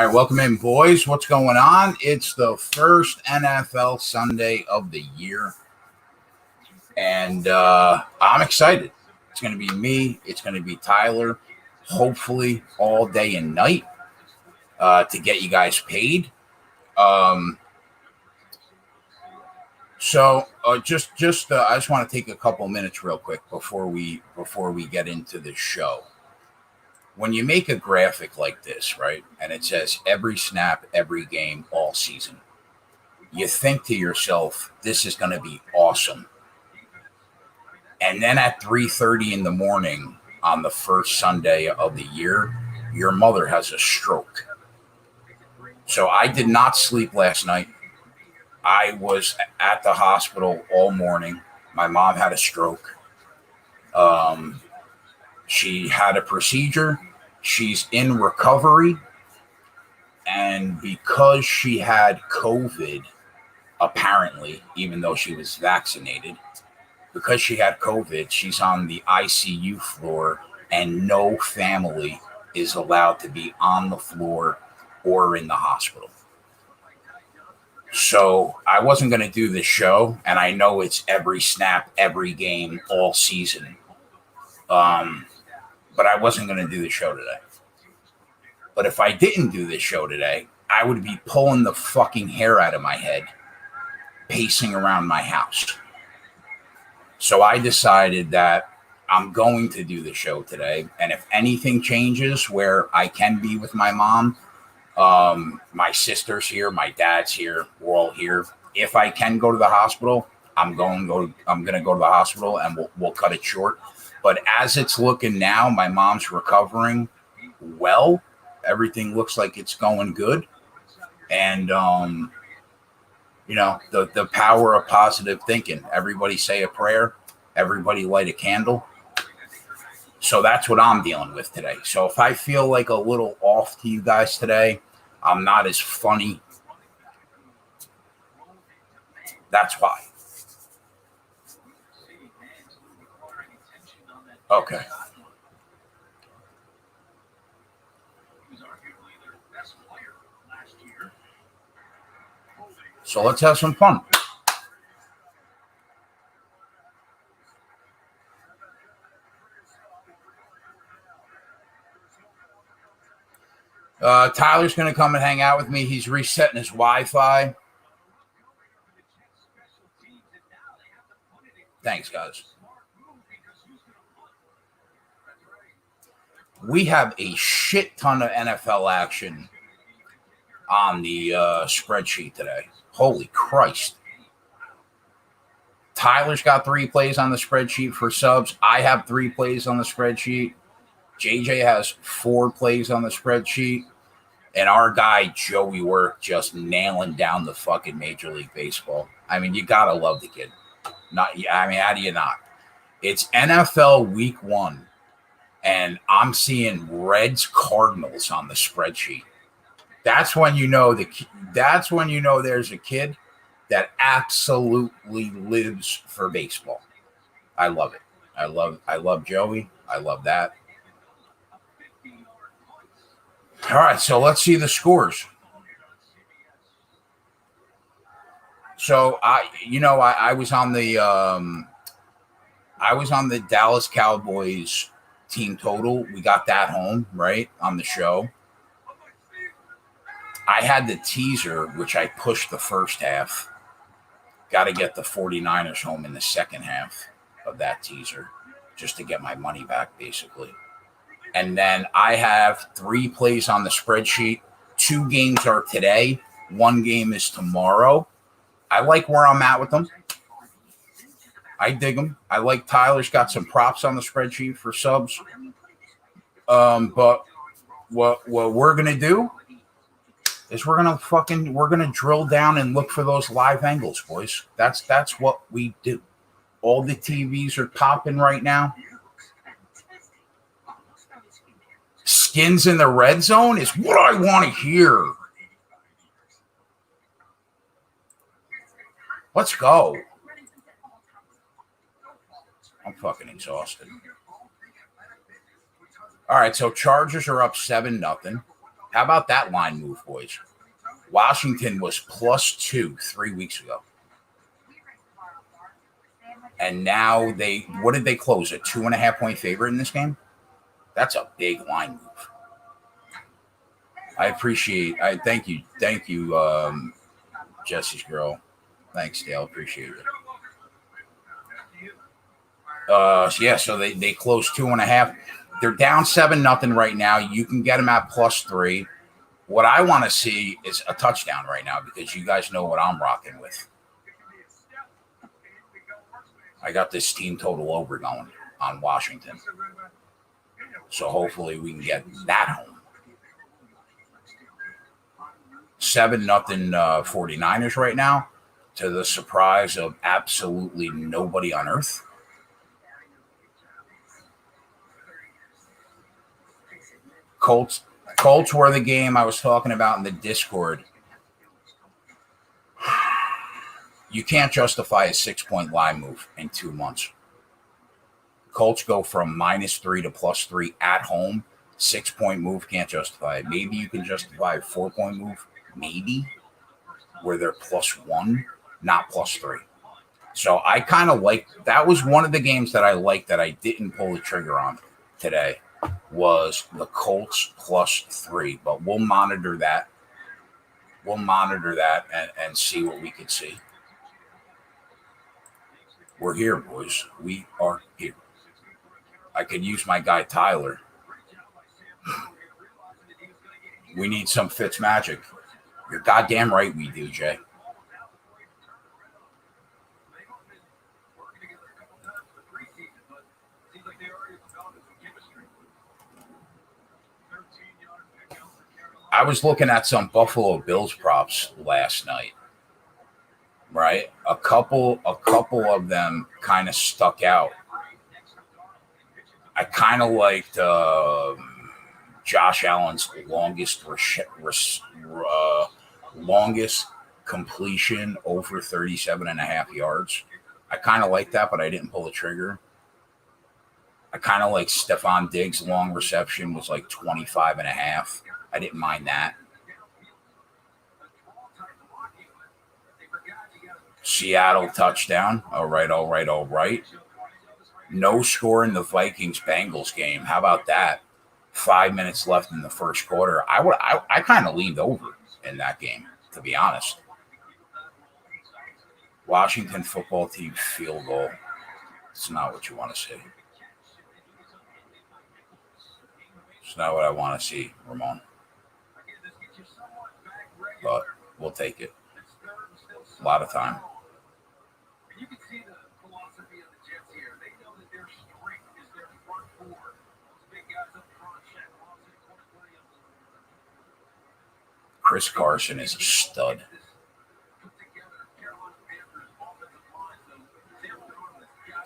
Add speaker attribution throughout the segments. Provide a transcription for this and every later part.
Speaker 1: All right, welcome in, boys. What's going on? It's the first NFL Sunday of the year, and I'm excited. It's going to be me. It's going to be Tyler, hopefully all day and night to get you guys paid. I just want to take a couple minutes real quick before we get into the show. When you make a graphic like this, right, and it says every snap, every game, all season, you think to yourself, this is going to be awesome. And then at 3:30 in the morning on the first Sunday of the year, your mother has a stroke. So I did not sleep last night. I was at the hospital all morning. My mom had a stroke. She had a procedure. She's in recovery. And because she had COVID, apparently, even though she was vaccinated, because she had COVID, she's on the ICU floor, and no family is allowed to be on the floor or in the hospital. So I wasn't going to do this show, and I know it's every snap, every game, all season. But I wasn't going to do the show today. But if I didn't do this show today, I would be pulling the fucking hair out of my head, pacing around my house. So I decided that I'm going to do the show today. And if anything changes where I can be with my mom, my sister's here, my dad's here, we're all here. If I can go to the hospital, I'm going to go to the hospital, and we'll cut it short. But as it's looking now, my mom's recovering well. Everything looks like it's going good. And, the power of positive thinking. Everybody say a prayer. Everybody light a candle. So that's what I'm dealing with today. So if I feel like a little off to you guys today, I'm not as funny. That's why. Okay. So let's have some fun. Tyler's going to come and hang out with me. He's resetting his Wi-Fi. Thanks, guys. We have a shit ton of NFL action on the spreadsheet today. Holy Christ. Tyler's got 3 plays on the spreadsheet for subs. I have 3 plays on the spreadsheet. JJ has 4 plays on the spreadsheet. And our guy, Joey Work, just nailing down the fucking Major League Baseball. I mean, you got to love the kid. How do you not? It's NFL Week 1. And I'm seeing Reds Cardinals on the spreadsheet. That's when you know there's a kid that absolutely lives for baseball. I love it. I love Joey. I love that. All right, so let's see the scores. So I was on the Dallas Cowboys team total. We got that home, right, on the show. I had the teaser, which I pushed the first half. Got to get the 49ers home in the second half of that teaser just to get my money back, basically. And then I have 3 plays on the spreadsheet. 2 games are today. 1 game is tomorrow. I like where I'm at with them. I dig them. I like Tyler's got some props on the spreadsheet for subs. But what we're going to do is we're gonna drill down and look for those live angles, boys. That's what we do. All the TVs are popping right now. Skins in the red zone is what I want to hear. Let's go. I'm fucking exhausted. All right, so Chargers are up 7-0. How about that line move, boys? Washington was +2 3 weeks ago. And now what did they close? A 2.5-point favorite in this game? That's a big line move. Thank you, Jesse's girl. Thanks, Dale. Appreciate it. So they closed 2.5. They're down 7-0 right now. You can get them at +3. What I want to see is a touchdown right now because you guys know what I'm rocking with. I got this team total over going on Washington. So hopefully we can get that home. 7-0 49ers right now, to the surprise of absolutely nobody on earth. Colts were the game I was talking about in the Discord. You can't justify a 6-point line move in 2 months. Colts go from -3 to +3 at home. 6-point move, can't justify it. Maybe you can justify a 4-point move, maybe, where they're +1, not +3. So I kind of like, that was one of the games that I liked that I didn't pull the trigger on today, was the Colts +3. But we'll monitor that. And see what we can see. We're here, boys. We are here. I could use my guy Tyler. We need some Fitz magic. You're goddamn right we do, Jay. I was looking at some Buffalo Bills props last night. Right? A couple of them kind of stuck out. I kind of liked Josh Allen's longest completion over 37.5 yards. I kind of like that, but I didn't pull the trigger. I kind of like Stephon Diggs' long reception was like 25.5. I didn't mind that. Seattle touchdown. All right. No score in the Vikings-Bengals game. How about that? 5 minutes left in the first quarter. I kind of leaned over in that game, to be honest. Washington football team field goal. It's not what you want to see. It's not what I want to see, Ramon. But we'll take it. A lot of time. Chris Carson is a stud.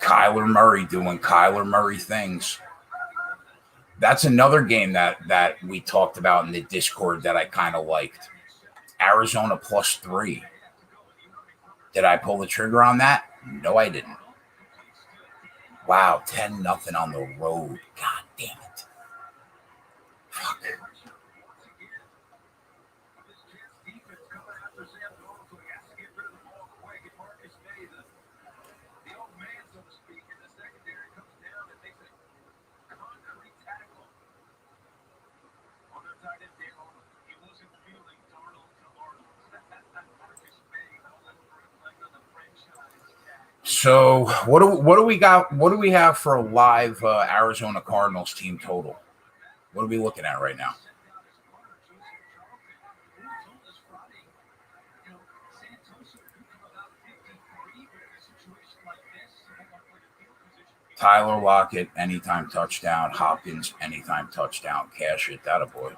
Speaker 1: Kyler Murray doing Kyler Murray things. That's another game that we talked about in the Discord that I kind of liked. Arizona +3. Did I pull the trigger on that? No, I didn't. Wow, 10-0 on the road. God damn it. Fuck. So what do we got? What do we have for a live Arizona Cardinals team total? What are we looking at right now? Tyler Lockett, anytime touchdown. Hopkins, anytime touchdown. Cash it. That a boy.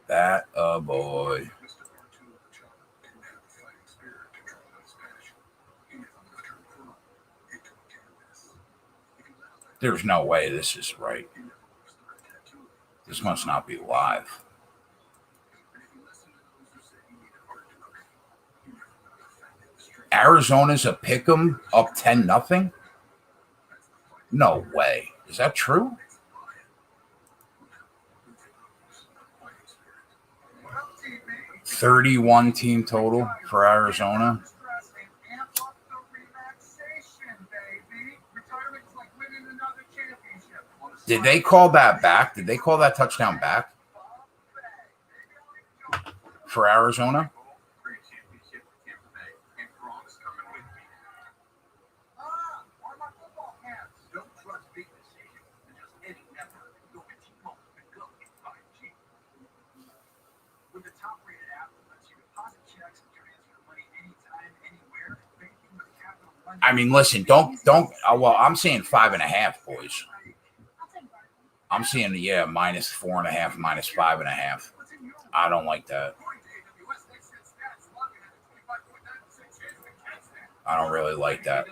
Speaker 1: That a boy. There's no way this is right. This must not be live. Arizona's a pick'em up 10-0? No way. Is that true? $31 team total for Arizona. Did they call that back? Did they call that touchdown back for Arizona? I mean, listen, don't. Well, I'm seeing 5.5, boys. I'm seeing, minus 4.5, minus 5.5. I don't like that. I don't really like that.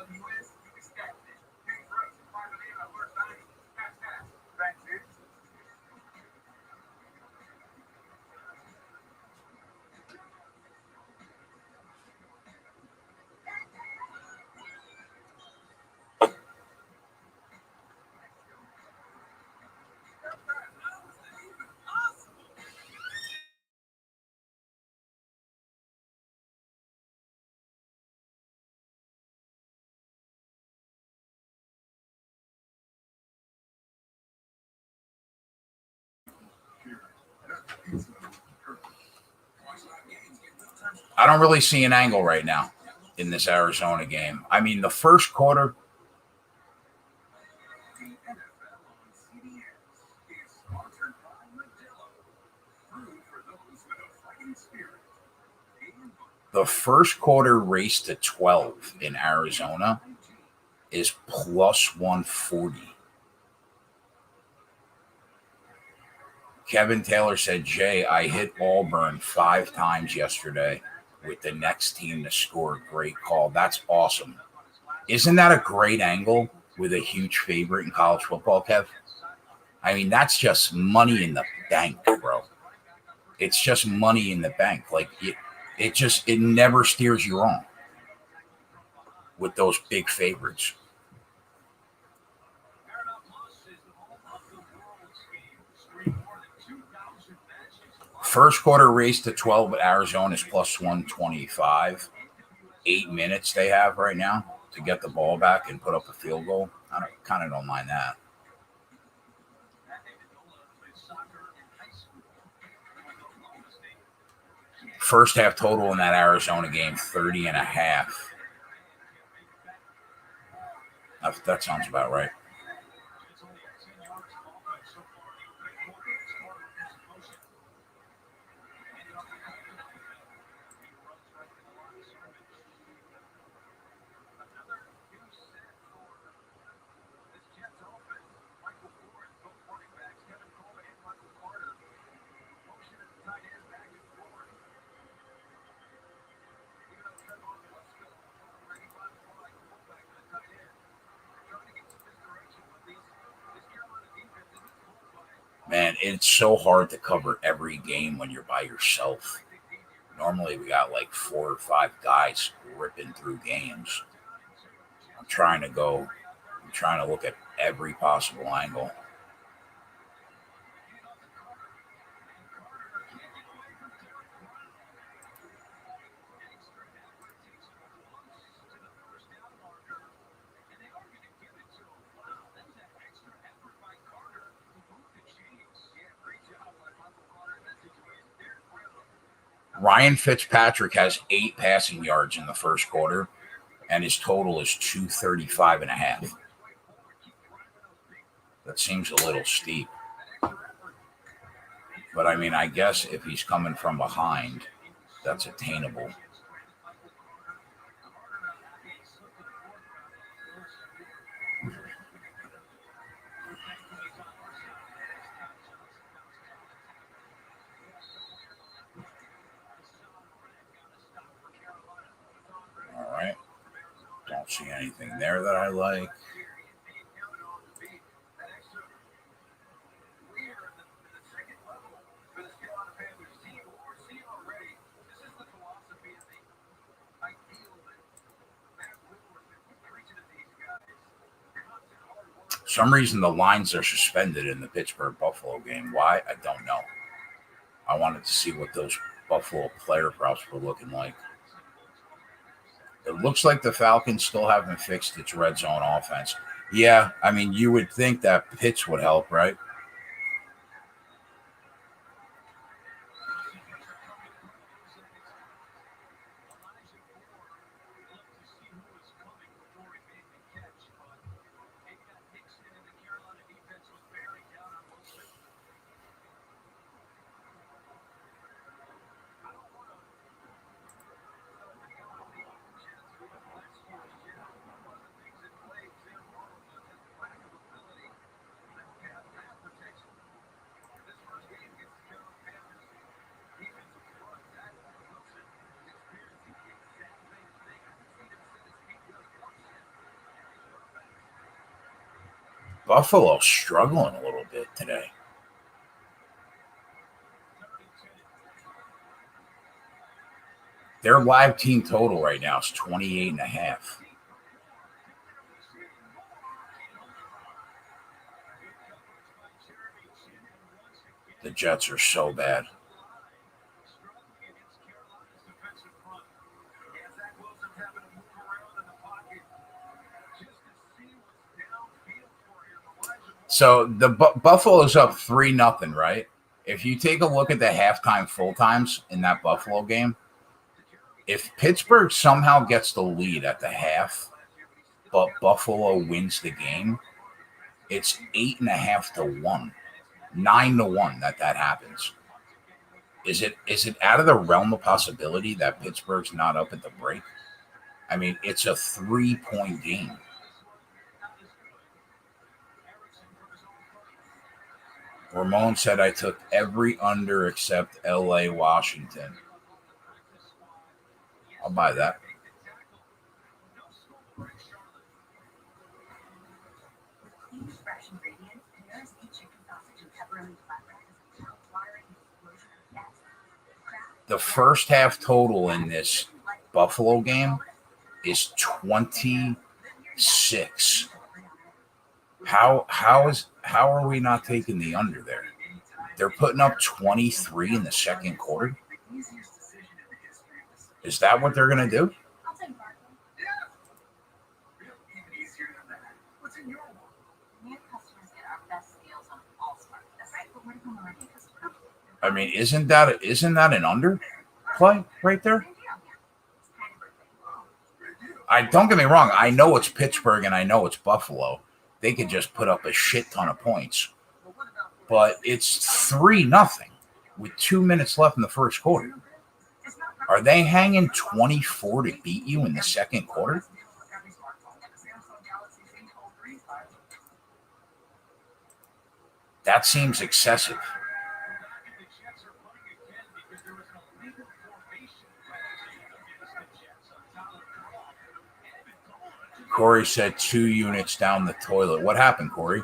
Speaker 1: I don't really see an angle right now in this Arizona game. I mean, the first quarter. The first quarter race to 12 in Arizona is plus 140. Kevin Taylor said, Jay, I hit Auburn 5 times yesterday with the next team to score. Great call. That's awesome. Isn't that a great angle with a huge favorite in college football, Kev? I mean, that's just money in the bank, bro. It's just money in the bank. Like, it never steers you wrong with those big favorites. First quarter race to 12 at Arizona is plus 125. 8 minutes they have right now to get the ball back and put up a field goal. I kind of don't mind that. First half total in that Arizona game, 30.5. That sounds about right. Man, it's so hard to cover every game when you're by yourself. Normally, we got like 4 or 5 guys ripping through games. I'm trying to look at every possible angle. Ryan Fitzpatrick has 8 passing yards in the first quarter, and his total is 235.5. That seems a little steep. But I mean, I guess if he's coming from behind, that's attainable. All right. Don't see anything there that I like. some reason the lines are suspended in the Pittsburgh-Buffalo game. Why? I don't know. I wanted to see what those Buffalo player props were looking like. It looks like the Falcons still haven't fixed its red zone offense. Yeah, I mean, you would think that Pitts would help, right? Buffalo's struggling a little bit today. Their live team total right now is 28.5. The Jets are so bad. So the Buffalo's up 3-0, right? If you take a look at the halftime full times in that Buffalo game, if Pittsburgh somehow gets the lead at the half, but Buffalo wins the game, it's 8.5 to 1, 9 to 1 that happens. Is it out of the realm of possibility that Pittsburgh's not up at the break? I mean, it's a 3-point game. Ramon said I took every under except LA, Washington. I'll buy that. The first half total in this Buffalo game is 26. How are we not taking the under there? They're putting up 23 in the second quarter. Is that what they're going to do? I mean, isn't that an under play right there? Don't get me wrong. I know it's Pittsburgh and I know it's Buffalo. They could just put up a shit ton of points, but it's 3-0 with 2 minutes left in the first quarter. Are they hanging 24 to beat you in the second quarter? That seems excessive. Corey said 2 units down the toilet. What happened, Corey?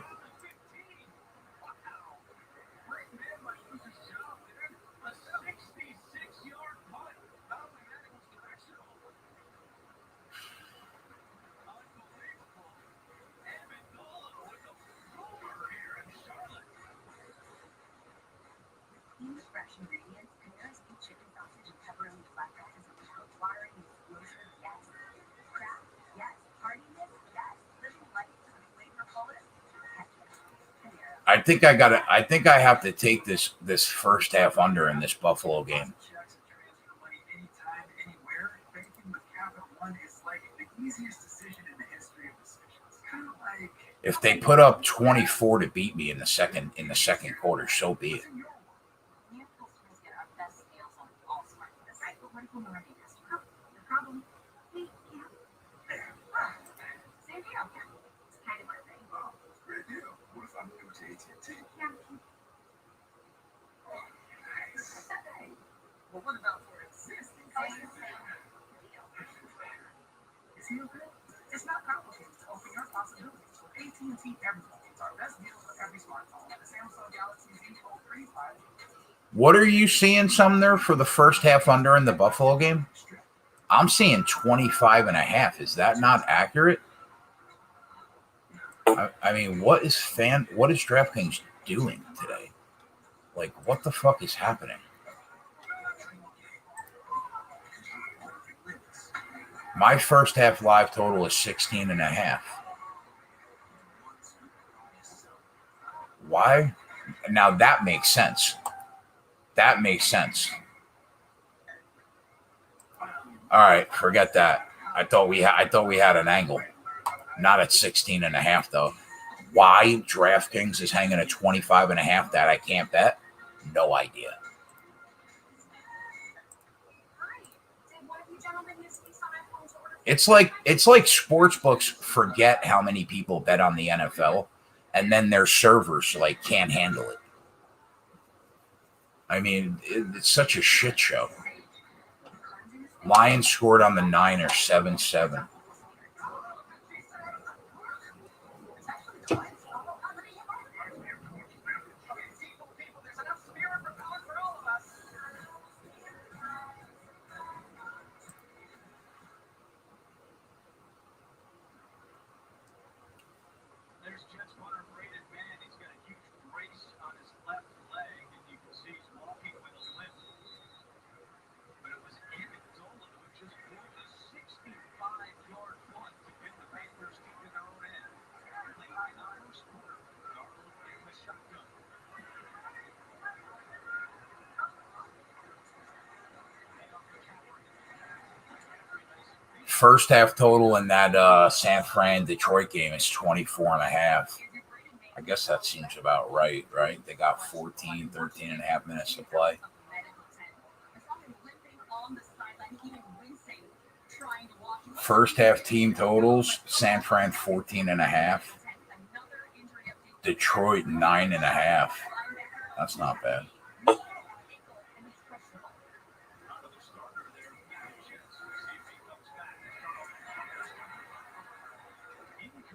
Speaker 1: I think I have to take this first half under in this Buffalo game. If they put up 24 to beat me in the second quarter, so be it. What are you seeing some there for the first half under in the Buffalo game? I'm seeing 25.5. Is that not accurate? I mean, what is DraftKings doing today? Like, what the fuck is happening? My first half live total is 16.5. Why? Now that makes sense. That makes sense. All right, forget that. I thought we had an angle. Not at 16.5 though. Why DraftKings is hanging at 25.5 that I can't bet? No idea. It's like sports books forget how many people bet on the NFL, and then their servers like can't handle it. I mean, it's such a shit show. Lions scored on the Niners 7-7. First half total in that San Fran Detroit game is 24.5. I guess that seems about right? They got 13.5 minutes to play. First half team totals: San Fran 14.5, Detroit 9.5. That's not bad.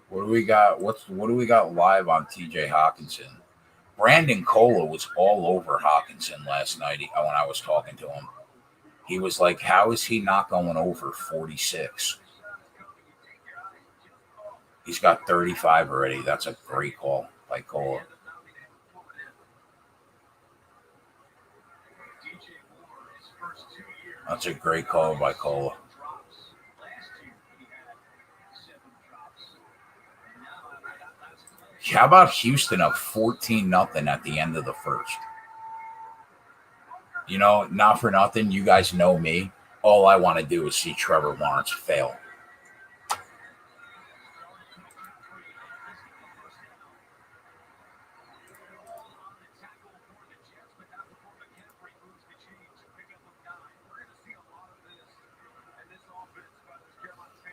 Speaker 1: What do we got? What do we got live on TJ Hawkinson? Brandon Cola was all over Hawkinson last night when I was talking to him. He was like, how is he not going over 46? He's got 35 already. That's a great call by Cola. That's a great call by Cola. How about Houston up 14-0 at the end of the first? You know, not for nothing, you guys know me. All I want to do is see Trevor Lawrence fail.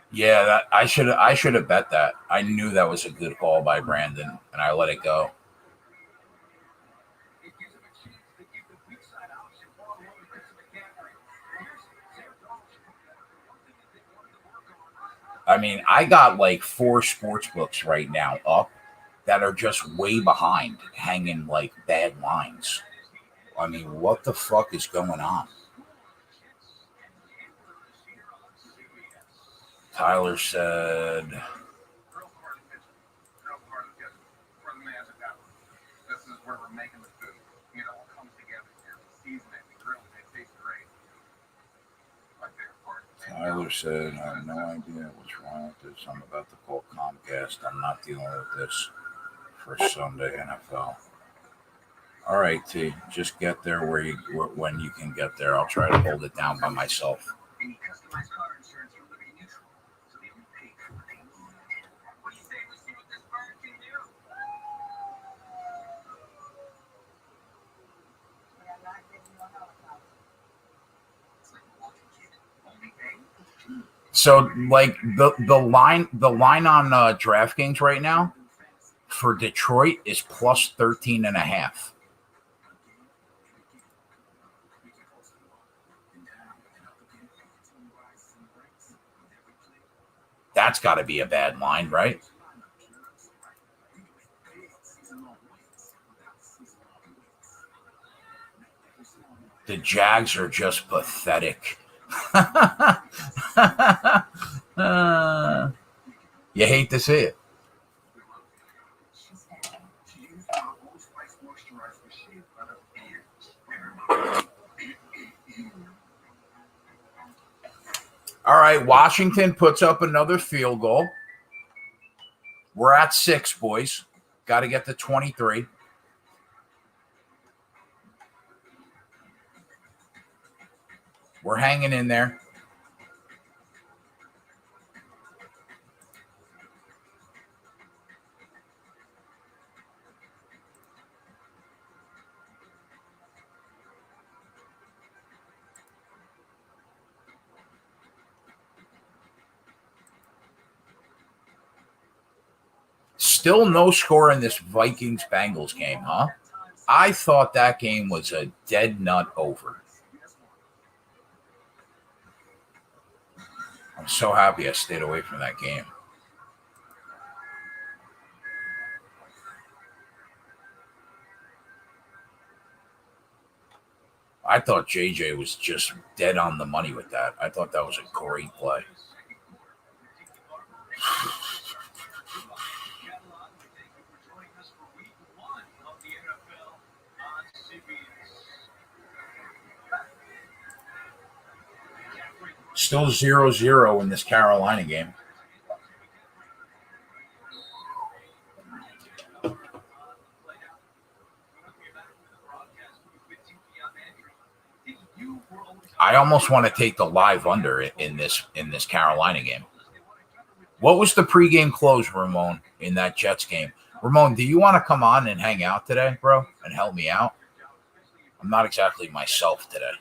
Speaker 1: Yeah, I should have bet that. I knew that was a good call by Brandon, and I let it go. I mean, I got like 4 sports books right now up that are just way behind, hanging like bad lines. I mean, what the fuck is going on? Tyler said, Tyler said, I have no idea what's wrong with this. I'm about to call Comcast. I'm not dealing with this for Sunday NFL. All right, T, just get there when you can get there. I'll try to hold it down by myself. So, like the line on DraftKings right now for Detroit is plus 13.5. That's got to be a bad line, right? The Jags are just pathetic. You hate to see it. All right, Washington puts up another field goal. We're at 6, boys. Got to get to 23. We're hanging in there. Still no score in this Vikings-Bengals game, huh? I thought that game was a dead nut over. I'm so happy I stayed away from that game. I thought JJ was just dead on the money with that. I thought that was a great play. Still 0-0 in this Carolina game. I almost want to take the live under in this Carolina game. What was the pregame close, Ramon, in that Jets game? Ramon, do you want to come on and hang out today, bro, and help me out? I'm not exactly myself today.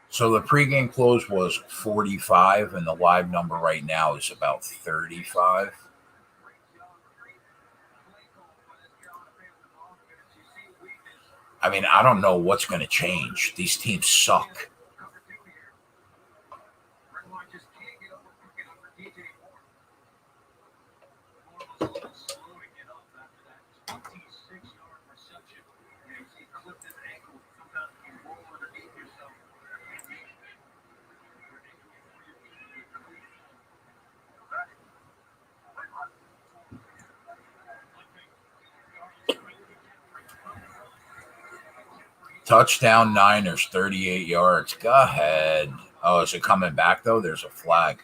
Speaker 1: So the pregame close was 45, and the live number right now is about 35. I mean, I don't know what's going to change. These teams suck. Touchdown Niners, 38 yards. Go ahead. Oh, is it coming back, though? There's a flag.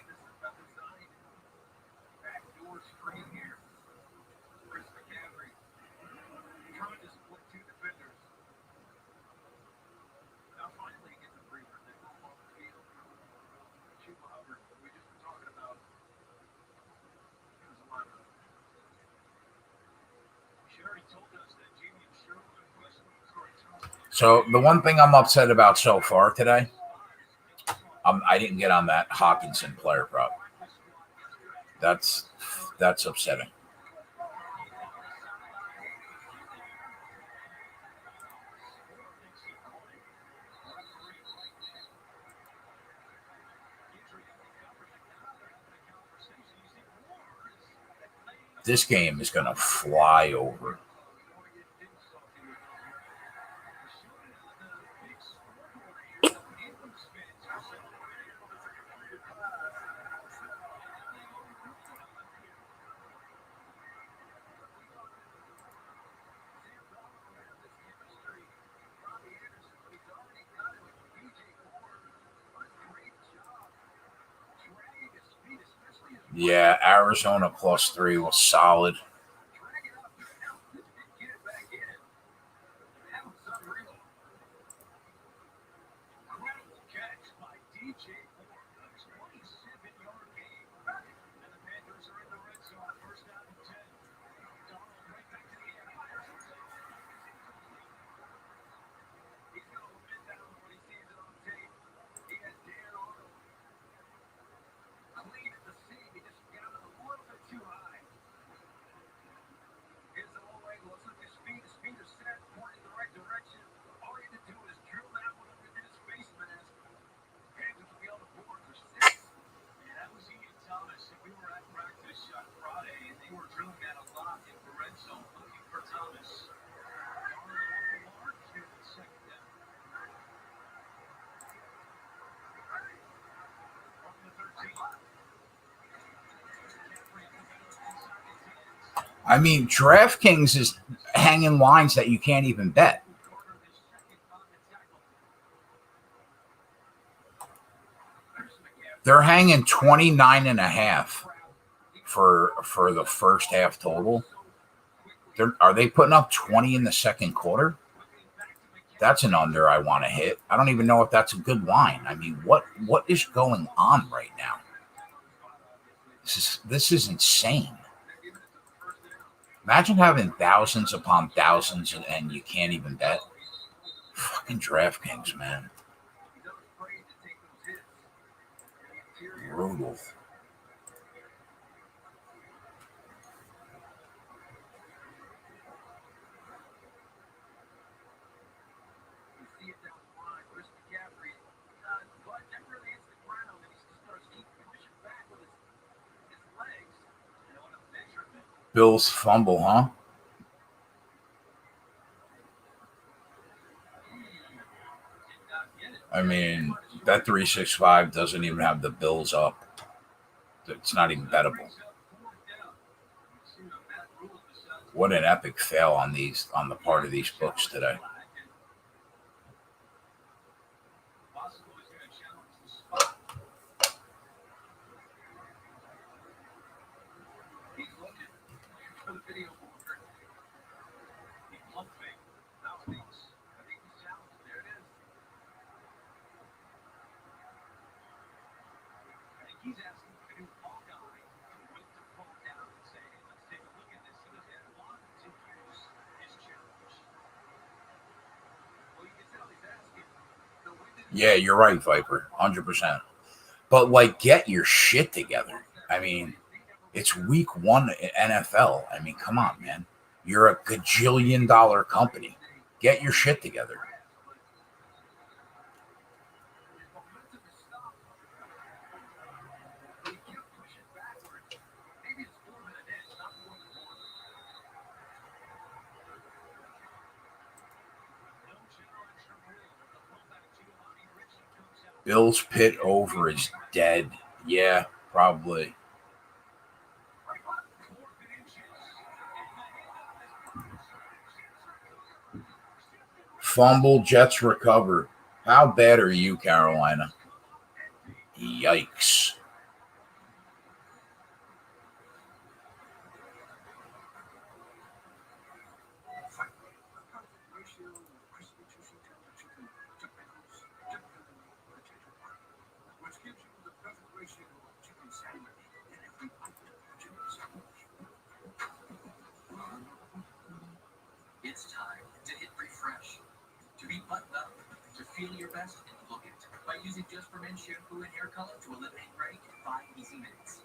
Speaker 1: So the one thing I'm upset about so far today, I didn't get on that Hawkinson player prop. That's upsetting. This game is going to fly over. Yeah, Arizona +3 was solid. I mean, DraftKings is hanging lines that you can't even bet. They're hanging 29.5 for the first half total. Are they putting up 20 in the second quarter? That's an under I want to hit. I don't even know if that's a good line. I mean, what is going on right now? This is insane. Imagine having thousands upon thousands and you can't even bet. Fucking DraftKings, man. Brutal. Bills fumble, huh? I mean, that 365 doesn't even have the Bills up. It's not even bettable. What an epic fail on the part of these books today. Yeah, you're right, Viper. 100%. But, like, get your shit together. I mean, it's week 1 NFL. I mean, come on, man. You're a gajillion-dollar company. Get your shit together. Bills Pitt over is dead. Yeah, probably. Fumble, Jets recover. How bad are you, Carolina? Yikes.
Speaker 2: It's time to hit refresh. To be buttoned up, to feel your best and look it. By using Just for Men shampoo and hair color to eliminate gray in 5 easy minutes.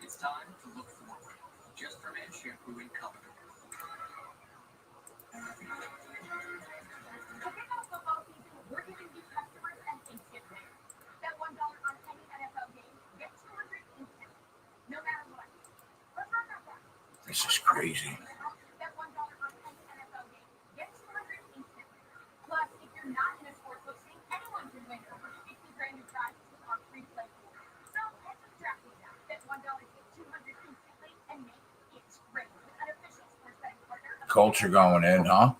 Speaker 2: It's time to look forward. Just for Men shampoo and color. We're giving you customers an instant win. Bet $1 on any NFL game, get 200 instant. No matter what. Let's run that back.
Speaker 1: This is crazy.
Speaker 2: Bet $1 on any NFL game, get 200 instant. Plus, if you're not in a sportsbook state, anyone can win over 50 grand in prizes with our free play pool. So head to DraftKings now. Bet $1, get 200 instantly, and make it great with an official sports betting partner.
Speaker 1: Culture going in, huh?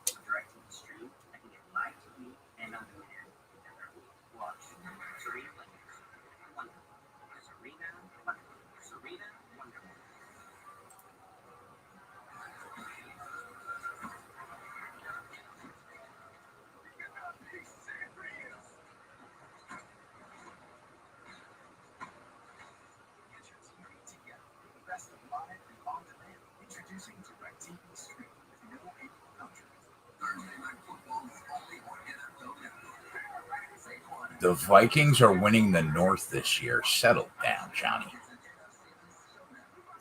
Speaker 1: The Vikings are winning the North this year. Settle down, Johnny.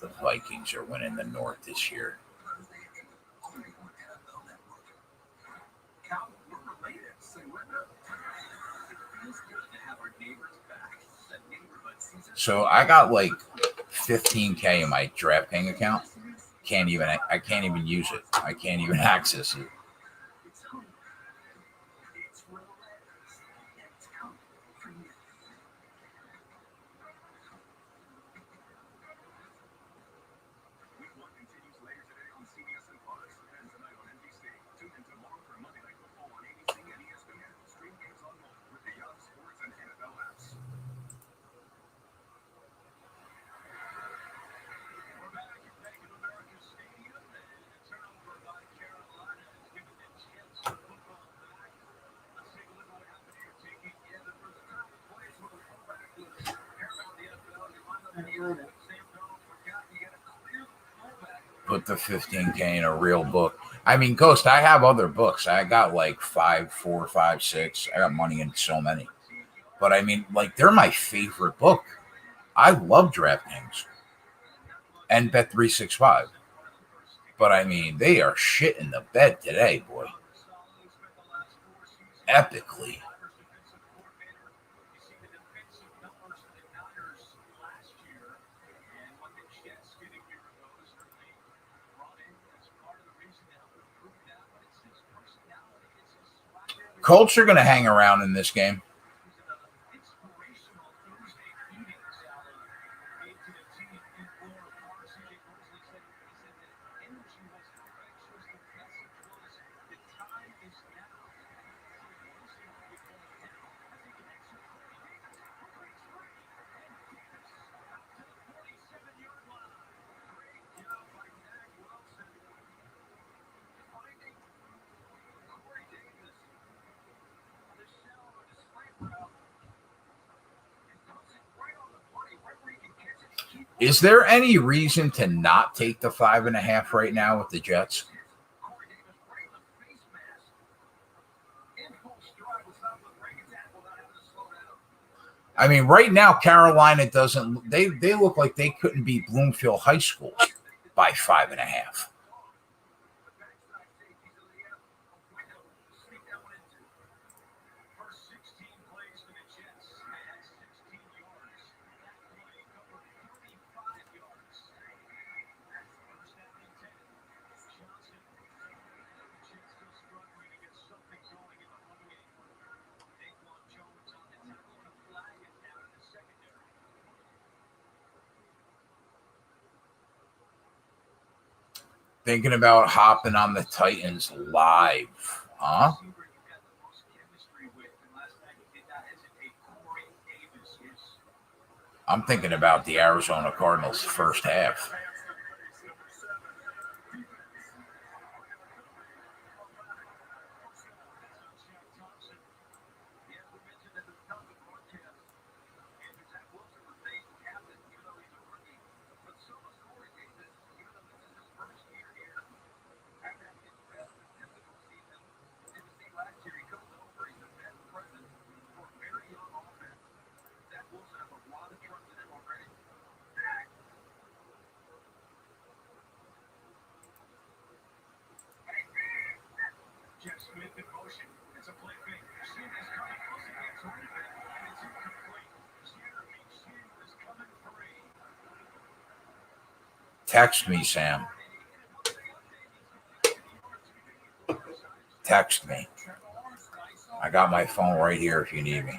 Speaker 1: The Vikings are winning the North this year. So I got like 15K in my DraftKings account. I can't even use it. I can't even access it. Put the 15K in a real book. I mean, Ghost, I have other books. I got like 5, 4, 5, 6. I got money in so many. But I mean, like, they're my favorite book. I love DraftKings and Bet365. But I mean, they are shit in the bed today, boy. Epically. Colts are going to hang around in this game. Is there any reason to not take the 5.5 right now with the Jets? I mean, right now, Carolina doesn't. They look like they couldn't beat Bloomfield High School by 5.5. Thinking about hopping on the Titans live, huh? I'm thinking about the Arizona Cardinals first half. Text me, Sam. Text me. I got my phone right here if you need me.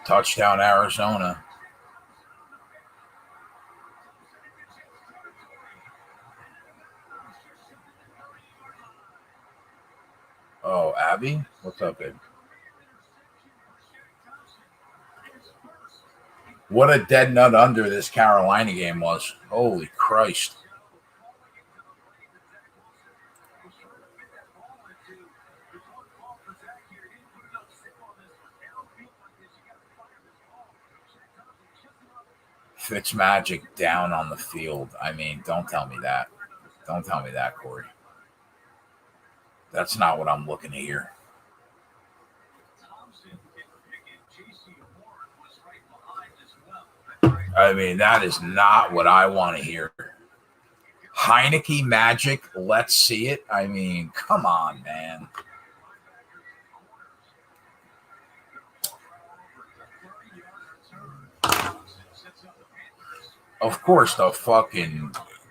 Speaker 1: Touchdown, Arizona. Oh, Abby? What's up, babe? What a dead nut under this Carolina game was. Holy Christ. Fitzmagic down on the field. I mean, don't tell me that. Don't tell me that, Corey. That's not what I'm looking to hear. I mean, that is not what I want to hear. Heineke Magic, let's see it. I mean, come on, man. Of course,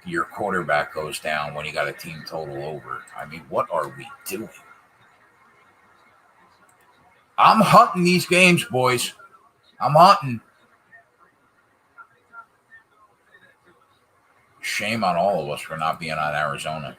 Speaker 1: your quarterback goes down when you got a team total over. I mean, what are we doing? I'm hunting these games, boys. I'm hunting. shame on all of us for not being on Arizona.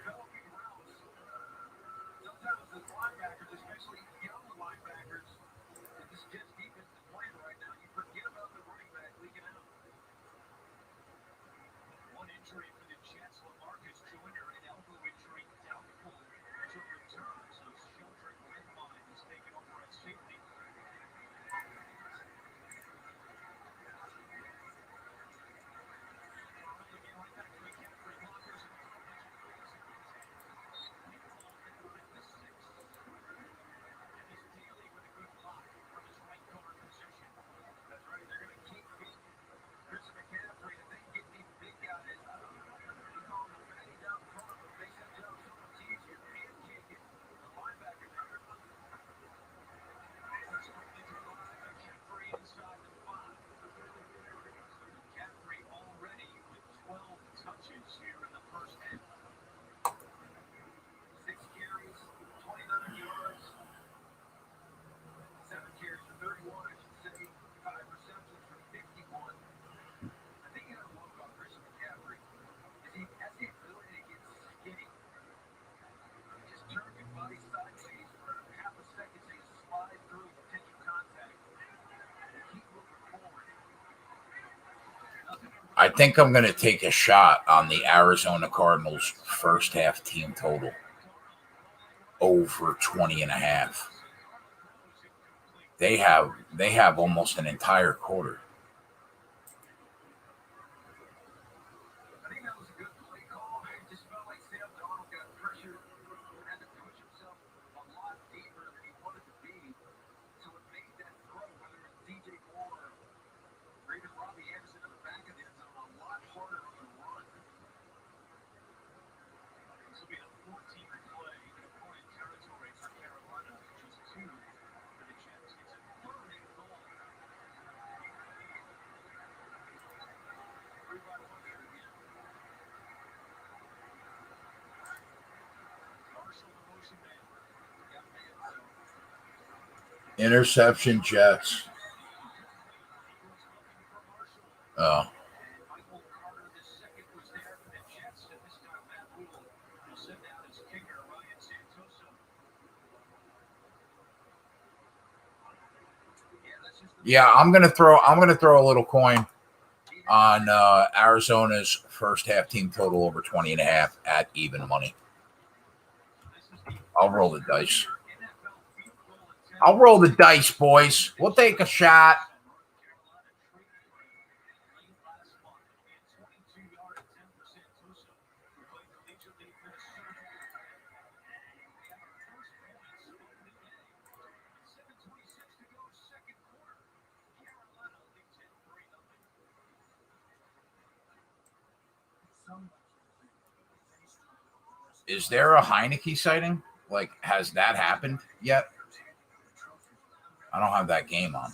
Speaker 1: I think I'm going to take a shot on the Arizona Cardinals first half team total over 20.5. They have almost an entire quarter. Interception, Jets. Oh. Yeah, I'm gonna throw a little coin on Arizona's first half team total over 20.5 at even money. I'll roll the dice. I'll roll the dice, boys. We'll take a shot. Is there a Heineke sighting? Like, has that happened yet? I don't have that game on.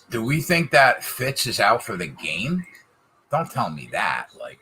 Speaker 1: Do we think that Fitz is out for the game? Don't tell me that. Like,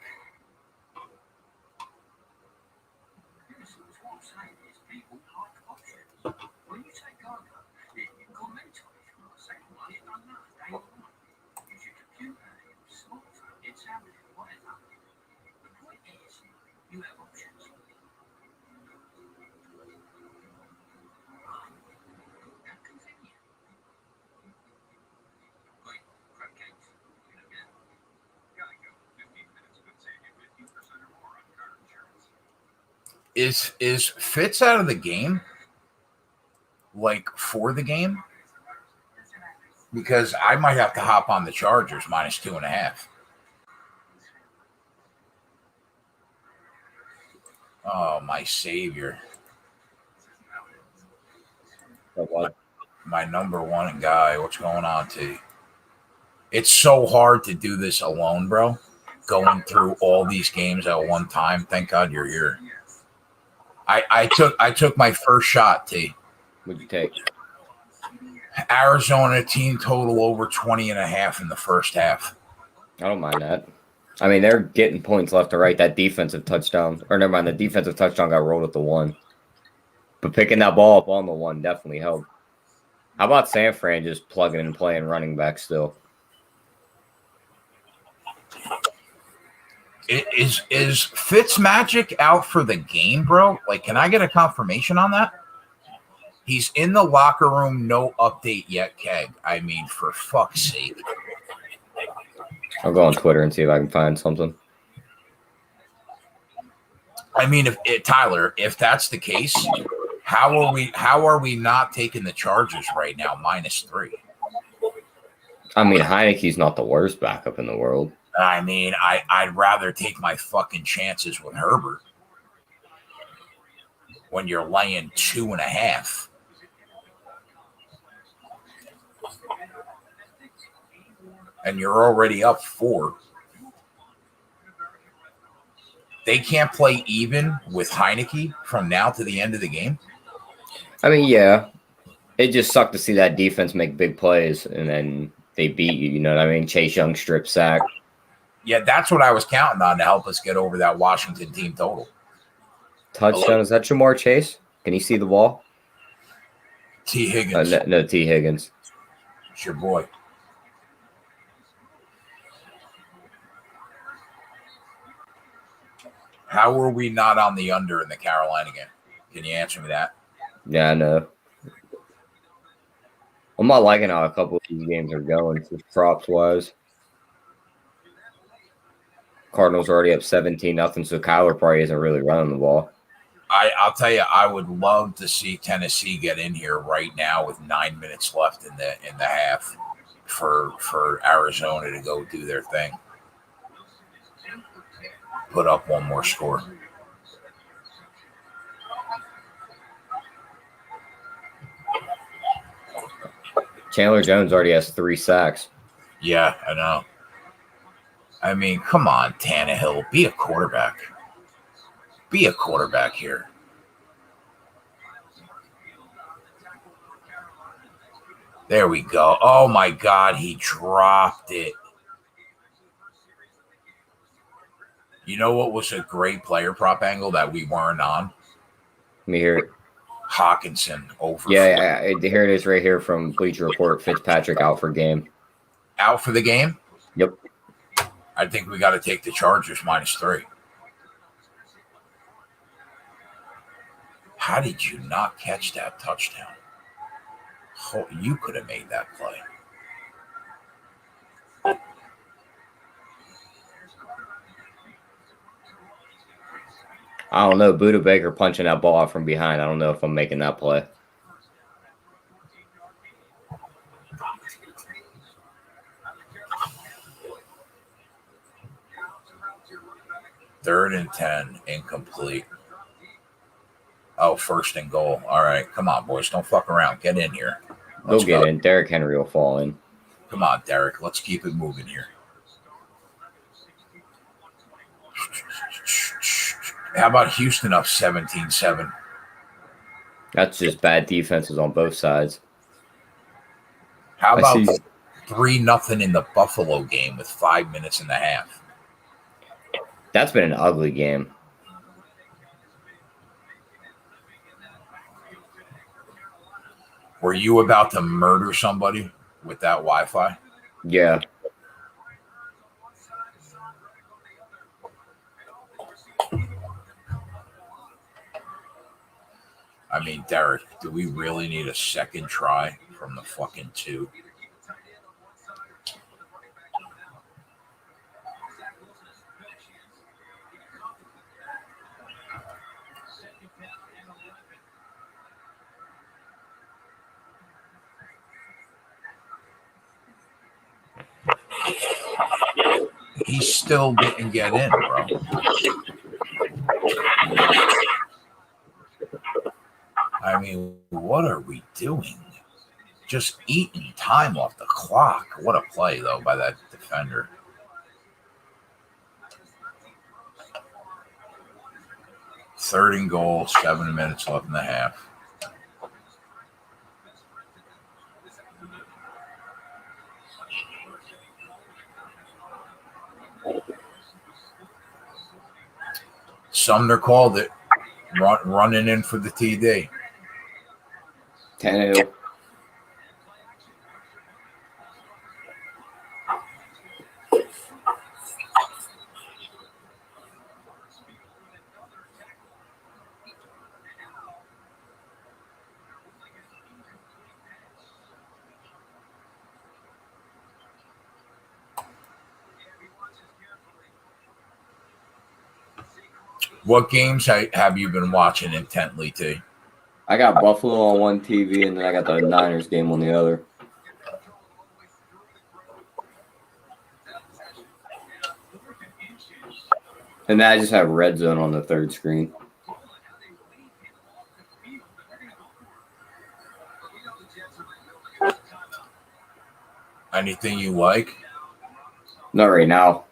Speaker 1: is Fitz out of the game? Like, for the game? Because I might have to hop on the Chargers minus 2.5. Oh, my savior.
Speaker 3: What?
Speaker 1: My number one guy. What's going on, T? It's so hard to do this alone, bro. Going through all these games at one time. Thank God you're here. I took my first shot, T.
Speaker 3: What'd you take?
Speaker 1: Arizona team total over 20.5 in the first half.
Speaker 3: I don't mind that. I mean, they're getting points left to right. That defensive touchdown, or never mind, the defensive touchdown got rolled at the 1. But picking that ball up on the 1 definitely helped. How about San Fran just plugging and playing running back still?
Speaker 1: Is Fitzmagic out for the game, bro? Like, can I get a confirmation on that? He's in the locker room. No update yet, Keg. I mean, for fuck's sake.
Speaker 3: I'll go on Twitter and see if I can find something.
Speaker 1: I mean, Tyler, if that's the case, how are we not taking the Chargers right now, -3?
Speaker 3: I mean, Heineke's not the worst backup in the world.
Speaker 1: I mean, I'd rather take my fucking chances with Herbert when you're laying 2.5. And you're already up 4. They can't play even with Heineke from now to the end of the game.
Speaker 3: I mean, yeah, it just sucked to see that defense make big plays and then they beat you. You know what I mean? Chase Young strip sack.
Speaker 1: Yeah, that's what I was counting on to help us get over that Washington team total.
Speaker 3: Touchdown. Hello? Is that Jamar Chase? Can you see the ball?
Speaker 1: T. Higgins.
Speaker 3: No, T. Higgins.
Speaker 1: It's your boy. How were we not on the under in the Carolina game? Can you answer me that?
Speaker 3: Yeah, I know. I'm not liking how a couple of these games are going, just props-wise. Cardinals are already up 17-0, so Kyler probably isn't really running the ball.
Speaker 1: I'll tell you, I would love to see Tennessee get in here right now with 9 minutes left in the half for Arizona to go do their thing. Put up one more score.
Speaker 3: Chandler Jones already has 3 sacks.
Speaker 1: Yeah, I know. I mean, come on, Tannehill. Be a quarterback. Be a quarterback here. There we go. Oh, my God. He dropped it. You know what was a great player prop angle that we weren't on?
Speaker 3: Let me hear it.
Speaker 1: Hawkinson over.
Speaker 3: Yeah, here it is right here from Bleacher Report. Fitzpatrick out for game.
Speaker 1: Out for the game?
Speaker 3: Yep.
Speaker 1: I think we got to take the Chargers -3. How did you not catch that touchdown? Oh, you could have made that play.
Speaker 3: I don't know. Buda Baker punching that ball out from behind. I don't know if I'm making that play.
Speaker 1: Third and 10, incomplete. Oh, 1st and goal. All right, come on, boys. Don't fuck around. Get in here.
Speaker 3: They'll get in. Derrick Henry will fall in.
Speaker 1: Come on, Derek. Let's keep it moving here. How about Houston up 17-7?
Speaker 3: That's just bad defenses on both sides.
Speaker 1: How about 3-0 in the Buffalo game with 5 minutes in the half?
Speaker 3: That's been an ugly game.
Speaker 1: Were you about to murder somebody with that Wi-Fi?
Speaker 3: Yeah.
Speaker 1: I mean, Derek, do we really need a second try from the fucking 2? He still didn't get in, bro. I mean, what are we doing? Just eating time off the clock. What a play, though, by that defender. Third and goal, 7 minutes left in the half. Sumner called it, running in for the TD.
Speaker 3: Tannehill.
Speaker 1: What games have you been watching intently, T?
Speaker 3: I got Buffalo on one TV, and then I got the Niners game on the other. And then I just have Red Zone on the third screen.
Speaker 1: Anything you like?
Speaker 3: Not right now.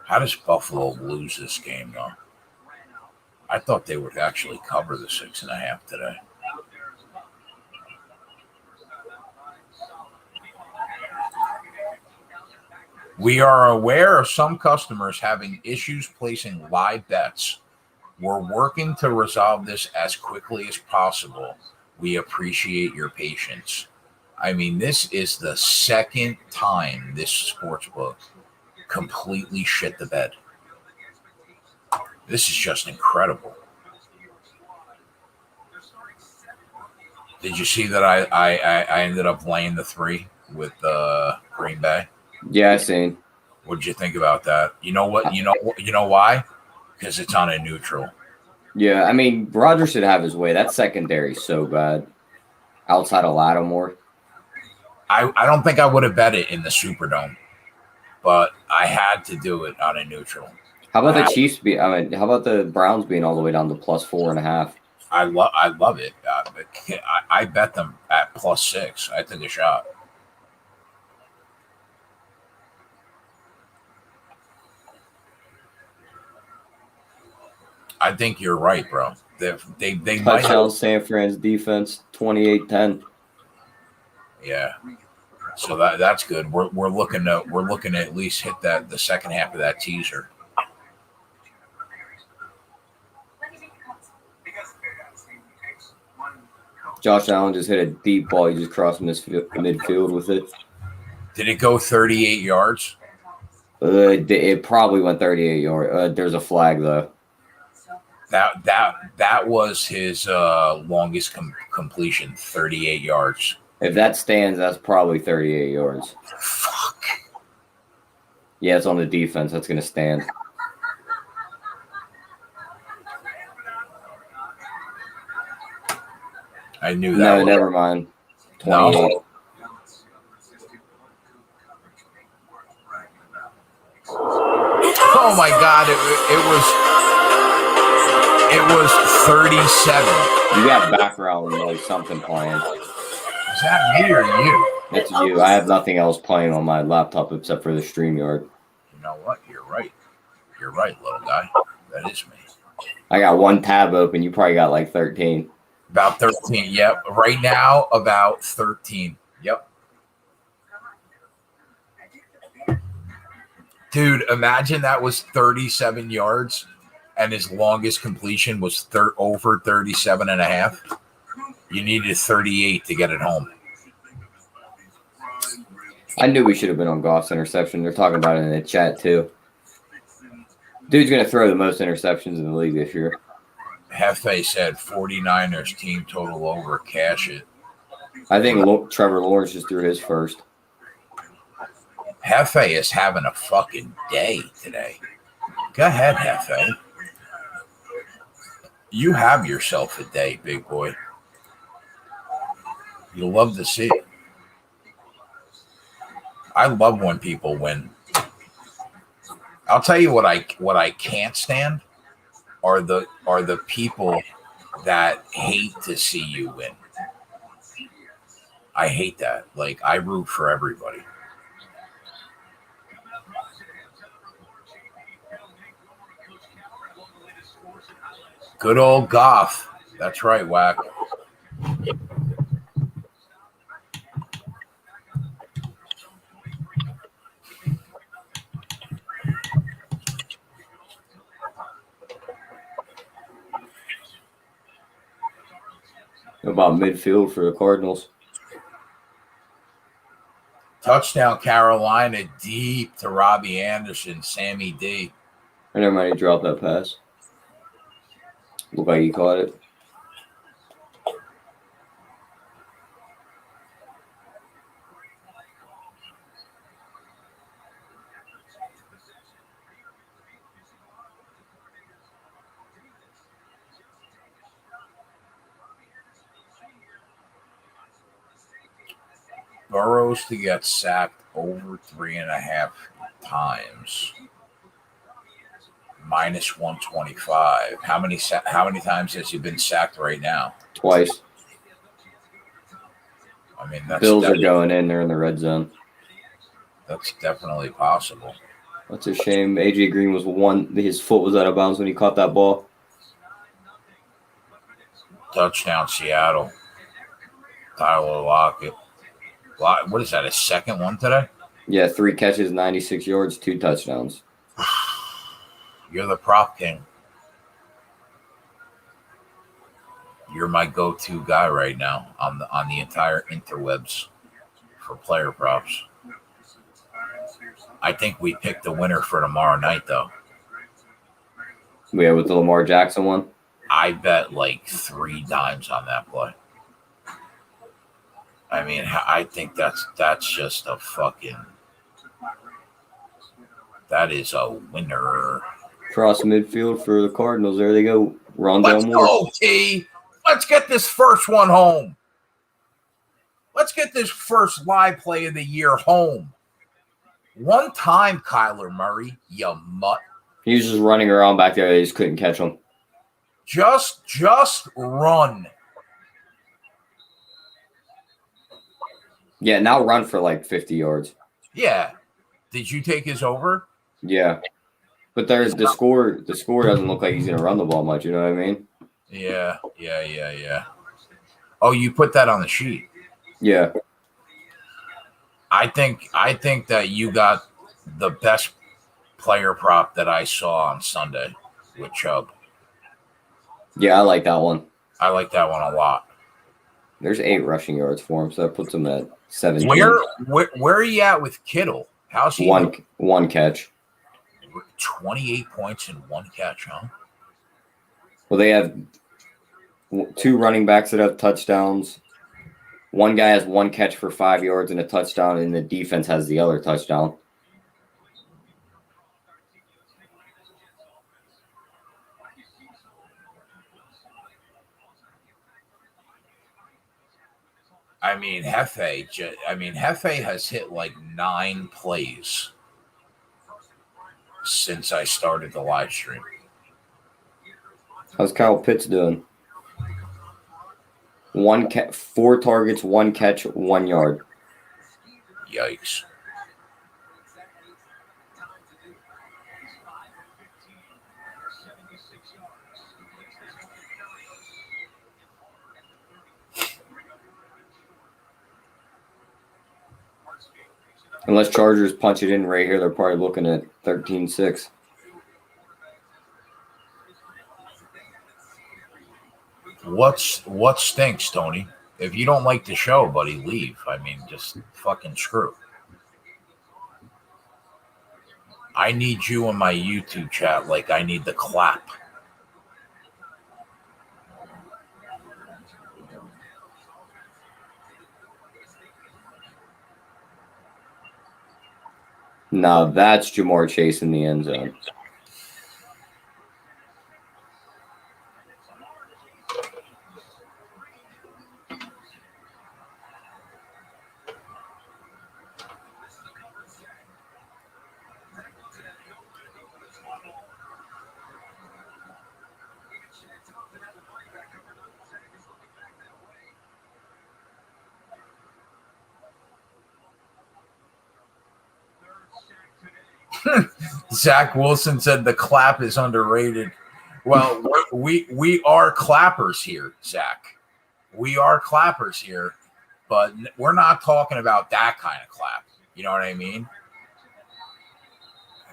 Speaker 1: How does Buffalo lose this game, though? I thought they would actually cover the 6.5 today. We are aware of some customers having issues placing live bets. We're working to resolve this as quickly as possible. We appreciate your patience. I mean, this is the second time this sportsbook completely shit the bed. This is just incredible. Did you see that I ended up laying the 3 with Green Bay?
Speaker 3: Yeah, I seen.
Speaker 1: What did you think about that? You know what? You know why? Because it's on a neutral.
Speaker 3: Yeah, I mean, Rodgers should have his way. That secondary is so bad. Outside of Lattimore.
Speaker 1: I don't think I would have bet it in the Superdome, but I had to do it on a neutral.
Speaker 3: How about the Chiefs how about the Browns being all the way down to +4.5?
Speaker 1: I love it. I bet them at +6. I took a shot. I think you're right, bro. They might
Speaker 3: Touchdown San Fran's defense, 28-10.
Speaker 1: Yeah. So that's good. We're looking to at least hit the second half of that teaser.
Speaker 3: Josh Allen just hit a deep ball. He just crossed midfield with it.
Speaker 1: Did it go 38 yards?
Speaker 3: It probably went 38 yards. There's a flag though.
Speaker 1: That was his longest completion, 38 yards.
Speaker 3: If that stands, that's probably 38 yards.
Speaker 1: Fuck.
Speaker 3: Yeah, it's on the defense. That's going to stand.
Speaker 1: I knew that.
Speaker 3: No, never mind. 28.
Speaker 1: No. Oh my God! It was 37.
Speaker 3: You got background like something playing.
Speaker 1: Is that me or you?
Speaker 3: It's you. I have nothing else playing on my laptop except for the StreamYard.
Speaker 1: You know what? You're right. You're right, little guy. That is me.
Speaker 3: I got one tab open. You probably got like 13.
Speaker 1: About 13. Yep. Right now, about 13. Yep. Dude, imagine that was 37 yards and his longest completion was over 37.5. You needed 38 to get it home.
Speaker 3: I knew we should have been on Goff's interception. They're talking about it in the chat too. Dude's going to throw the most interceptions in the league this year.
Speaker 1: Hefe said 49ers team total over. Cash it.
Speaker 3: I think Trevor Lawrence just threw his first.
Speaker 1: Hefe is having a fucking day today. Go ahead, Hefe. You have yourself a day, big boy. You'll love to see it. I love when people win. I'll tell you what I can't stand are the people that hate to see you win. I hate that. Like, I root for everybody. Good old Goff. That's right, Whack.
Speaker 3: About midfield for the Cardinals.
Speaker 1: Touchdown Carolina deep to Robbie Anderson, Sammy D.
Speaker 3: I never mind, he dropped that pass. Looked like he caught it.
Speaker 1: Burrows to get sacked over 3.5 times. Minus 125. How many times has he been sacked right now?
Speaker 3: Twice.
Speaker 1: I mean, that's
Speaker 3: Bills are going in. They're in the red zone.
Speaker 1: That's definitely possible.
Speaker 3: That's a shame. AJ Green was one. His foot was out of bounds when he caught that ball.
Speaker 1: Touchdown Seattle. Tyler Lockett. What is that? His second one today?
Speaker 3: Yeah, 3 catches, 96 yards, 2 touchdowns.
Speaker 1: You're the prop king. You're my go-to guy right now on the entire interwebs for player props. I think we picked the winner for tomorrow night, though.
Speaker 3: Yeah, with the Lamar Jackson one.
Speaker 1: I bet like 3 times on that play. I mean, I think that's just a fucking. That is a winner.
Speaker 3: Cross midfield for the Cardinals. There they go. Rondale
Speaker 1: Let's
Speaker 3: Moore.
Speaker 1: go, T. Let's get this first one home. Let's get this first live play of the year home. One time, Kyler Murray, you mutt.
Speaker 3: He was just running around back there. They just couldn't catch him.
Speaker 1: Just run.
Speaker 3: Yeah, now run for like 50 yards.
Speaker 1: Yeah. Did you take his over?
Speaker 3: Yeah. But there's the score. The score doesn't look like he's going to run the ball much. You know what I mean?
Speaker 1: Yeah. Oh, you put that on the sheet.
Speaker 3: Yeah.
Speaker 1: I think that you got the best player prop that I saw on Sunday with Chubb.
Speaker 3: Yeah, I like that one.
Speaker 1: I like that one a lot.
Speaker 3: There's 8 rushing yards for him, so that puts him at 17.
Speaker 1: Where are you at with Kittle? How's he?
Speaker 3: One catch.
Speaker 1: 28 points in 1 catch, huh?
Speaker 3: Well, they have 2 running backs that have touchdowns. One guy has 1 catch for 5 yards and a touchdown, and the defense has the other touchdown.
Speaker 1: I mean, Hefe has hit like 9 plays since I started the live stream.
Speaker 3: How's Kyle Pitts doing? 4 targets, 1 catch, 1 yard.
Speaker 1: Yikes.
Speaker 3: Unless Chargers punch it in right here, they're probably looking at 13-6.
Speaker 1: What stinks, Tony? If you don't like the show, buddy, leave. I mean, just fucking screw. I need you in my YouTube chat like I need the clap.
Speaker 3: Now that's Jamar Chase in the end zone.
Speaker 1: Zach Wilson said the clap is underrated. Well, we are clappers here, Zach. We are clappers here, but we're not talking about that kind of clap. You know what I mean?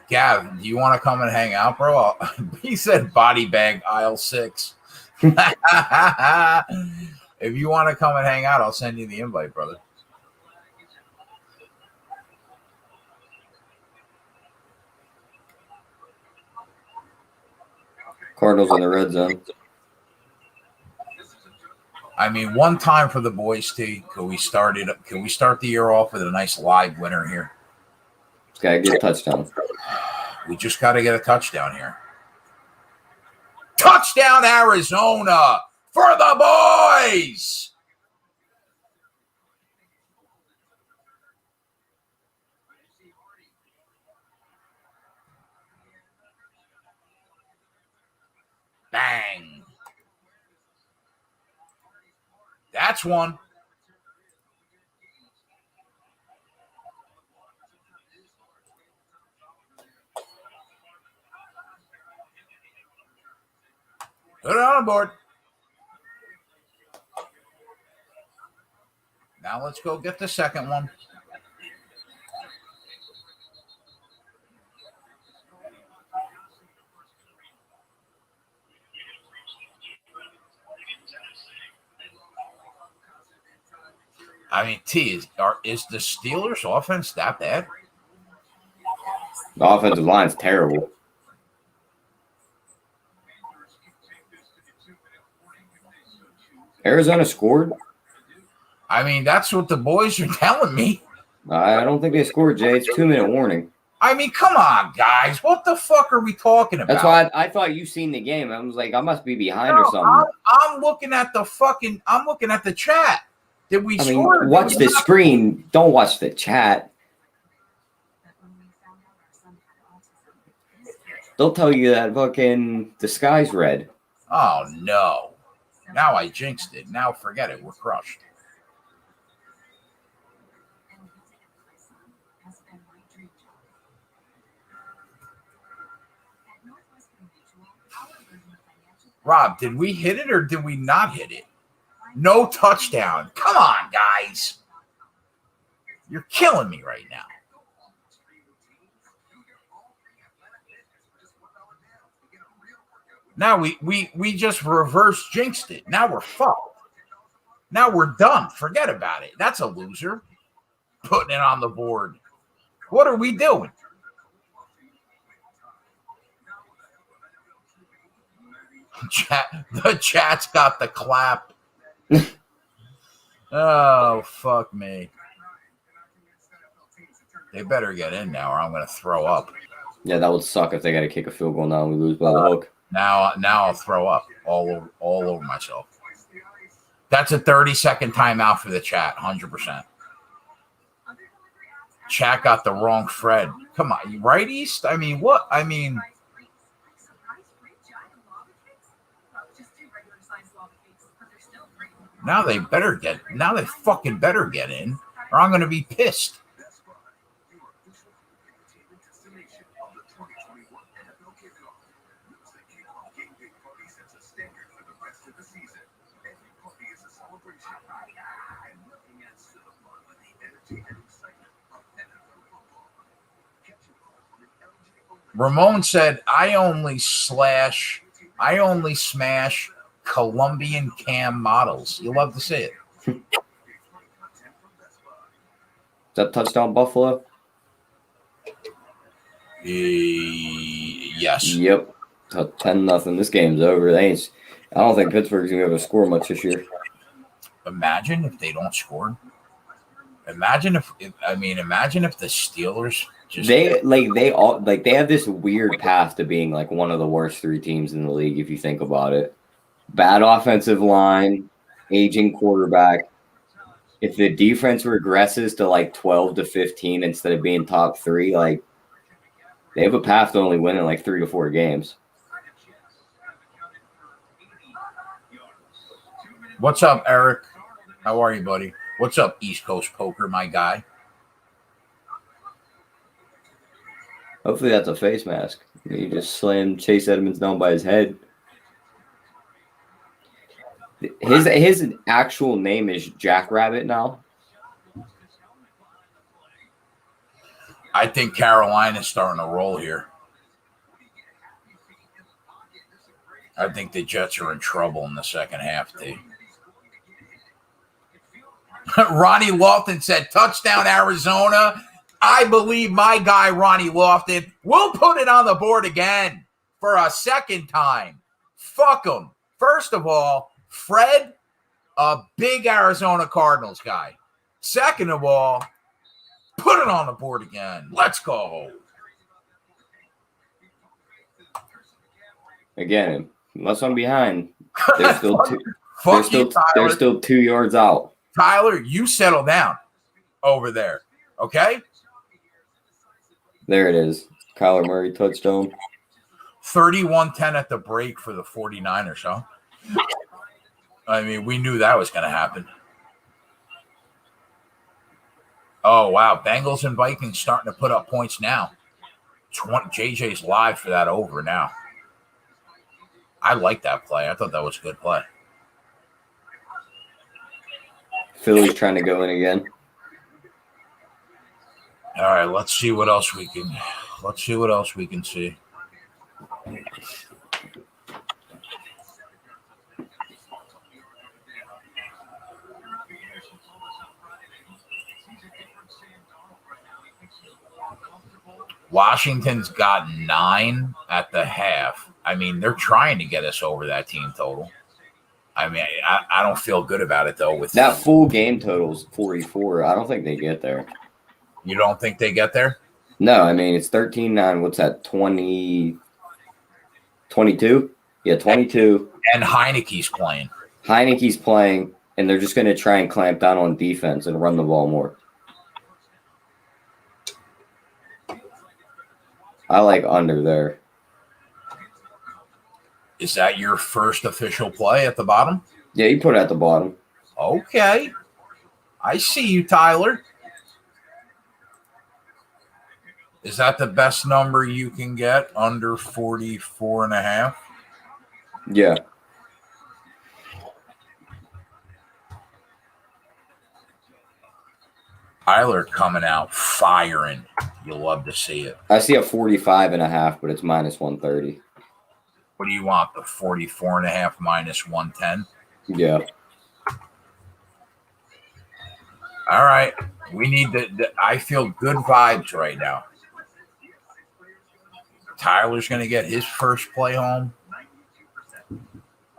Speaker 1: Gav, do you want to come and hang out, bro? He said body bag aisle 6. If you want to come and hang out, I'll send you the invite, brother.
Speaker 3: Cardinals in the red zone.
Speaker 1: I mean, one time for the boys, T. Can we start the year off with a nice live winner here?
Speaker 3: Gotta get a touchdown.
Speaker 1: We just got to get a touchdown here. Touchdown, Arizona, for the boys! Bang. That's one. Put it on board. Now let's go get the second one. I mean, T, is the Steelers' offense that bad?
Speaker 3: The offensive line's terrible. Arizona scored?
Speaker 1: I mean, that's what the boys are telling me.
Speaker 3: I don't think they scored, Jay. It's 2-minute warning.
Speaker 1: I mean, come on, guys. What the fuck are we talking about?
Speaker 3: That's why I thought you seen the game. I was like, I must be behind or something.
Speaker 1: I'm looking at the chat. Did we score?
Speaker 3: Watch the screen. Don't watch the chat. They'll tell you that fucking the sky's red.
Speaker 1: Oh, no. Now I jinxed it. Now forget it. We're crushed. Rob, did we hit it or did we not hit it? No touchdown. Come on, guys. You're killing me right now. Now we just reverse jinxed it. Now we're fucked. Now we're done. Forget about it. That's a loser. Putting it on the board. What are we doing? The chat's got the clap. Oh, fuck me. They better get in now or I'm going to throw up.
Speaker 3: Yeah, that would suck if they got to kick a field goal now and we lose by the hook.
Speaker 1: Now I'll throw up all over myself. That's a 30-second timeout for the chat, 100%. Chat got the wrong Fred. Come on, right, East? I mean, what? I mean... Now they fucking better get in, or I'm going to be pissed. Ramon said, I only smash Colombian cam models. You love to see it.
Speaker 3: Is that touchdown Buffalo?
Speaker 1: Yes.
Speaker 3: Yep. 10-0. This game's over. I don't think Pittsburgh's gonna be able to score much this year.
Speaker 1: Imagine if they don't score. Imagine if the Steelers
Speaker 3: they have this weird path to being like one of the worst 3 teams in the league if you think about it. Bad offensive line, aging quarterback. If the defense regresses to like 12 to 15 instead of being top 3, like they have a path to only winning like 3 to 4 games.
Speaker 1: What's up, Eric? How are you, buddy? What's up, East Coast Poker, my guy?
Speaker 3: Hopefully that's a face mask. He just slammed Chase Edmonds down by his head. His actual name is Jackrabbit now.
Speaker 1: I think Carolina's starting to roll here. I think the Jets are in trouble in the second half, too. Ronnie Lofton said, touchdown, Arizona. I believe my guy, Ronnie Lofton, will put it on the board again for a second time. Fuck him. First of all, Fred, a big Arizona Cardinals guy. Second of all, put it on the board again. Let's go.
Speaker 3: Again, unless I'm behind, they're still they're still 2 yards out.
Speaker 1: Tyler, you settle down over there, okay?
Speaker 3: There it is. Kyler Murray touchdown.
Speaker 1: 31-10 at the break for the 49ers, huh? I mean, we knew that was going to happen. Oh, wow. Bengals and Vikings starting to put up points now. JJ's live for that over now. I like that play. I thought that was a good play.
Speaker 3: Philly's trying to go in again.
Speaker 1: All right, let's see what else we can see. Washington's got 9 at the half. I mean, they're trying to get us over that team total. I mean, I don't feel good about it, though. With
Speaker 3: that full game total's 44. I don't think they get there.
Speaker 1: You don't think they get there?
Speaker 3: No, I mean, it's 13-9. What's that, 20, 22? Yeah, 22.
Speaker 1: And Heineke's playing.
Speaker 3: Heineke's playing, and they're just going to try and clamp down on defense and run the ball more. I like under there.
Speaker 1: Is that your first official play at the bottom?
Speaker 3: Yeah, you put it at the bottom.
Speaker 1: Okay. I see you, Tyler. Is that the best number you can get, under 44.5?
Speaker 3: Yeah.
Speaker 1: Tyler coming out firing. You'll love to see it.
Speaker 3: I see a 45.5, but it's minus 130.
Speaker 1: What do you want? The 44.5 minus 110?
Speaker 3: Yeah.
Speaker 1: All right. We need I feel good vibes right now. Tyler's going to get his first play home.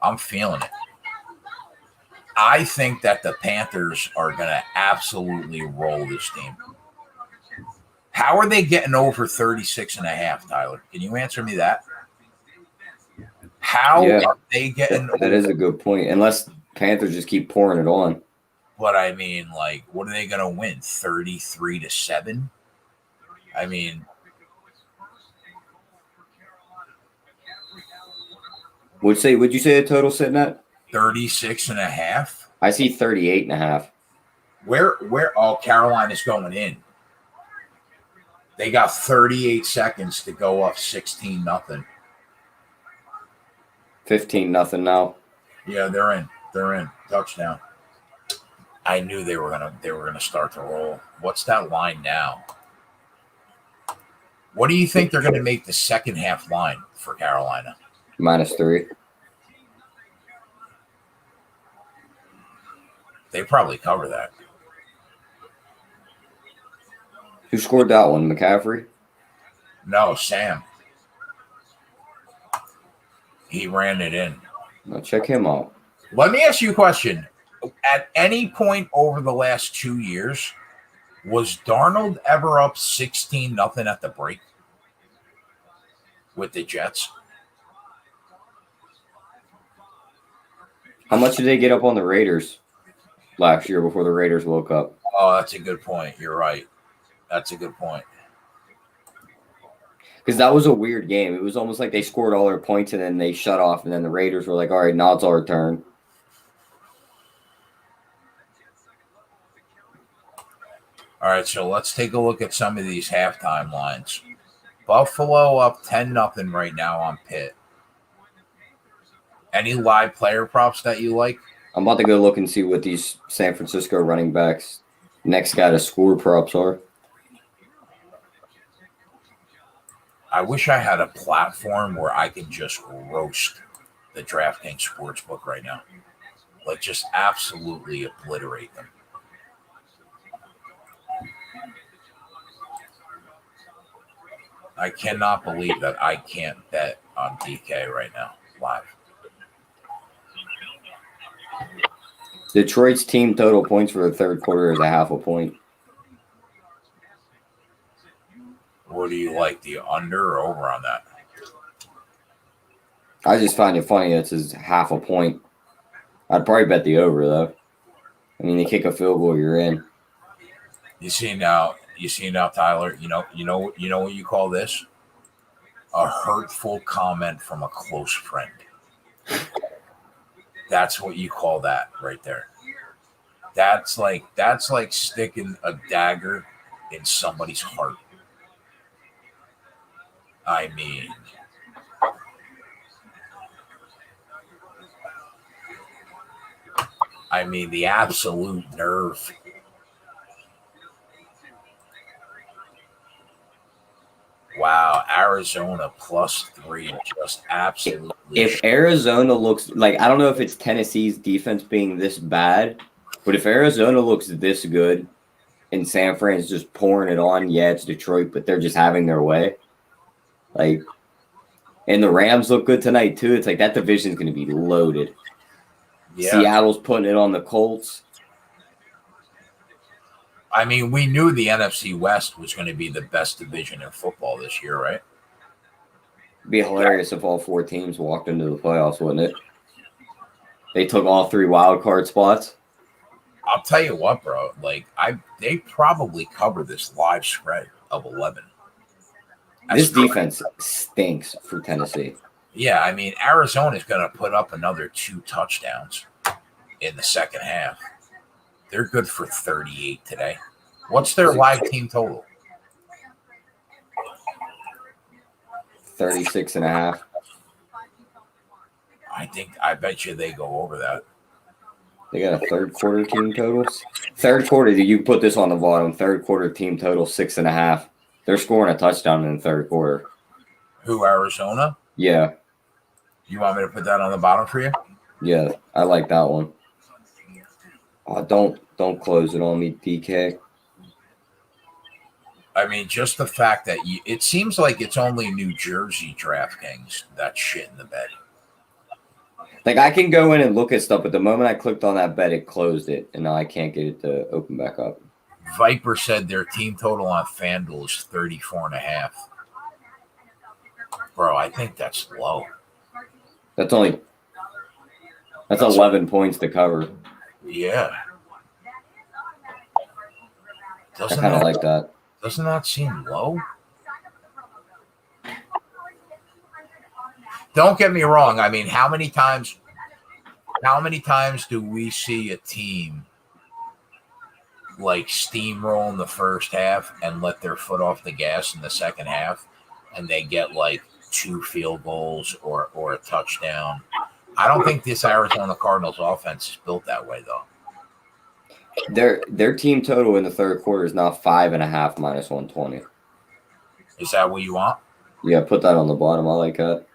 Speaker 1: I'm feeling it. I think that the Panthers are going to absolutely roll this team. How are they getting over 36.5, Tyler? Can you answer me that? How are they getting over?
Speaker 3: That is a good point. Unless Panthers just keep pouring it on.
Speaker 1: But I mean, like, what are they going to win? 33-7? I mean,
Speaker 3: would you say the total sitting at?
Speaker 1: 36.5?
Speaker 3: I see 38.5.
Speaker 1: Where all Carolina's going in. They got 38 seconds to go up 16-0.
Speaker 3: 15-0 now.
Speaker 1: Yeah, they're in. They're in. Touchdown. I knew they were gonna start to roll. What's that line now? What do you think they're gonna make the second half line for Carolina?
Speaker 3: -3.
Speaker 1: They probably cover that.
Speaker 3: Who scored that one? McCaffrey?
Speaker 1: No, Sam. He ran it in.
Speaker 3: Now check him out.
Speaker 1: Let me ask you a question. At any point over the last 2 years, was Darnold ever up 16-0 at the break with the Jets?
Speaker 3: How much did they get up on the Raiders last year before the Raiders woke up?
Speaker 1: Oh, that's a good point. You're right. That's a good point.
Speaker 3: Because that was a weird game. It was almost like they scored all their points and then they shut off, and then the Raiders were like, all right, now it's our turn.
Speaker 1: All right, so let's take a look at some of these halftime lines. Buffalo up 10-0 right now on Pitt. Any live player props that you like?
Speaker 3: I'm about to go look and see what these San Francisco running backs next guy to score props are.
Speaker 1: I wish I had a platform where I could just roast the DraftKings Sportsbook right now. Like, just absolutely obliterate them. I cannot believe that I can't bet on DK right now, live.
Speaker 3: Detroit's team total points for the third quarter is a half a point.
Speaker 1: What do you like, the under or over on that?
Speaker 3: I just find it funny that it's half a point. I'd probably bet the over, though. I mean, they kick a field goal, you're in.
Speaker 1: You see now, Tyler. You know what you call this? A hurtful comment from a close friend. That's what you call that right there. That's like sticking a dagger in somebody's heart. I mean the absolute nerve. Wow, Arizona +3, just absolutely.
Speaker 3: If Arizona looks like, I don't know if it's Tennessee's defense being this bad, but if Arizona looks this good and San Fran's just pouring it on, yeah, it's Detroit, but they're just having their way. Like, and the Rams look good tonight too. It's like that division's going to be loaded. Yeah. Seattle's putting it on the Colts.
Speaker 1: I mean, we knew the NFC West was going to be the best division in football this year, right?
Speaker 3: It'd be hilarious if all four teams walked into the playoffs, wouldn't it? They took all 3 wild card spots.
Speaker 1: I'll tell you what, bro. Like, they probably cover this live spread of 11.
Speaker 3: This defense stinks for Tennessee.
Speaker 1: Yeah, I mean, Arizona's going to put up another 2 touchdowns in the second half. They're good for 38 today. What's their live team total?
Speaker 3: 36.5.
Speaker 1: I bet you they go over that.
Speaker 3: They got a third quarter team total. Third quarter, you put this on the bottom. Third quarter team total 6.5. They're scoring a touchdown in the third quarter.
Speaker 1: Who, Arizona?
Speaker 3: Yeah.
Speaker 1: You want me to put that on the bottom for you?
Speaker 3: Yeah, I like that one. Oh, don't close it on me, DK.
Speaker 1: I mean, just the fact that it seems like it's only New Jersey DraftKings that's shit in the bed.
Speaker 3: Like, I can go in and look at stuff, but the moment I clicked on that bet, it closed it, and now I can't get it to open back up.
Speaker 1: Viper said their team total on FanDuel is 34.5. Bro, I think that's low.
Speaker 3: That's 11 points to cover.
Speaker 1: Yeah.
Speaker 3: I kind of like that.
Speaker 1: Doesn't that seem low? Don't get me wrong. I mean, how many times do we see a team like steamroll in the first half and let their foot off the gas in the second half, and they get like 2 field goals or a touchdown? I don't think this Arizona Cardinals offense is built that way, though.
Speaker 3: Their team total in the third quarter is now 5.5 minus 120.
Speaker 1: Is that what you want?
Speaker 3: Yeah, put that on the bottom. I like that.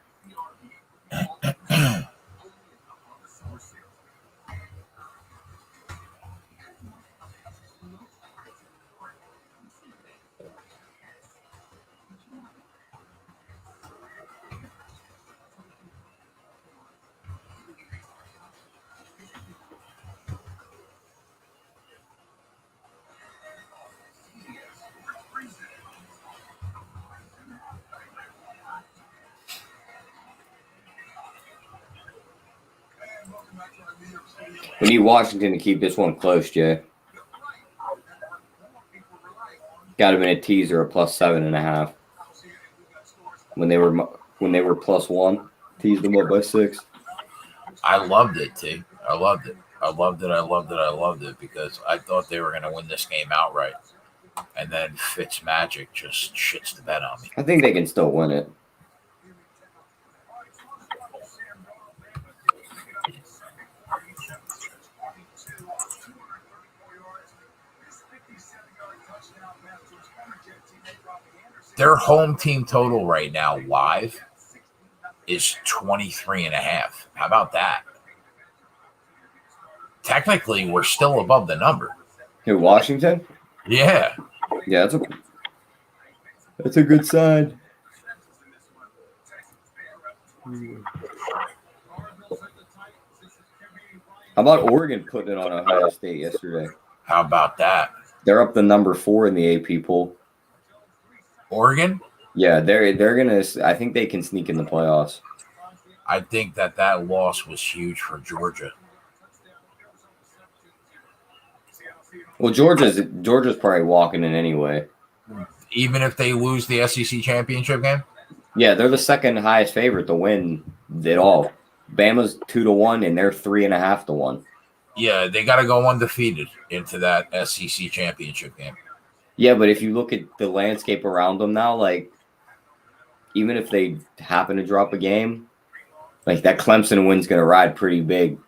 Speaker 3: We need Washington to keep this one close, Jay. Got him in a teaser of +7.5. When they were +1, teased them up by 6.
Speaker 1: I loved it, T. I loved it because I thought they were going to win this game outright. And then Fitzmagic just shits the bed on me.
Speaker 3: I think they can still win it.
Speaker 1: Their home team total right now live is 23.5. How about that? Technically, we're still above the number.
Speaker 3: Who, Washington?
Speaker 1: Yeah.
Speaker 3: Yeah, that's a good sign. How about Oregon putting it on Ohio State yesterday?
Speaker 1: How about that?
Speaker 3: They're up to number 4 in the AP poll.
Speaker 1: Oregon?
Speaker 3: Yeah, they're gonna. I think they can sneak in the playoffs.
Speaker 1: I think that loss was huge for Georgia.
Speaker 3: Well, Georgia's probably walking in anyway.
Speaker 1: Even if they lose the SEC championship game?
Speaker 3: Yeah, they're the second highest favorite to win it all. Bama's 2-1, and they're 3.5-1.
Speaker 1: Yeah, they got to go undefeated into that SEC championship game.
Speaker 3: Yeah, but if you look at the landscape around them now, like, even if they happen to drop a game, like, that Clemson win's going to ride pretty big.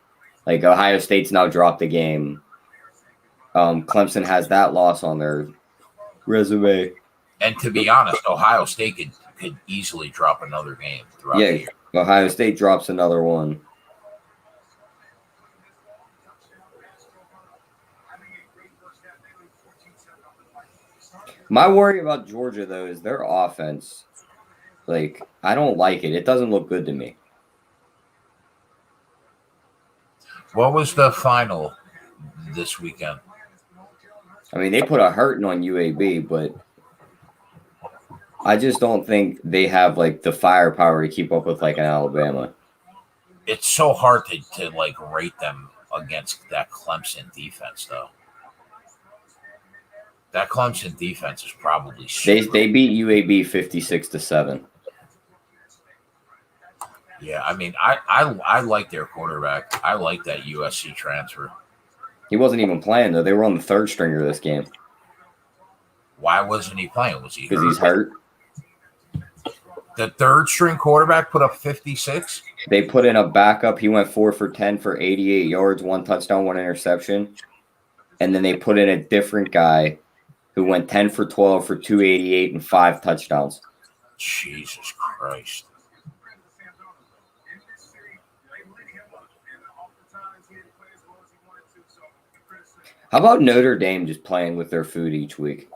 Speaker 3: Like, Ohio State's now dropped a game. Clemson has that loss on their resume.
Speaker 1: And to be honest, Ohio State could easily drop another game throughout the year.
Speaker 3: Ohio State drops another one. My worry about Georgia, though, is their offense. Like, I don't like it. It doesn't look good to me.
Speaker 1: What was the final this weekend?
Speaker 3: I mean, they put a hurting on UAB, but I just don't think they have, like, the firepower to keep up with, like, an Alabama.
Speaker 1: It's so hard to like, rate them against that Clemson defense, though. That Clemson defense is probably super.
Speaker 3: They beat UAB 56-7.
Speaker 1: Yeah, I mean, I like their quarterback. I like that USC transfer.
Speaker 3: He wasn't even playing, though. They were on the third stringer this game.
Speaker 1: Why wasn't he playing? Was he hurt?
Speaker 3: Because he's hurt.
Speaker 1: The third string quarterback put up 56?
Speaker 3: They put in a backup. He went 4 for 10 for 88 yards, 1 touchdown, 1 interception. And then they put in a different guy who went 10 for 12 for 288 and 5 touchdowns.
Speaker 1: Jesus Christ.
Speaker 3: How about Notre Dame just playing with their food each week?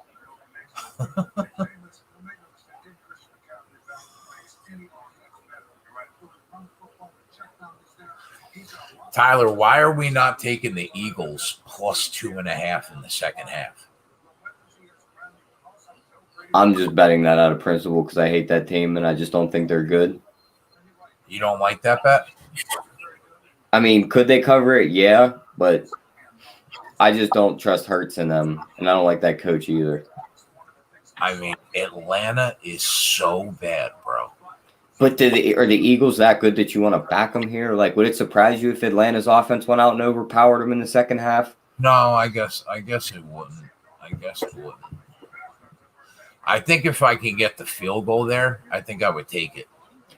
Speaker 1: Tyler, why are we not taking the Eagles plus 2.5 in the second half?
Speaker 3: I'm just betting that out of principle because I hate that team and I just don't think they're good.
Speaker 1: You don't like that bet?
Speaker 3: I mean, could they cover it? Yeah, but I just don't trust Hurts in them, and I don't like that coach either.
Speaker 1: I mean, Atlanta is so bad, bro.
Speaker 3: But are the Eagles that good that you want to back them here? Like, would it surprise you if Atlanta's offense went out and overpowered them in the second half?
Speaker 1: No, I guess it wouldn't. I think if I can get the field goal there, I think I would take it.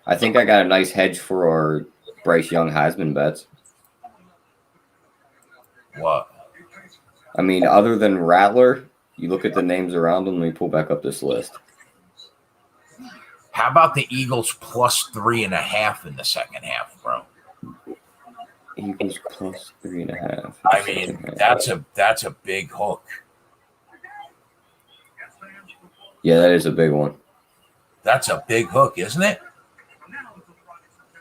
Speaker 3: I think I got a nice hedge for our Bryce Young Heisman bets.
Speaker 1: What?
Speaker 3: I mean, other than Rattler, you look at the names around them. Let me pull back up this list.
Speaker 1: How about the Eagles plus 3.5 in the second half, bro?
Speaker 3: Eagles plus 3.5.
Speaker 1: I mean, that's a big hook.
Speaker 3: Yeah, that is a big one.
Speaker 1: That's a big hook, isn't it?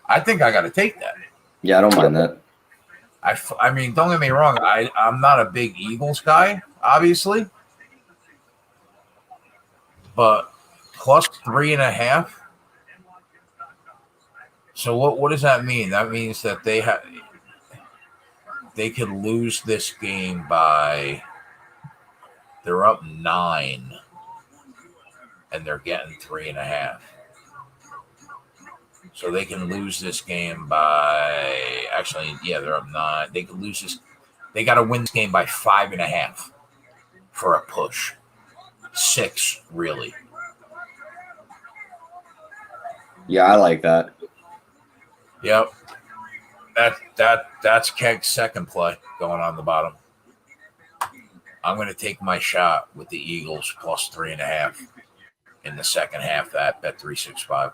Speaker 1: I think I got to take that.
Speaker 3: Yeah, I don't mind that.
Speaker 1: I mean, don't get me wrong. I'm not a big Eagles guy, obviously. But plus 3.5. So what does that mean? That means that they could lose this game by, they're up 9 and they're getting 3.5. So they can lose this game by, actually, yeah, they're up 9. They could lose this. They got to win this game by 5.5 for a push. 6, really.
Speaker 3: Yeah, I like that.
Speaker 1: Yep. That's Keg's second play going on the bottom. I'm going to take my shot with the Eagles plus 3.5 in the second half at Bet 365.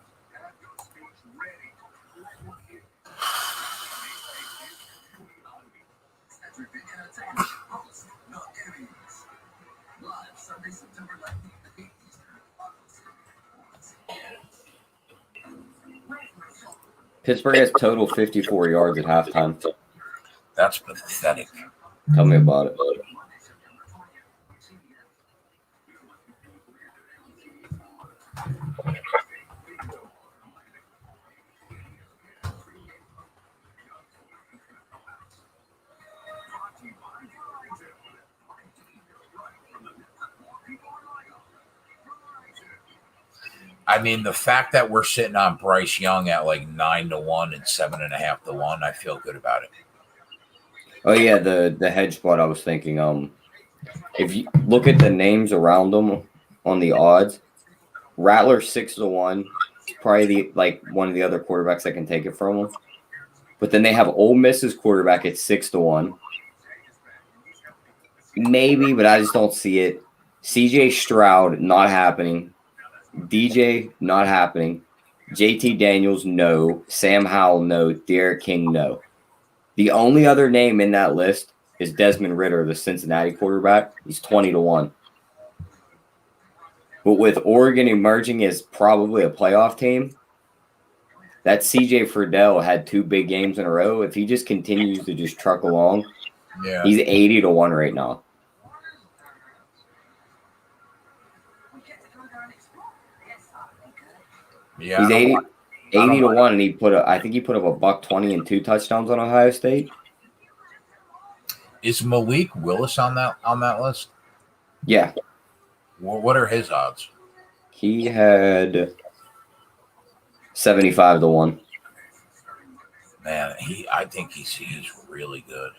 Speaker 3: Pittsburgh has total 54 yards at halftime.
Speaker 1: That's pathetic.
Speaker 3: Tell me about it.
Speaker 1: I mean, the fact that we're sitting on Bryce Young at like 9-1 and 7.5-1, I feel good about it.
Speaker 3: Oh yeah, the hedge spot I was thinking. If you look at the names around them on the odds, Rattler 6-1, probably one of the other quarterbacks that can take it from them. But then they have Ole Miss's quarterback at 6-1. Maybe, but I just don't see it. CJ Stroud, not happening. DJ, not happening. JT Daniels, no. Sam Howell, no. Derek King, no. The only other name in that list is Desmond Ridder, the Cincinnati quarterback. He's 20-1. But with Oregon emerging as probably a playoff team, that CJ Friedel had 2 big games in a row. If he just continues to just truck along, he's 80-1 right now.
Speaker 1: Yeah,
Speaker 3: he's 80-1, and I think he put up $120 and 2 touchdowns on Ohio State.
Speaker 1: Is Malik Willis on that list?
Speaker 3: Yeah.
Speaker 1: What are his odds?
Speaker 3: He had 75-1.
Speaker 1: Man, I think he's really good.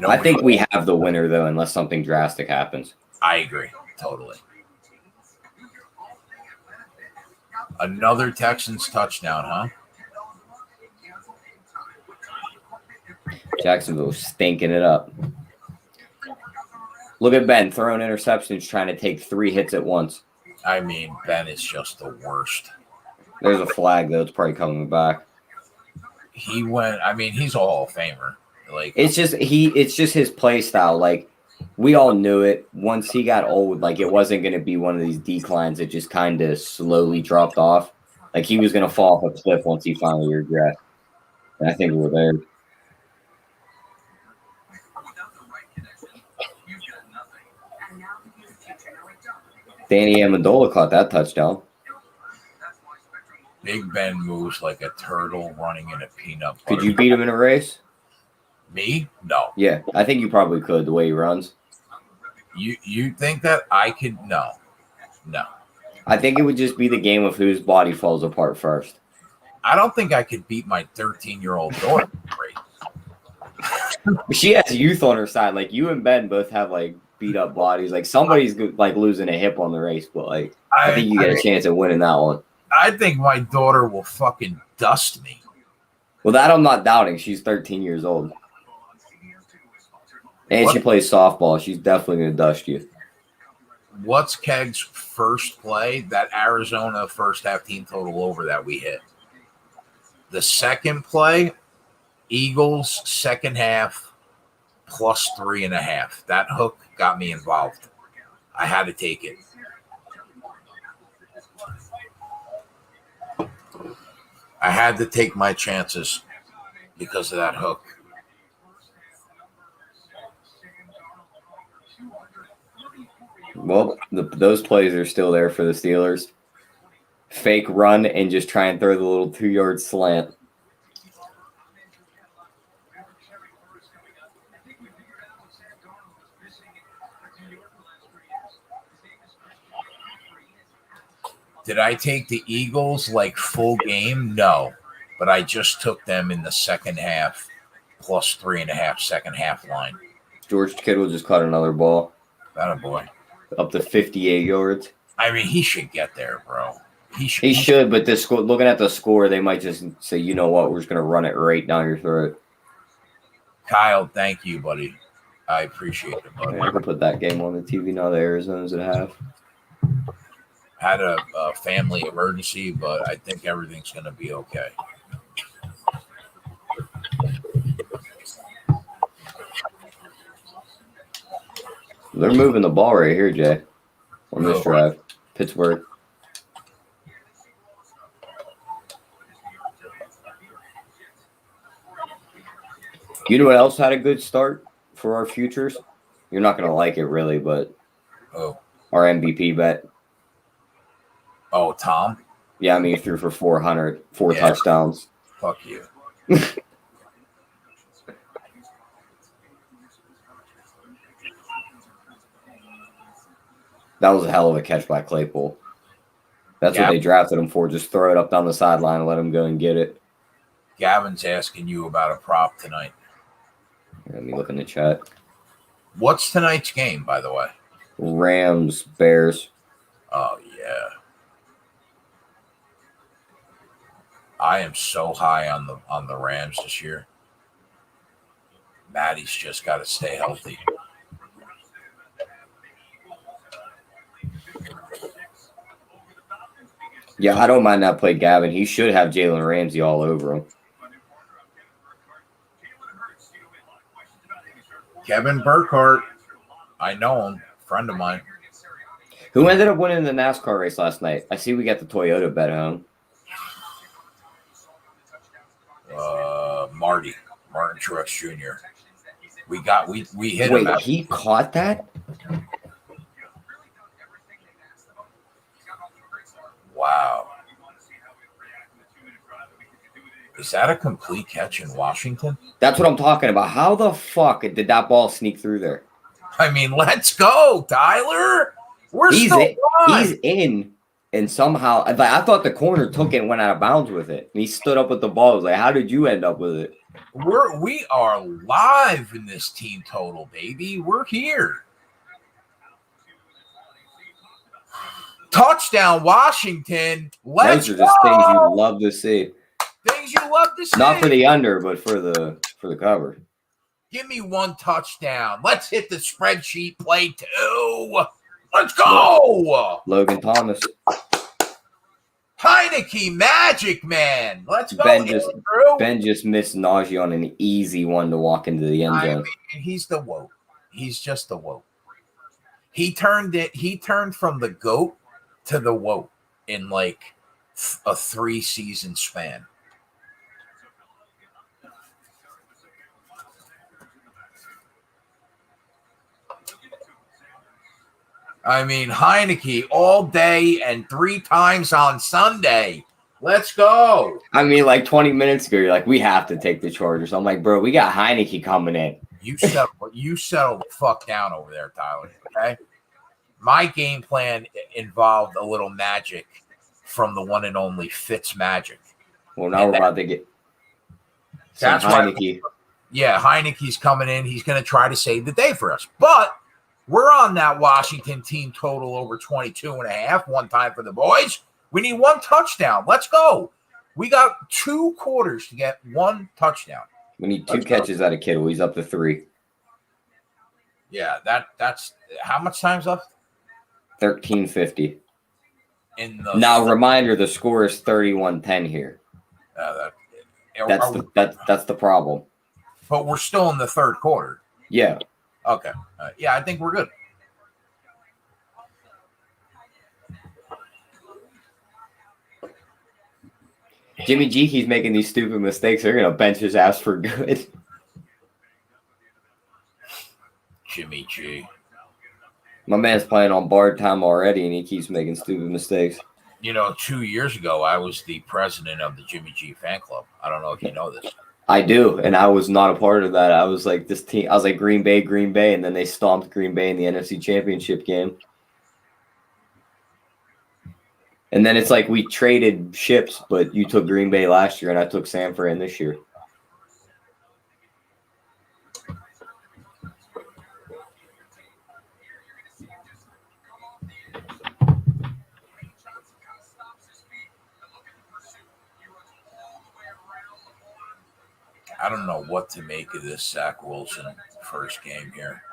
Speaker 3: I think we have the winner though, unless something drastic happens.
Speaker 1: I agree totally. Another Texans touchdown, huh?
Speaker 3: Jacksonville stinking it up. Look at Ben throwing interceptions, trying to take 3 hits at once.
Speaker 1: I mean, Ben is just the worst.
Speaker 3: There's a flag though; it's probably coming back.
Speaker 1: He went. I mean, he's a Hall of Famer. Like
Speaker 3: it's just his play style. Like we all knew it. Once he got old, like it wasn't going to be one of these declines that just kind of slowly dropped off. Like he was going to fall off a cliff once he finally regressed. And I think we're there. Danny Amendola caught that touchdown.
Speaker 1: Big Ben moves like a turtle running in a peanut butter.
Speaker 3: Could you beat him in a race?
Speaker 1: Me? No.
Speaker 3: Yeah, I think you probably could, the way he runs.
Speaker 1: You think that I could? No.
Speaker 3: I think it would just be the game of whose body falls apart first.
Speaker 1: I don't think I could beat my 13-year-old daughter.
Speaker 3: She has youth on her side. Like you and Ben both have like beat up bodies. Like somebody's like losing a hip on the race, but like I think you get a chance at winning that one.
Speaker 1: I think my daughter will fucking dust me.
Speaker 3: Well, that I'm not doubting. She's 13 years old. And she plays softball. She's definitely going to dust you.
Speaker 1: What's Keg's first play? That Arizona first half team total over that we hit. The second play, Eagles second half plus 3.5. That hook got me involved. I had to take it. I had to take my chances because of that hook.
Speaker 3: Well, those plays are still there for the Steelers. Fake run and just try and throw the little 2-yard slant.
Speaker 1: Did I take the Eagles like full game? No, but I just took them in the second half plus 3.5 second half line.
Speaker 3: George Kittle just caught another ball.
Speaker 1: That a boy.
Speaker 3: Up to 58 yards.
Speaker 1: I mean, he should get there, bro.
Speaker 3: He should, but this score, looking at the score, they might just say, you know what, we're just going to run it right down your throat.
Speaker 1: Kyle, thank you, buddy. I appreciate it, buddy.
Speaker 3: I can put that game on the TV now. The Arizona's at half.
Speaker 1: Had a family emergency, but I think everything's going to be okay.
Speaker 3: They're moving the ball right here, Jay, on this drive. Pittsburgh. You know what else had a good start for our futures? You're not going to like it, really, but our MVP bet.
Speaker 1: Oh, Tom?
Speaker 3: Yeah, I mean, he threw for 4 touchdowns.
Speaker 1: Fuck you.
Speaker 3: That was a hell of a catch by Claypool. That's what they drafted him for. Just throw it up down the sideline and let him go and get it.
Speaker 1: Gavin's asking you about a prop tonight.
Speaker 3: Let me look in the chat.
Speaker 1: What's tonight's game, by the way?
Speaker 3: Rams, Bears.
Speaker 1: Oh, yeah. I am so high on the Rams this year. Maddie's just got to stay healthy.
Speaker 3: Yeah, I don't mind that play, Gavin. He should have Jalen Ramsey all over him.
Speaker 1: Kevin Burkhardt. I know him. Friend of mine.
Speaker 3: Who ended up winning the NASCAR race last night? I see we got the Toyota bet home.
Speaker 1: Martin Truex Jr. We hit
Speaker 3: him.
Speaker 1: Wait,
Speaker 3: he caught that?
Speaker 1: Wow. Is that a complete catch in Washington?
Speaker 3: That's what I'm talking about. How the fuck did that ball sneak through there?
Speaker 1: I mean, let's go, Tyler.
Speaker 3: He's in, and somehow I thought the corner took it and went out of bounds with it. And he stood up with the ball. I was like, how did you end up with it?
Speaker 1: We are live in this team total, baby. We're here. Touchdown, Washington. Let's
Speaker 3: Those are just things you love to see.
Speaker 1: Things you love to see.
Speaker 3: Not for the under, but for the cover.
Speaker 1: Give me one touchdown. Let's hit the spreadsheet play too. Let's go.
Speaker 3: Logan Thomas.
Speaker 1: Heineke, Magic Man. Let's go.
Speaker 3: Ben just missed Najee on an easy one to walk into the end zone.
Speaker 1: I mean, he's the woke. He's just the woke. He turned from the GOAT to the woke in like a 3-season span. I mean, Heineke all day and 3 times on Sunday. Let's go.
Speaker 3: I mean, like 20 minutes ago, you're like, we have to take the Chargers. I'm like, bro, we got Heineke coming in.
Speaker 1: You settle the fuck down over there, Tyler, okay? My game plan involved a little magic from the one and only Fitz Magic.
Speaker 3: Well, now we're about to get some Heineke.
Speaker 1: Heineke's coming in. He's going to try to save the day for us. But we're on that Washington team total over 22.5. One time for the boys. We need 1 touchdown. Let's go. We got 2 quarters to get 1 touchdown.
Speaker 3: We need 2 catches out of Kittle. He's up to 3.
Speaker 1: Yeah, that's how much time's left?
Speaker 3: 13:50. Now, reminder: the score is 31-10 here. That's the problem.
Speaker 1: But we're still in the 3rd quarter.
Speaker 3: Yeah.
Speaker 1: Okay. Yeah, I think we're good.
Speaker 3: Jimmy G keeps making these stupid mistakes. They're gonna bench his ass for good.
Speaker 1: Jimmy G.
Speaker 3: My man's playing on barred time already, and he keeps making stupid mistakes.
Speaker 1: 2 years ago, I was the president of the Jimmy G fan club. I don't know if you know this.
Speaker 3: I do, and I was not a part of that. I was like, this team. I was like, Green Bay, and then they stomped Green Bay in the NFC Championship game. And then it's like we traded ships, but you took Green Bay last year, and I took San Fran this year.
Speaker 1: I don't know what to make of this Zach Wilson first game here.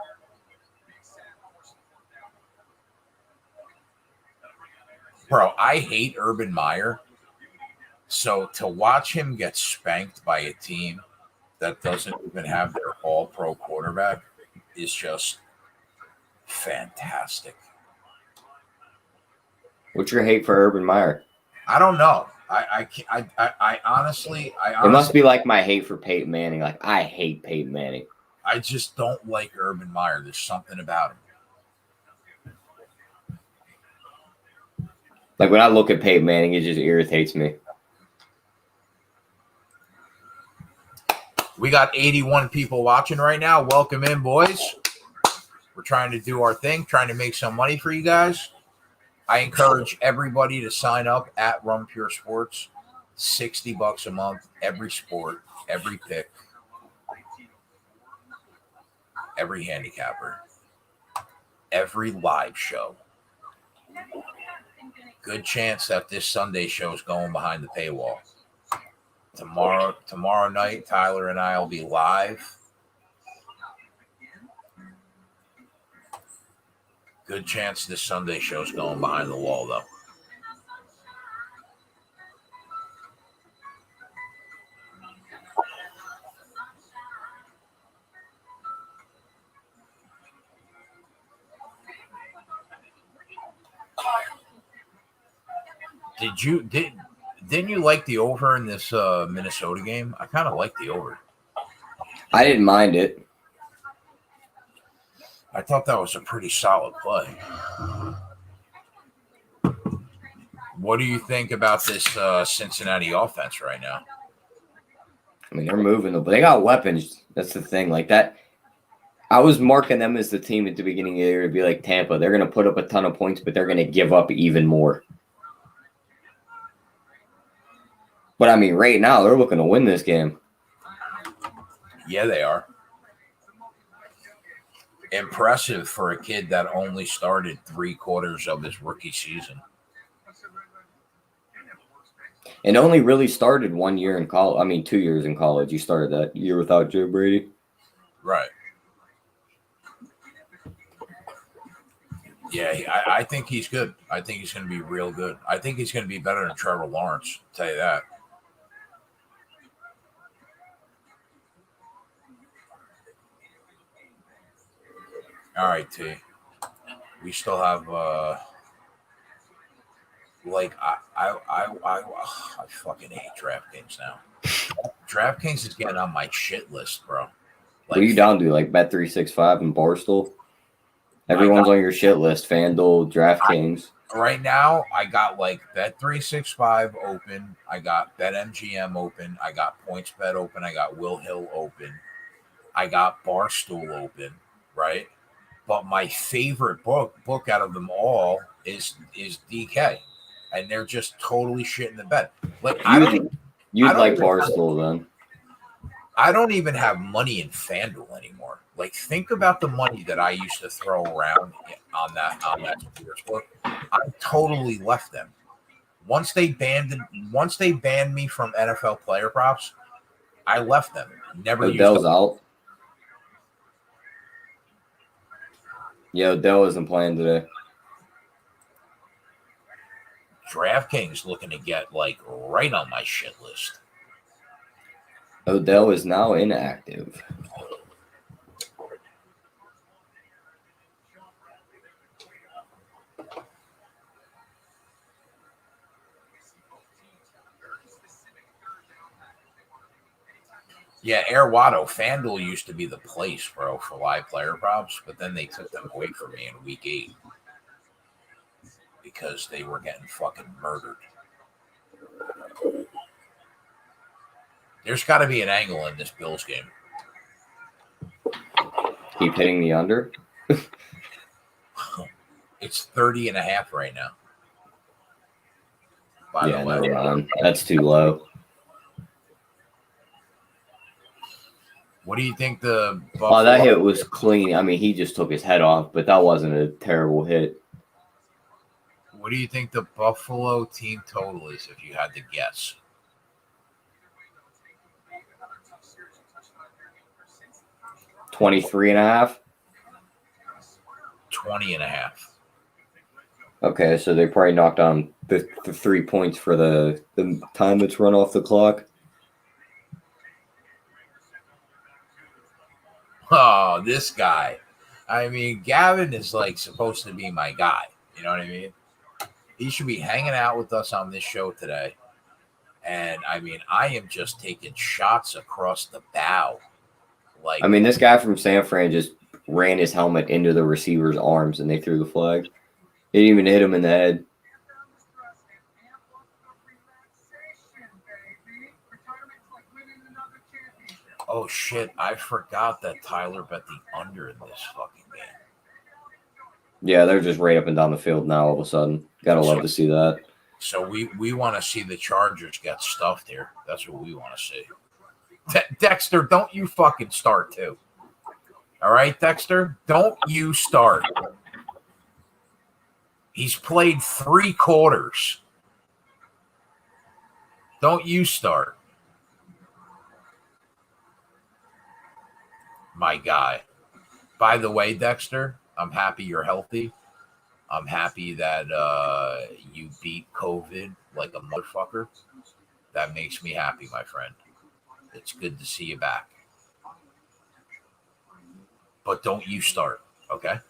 Speaker 1: Bro, I hate Urban Meyer. So to watch him get spanked by a team that doesn't even have their all-pro quarterback is just fantastic.
Speaker 3: What's your hate for Urban Meyer?
Speaker 1: I don't know. I honestly,
Speaker 3: It must be like my hate for Peyton Manning. Like, I hate Peyton Manning.
Speaker 1: I just don't like Urban Meyer. There's something about him.
Speaker 3: Like, when I look at Peyton Manning, it just irritates me.
Speaker 1: We got 81 people watching right now. Welcome in, boys. We're trying to do our thing, trying to make some money for you guys. I encourage everybody to sign up at Run Pure Sports. $60 a month, every sport, every pick, every handicapper, every live show. Good chance that this Sunday show is going behind the paywall. Tomorrow night, Tyler and I will be live. Good chance this Sunday show is going behind the wall, though. Didn't you like the over in this Minnesota game? I kind of like the over.
Speaker 3: I didn't mind it.
Speaker 1: I thought that was a pretty solid play. What do you think about this Cincinnati offense right now?
Speaker 3: I mean, they're moving, but they got weapons. That's the thing. Like that, I was marking them as the team at the beginning of the year to be like Tampa. They're going to put up a ton of points, but they're going to give up even more. But, I mean, right now, they're looking to win this game.
Speaker 1: Yeah, they are. Impressive for a kid that only started 3/4 of his rookie season.
Speaker 3: And only really started 1 year in college. I mean, 2 years in college. You started that year without Joe Brady.
Speaker 1: Right. Yeah, I think he's good. I think he's going to be real good. I think he's going to be better than Trevor Lawrence. I'll tell you that. All right, T. We still have I fucking hate DraftKings now. DraftKings is getting on my shit list, bro.
Speaker 3: What are you down to? Like Bet365 and Barstool? Everyone's on your shit list. FanDuel, DraftKings.
Speaker 1: Right now, I got like Bet365 open. I got BetMGM open. I got PointsBet open. I got Will Hill open. I got Barstool open, right? But my favorite book out of them all is DK, and they're just totally shit in the bed. Like
Speaker 3: you'd like Barstool then.
Speaker 1: I don't even have money in FanDuel anymore. Like, think about the money that I used to throw around on that sports book. I totally left them. Once they banned me from NFL player props, I left them. Never used them.
Speaker 3: Odell's out. Yeah, Odell isn't playing today.
Speaker 1: DraftKings looking to get like right on my shit list.
Speaker 3: Odell is now inactive.
Speaker 1: Yeah, Air Watto, FanDuel used to be the place, bro, for live player props, but then they took them away from me in week 8 because they were getting fucking murdered. There's got to be an angle in this Bills game.
Speaker 3: Keep hitting the under.
Speaker 1: It's 30.5 right now. By the way.
Speaker 3: Never mind. That's too low.
Speaker 1: What do you think the
Speaker 3: Buffalo? Oh, that hit was clean. I mean, he just took his head off, but that wasn't a terrible hit.
Speaker 1: What do you think the Buffalo team total is if you had to guess?
Speaker 3: 23.5.
Speaker 1: 20.5.
Speaker 3: Okay, so they probably knocked on the 3 points for the time that's run off the clock.
Speaker 1: Oh, this guy. I mean, Gavin is like supposed to be my guy. You know what I mean? He should be hanging out with us on this show today. And I mean, I am just taking shots across the bow. Like,
Speaker 3: I mean, this guy from San Fran just ran his helmet into the receiver's arms and they threw the flag. He didn't even hit him in the head.
Speaker 1: oh shit, I forgot that Tyler bet the under in this fucking game.
Speaker 3: Yeah, they're just right up and down the field now all of a sudden. Gotta love to see that.
Speaker 1: So we want to see the Chargers get stuffed here. That's what we want to see. Dexter, don't you fucking start too. All right, Dexter? Don't you start. He's played 3 quarters. Don't you start. My guy. By the way, Dexter, I'm happy you're healthy. I'm happy that you beat COVID like a motherfucker. That makes me happy, my friend. It's good to see you back. But don't you start, okay?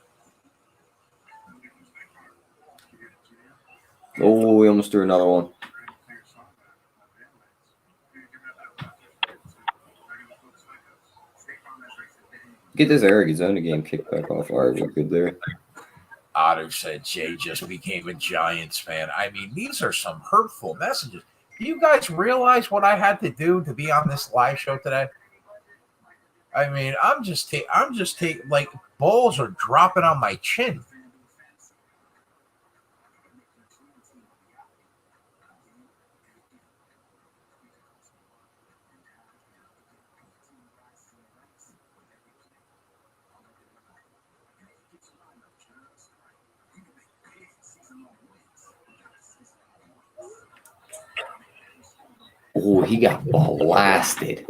Speaker 3: Oh, we almost threw another one. Get this Arizona game kicked back off. All right, we're good there.
Speaker 1: Otter said Jay just became a Giants fan. I mean, these are some hurtful messages. Do you guys realize what I had to do to be on this live show today? I mean, I'm just like balls are dropping on my chin.
Speaker 3: Oh, he got blasted.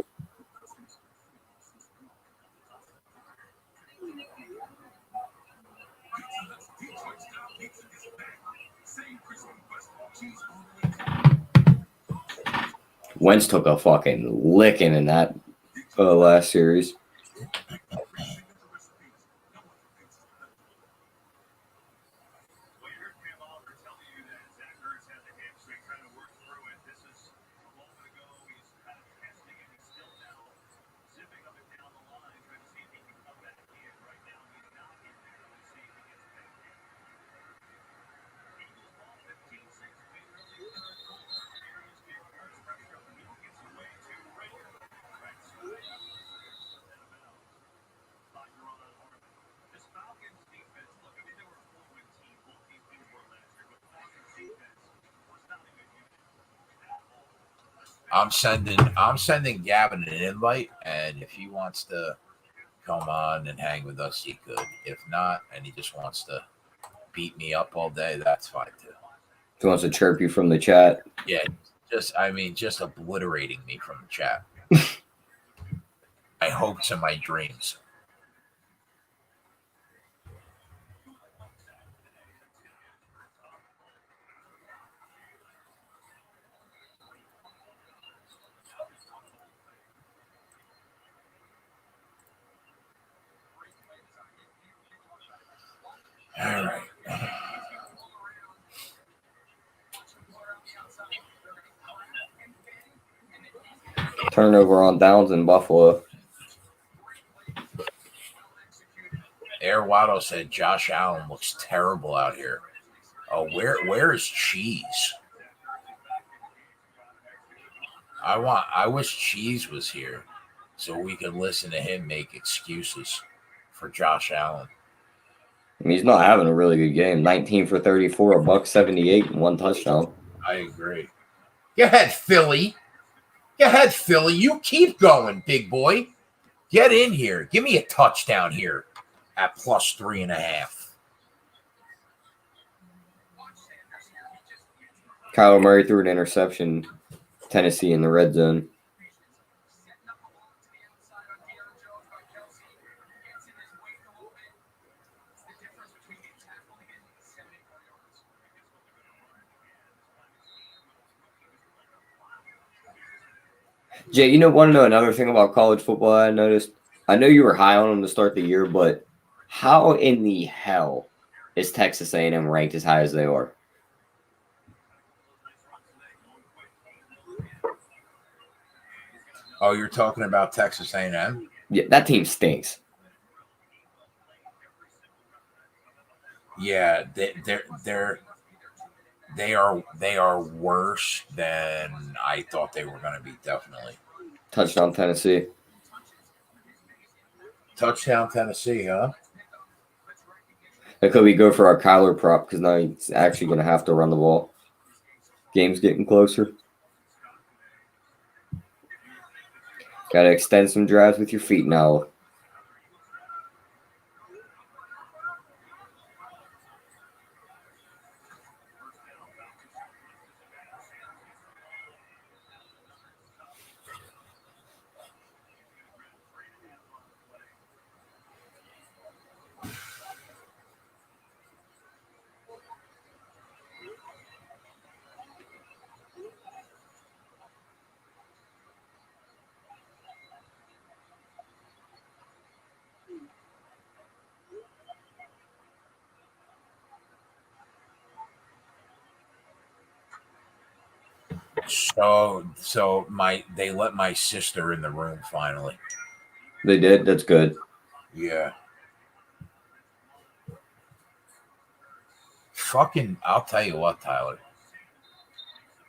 Speaker 3: Wentz took a fucking licking in that last series.
Speaker 1: I'm sending Gavin an invite, and if he wants to come on and hang with us, he could. If not, and he just wants to beat me up all day, that's fine too.
Speaker 3: If he wants to chirp you from the chat.
Speaker 1: Yeah, just obliterating me from the chat. My hopes and my dreams. All right.
Speaker 3: Turnover on downs in Buffalo.
Speaker 1: Air Watto said Josh Allen looks terrible out here. Oh, where is Cheese? I wish Cheese was here so we could listen to him make excuses for Josh Allen.
Speaker 3: I mean, he's not having a really good game. 19 for 34, $178, and 1 touchdown.
Speaker 1: I agree. Go ahead, Philly. Go ahead, Philly. You keep going, big boy. Get in here. Give me a touchdown here at plus 3.5.
Speaker 3: Kyler Murray threw an interception. Tennessee in the red zone. Jay, want to know another thing about college football I noticed? I know you were high on them to start the year, but how in the hell is Texas A&M ranked as high as they are?
Speaker 1: Oh, you're talking about Texas A&M?
Speaker 3: Yeah, that team stinks.
Speaker 1: Yeah, they are worse than I thought they were going to be. Definitely.
Speaker 3: Touchdown Tennessee.
Speaker 1: Touchdown Tennessee, huh?
Speaker 3: That could we go for our Kyler prop because now he's actually going to have to run the ball. Game's getting closer. Got to extend some drives with your feet now.
Speaker 1: So they let my sister in the room finally.
Speaker 3: They did? That's good.
Speaker 1: Yeah. Fucking, I'll tell you what, Tyler.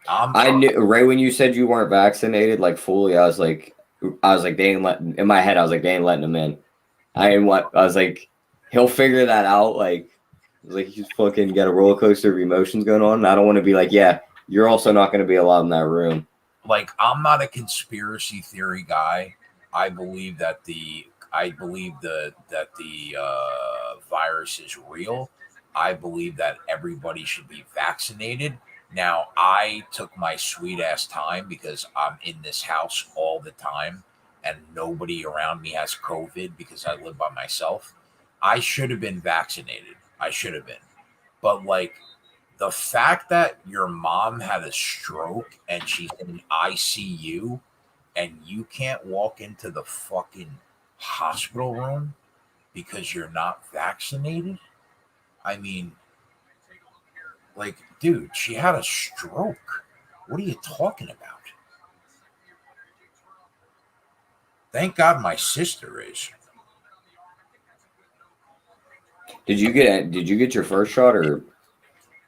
Speaker 3: I knew right when you said you weren't vaccinated, like fully. I was like, they ain't let. In my head, I was like, they ain't letting him in. I was like, he'll figure that out. Like, I was like, he's fucking got a roller coaster of emotions going on. And I don't want to be like, yeah, you're also not going to be allowed in that room.
Speaker 1: Like, I'm not a conspiracy theory guy. I believe that the virus is real. I believe that everybody should be vaccinated. Now, I took my sweet ass time because I'm in this house all the time and nobody around me has COVID because I live by myself. I should have been vaccinated. I should have been. But like the fact that your mom had a stroke and she's in ICU and you can't walk into the fucking hospital room because you're not vaccinated. I mean, like, dude, she had a stroke. What are you talking about? Thank God my sister is.
Speaker 3: Did you get your first shot or?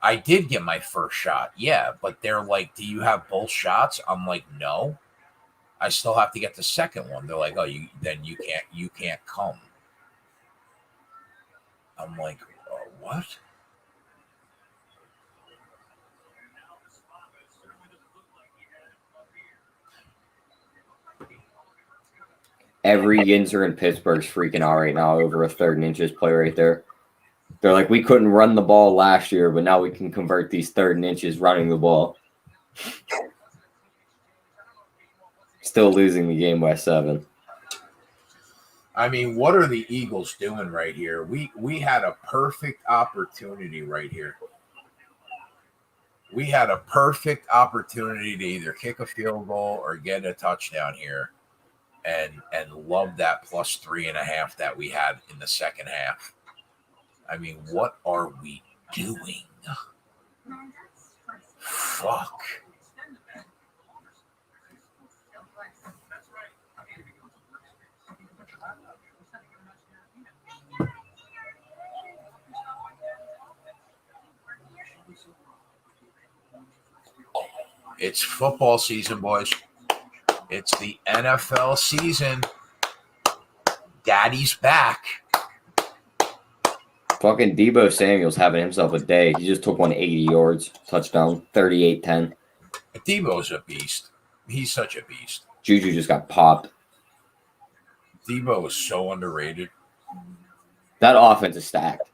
Speaker 1: I did get my first shot, yeah, but they're like, "Do you have both shots?" I'm like, "No, I still have to get the second one." They're like, "Oh, you can't come." I'm like, "What?"
Speaker 3: Every Yinzer in Pittsburgh's freaking out right now over a 3rd and inches play right there. They're like, we couldn't run the ball last year, but now we can convert these 3rd and inches running the ball. Still losing the game by 7.
Speaker 1: I mean, what are the Eagles doing right here? We had a perfect opportunity right here. We had a perfect opportunity to either kick a field goal or get a touchdown here, and love that plus 3.5 that we had in the second half. I mean, what are we doing? Fuck. It's football season, boys. It's the NFL season. Daddy's back.
Speaker 3: Fucking Deebo Samuel's having himself a day. He just took 180 yards, touchdown, 38-10.
Speaker 1: Deebo's a beast. He's such a beast.
Speaker 3: Juju just got popped.
Speaker 1: Deebo is so underrated.
Speaker 3: That offense is stacked.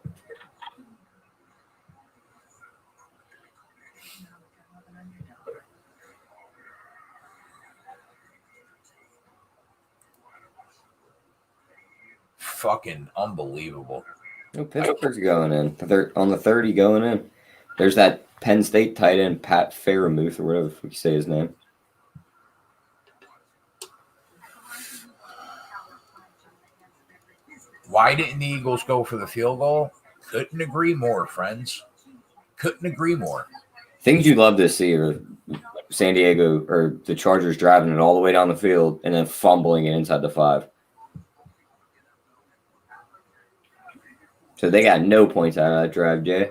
Speaker 1: Fucking unbelievable.
Speaker 3: Oh, Pittsburgh's going in. They're on the 30 going in. There's that Penn State tight end, Pat Fairmouth, or whatever you say his name.
Speaker 1: Why didn't the Eagles go for the field goal? Couldn't agree more, friends. Couldn't agree more.
Speaker 3: Things you'd love to see are San Diego or the Chargers driving it all the way down the field and then fumbling it inside the 5. So they got no points out of that drive, Jay.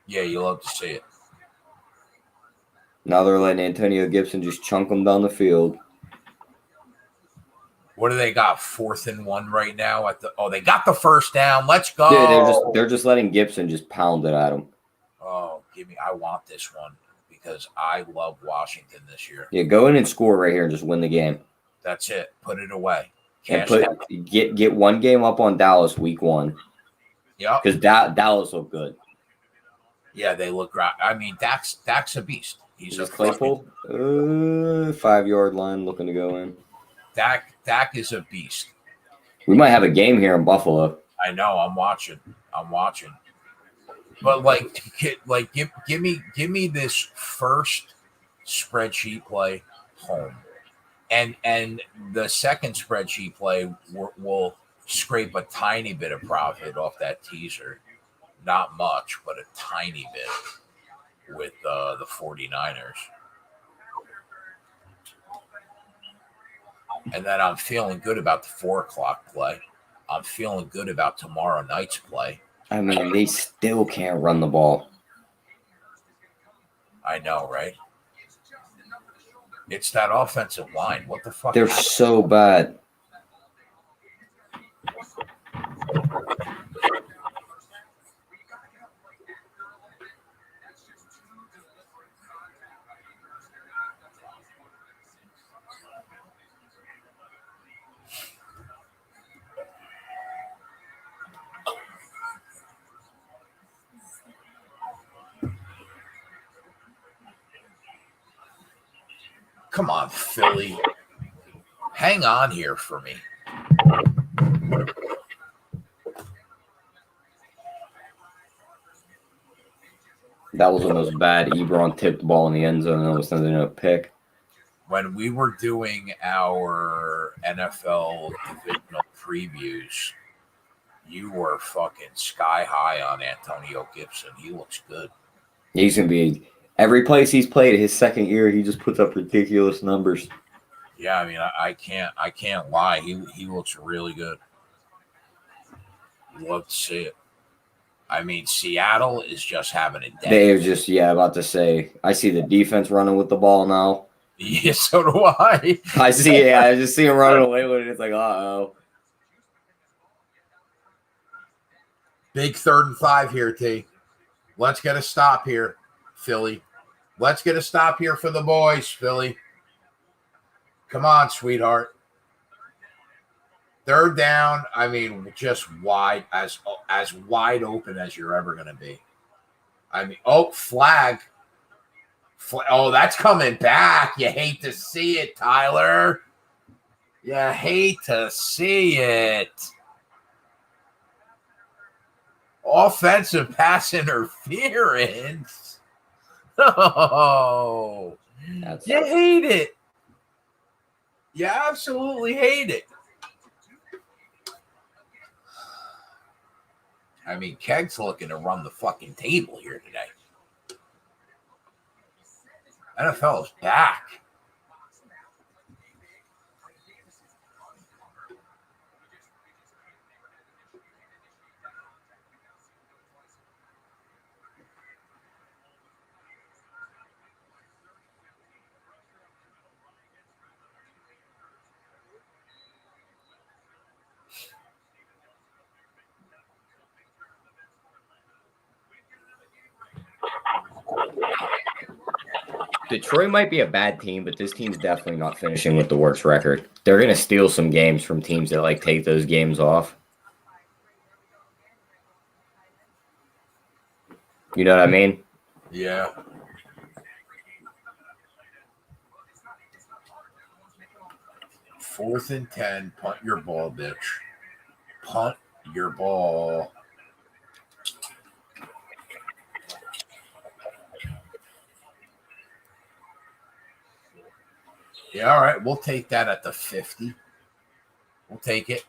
Speaker 1: Yeah, you love to see it.
Speaker 3: Now they're letting Antonio Gibson just chunk them down the field.
Speaker 1: What do they got? 4th and 1 right now they got the first down. Let's go.
Speaker 3: Yeah, they're just letting Gibson just pound it at them.
Speaker 1: Oh, I want this one because I love Washington this year.
Speaker 3: Yeah, go in and score right here and just win the game.
Speaker 1: That's it. Put it away.
Speaker 3: Get one game up on Dallas week 1.
Speaker 1: Yep.
Speaker 3: Because Dallas look good.
Speaker 1: Yeah, they look right. I mean, Dak's a beast. He's a
Speaker 3: Claypool. 5-yard line looking to go in.
Speaker 1: Dak is a beast.
Speaker 3: We might have a game here in Buffalo.
Speaker 1: I know. I'm watching. But give me this first spreadsheet play home, and the second spreadsheet play will scrape a tiny bit of profit off that teaser. Not much, but a tiny bit with the 49ers. And then I'm feeling good about the 4 o'clock play. I'm feeling good about tomorrow night's play.
Speaker 3: I mean, they still can't run the ball.
Speaker 1: I know, right? It's that offensive line. What the fuck?
Speaker 3: They're so bad.
Speaker 1: Come on, Philly. Hang on here for me.
Speaker 3: That was almost bad. Ebron tipped the ball in the end zone and almost ended in a pick.
Speaker 1: When we were doing our NFL divisional previews, you were fucking sky high on Antonio Gibson. He looks good.
Speaker 3: He's going to be – every place he's played his second year, he just puts up ridiculous numbers.
Speaker 1: Yeah, I mean, I can't lie. He looks really good. Love to see it. I mean, Seattle is just having a day.
Speaker 3: They're just, about to say, I see the defense running with the ball now.
Speaker 1: Yeah, so do I.
Speaker 3: I just see him running away with it. It's like, uh-oh.
Speaker 1: Big 3rd and 5 here, T. Let's get a stop here, Philly. Let's get a stop here for the boys, Philly. Come on, sweetheart. 3rd down, I mean, just wide, as wide open as you're ever going to be. I mean, flag. Oh, that's coming back. You hate to see it, Tyler. You hate to see it. Offensive pass interference. Oh, you hate it. You absolutely hate it. I mean, Keg's looking to run the fucking table here today. NFL is back.
Speaker 3: Detroit might be a bad team, but this team's definitely not finishing with the worst record. They're going to steal some games from teams that take those games off. You know what I mean?
Speaker 1: Yeah. Fourth and 10. Punt your ball, bitch. Punt your ball. Yeah, all right. We'll take that at the 50. We'll take it.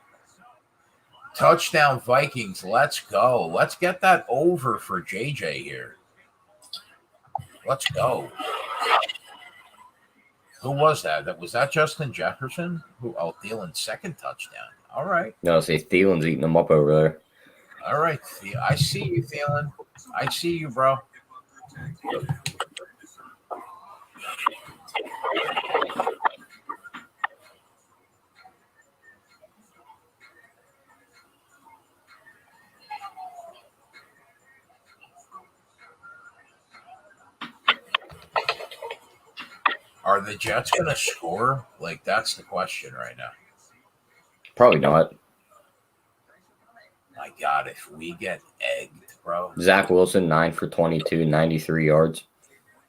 Speaker 1: Touchdown Vikings. Let's go. Let's get that over for JJ here. Let's go. Who was that? Was that Justin Jefferson? Thielen's second touchdown. All right.
Speaker 3: No, say Thielen's eating them up over there.
Speaker 1: All right. I see you, Thielen. I see you, bro. Are the Jets going to score? Like, that's the question right now.
Speaker 3: Probably not.
Speaker 1: My God, if we get egged, bro.
Speaker 3: Zach Wilson, 9 for 22, 93 yards.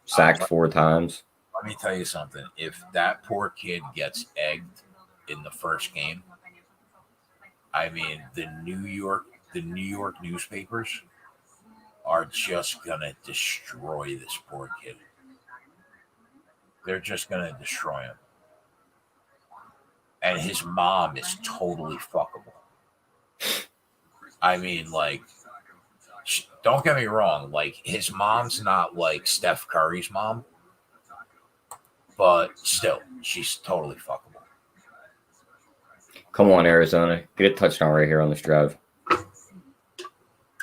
Speaker 3: Sacked 4 times.
Speaker 1: Let me tell you something. If that poor kid gets egged in the first game, I mean, the New York newspapers are just going to destroy this poor kid. They're just going to destroy him. And his mom is totally fuckable. I mean, like, don't get me wrong. Like, his mom's not like Steph Curry's mom. But still, she's totally fuckable.
Speaker 3: Come on, Arizona. Get a touchdown right here on this drive.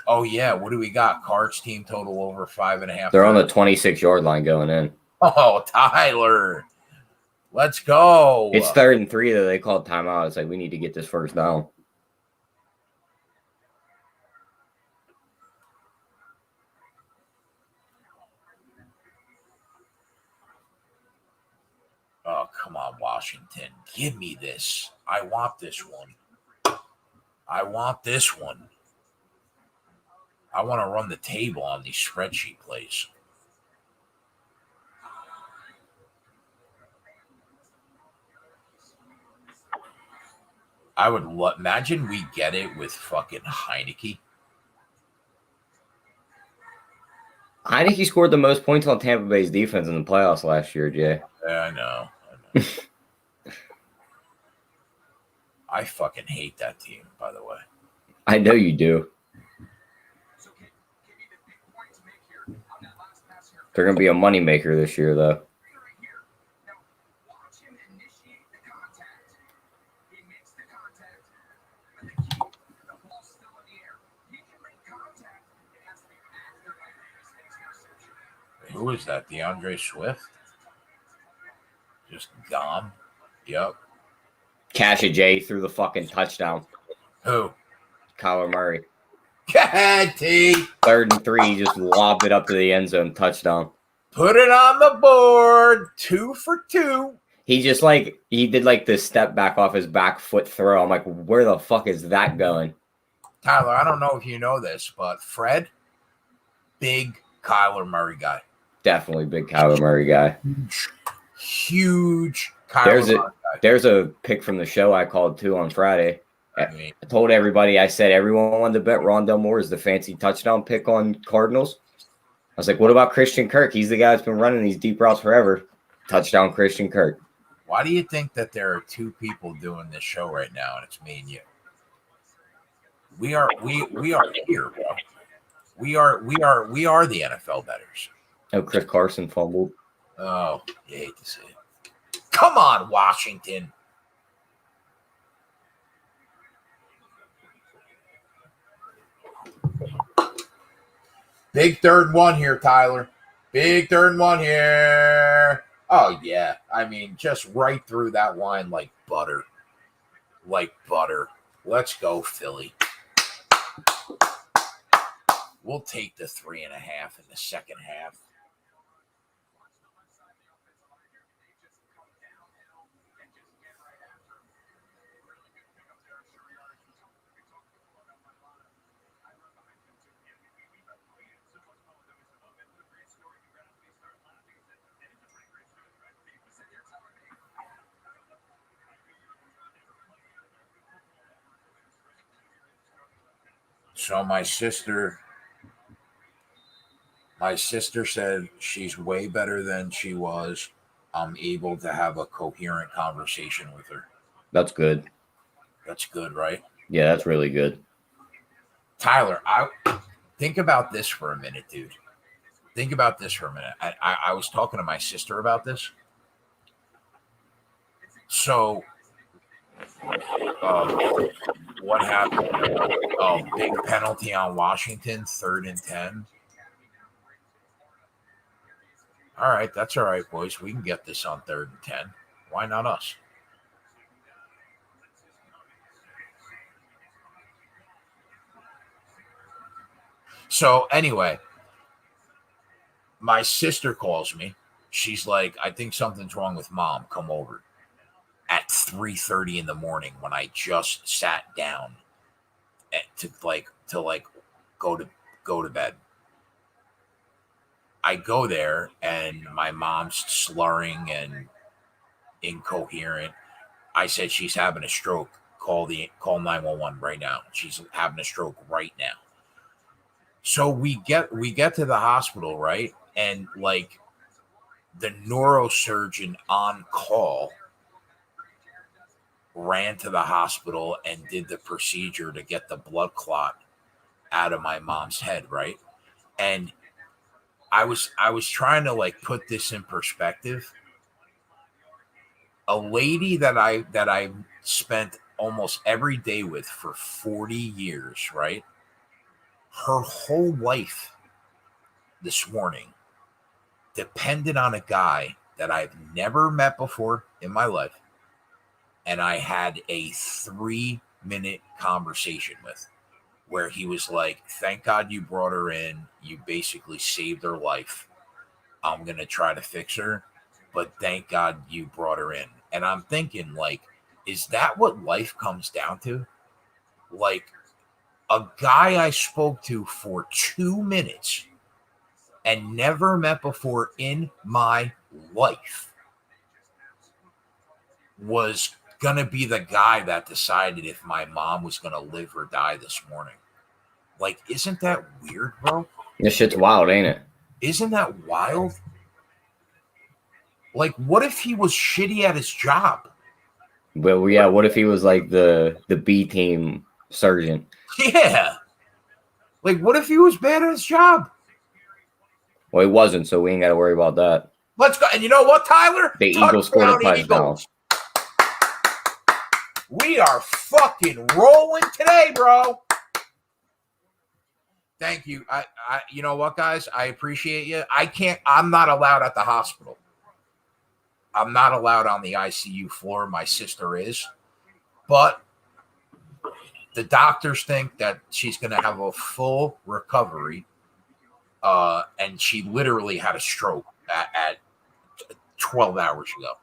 Speaker 1: Oh, yeah. What do we got? Cards team total over 5.5.
Speaker 3: They're on the 26-yard line going in.
Speaker 1: Oh, Tyler. Let's go.
Speaker 3: It's 3rd and 3 that they called timeout. It's like, we need to get this first down.
Speaker 1: Oh, come on, Washington. Give me this. I want this one. I want this one. I want to run the table on these spreadsheet plays. I would imagine we get it with fucking Heineke.
Speaker 3: Heineke scored the most points on Tampa Bay's defense in the playoffs last year, Jay.
Speaker 1: Yeah, I know. I fucking hate that team, by the way.
Speaker 3: I know you do. They're going to be a moneymaker this year, though.
Speaker 1: Who is that? DeAndre Swift? Just gone. Yep.
Speaker 3: Cash it, Jay, threw the fucking touchdown.
Speaker 1: Who?
Speaker 3: Kyler Murray.
Speaker 1: God, T.
Speaker 3: 3rd and 3, he just lobbed it up to the end zone, touchdown.
Speaker 1: Put it on the board. 2 for 2.
Speaker 3: He just he did this step back off his back foot throw. I'm like, where the fuck is that going?
Speaker 1: Tyler, I don't know if you know this, but Fred, big Kyler Murray guy.
Speaker 3: Definitely big Kyler Murray guy.
Speaker 1: Huge Kyler Murray guy.
Speaker 3: There's a pick from the show I called too on Friday. I told everybody, I said everyone wanted to bet Rondell Moore is the fancy touchdown pick on Cardinals. I was like, what about Christian Kirk? He's the guy that's been running these deep routes forever. Touchdown Christian Kirk.
Speaker 1: Why do you think that there are 2 people doing this show right now and it's me and you? We are here, bro. We are the NFL bettors.
Speaker 3: Oh, Chris Carson fumbled.
Speaker 1: Oh, you hate to see it. Come on, Washington. Big 3rd and 1 here, Tyler. Big 3rd and 1 here. Oh, yeah. I mean, just right through that line like butter. Like butter. Let's go, Philly. We'll take the 3.5 in the second half. So my sister said she's way better than she was. I'm able to have a coherent conversation with her.
Speaker 3: That's good.
Speaker 1: That's good, right?
Speaker 3: Yeah, that's really good.
Speaker 1: Tyler, I think about this for a minute, dude. Think about this for a minute. I was talking to my sister about this. So, what happened? Oh, big penalty on Washington, 3rd and 10. All right, that's all right, boys. We can get this on 3rd and 10. Why not us? So anyway, my sister calls me. She's like, I think something's wrong with mom. Come over. At 3:30 in the morning when I just sat down to go to bed. I go there and my mom's slurring and incoherent. I said she's having a stroke. Call 911 right now. She's having a stroke right now. So we get to the hospital, right? And like the neurosurgeon on call ran to the hospital and did the procedure to get the blood clot out of my mom's head, right? And I was trying to like put this in perspective. A lady that I spent almost every day with for 40 years, right? Her whole life this morning depended on a guy that I've never met before in my life. And I had a 3-minute conversation with where he was like, thank God you brought her in. You basically saved her life. I'm going to try to fix her, but thank God you brought her in. And I'm thinking, like, is that what life comes down to? Like, a guy I spoke to for 2 minutes and never met before in my life was going to be the guy that decided if my mom was going to live or die this morning. Like, isn't that weird, bro?
Speaker 3: This shit's wild, ain't it?
Speaker 1: Isn't that wild? Like, what if he was shitty at his job?
Speaker 3: Well, yeah, what if he was like the B team surgeon?
Speaker 1: Yeah. Like, what if he was bad at his job?
Speaker 3: Well, he wasn't, so we ain't got to worry about that.
Speaker 1: Let's go. And you know what, Tyler?
Speaker 3: The Eagles scored a touchdown.
Speaker 1: We are fucking rolling today, bro. Thank you. I you know what, guys? I appreciate you. I'm not allowed at the hospital. I'm not allowed on the ICU floor. My sister is. But the doctors think that she's going to have a full recovery. And she literally had a stroke at 12 hours ago.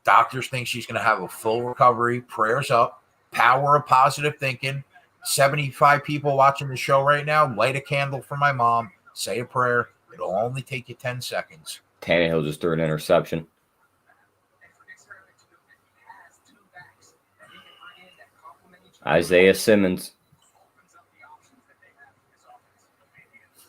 Speaker 1: Doctors think she's going to have a full recovery. Prayers up. Power of positive thinking. 75 people watching the show right now. Light a candle for my mom. Say a prayer. It'll only take you 10 seconds.
Speaker 3: Tannehill just threw an interception. Isaiah Simmons.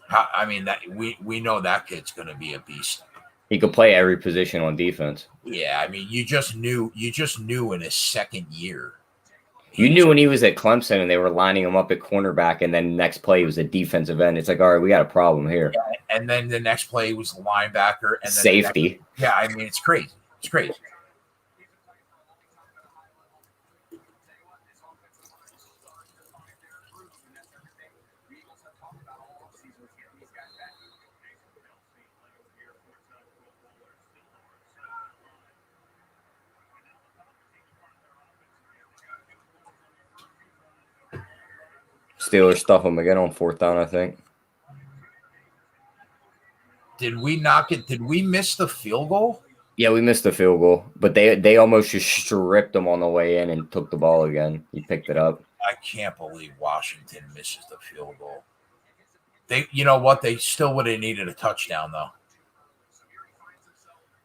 Speaker 1: I mean, that we know that kid's going to be a beast.
Speaker 3: He could play every position on defense.
Speaker 1: Yeah, I mean, you just knew in his second year.
Speaker 3: You knew when he was at Clemson and they were lining him up at cornerback, and then next play was a defensive end. It's like, all right, we got a problem here.
Speaker 1: Yeah, and then the next play was linebacker and then
Speaker 3: safety.
Speaker 1: Yeah, I mean, it's crazy. It's crazy.
Speaker 3: Steelers stuff them again on 4th down, I think.
Speaker 1: Did we knock it? Did we miss the field goal?
Speaker 3: Yeah, we missed the field goal, but they almost just stripped him on the way in and took the ball again. He picked it up.
Speaker 1: I can't believe Washington misses the field goal. You know what? They still would have needed a touchdown, though.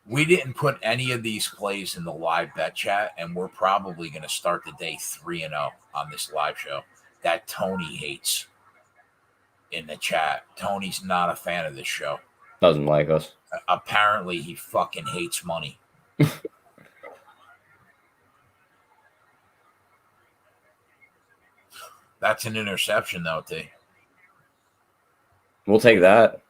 Speaker 1: We didn't put any of these plays in the live bet chat, and we're probably going to start the day 3-0 on this live show. That Tony hates in the chat. Tony's not a fan of this show.
Speaker 3: Doesn't like us.
Speaker 1: Apparently, he fucking hates money. That's an interception, though, T.
Speaker 3: We'll take that.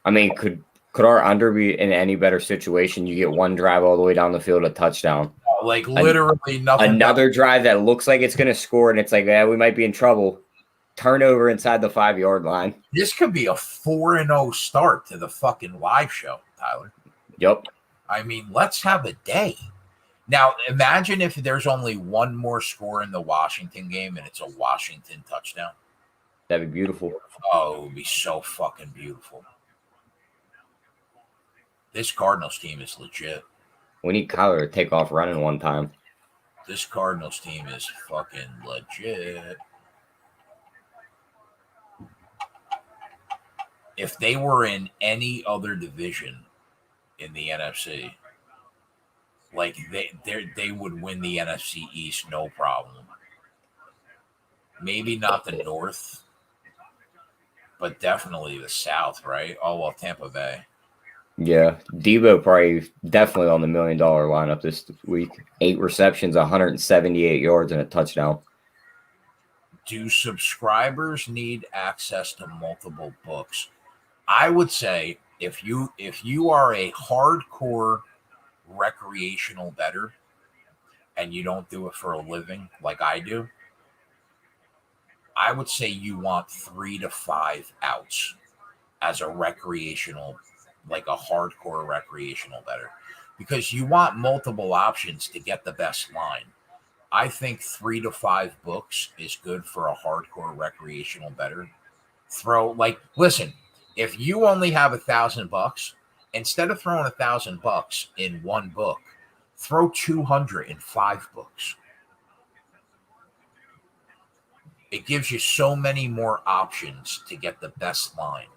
Speaker 3: I mean, could our under be in any better situation? You get one drive all the way down the field, a touchdown.
Speaker 1: Like literally nothing.
Speaker 3: Another drive that looks like it's going to score, and it's like, yeah, we might be in trouble. Turnover inside the 5-yard line.
Speaker 1: This could be a 4-0 start to the fucking live show, Tyler.
Speaker 3: Yep.
Speaker 1: I mean, let's have a day. Now, imagine if there's only one more score in the Washington game and it's a Washington touchdown.
Speaker 3: That'd be beautiful.
Speaker 1: Oh, it would be so fucking beautiful. This Cardinals team is legit.
Speaker 3: We need Kyler to take off running one time.
Speaker 1: This Cardinals team is fucking legit. If they were in any other division in the NFC, like they would win the NFC East no problem. Maybe not the North, but definitely the South, right? Oh, well, Tampa Bay.
Speaker 3: Yeah, Debo probably definitely on the $1 million lineup this week. 8 receptions, 178 yards, and a touchdown.
Speaker 1: Do subscribers need access to multiple books? I would say if you are a hardcore recreational bettor and you don't do it for a living like I do, I would say you want 3 to 5 outs as a recreational, like a hardcore recreational bettor, because you want multiple options to get the best line. I think 3 to 5 books is good for a hardcore recreational bettor. Listen, if you only have $1,000, instead of throwing $1,000 in one book, throw 200 in 5 books. It gives you so many more options to get the best line.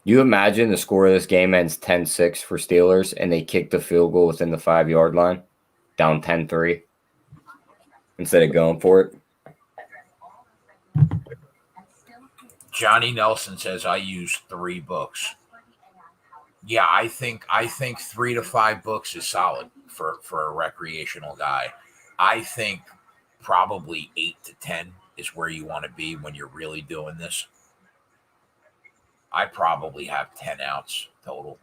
Speaker 3: You imagine the score of this game ends 10-6 for Steelers, and they kick the field goal within the 5-yard line, down 10-3, instead of going for it.
Speaker 1: Johnny Nelson says I use 3 books. Yeah, I think 3 to 5 books is solid for a recreational guy. I think probably 8 to 10 is where you want to be when you're really doing this. I probably have 10 outs total.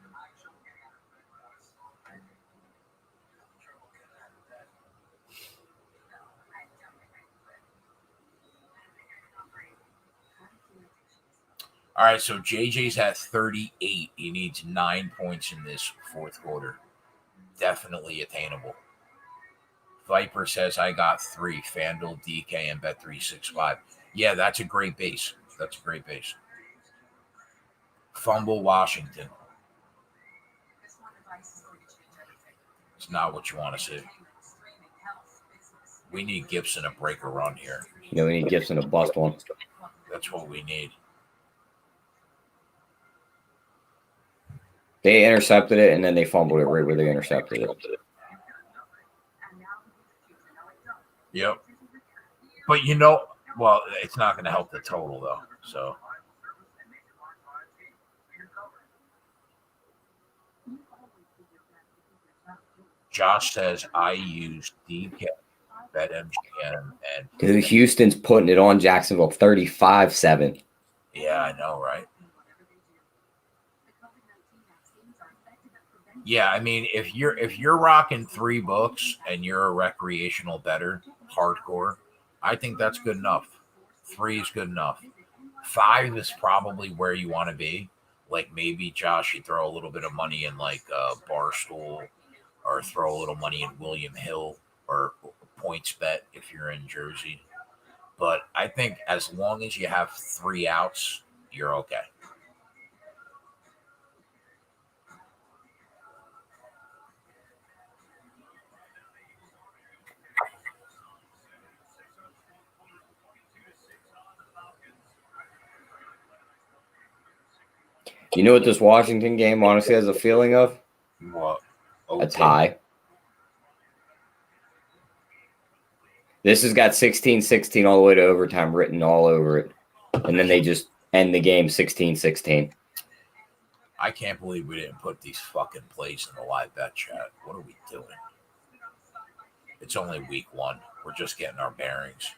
Speaker 1: All right, so JJ's at 38. He needs 9 points in this fourth quarter. Definitely attainable. Viper says I got 3. FanDuel, DK, and Bet365. Yeah, that's a great base. That's a great base. Fumble Washington. It's not what you want to see. We need Gibson to break a run here.
Speaker 3: We need Gibson to bust one.
Speaker 1: That's what we need.
Speaker 3: They intercepted it, and then they fumbled it right where they intercepted it.
Speaker 1: Yep. But well, it's not going to help the total, though. So. Josh says I use DK, BetMGM, and
Speaker 3: Dude, Houston's putting it on Jacksonville 35-7.
Speaker 1: Yeah, I know, right? Yeah, I mean, if you're rocking 3 books and you're a recreational bettor, hardcore, I think that's good enough. 3 is good enough. 5 is probably where you want to be. Like maybe Josh, you throw a little bit of money in like Barstool, or throw a little money in William Hill or Points Bet if you're in Jersey. But I think as long as you have 3 outs, you're okay.
Speaker 3: You know what this Washington game honestly has a feeling of?
Speaker 1: What?
Speaker 3: A tie. This has got 16-16 all the way to overtime written all over it. And then they just end the game 16-16.
Speaker 1: I can't believe we didn't put these fucking plays in the live bet chat. What are we doing? It's only week 1. We're just getting our bearings.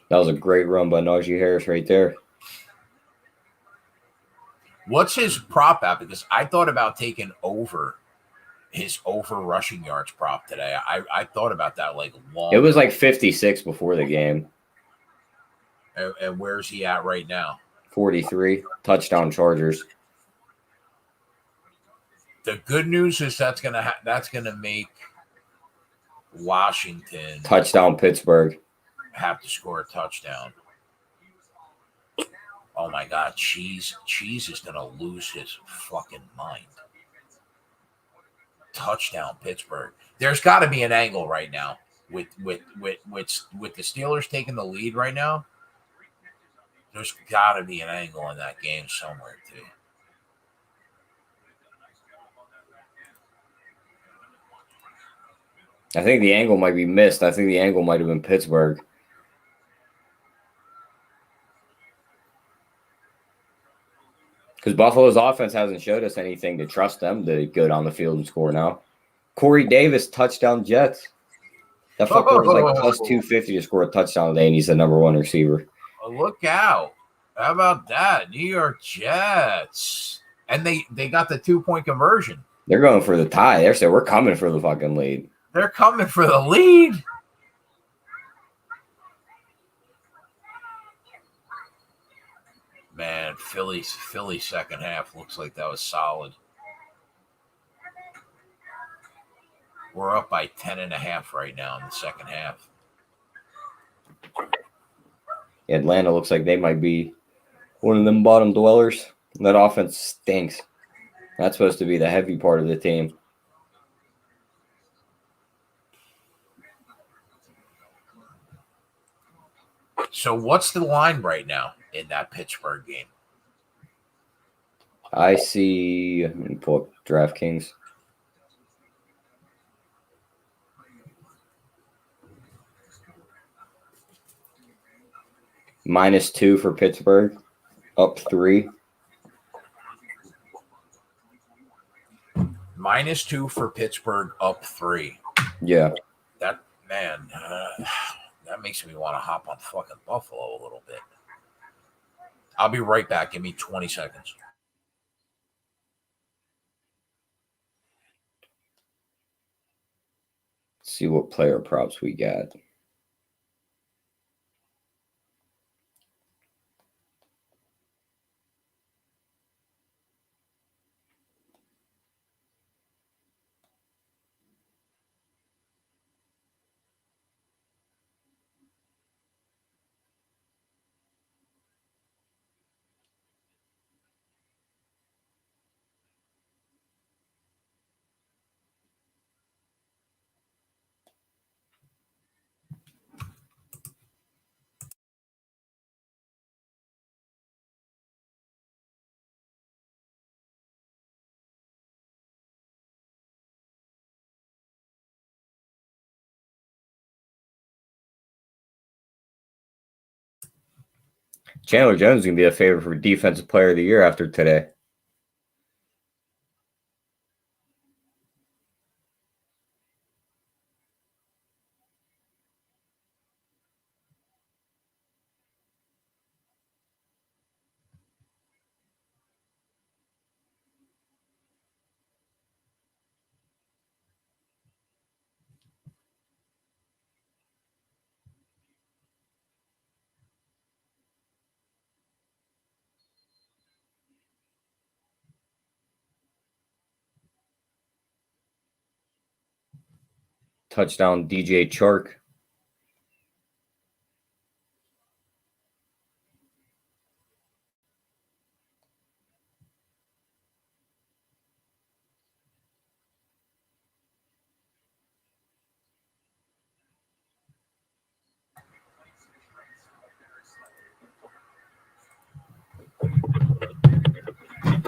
Speaker 3: That was a great run by Najee Harris right there.
Speaker 1: What's his prop at? Because I thought about taking over his over rushing yards prop today. I thought about that like long.
Speaker 3: It was like 56 before the game.
Speaker 1: And where's he at right now?
Speaker 3: 43. Touchdown Chargers.
Speaker 1: The good news is that's gonna make Washington
Speaker 3: touchdown Pittsburgh
Speaker 1: have to score a touchdown. Oh my God, Cheese is gonna lose his fucking mind. Touchdown Pittsburgh. There's got to be an angle right now with the Steelers taking the lead right now. There's got to be an angle in that game somewhere too.
Speaker 3: I think the angle might be missed. I think the angle might have been Pittsburgh. Because Buffalo's offense hasn't showed us anything to trust them to go down the field and score now. Corey Davis, touchdown Jets. That fucker was like plus 250 to score a touchdown today, and he's the number 1 receiver.
Speaker 1: Oh, look out. How about that? New York Jets. And they got the 2-point conversion.
Speaker 3: They're going for the tie. They're saying we're coming for the fucking lead.
Speaker 1: They're coming for the lead. Man, Philly second half looks like that was solid. We're up by 10.5 right now in the second half.
Speaker 3: Atlanta looks like they might be one of them bottom dwellers. That offense stinks. That's supposed to be the heavy part of the team.
Speaker 1: So what's the line right now in that Pittsburgh game?
Speaker 3: I see. Let me pull up DraftKings. -2 for Pittsburgh. Up 3.
Speaker 1: -2 for Pittsburgh, up 3.
Speaker 3: Yeah.
Speaker 1: That makes me want to hop on fucking Buffalo a little bit. I'll be right back. Give me 20 seconds.
Speaker 3: Let's see what player props we got. Chandler Jones is going to be a favorite for Defensive Player of the Year after today. Touchdown DJ Chark.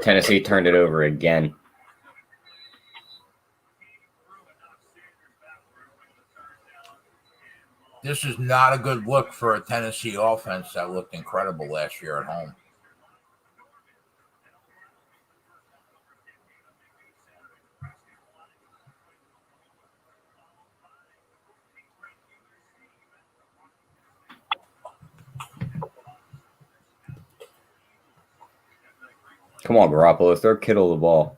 Speaker 3: Tennessee turned it over again.
Speaker 1: This is not a good look for a Tennessee offense that looked incredible last year at home.
Speaker 3: Come on, Garoppolo. Throw Kittle the ball.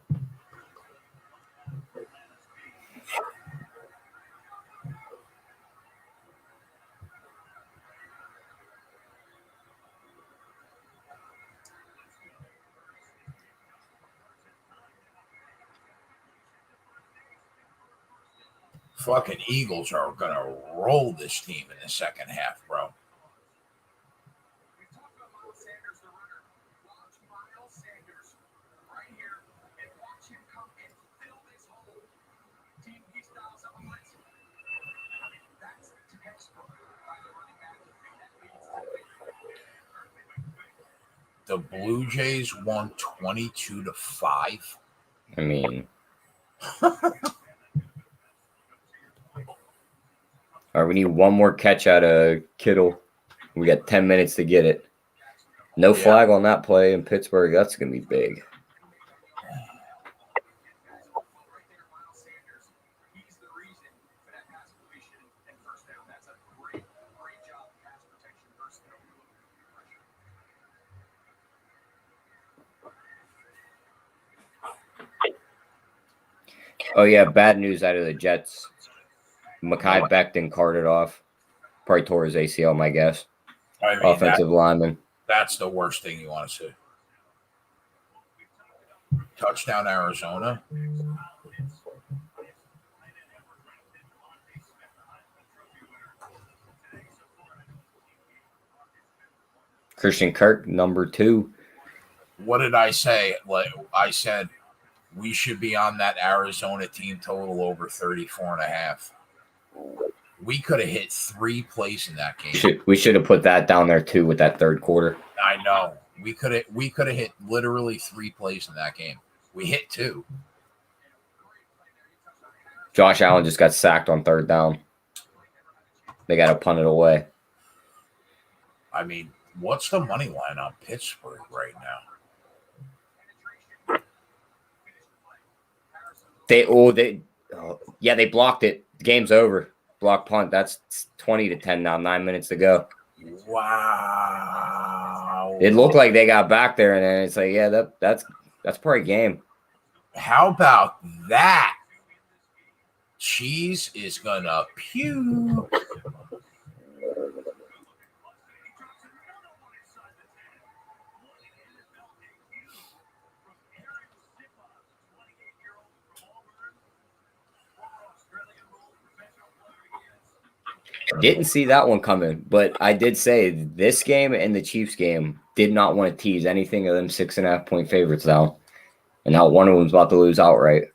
Speaker 1: Fucking Eagles are going to roll this team in the second half, bro. The Blue Jays won 22-5.
Speaker 3: I mean, all right, we need one more catch out of Kittle. We got 10 minutes to get it. No flag on that play in Pittsburgh. That's going to be big. Oh, yeah, bad news out of the Jets. Mekhi Becton carted off. Probably tore his ACL, my guess.
Speaker 1: I mean,
Speaker 3: offensive lineman.
Speaker 1: That's the worst thing you want to see. Touchdown, Arizona.
Speaker 3: Christian Kirk, number 2.
Speaker 1: What did I say? Like I said, we should be on that Arizona team total over 34.5. We could have hit 3 plays in that game.
Speaker 3: We should have put that down there too with that third quarter.
Speaker 1: I know. We could have hit literally 3 plays in that game. We hit 2.
Speaker 3: Josh Allen just got sacked on third down. They got to punt it away.
Speaker 1: I mean, what's the money line on Pittsburgh right now?
Speaker 3: They blocked it. The game's over. Block punt. That's 20-10 now. 9 minutes to go.
Speaker 1: Wow.
Speaker 3: It looked like they got back there, and then it's like, yeah, that's probably game.
Speaker 1: How about that? Cheese is gonna puke.
Speaker 3: Didn't see that one coming, but I did say this game and the Chiefs game did not want to tease anything of them 6.5 point favorites now. And now one of them's about to lose outright.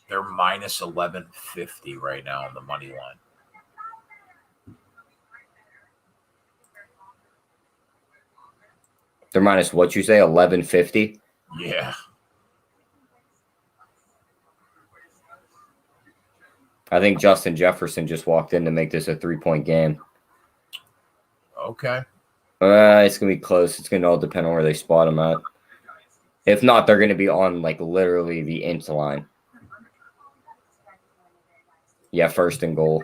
Speaker 1: They're minus 1150 right now on the money line.
Speaker 3: They're minus what you say, 1150?
Speaker 1: Yeah.
Speaker 3: I think Justin Jefferson just walked in to make this a 3-point game.
Speaker 1: Okay.
Speaker 3: It's going to be close. It's going to all depend on where they spot him at. If not, they're going to be on, like, literally the inch line. Yeah, 1st and goal.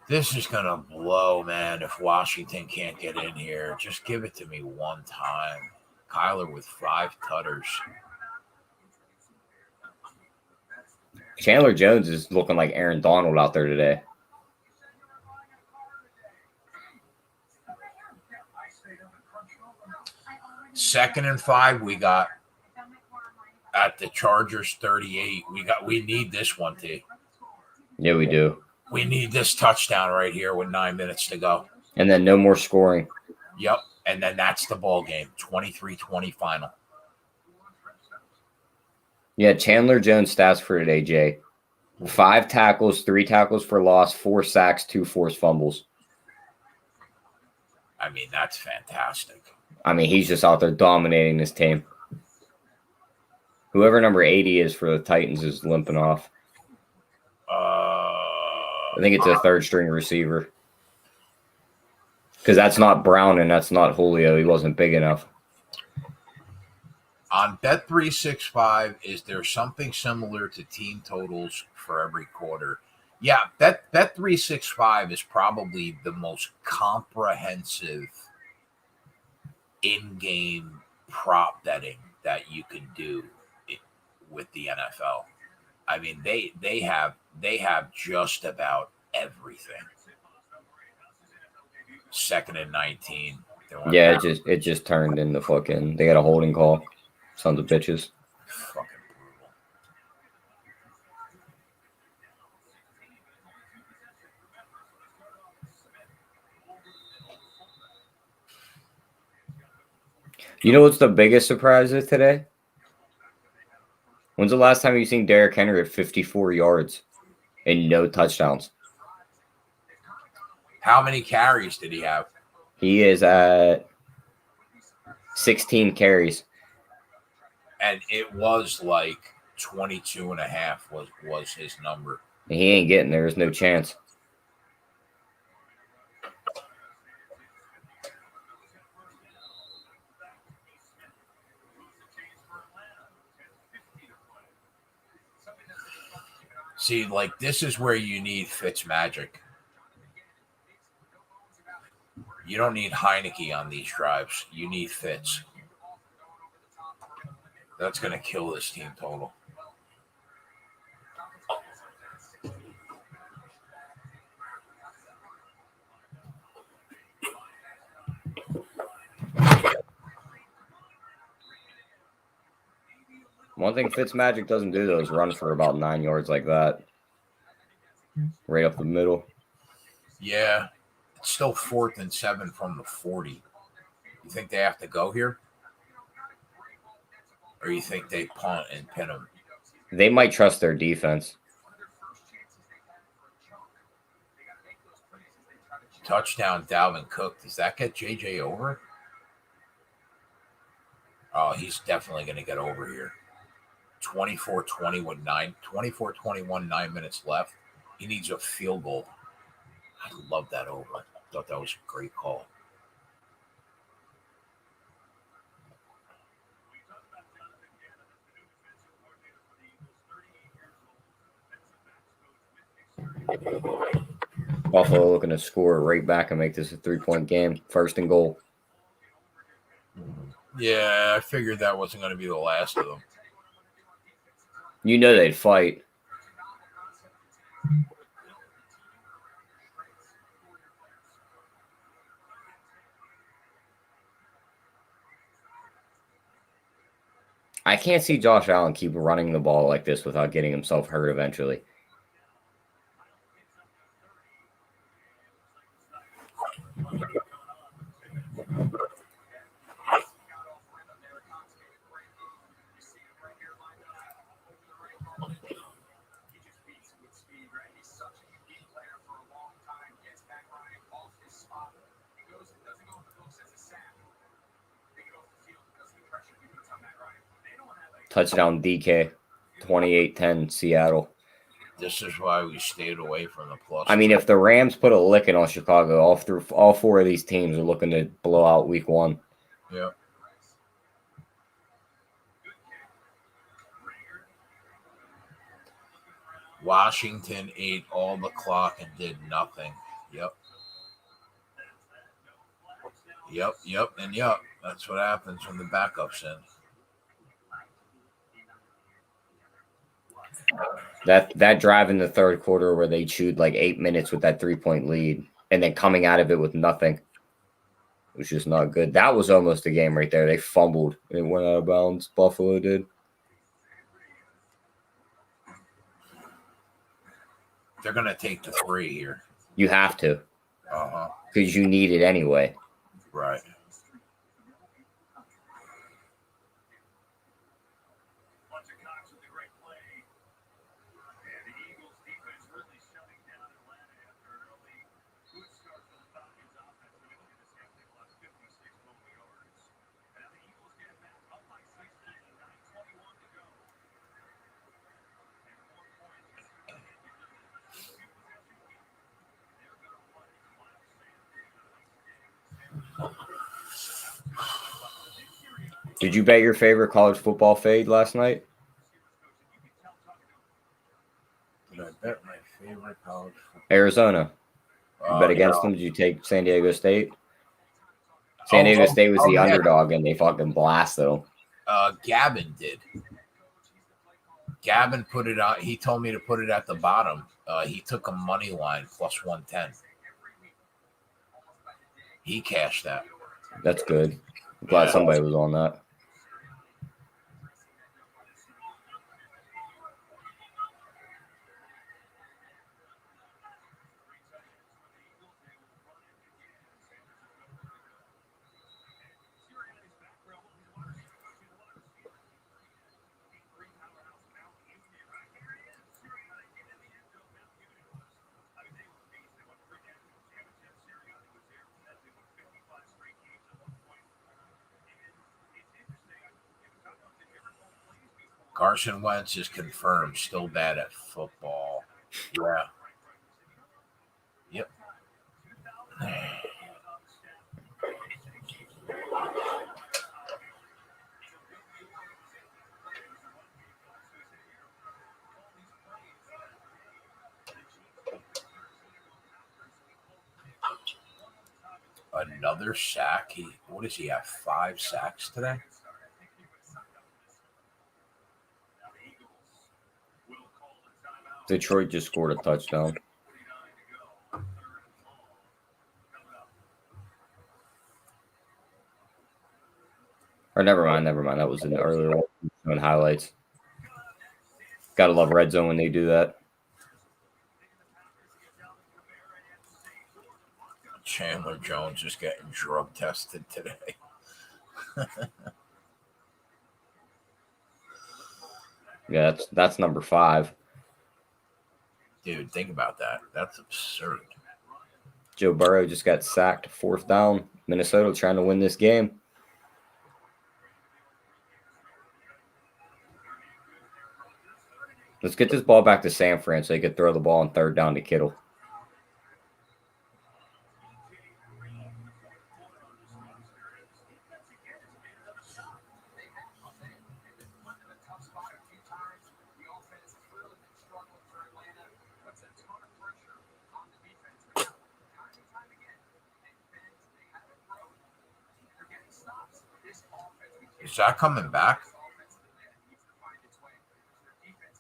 Speaker 1: This is going to blow, man, if Washington can't get in here. Just give it to me one time. Kyler with 5 tutters.
Speaker 3: Chandler Jones is looking like Aaron Donald out there today.
Speaker 1: Second and 5, we got at the Chargers 38. We need this one, T.
Speaker 3: Yeah, we do.
Speaker 1: We need this touchdown right here with 9 minutes to go.
Speaker 3: And then no more scoring.
Speaker 1: Yep. And then that's the ball game. 23-20 final.
Speaker 3: Yeah, Chandler Jones stats for today, Jay. 5 tackles, 3 tackles for loss, 4 sacks, 2 forced fumbles.
Speaker 1: I mean, that's fantastic.
Speaker 3: I mean, he's just out there dominating this team. Whoever number 80 is for the Titans is limping off. I think it's a third string receiver. Because that's not Brown and that's not Julio. He wasn't big enough.
Speaker 1: On Bet365, is there something similar to team totals for every quarter? Yeah, Bet365 is probably the most comprehensive in-game prop betting that you can do with the NFL. I mean, they have just about everything. 2nd and 19.
Speaker 3: Yeah, it just turned into fucking. They got a holding call. Sons of bitches.
Speaker 1: Fucking brutal.
Speaker 3: You know what's the biggest surprise of today? When's the last time you seen Derrick Henry at 54 yards and no touchdowns?
Speaker 1: How many carries did he have?
Speaker 3: He is at 16 carries.
Speaker 1: And it was like 22 and a half was his number.
Speaker 3: And he ain't getting there. There's no chance.
Speaker 1: See, like, this is where you need Fitz magic. You don't need Heineke on these drives. You need Fitz. That's going to kill this team total.
Speaker 3: One thing Fitzmagic doesn't do, though, is run for about 9 yards like that. Right up the middle.
Speaker 1: Yeah. It's still 4th and 7 from the 40. You think they have to go here? Or you think they punt and pin them?
Speaker 3: They might trust their defense.
Speaker 1: Touchdown, Dalvin Cook. Does that get JJ over? Oh, he's definitely going to get over here. 24-20 with 24-21, 9 minutes left. He needs a field goal. I love that over. I thought that was a great call.
Speaker 3: Buffalo looking to score right back and make this a 3-point game. 1st and goal.
Speaker 1: Yeah, I figured that wasn't going to be the last of them.
Speaker 3: You know they'd fight. I can't see Josh Allen keep running the ball like this without getting himself hurt eventually. Touchdown DK, 28-10 Seattle.
Speaker 1: This is why we stayed away from the plus.
Speaker 3: I mean, if the Rams put a licking on Chicago, all 4 of these teams are looking to blow out week 1.
Speaker 1: Yep. Washington ate all the clock and did nothing. Yep. And yep. That's what happens when the backup's in.
Speaker 3: That drive in the 3rd quarter where they chewed like 8 minutes with that 3-point lead and then coming out of it with nothing was just not good. That was almost a game right there. They fumbled. It went out of bounds. Buffalo did.
Speaker 1: They're going to take the 3 here.
Speaker 3: You have to.
Speaker 1: Uh-huh.
Speaker 3: Because you need it anyway.
Speaker 1: Right.
Speaker 3: Did you bet your favorite college football fade last night?
Speaker 1: Did I bet my favorite college football?
Speaker 3: Arizona. You bet against them? Did you take San Diego State? San Diego State was the underdog, and they fucking blasted them.
Speaker 1: Gavin did. Gavin put it out. He told me to put it at the bottom. He took a money line plus 110. He cashed that.
Speaker 3: That's good. I'm glad somebody was on that.
Speaker 1: Carson Wentz is confirmed still bad at football. Yeah. Yep. Another sack. What does he have? 5 sacks today?
Speaker 3: Detroit just scored a touchdown. Or never mind. That was an earlier one showing highlights. Gotta love red zone when they do that.
Speaker 1: Chandler Jones is getting drug tested today.
Speaker 3: Yeah, that's number 5.
Speaker 1: Dude, think about that. That's absurd.
Speaker 3: Joe Burrow just got sacked, 4th down. Minnesota trying to win this game. Let's get this ball back to San Fran so they could throw the ball on 3rd down to Kittle.
Speaker 1: Is that coming back?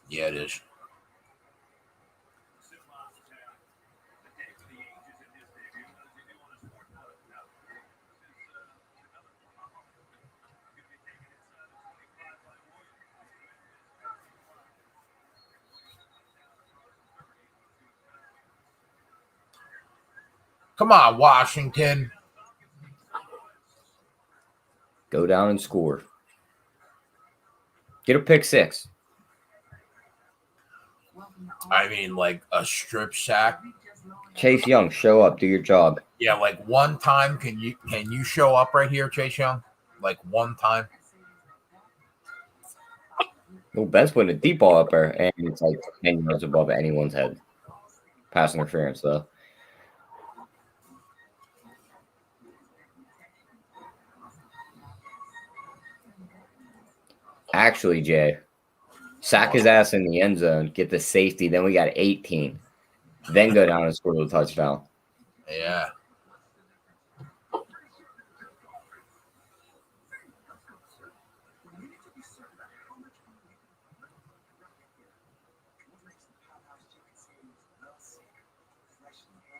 Speaker 1: Yeah, it is. Come on, Washington.
Speaker 3: Go down and score. Get a pick 6.
Speaker 1: I mean, like a strip sack.
Speaker 3: Chase Young, show up, do your job.
Speaker 1: Yeah, like one time. Can you show up right here, Chase Young? Like one time.
Speaker 3: Well, Ben's putting a deep ball up there, and it's like 10 yards above anyone's head. Pass interference, though. Actually, Jay, sack his ass in the end zone, get the safety, then we got 18. Then go down and score the touchdown.
Speaker 1: Yeah.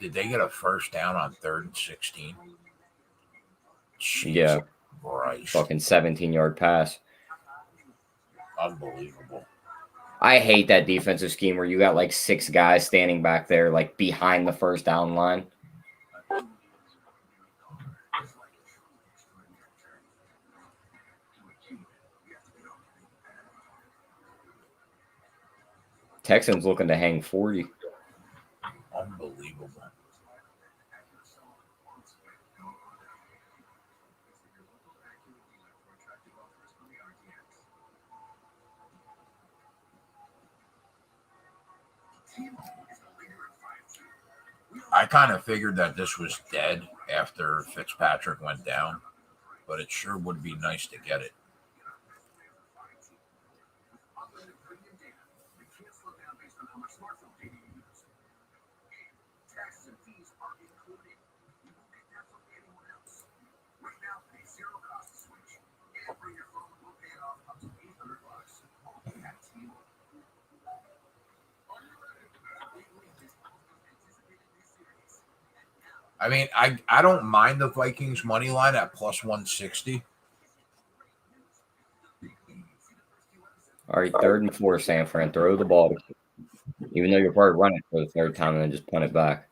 Speaker 1: Did they get a first down on 3rd and 16?
Speaker 3: Yeah.
Speaker 1: Christ.
Speaker 3: Fucking 17-yard pass.
Speaker 1: Unbelievable.
Speaker 3: I hate that defensive scheme where you got like 6 guys standing back there, like behind the first down line. Texans looking to hang 40.
Speaker 1: Unbelievable. I kind of figured that this was dead after Fitzpatrick went down, but it sure would be nice to get it. I mean, I don't mind the Vikings money line at plus 160.
Speaker 3: All right, 3rd and 4, San Fran. Throw the ball. Even though you're probably running for the 3rd time and then just punt it back.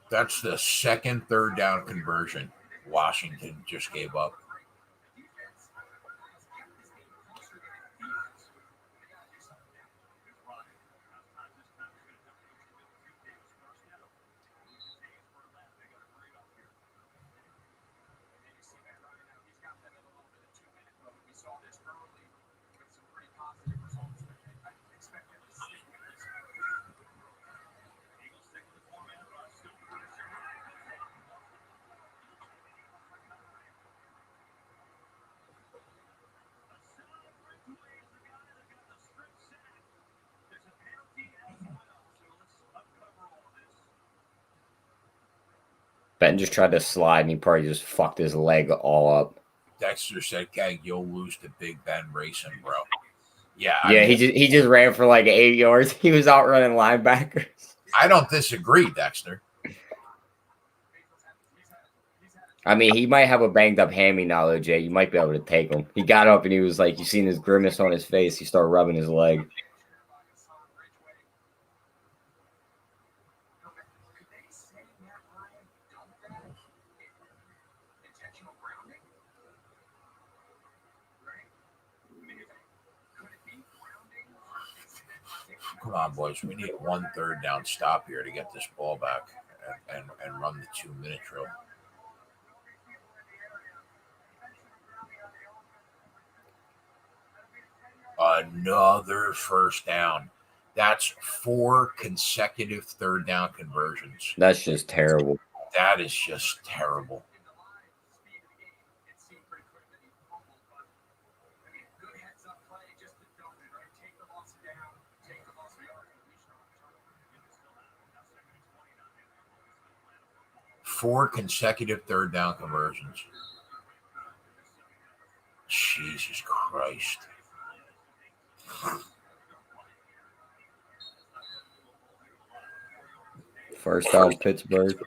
Speaker 1: That's the second 3rd down conversion Washington just gave up.
Speaker 3: Ben just tried to slide and he probably just fucked his leg all up.
Speaker 1: Dexter said, "Keg, you'll lose to Big Ben racing, bro." Yeah,
Speaker 3: Yeah, he just ran for like 8 yards. He was outrunning linebackers.
Speaker 1: I don't disagree, Dexter.
Speaker 3: I mean, he might have a banged up hammy now, though, Jay. You might be able to take him. He got up and he was like, you seen his grimace on his face. He started rubbing his leg.
Speaker 1: Come on, boys. We need 1 3rd down stop here to get this ball back and run the 2-minute drill. Another 1st down. That's 4 consecutive 3rd down conversions.
Speaker 3: That's just terrible.
Speaker 1: That is just terrible. Four consecutive 3rd down conversions. Jesus Christ.
Speaker 3: First down, Pittsburgh.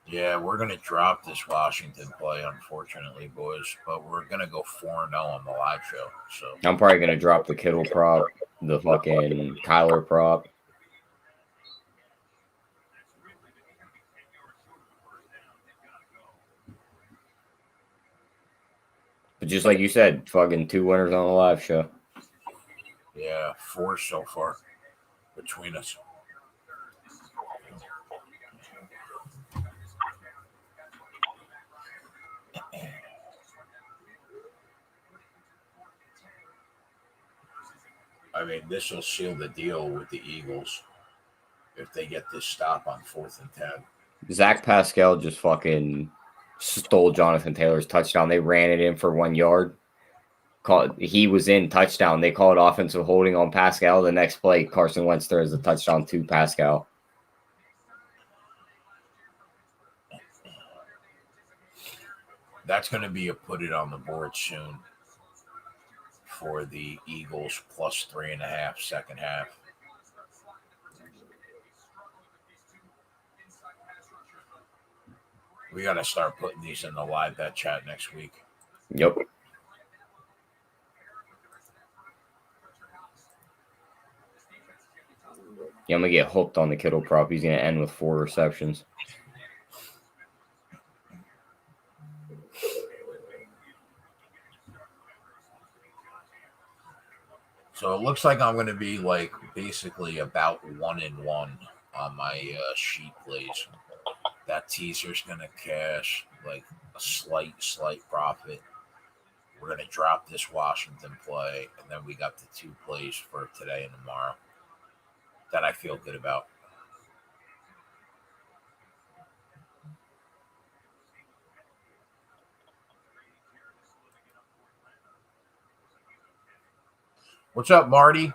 Speaker 1: Yeah, we're going to drop this Washington play, unfortunately, boys. But we're going to go 4-0 on the live show. So
Speaker 3: I'm probably going to drop the Kittle prop, the fucking Tyler prop. But just like you said, fucking 2 winners on the live show.
Speaker 1: Yeah, 4 so far between us. I mean, this will seal the deal with the Eagles if they get this stop on 4th and 10.
Speaker 3: Zach Pascal just fucking stole Jonathan Taylor's touchdown. They ran it in for 1 yard. He was in touchdown. They called offensive holding on Pascal. The next play, Carson Wentz throws a touchdown to Pascal.
Speaker 1: That's going to be a put it on the board soon for the Eagles plus 3.5 second half. We got to start putting these in the live bet chat next week.
Speaker 3: Yep. Yeah, I'm going to get hooked on the Kittle prop. He's going to end with 4 receptions.
Speaker 1: So it looks like I'm going to be like basically about 1-1 on my sheet plays. That teaser's going to cash like a slight profit. We're going to drop this Washington play, and then we got the 2 plays for today and tomorrow that I feel good about. What's up, Marty?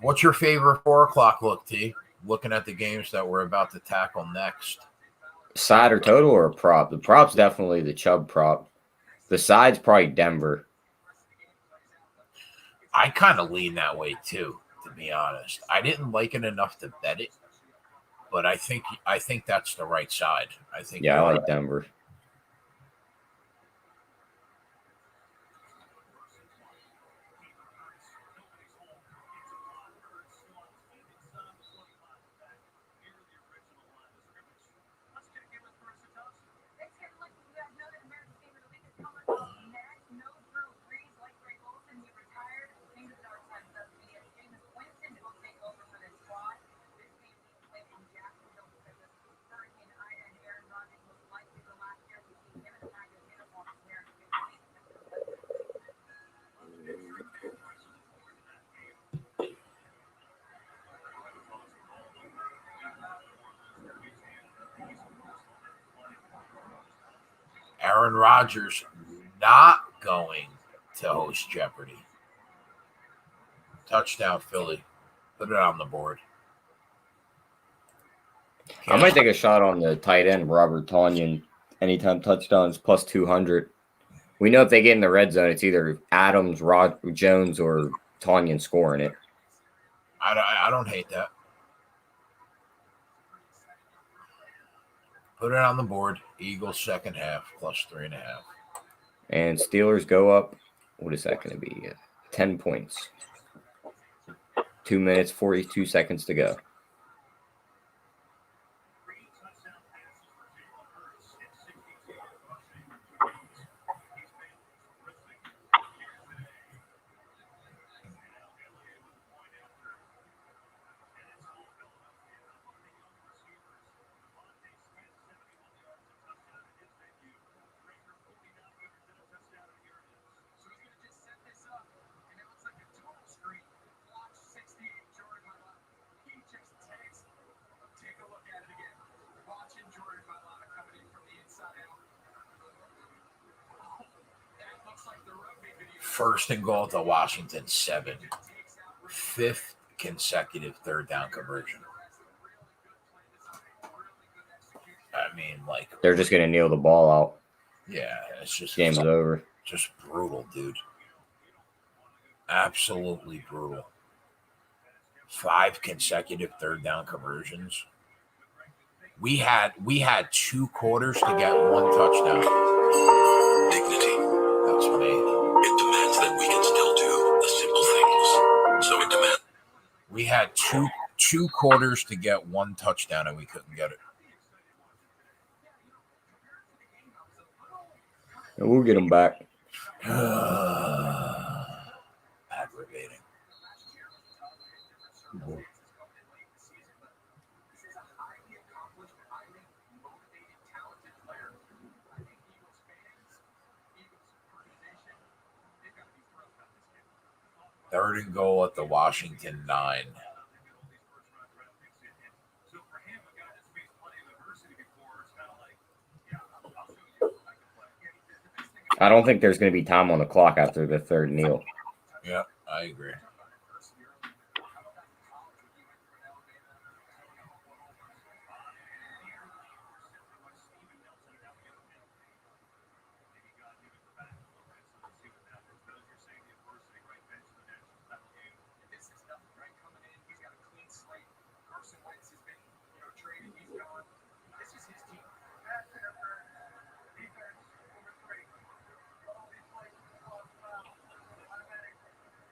Speaker 1: What's your favorite 4 o'clock look, T? Looking at the games that we're about to tackle next.
Speaker 3: Side or total or prop? The prop's definitely the Chubb prop. The side's probably Denver.
Speaker 1: I kind of lean that way too, to be honest. I didn't like it enough to bet it, but I think that's the right side. I
Speaker 3: like Denver.
Speaker 1: Aaron Rodgers not going to host Jeopardy. Touchdown, Philly. Put it on the board.
Speaker 3: I might take a shot on the tight end, Robert Tonyan. Anytime touchdowns, plus 200. We know if they get in the red zone, it's either Adams, Jones, or Tonyan scoring it.
Speaker 1: I don't hate that. Put it on the board. Eagles second half, plus 3.5.
Speaker 3: And Steelers go up. What is that going to be? 10 points. 2 minutes, 42 seconds to go.
Speaker 1: First and goal to Washington, 7. 5th consecutive third down conversion. I mean, like,
Speaker 3: they're just going to kneel the ball out.
Speaker 1: Yeah, it's just
Speaker 3: game's over.
Speaker 1: Just brutal, dude. Absolutely brutal. 5 consecutive third down conversions. We had 2 quarters to get 1 touchdown.
Speaker 4: Dignity.
Speaker 1: That's me.
Speaker 4: It demands that we can still do the simple things. So it demands.
Speaker 1: We had two quarters to get 1 touchdown, and we couldn't get it.
Speaker 3: And we'll get them back.
Speaker 1: Aggravating. Third and goal at the Washington 9.
Speaker 3: I don't think there's going to be time on the clock after the third kneel.
Speaker 1: Yeah, I agree.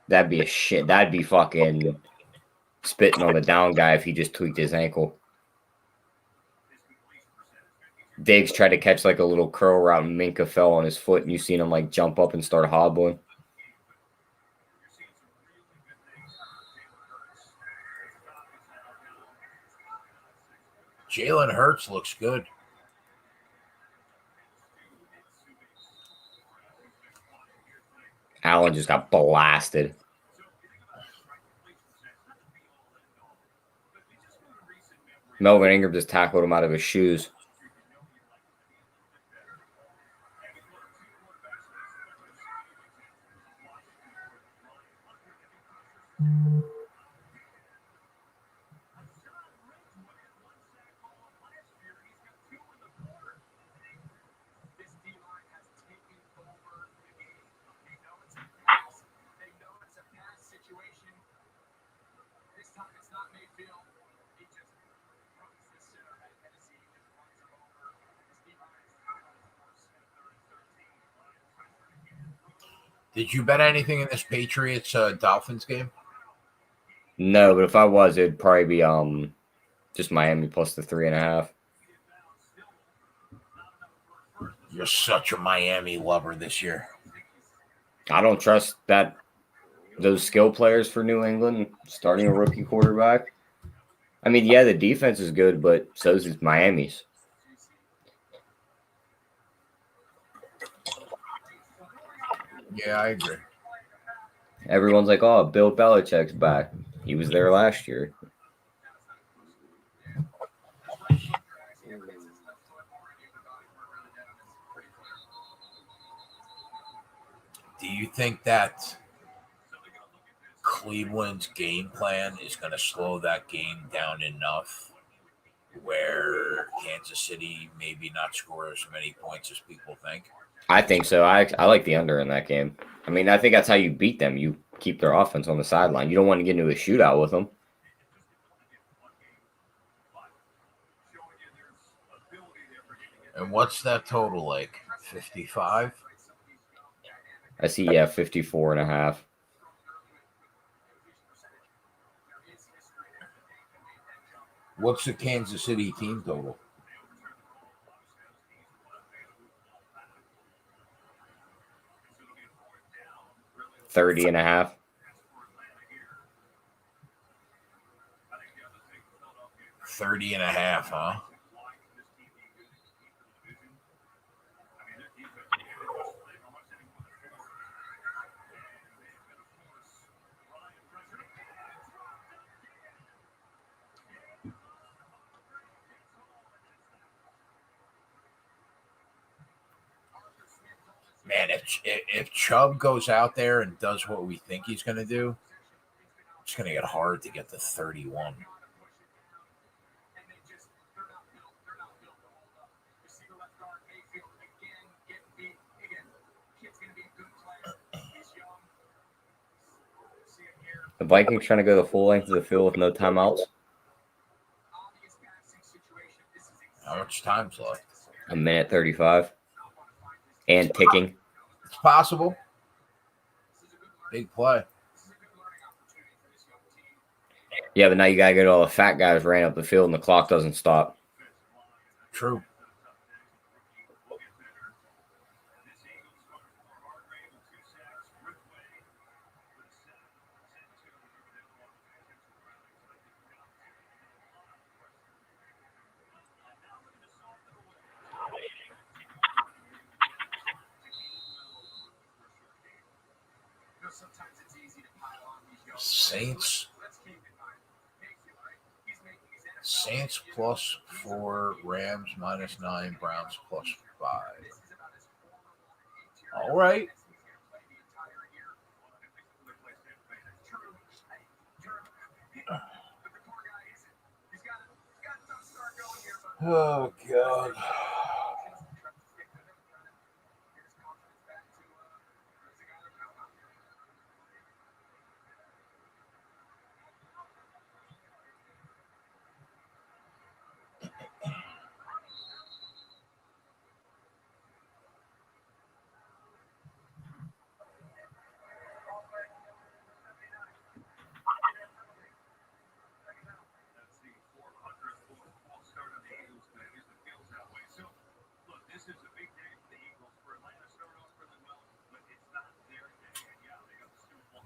Speaker 3: That'd be a shit. That'd be fucking spitting on the down guy if he just tweaked his ankle. Diggs tried to catch like a little curl route and Minka fell on his foot, and you seen him like jump up and start hobbling.
Speaker 1: Jalen Hurts looks good.
Speaker 3: Allen just got blasted. Melvin Ingram just tackled him out of his shoes.
Speaker 1: Did you bet anything in this Patriots Dolphins game?
Speaker 3: No, but if I was, it'd probably be just Miami plus the 3.5.
Speaker 1: You're such a Miami lover this year.
Speaker 3: I don't trust those skill players for New England starting a rookie quarterback. I mean, yeah, the defense is good, but so is Miami's.
Speaker 1: Yeah, I agree.
Speaker 3: Everyone's like, oh, Bill Belichick's back. He was there last year.
Speaker 1: Do you think that Cleveland's game plan is going to slow that game down enough where Kansas City maybe not score as many points as people think?
Speaker 3: I think so. I like the under in that game. I mean, I think that's how you beat them. You keep their offense on the sideline. You don't want to get into a shootout with them.
Speaker 1: And what's that total like? 55?
Speaker 3: I see, yeah, 54.5.
Speaker 1: What's the Kansas City team total?
Speaker 3: 30.5.
Speaker 1: $30 and a half, huh? Man, if Chubb goes out there and does what we think he's going to do, it's going to get hard to get to 31.
Speaker 3: The Vikings trying to go the full length of the field with no timeouts.
Speaker 1: How much time's left?
Speaker 3: 1:35. And ticking.
Speaker 1: It's possible. Big play.
Speaker 3: Yeah, but now you got to get all the fat guys ran up the field and the clock doesn't stop.
Speaker 1: True. Saints +4, Rams -9, Browns +5. All right. Oh, God.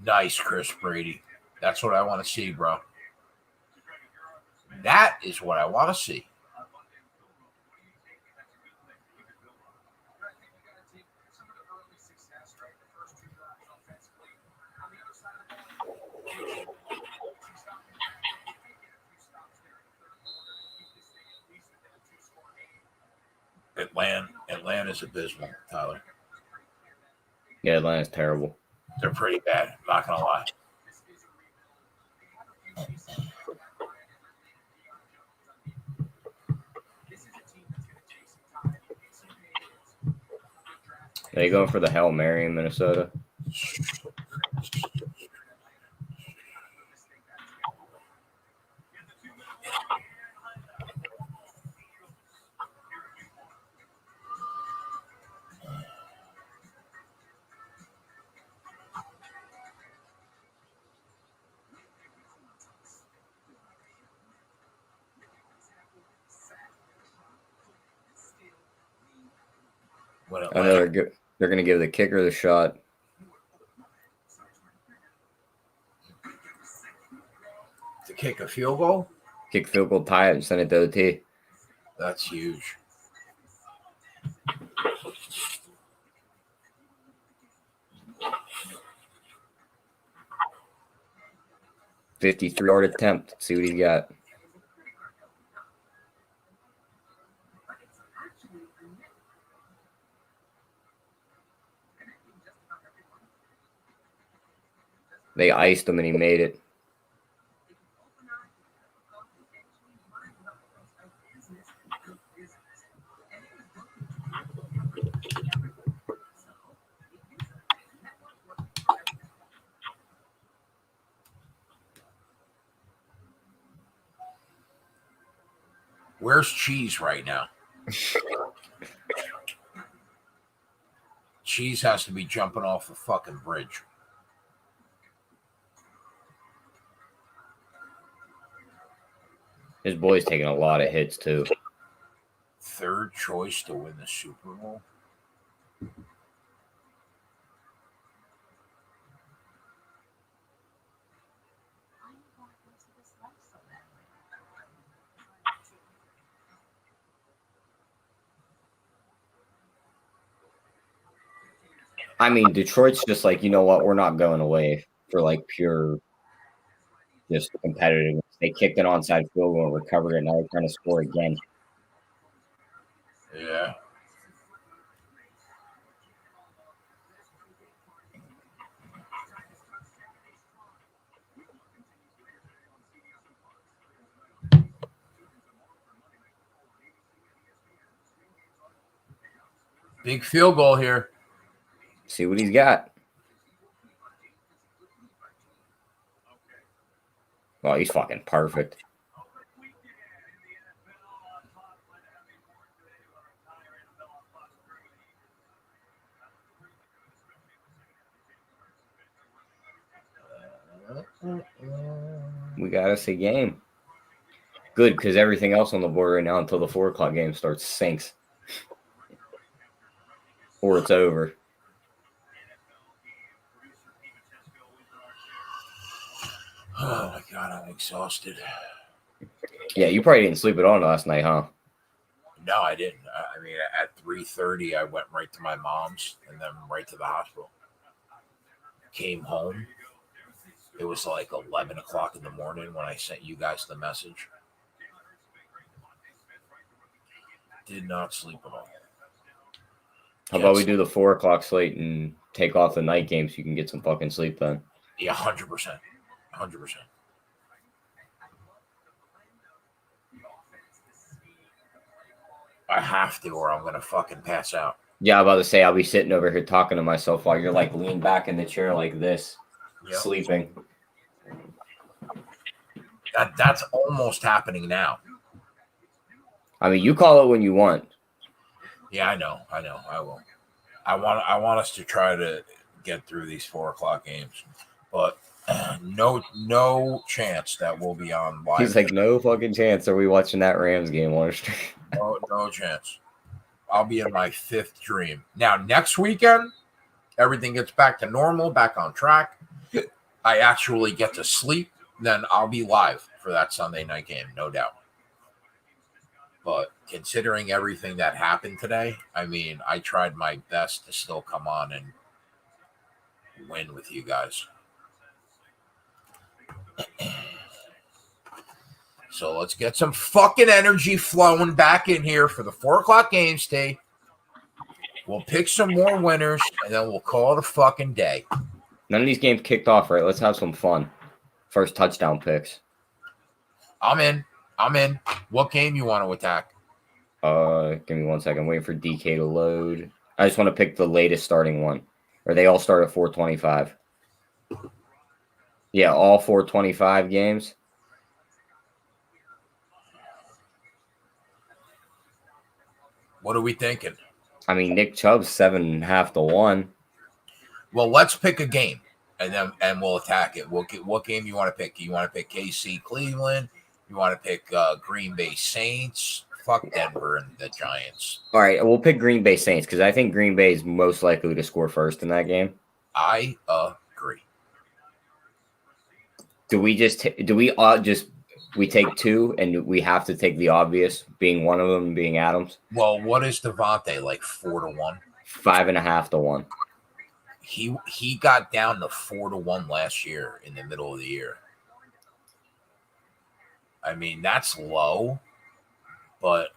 Speaker 1: Nice, Chris Brady. That's what I want to see, bro. That is what I want to see. Atlanta's abysmal, Tyler.
Speaker 3: Yeah, Atlanta's terrible.
Speaker 1: They're pretty bad. I'm not gonna lie.
Speaker 3: Are they going for the Hail Mary in Minnesota? I know they're going to give the kicker the shot.
Speaker 1: To kick a field goal?
Speaker 3: Kick field goal, tie it, and send it to OT.
Speaker 1: That's huge.
Speaker 3: $53 attempt. Let's see what he's got. They iced him and he made it.
Speaker 1: Where's Cheese right now? Cheese has to be jumping off a fucking bridge.
Speaker 3: His boy's taking a lot of hits, too.
Speaker 1: Third choice to win the Super Bowl.
Speaker 3: I mean, Detroit's just like, you know what? We're not going away for like pure just competitive. They kicked an onside field goal and recovered it. Now they're trying to score again.
Speaker 1: Yeah. Big field goal here.
Speaker 3: See what he's got. Oh, he's fucking perfect. We got us a game. Good, because everything else on the board right now until the 4 o'clock game starts sinks. Or it's over.
Speaker 1: Oh my God, I'm exhausted.
Speaker 3: Yeah, you probably didn't sleep at all last night, huh?
Speaker 1: No, I didn't. I mean, at 3:30, I went right to my mom's and then right to the hospital. Came home. It was like 11 o'clock in the morning when I sent you guys the message. Did not sleep at all.
Speaker 3: How about we do the 4 o'clock slate and take off the night game so you can get some fucking sleep then?
Speaker 1: Yeah, 100%. 100%. I have to, or I'm gonna fucking pass out.
Speaker 3: Yeah, I'm about to say I'll be sitting over here talking to myself while you're like leaned back in the chair like this, sleeping.
Speaker 1: That's almost happening now.
Speaker 3: I mean, you call it when you want.
Speaker 1: Yeah, I know. I will. I want us to try to get through these 4 o'clock games, but no chance that we'll be on live.
Speaker 3: He's like, no fucking chance are we watching that Rams game on stream.
Speaker 1: No chance. I'll be in my 5th dream. Now, next weekend, everything gets back to normal, back on track. I actually get to sleep, then I'll be live for that Sunday night game, no doubt. But considering everything that happened today, I mean, I tried my best to still come on and win with you guys. So let's get some fucking energy flowing back in here for the 4 o'clock game, Steve. We'll pick some more winners, and then we'll call it a fucking day.
Speaker 3: None of these games kicked off, right? Let's have some fun. First touchdown picks.
Speaker 1: I'm in. What game you want to attack?
Speaker 3: Give me 1 second. I'm waiting for DK to load. I just want to pick the latest starting one. Or they all start at 425. Yeah, all 425 games.
Speaker 1: What are we thinking?
Speaker 3: I mean, Nick Chubb's 7.5 to 1.
Speaker 1: Well, let's pick a game, and we'll attack it. What game you want to pick? You want to pick KC Cleveland? You want to pick Green Bay Saints? Fuck Denver and the Giants.
Speaker 3: All right, we'll pick Green Bay Saints because I think Green Bay is most likely to score first in that game.
Speaker 1: I agree.
Speaker 3: Do we take two and we have to take the obvious, being one of them being Adams?
Speaker 1: Well, what is Devontae, like 4 to 1?
Speaker 3: 5.5 to 1.
Speaker 1: He got down to 4 to 1 last year in the middle of the year. I mean, that's low, but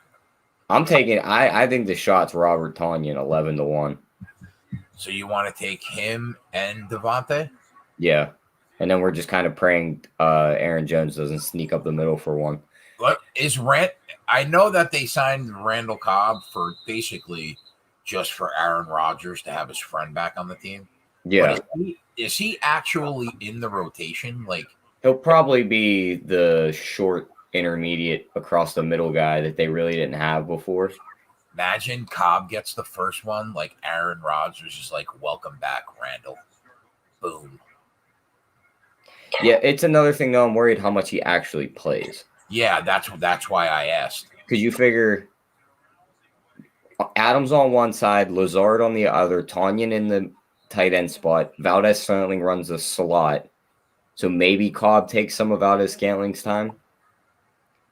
Speaker 3: I'm taking. I think the shot's Robert Tonyan 11 to 1.
Speaker 1: So you want to take him and Devontae?
Speaker 3: Yeah, and then we're just kind of praying Aaron Jones doesn't sneak up the middle for one.
Speaker 1: What is Rand? I know that they signed Randall Cobb for basically just for Aaron Rodgers to have his friend back on the team.
Speaker 3: Yeah,
Speaker 1: is he actually in the rotation? Like,
Speaker 3: he'll probably be the short intermediate across the middle guy that they really didn't have before.
Speaker 1: Imagine Cobb gets the first one, like Aaron Rodgers is like, "Welcome back, Randall." Boom.
Speaker 3: Yeah, it's another thing though. I'm worried how much he actually plays.
Speaker 1: Yeah, that's why I asked.
Speaker 3: Because you figure Adams on one side, Lazard on the other, Tonyan in the tight end spot, Valdez-Scantling runs the slot. So maybe Cobb takes some of Valdez-Scantling's time.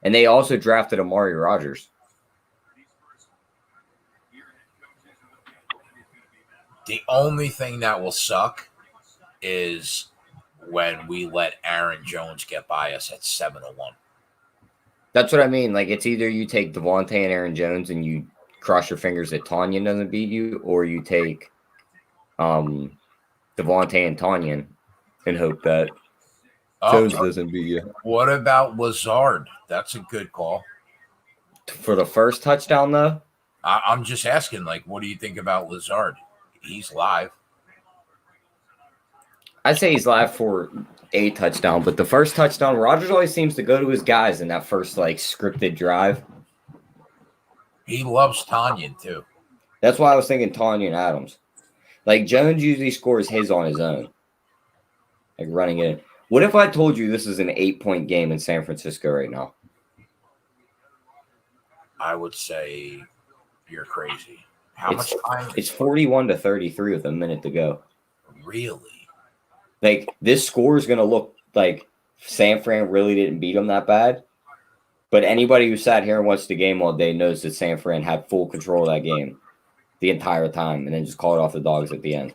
Speaker 3: And they also drafted Amari Rodgers.
Speaker 1: The only thing that will suck is when we let Aaron Jones get by us at 7 to 1.
Speaker 3: That's what I mean. Like, it's either you take Devontae and Aaron Jones and you cross your fingers that Tonyan doesn't beat you, or you take Devontae and Tonyan and hope that Jones doesn't beat you.
Speaker 1: What about Lazard? That's a good call.
Speaker 3: For the first touchdown, though?
Speaker 1: I'm just asking, like, what do you think about Lazard? He's live.
Speaker 3: I'd say he's live for a touchdown, but the first touchdown, Rodgers always seems to go to his guys in that first, like, scripted drive.
Speaker 1: He loves Tonyan, too.
Speaker 3: That's why I was thinking Tonyan Adams. Like, Jones usually scores his on his own. Like, running in. What if I told you this is an 8-point game in San Francisco right now?
Speaker 1: I would say you're crazy. How much time?
Speaker 3: It's 41 to 33 with a minute to go.
Speaker 1: Really?
Speaker 3: Like, this score is going to look like San Fran really didn't beat them that bad. But anybody who sat here and watched the game all day knows that San Fran had full control of that game the entire time and then just called off the dogs at the end.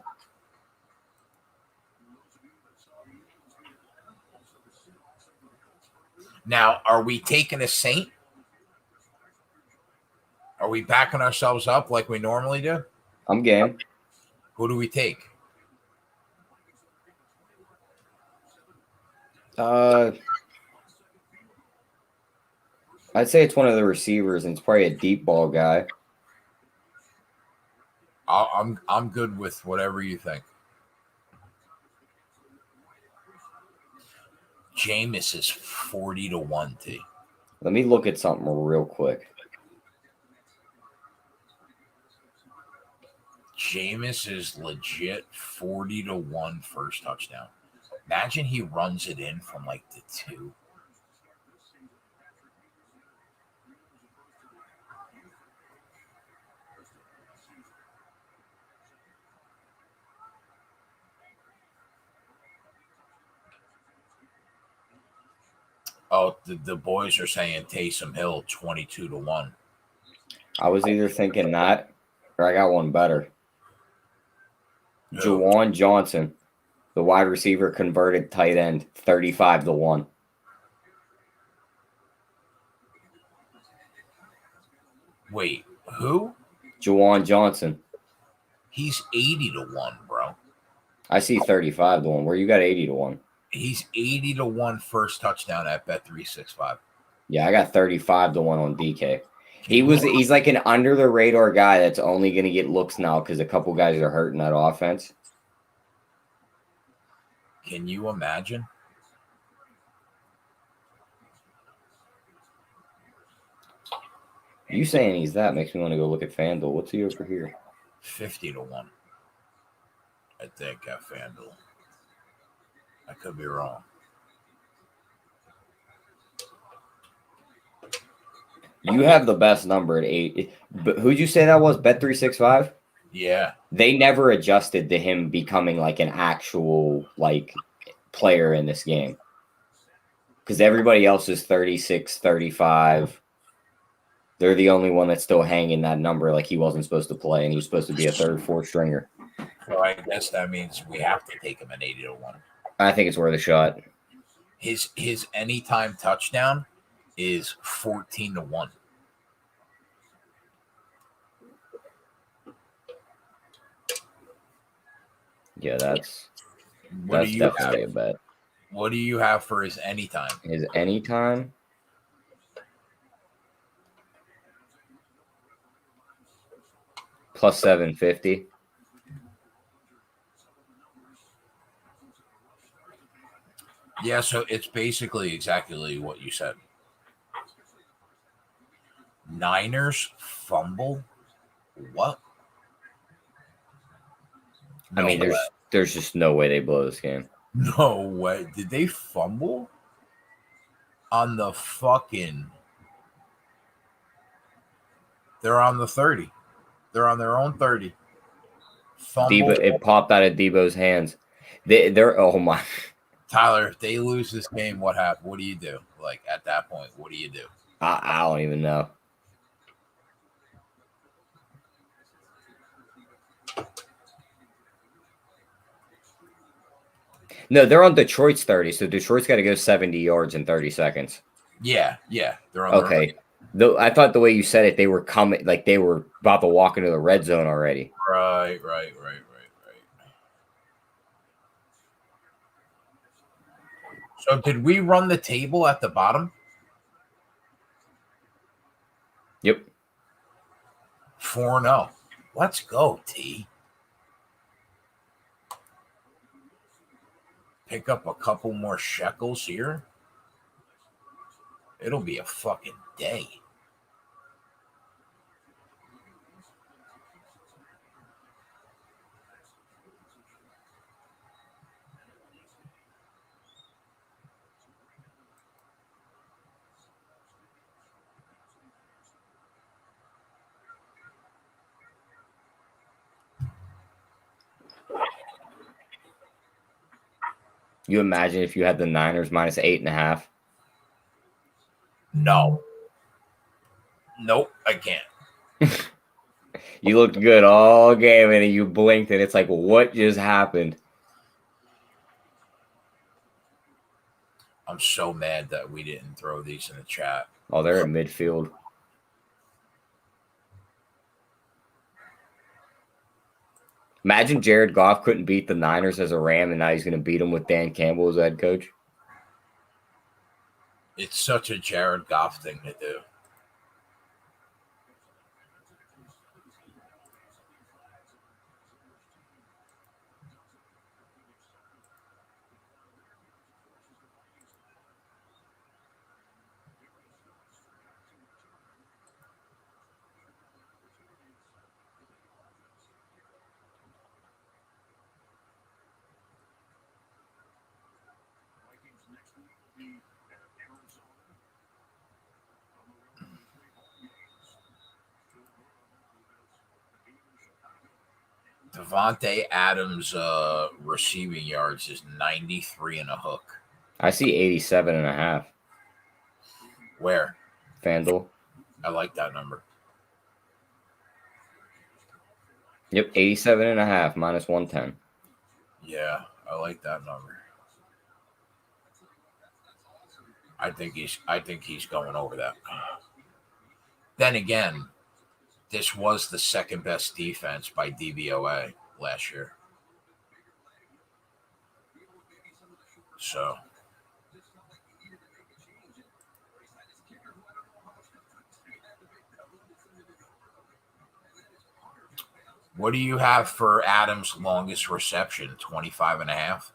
Speaker 1: Now, are we taking a Saint? Are we backing ourselves up like we normally do?
Speaker 3: I'm game.
Speaker 1: Who do we take?
Speaker 3: I'd say it's one of the receivers, and it's probably a deep ball guy.
Speaker 1: I'm good with whatever you think. Jameis is 40 to 1, T.
Speaker 3: Let me look at something real quick.
Speaker 1: Jameis is legit 40 to 1 first touchdown. Imagine he runs it in from like the 2. Oh, the boys are saying Taysom Hill 22-1.
Speaker 3: I was either thinking that or I got one better.
Speaker 1: Who?
Speaker 3: Juwan Johnson, the wide receiver converted tight end, 35-1.
Speaker 1: Wait, who?
Speaker 3: Juwan Johnson.
Speaker 1: He's 80-1, bro.
Speaker 3: I see 35-1. Where you got 80-1?
Speaker 1: He's 80-1 first touchdown at Bet365.
Speaker 3: Yeah, I got 35-1 on DK. He's like an under the radar guy that's only going to get looks now because a couple guys are hurting that offense.
Speaker 1: Can you imagine?
Speaker 3: You saying he's that makes me want to go look at FanDuel. What's he over here?
Speaker 1: 50-1. I think at FanDuel. I could be wrong.
Speaker 3: You have the best number at 8. But who'd you say that was? Bet365?
Speaker 1: Yeah.
Speaker 3: They never adjusted to him becoming like an actual like player in this game. Because everybody else is 36, 35. They're the only one that's still hanging that number like he wasn't supposed to play and he was supposed to be a third, fourth stringer.
Speaker 1: So I guess that means we have to take him at 80-1.
Speaker 3: I think it's worth a shot.
Speaker 1: His anytime touchdown is 14-1.
Speaker 3: Yeah, that's
Speaker 1: What do you
Speaker 3: definitely
Speaker 1: have?
Speaker 3: a bet.
Speaker 1: What do you have for his anytime?
Speaker 3: His anytime? Plus 750.
Speaker 1: Yeah, so it's basically exactly what you said. Niners fumble? What?
Speaker 3: I mean, there's just no way they blow this game.
Speaker 1: No way. Did they fumble? On the fucking... They're on the 30. They're on their own 30. Fumble.
Speaker 3: It popped out of Debo's hands. They're oh my.
Speaker 1: Tyler, if they lose this game, what happens? What do you do? Like, at that point, what do you do?
Speaker 3: I don't even know. No, they're on Detroit's 30, so Detroit's got to go 70 yards in 30 seconds.
Speaker 1: Yeah. They're on
Speaker 3: Okay. Though I thought the way you said it, they were coming, like they were about to walk into the red zone already.
Speaker 1: Right. So did we run the table at the bottom?
Speaker 3: Yep.
Speaker 1: 4-0. Let's go, T. Pick up a couple more shekels here. It'll be a fucking day.
Speaker 3: You imagine if you had the Niners minus 8.5.
Speaker 1: No. Nope, I can't.
Speaker 3: You looked good all game and you blinked and it's like, what just happened?
Speaker 1: I'm so mad that we didn't throw these in the chat.
Speaker 3: Oh, they're at midfield. Imagine Jared Goff couldn't beat the Niners as a Ram, and now he's going to beat them with Dan Campbell as head coach.
Speaker 1: It's such a Jared Goff thing to do. Devontae Adams' receiving yards is 93 and a hook.
Speaker 3: I see 87.5.
Speaker 1: Where?
Speaker 3: FanDuel.
Speaker 1: I like that number.
Speaker 3: Yep, 87.5 minus 110.
Speaker 1: Yeah, I like that number. I think he's going over that. Then again, this was the second best defense by DVOA last year. So what do you have for Adams' longest reception? 25.5?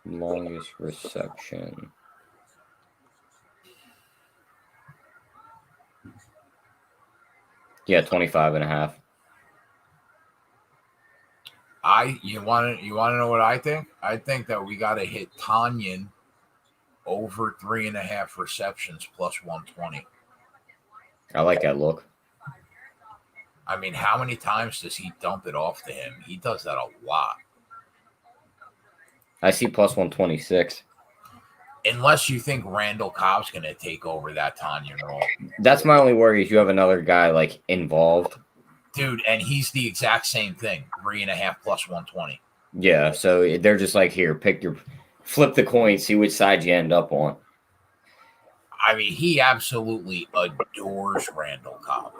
Speaker 3: Longest reception. Yeah, 25.5.
Speaker 1: You want to know what I think? I think that we got to hit Tanyan over 3.5 receptions plus 120.
Speaker 3: I like that look.
Speaker 1: I mean, how many times does he dump it off to him? He does that a lot.
Speaker 3: I see plus 126.
Speaker 1: Unless you think Randall Cobb's going to take over that Tanyan role.
Speaker 3: That's my only worry is you have another guy like involved.
Speaker 1: Dude, and he's the exact same thing. 3.5 plus 120.
Speaker 3: Yeah, so they're just like, here, flip the coin, see which side you end up on.
Speaker 1: I mean, he absolutely adores Randall Cobb.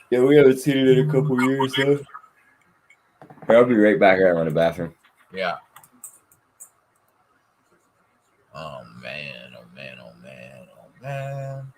Speaker 3: Yeah, we haven't seen it in a couple years, though. I'll be right back here in the bathroom.
Speaker 1: Yeah. Oh, man. Oh, man. Oh, man. Oh, man.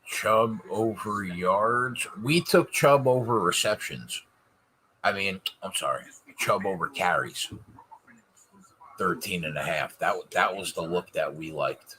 Speaker 1: Chubb over yards. We took Chubb over receptions. I'm sorry. Chubb over carries. 13.5. That was the look that we liked.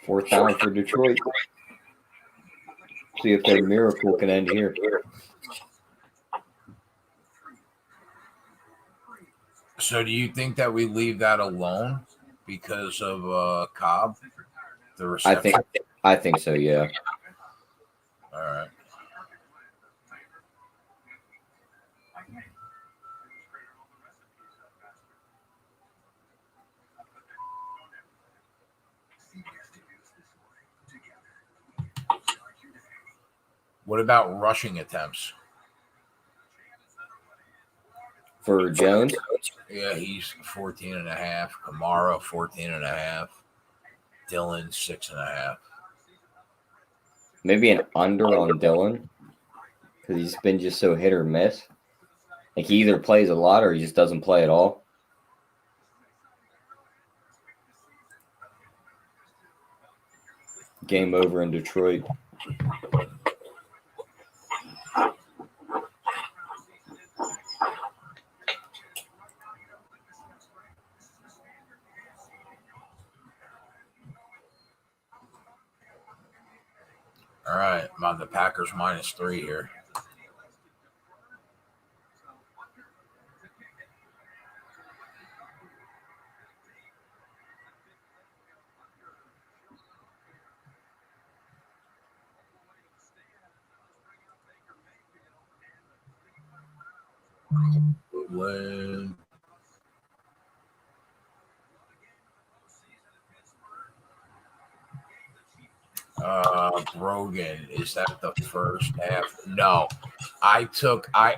Speaker 3: Fourth down for Detroit. See if their miracle can end here.
Speaker 1: So do you think that we leave that alone because of Cobb? The reception?
Speaker 3: I think so, yeah.
Speaker 1: All right. What about rushing attempts?
Speaker 3: For Jones?
Speaker 1: Yeah, he's 14.5. Kamara, 14.5. Dylan, 6.5.
Speaker 3: Maybe an under on Dylan because he's been just so hit or miss. Like he either plays a lot or he just doesn't play at all. Game over in Detroit.
Speaker 1: All right, I'm on the Packers -3 here. When Brogan, is that the first half? No.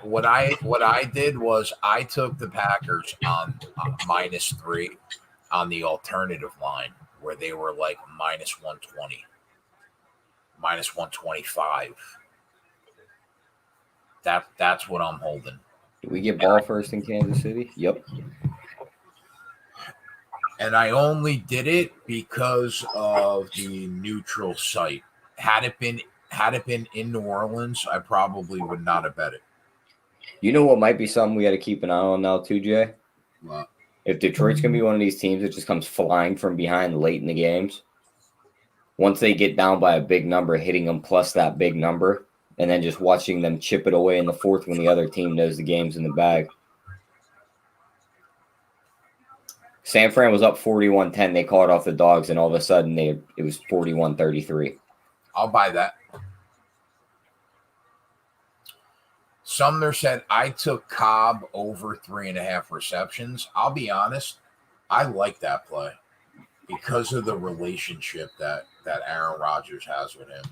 Speaker 1: What I did was I took the Packers on -3 on the alternative line where they were like -120, -125. That's what I'm holding.
Speaker 3: Did we get ball first in Kansas City? Yep.
Speaker 1: And I only did it because of the neutral site. Had it been in New Orleans, I probably would not have bet it.
Speaker 3: You know what might be something we got to keep an eye on now too, Jay?
Speaker 1: But
Speaker 3: If Detroit's going to be one of these teams that just comes flying from behind late in the games, once they get down by a big number, hitting them plus that big number, and then just watching them chip it away in the fourth when the other team knows the game's in the bag. San Fran was up 41-10. They called off the Dogs, and all of a sudden it was 41-33.
Speaker 1: I'll buy that. Sumner said, I took Cobb over 3.5 receptions. I'll be honest, I like that play because of the relationship that Aaron Rodgers has with him.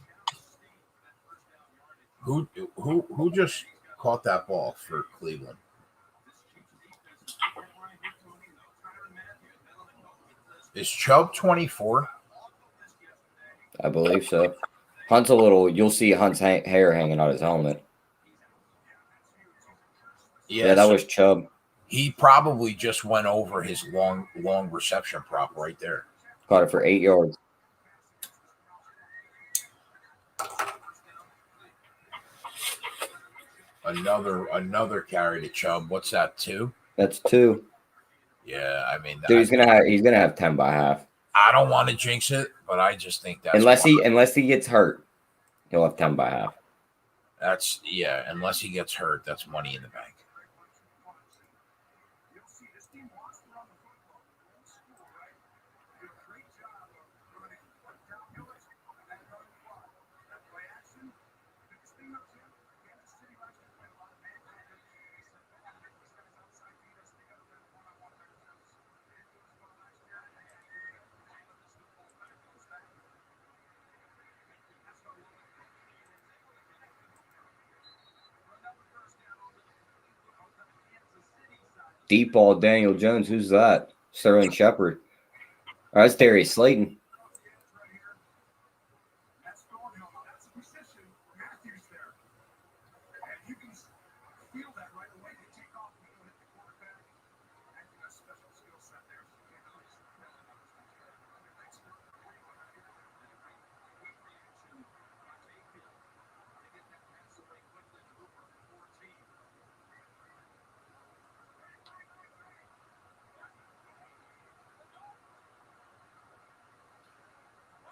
Speaker 1: Who just caught that ball for Cleveland? Is Chubb 24?
Speaker 3: I believe so. Hunt's a little. You'll see Hunt's hair hanging out his helmet. Yeah, that was Chubb.
Speaker 1: He probably just went over his long reception prop right there.
Speaker 3: Caught it for 8 yards.
Speaker 1: Another carry to Chubb. What's that, 2?
Speaker 3: That's 2.
Speaker 1: Yeah, I mean,
Speaker 3: dude, he's gonna have 10 by half.
Speaker 1: I don't want to jinx it, but I just think that's
Speaker 3: unless he gets hurt, he'll have 10 by half.
Speaker 1: Unless he gets hurt, that's money in the bank.
Speaker 3: Deep ball, Daniel Jones. Who's that? Sterling Shepard. Oh, that's Darius Slayton.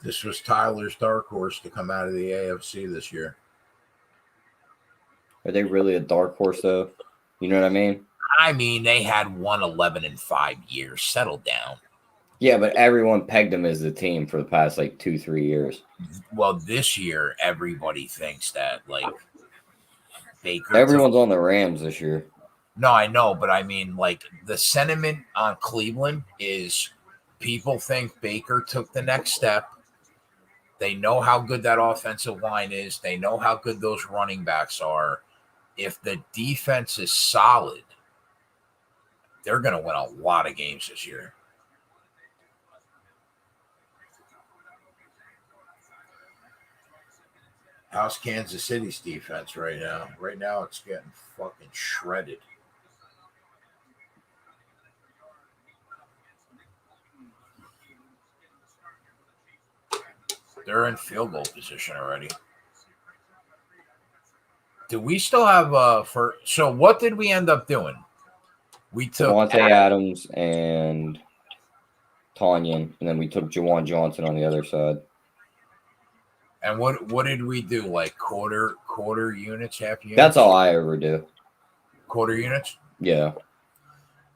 Speaker 1: This was Tyler's dark horse to come out of the AFC this year.
Speaker 3: Are they really a dark horse, though? You know what I mean?
Speaker 1: I mean, they had won 11 in 5 years. Settle down.
Speaker 3: Yeah, but everyone pegged them as the team for the past, 2-3 years.
Speaker 1: Well, this year, everybody thinks that, Baker.
Speaker 3: Everyone's on the Rams this year.
Speaker 1: No, I know, but I mean, the sentiment on Cleveland is people think Baker took the next step. They know how good that offensive line is. They know how good those running backs are. If the defense is solid, they're going to win a lot of games this year. How's Kansas City's defense right now? Right now, it's getting fucking shredded. They're in field goal position already. Do we still have so what did we end up doing? We took
Speaker 3: Devontae Adams and Tonyan, and then we took Juwan Johnson on the other side.
Speaker 1: And what did we do? Quarter units, half units?
Speaker 3: That's all I ever do.
Speaker 1: Quarter units?
Speaker 3: Yeah.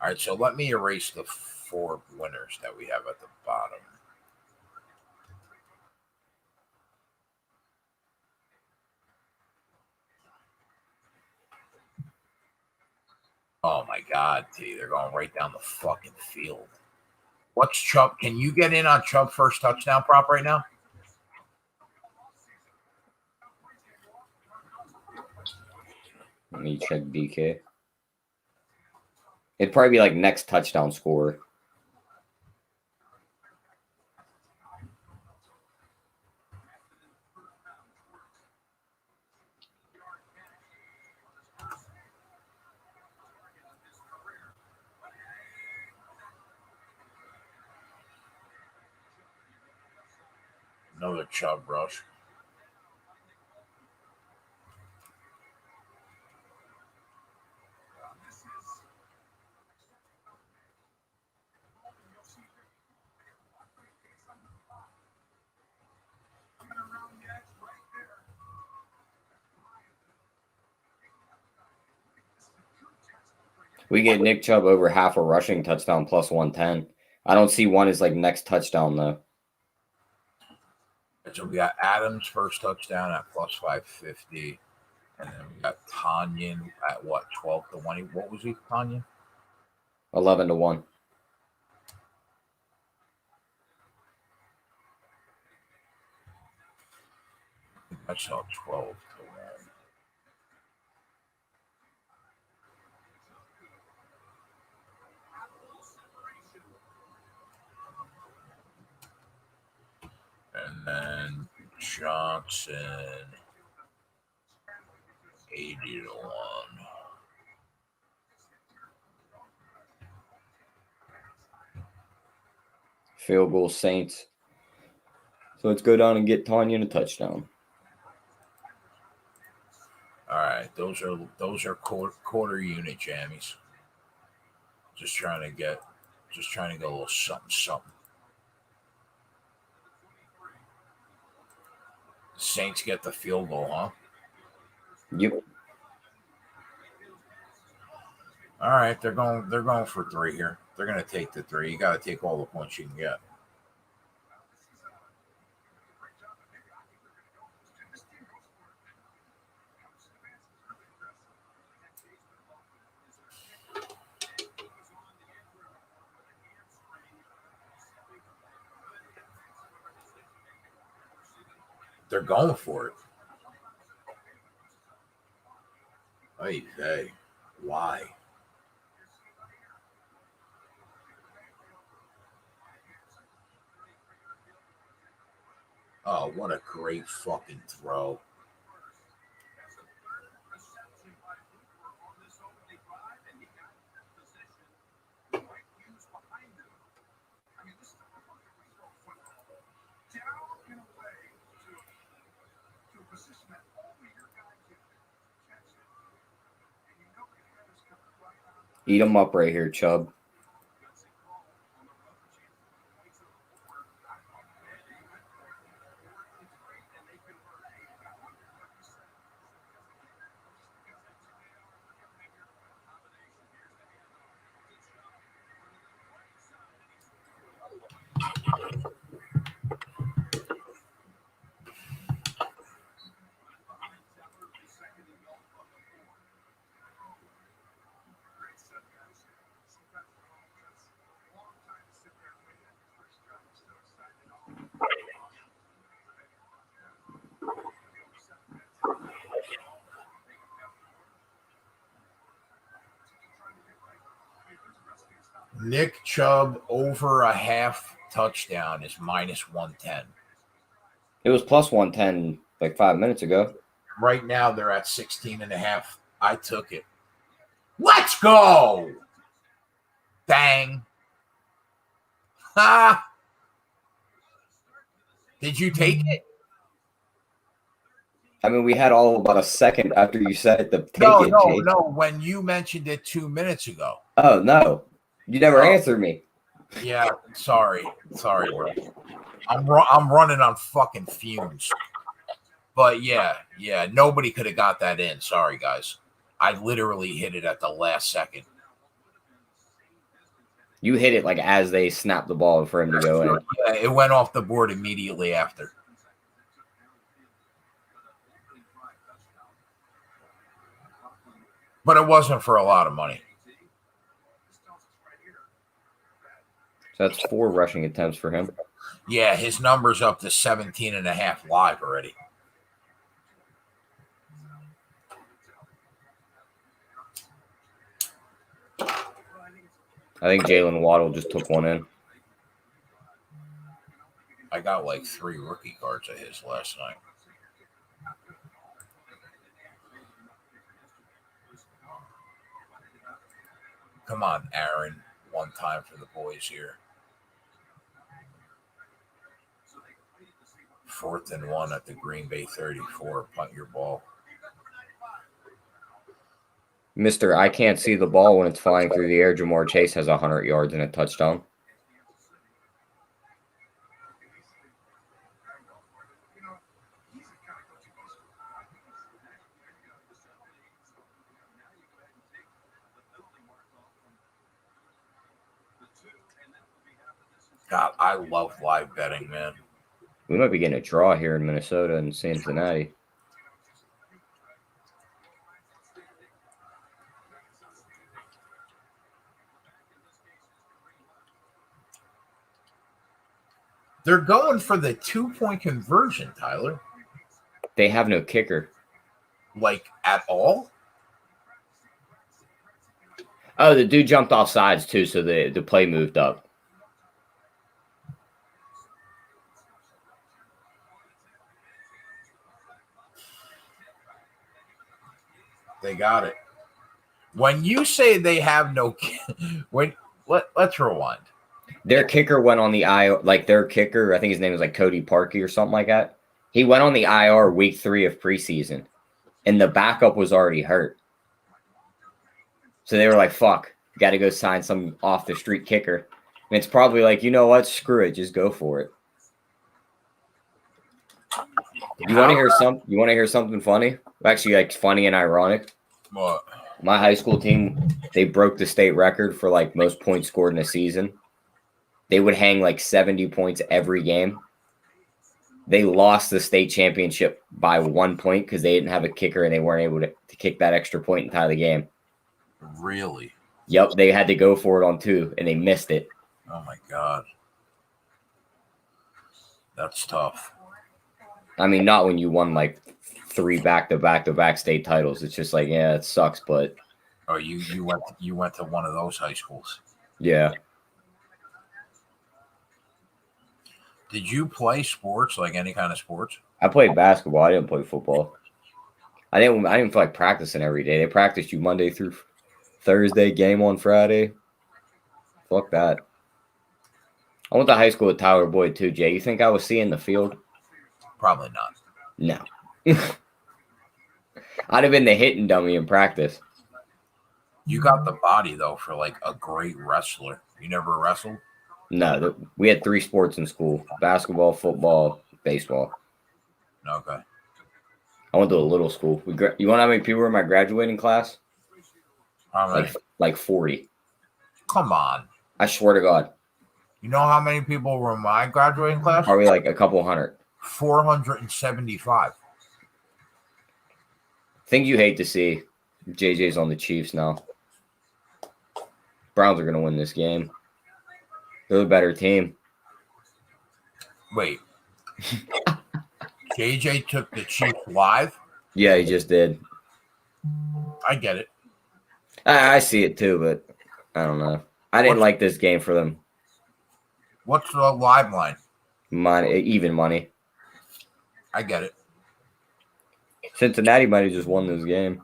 Speaker 1: All right, so let me erase the 4 winners that we have at the bottom. Oh my God, T, they're going right down the fucking field. What's Chubb? Can you get in on Chubb first touchdown prop right now?
Speaker 3: Let me check BK. It'd probably be like next touchdown score.
Speaker 1: Another Chubb rush.
Speaker 3: We get Nick Chubb over half a rushing touchdown plus 110. I don't see one as like next touchdown though.
Speaker 1: So we got Adams first touchdown at plus 550. And then we got Tanyan at what, 12 to 1? What was he, Tanyan?
Speaker 3: 11 to 1.
Speaker 1: I saw 12 to 1. And then Johnson, 80 to 1.
Speaker 3: Field goal Saints. So let's go down and get Tanya a touchdown.
Speaker 1: All right, those are quarter unit jammies. Just trying to get a little something. Saints get the field goal, huh?
Speaker 3: Yep.
Speaker 1: All right, they're going for 3 here. They're going to take the 3. You got to take all the points you can get. They're going for it. Hey, why? Oh, what a great fucking throw.
Speaker 3: Eat them up right here, Chubb.
Speaker 1: Nick Chubb over a half touchdown is minus 110.
Speaker 3: It was plus 110 like 5 minutes ago.
Speaker 1: Right now they're at 16.5. I took it. Let's go. Bang. Ha. Did you take it?
Speaker 3: I mean, we had all about a second after you said it to take it.
Speaker 1: No. When you mentioned it 2 minutes ago.
Speaker 3: Oh, no. You never answered me.
Speaker 1: Yeah, sorry, bro. I'm running on fucking fumes. But yeah, nobody could have got that in. Sorry, guys. I literally hit it at the last second.
Speaker 3: You hit it like as they snapped the ball for him to go in.
Speaker 1: Yeah, it went off the board immediately after. But it wasn't for a lot of money.
Speaker 3: So that's 4 rushing attempts for him.
Speaker 1: Yeah, his number's up to 17.5 live already.
Speaker 3: I think Jalen Waddle just took one in.
Speaker 1: I got like 3 rookie cards of his last night. Come on, Aaron. One time for the boys here. 4th and 1 at the Green Bay 34. Punt your ball.
Speaker 3: Mr. I can't see the ball when it's flying through the air. Jamar Chase has 100 yards and a touchdown.
Speaker 1: God, I love live betting, man.
Speaker 3: We might be getting a draw here in Minnesota and Cincinnati.
Speaker 1: They're going for the 2-point conversion, Tyler.
Speaker 3: They have no kicker.
Speaker 1: Like, at all?
Speaker 3: Oh, the dude jumped off sides, too, so the play moved up.
Speaker 1: They got it. When you say they have no let's rewind.
Speaker 3: Their kicker went on the IR, like their kicker, I think his name was like Cody Parkey or something like that. He went on the IR week 3 of preseason, and the backup was already hurt. So they were like, fuck, got to go sign some off-the-street kicker. And it's probably like, you know what, screw it, just go for it. You want to hear something funny? Actually, like funny and ironic.
Speaker 1: What?
Speaker 3: My high school team, they broke the state record for like most points scored in a season. They would hang like 70 points every game. They lost the state championship by 1 point because they didn't have a kicker and they weren't able to kick that extra point and tie the game.
Speaker 1: Really?
Speaker 3: Yep, they had to go for it on 2 and they missed it.
Speaker 1: Oh my God. That's tough.
Speaker 3: I mean, not when you won like 3 back-to-back state titles. It's just like, yeah, it sucks, but
Speaker 1: oh, you went to one of those high schools.
Speaker 3: Yeah.
Speaker 1: Did you play sports, like any kind of sports?
Speaker 3: I played basketball. I didn't play football. I didn't feel like practicing every day. They practiced you Monday through Thursday, game on Friday. Fuck that. I went to high school with Tyler Boyd too, Jay. You think I was seeing the field?
Speaker 1: Probably not.
Speaker 3: No. I'd have been the hitting dummy in practice.
Speaker 1: You got the body, though, for like a great wrestler. You never wrestled?
Speaker 3: No, we had 3 sports in school: basketball, football, baseball.
Speaker 1: Okay.
Speaker 3: I went to a little school. You want to know how many people were in my graduating class?
Speaker 1: How many?
Speaker 3: Like 40.
Speaker 1: Come on.
Speaker 3: I swear to God.
Speaker 1: You know how many people were in my graduating class?
Speaker 3: Probably like a couple hundred.
Speaker 1: 475.
Speaker 3: Thing you hate to see. JJ's on the Chiefs now. Browns are going to win this game. They're the better team.
Speaker 1: Wait. JJ took the Chiefs live?
Speaker 3: Yeah, he just did.
Speaker 1: I get it.
Speaker 3: I see it too, but I don't know. I didn't like this game for them.
Speaker 1: What's the live line?
Speaker 3: Even money.
Speaker 1: I get it.
Speaker 3: Cincinnati might have just won this game.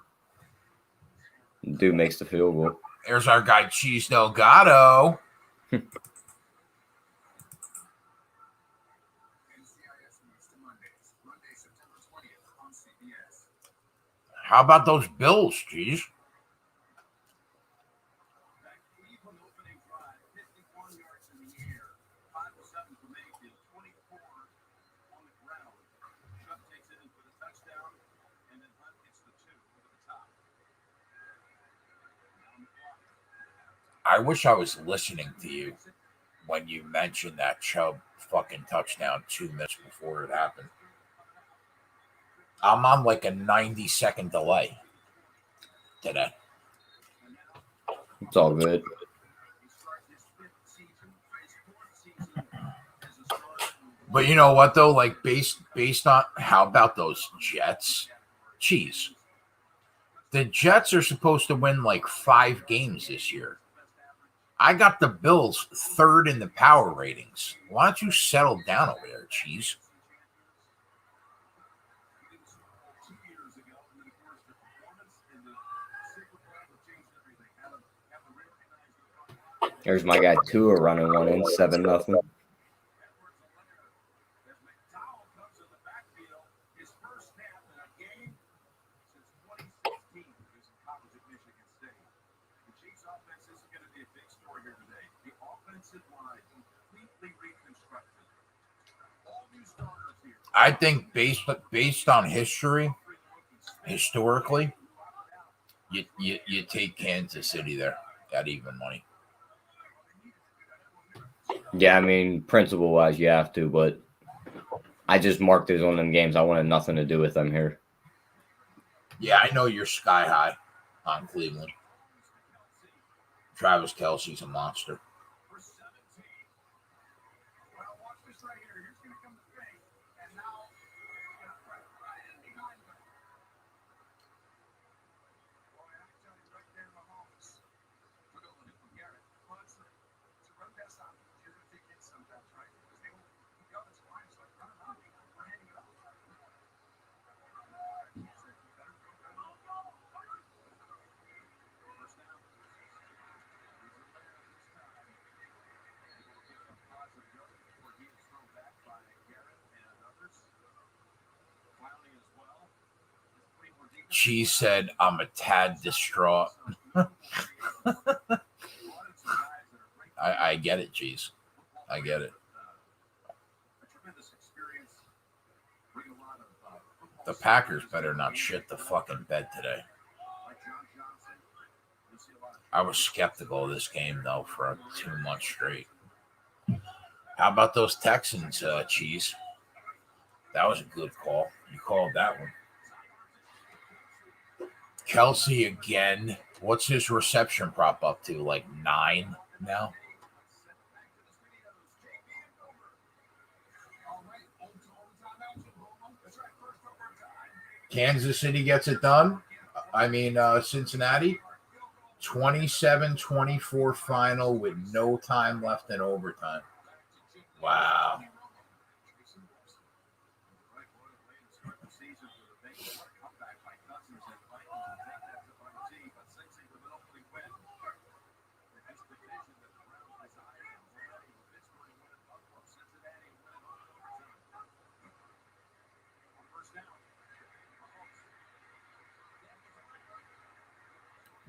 Speaker 3: Dude makes the field goal.
Speaker 1: There's our guy, Cheese Delgado. How about those Bills, Cheese? I wish I was listening to you when you mentioned that Chubb fucking touchdown 2 minutes before it happened. I'm on like a 90-second delay today.
Speaker 3: It's all good.
Speaker 1: But you know what though? Like based on how about those Jets? Jeez. The Jets are supposed to win like 5 games this year. I got the Bills 3rd in the power ratings. Why don't you settle down over there, Cheese?
Speaker 3: There's my guy Tua running one in 7-0.
Speaker 1: I think based on historically, you take Kansas City there at even money.
Speaker 3: Yeah, I mean, principle wise, you have to, but I just marked it as one of them games. I wanted nothing to do with them here.
Speaker 1: Yeah, I know you're sky high on Cleveland. Travis Kelce's a monster. She said, I'm a tad distraught. I get it, Cheese. I get it. The Packers better not shit the fucking bed today. I was skeptical of this game, though, for 2 months straight. How about those Texans, Cheese? That was a good call. You called that one. Kelsey again. What's his reception prop up to? Like 9 now? Kansas City gets it done. I mean, Cincinnati. 27-24 final with no time left in overtime. Wow.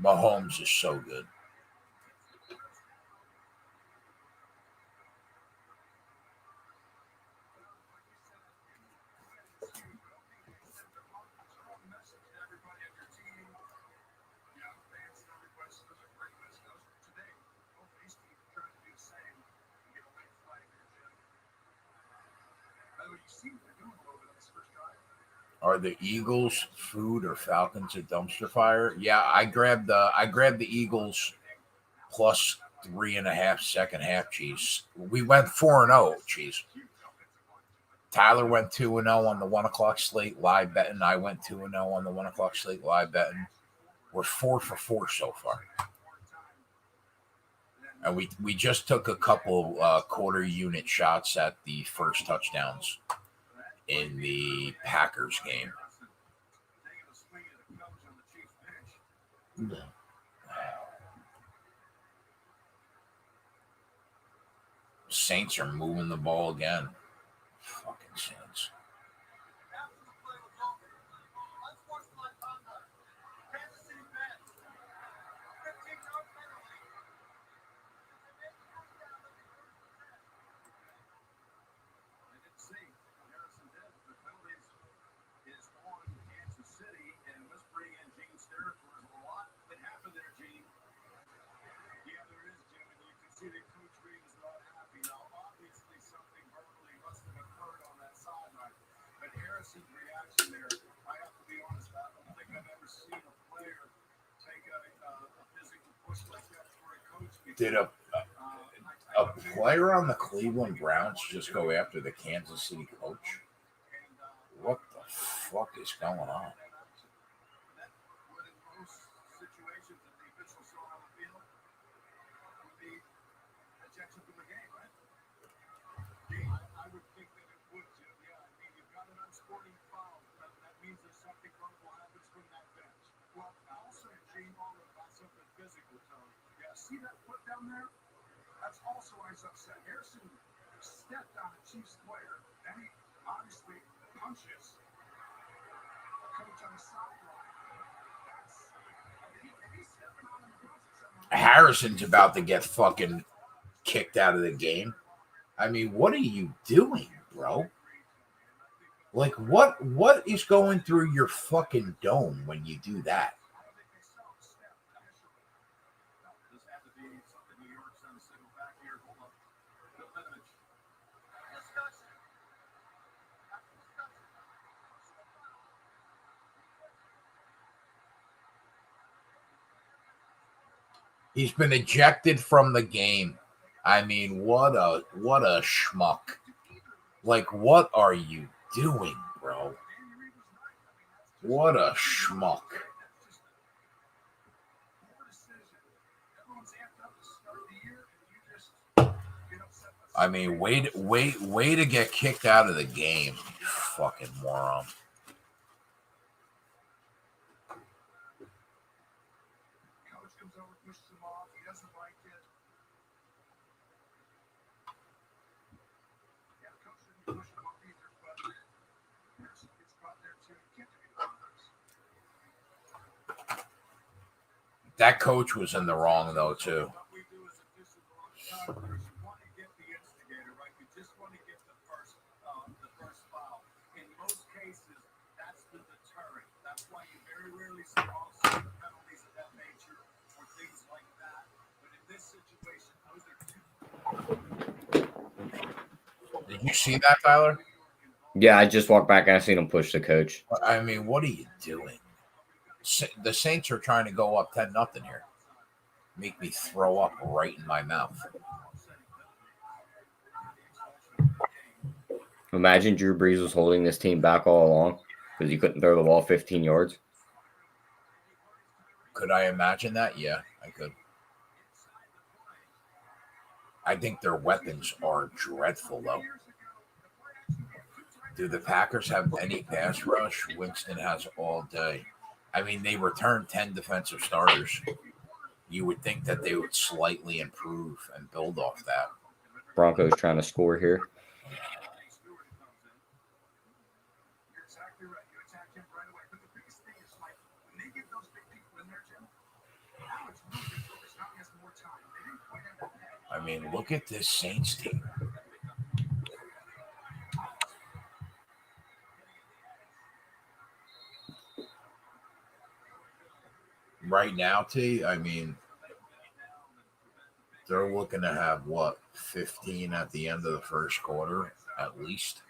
Speaker 1: Mahomes is so good. Are the Eagles food or Falcons a dumpster fire? Yeah, I grabbed the Eagles plus 3.5 second half, Cheese. We went 4-0, Cheese. Tyler went 2-0 on the 1 o'clock slate live betting. I went 2-0 on the 1 o'clock slate live betting. We're 4 for 4 so far. And we just took a couple quarter unit shots at the first touchdowns in the Packers game. Saints are moving the ball again. Fucking Saints. Did a player on the Cleveland Browns just go after the Kansas City coach? What the fuck is going on?
Speaker 2: See that foot down there? That's also why he's upset. Harrison stepped on a Chiefs player, and he obviously punches a coach on the sideline. He's stepping on him.
Speaker 1: Harrison's about to get fucking kicked out of the game. I mean, what are you doing, bro? Like, what is going through your fucking dome when you do that? He's been ejected from the game. I mean, what a schmuck. Like, what are you doing, bro? What a schmuck. I mean, way to get kicked out of the game, you fucking moron. That coach was in the wrong, though, too. Did you see that, Tyler?
Speaker 3: Yeah, I just walked back and I seen him push the coach.
Speaker 1: I mean, what are you doing? The Saints are trying to go up 10-0 here. Make me throw up right in my mouth.
Speaker 3: Imagine Drew Brees was holding this team back all along because he couldn't throw the ball 15 yards.
Speaker 1: Could I imagine that? Yeah, I could. I think their weapons are dreadful, though. Do the Packers have any pass rush? Winston has all day. I mean, they returned 10 defensive starters. You would think that they would slightly improve and build off that.
Speaker 3: Broncos trying to score here.
Speaker 1: I mean, look at this Saints team. Right now, T, I mean, they're looking to have, 15 at the end of the first quarter, at least.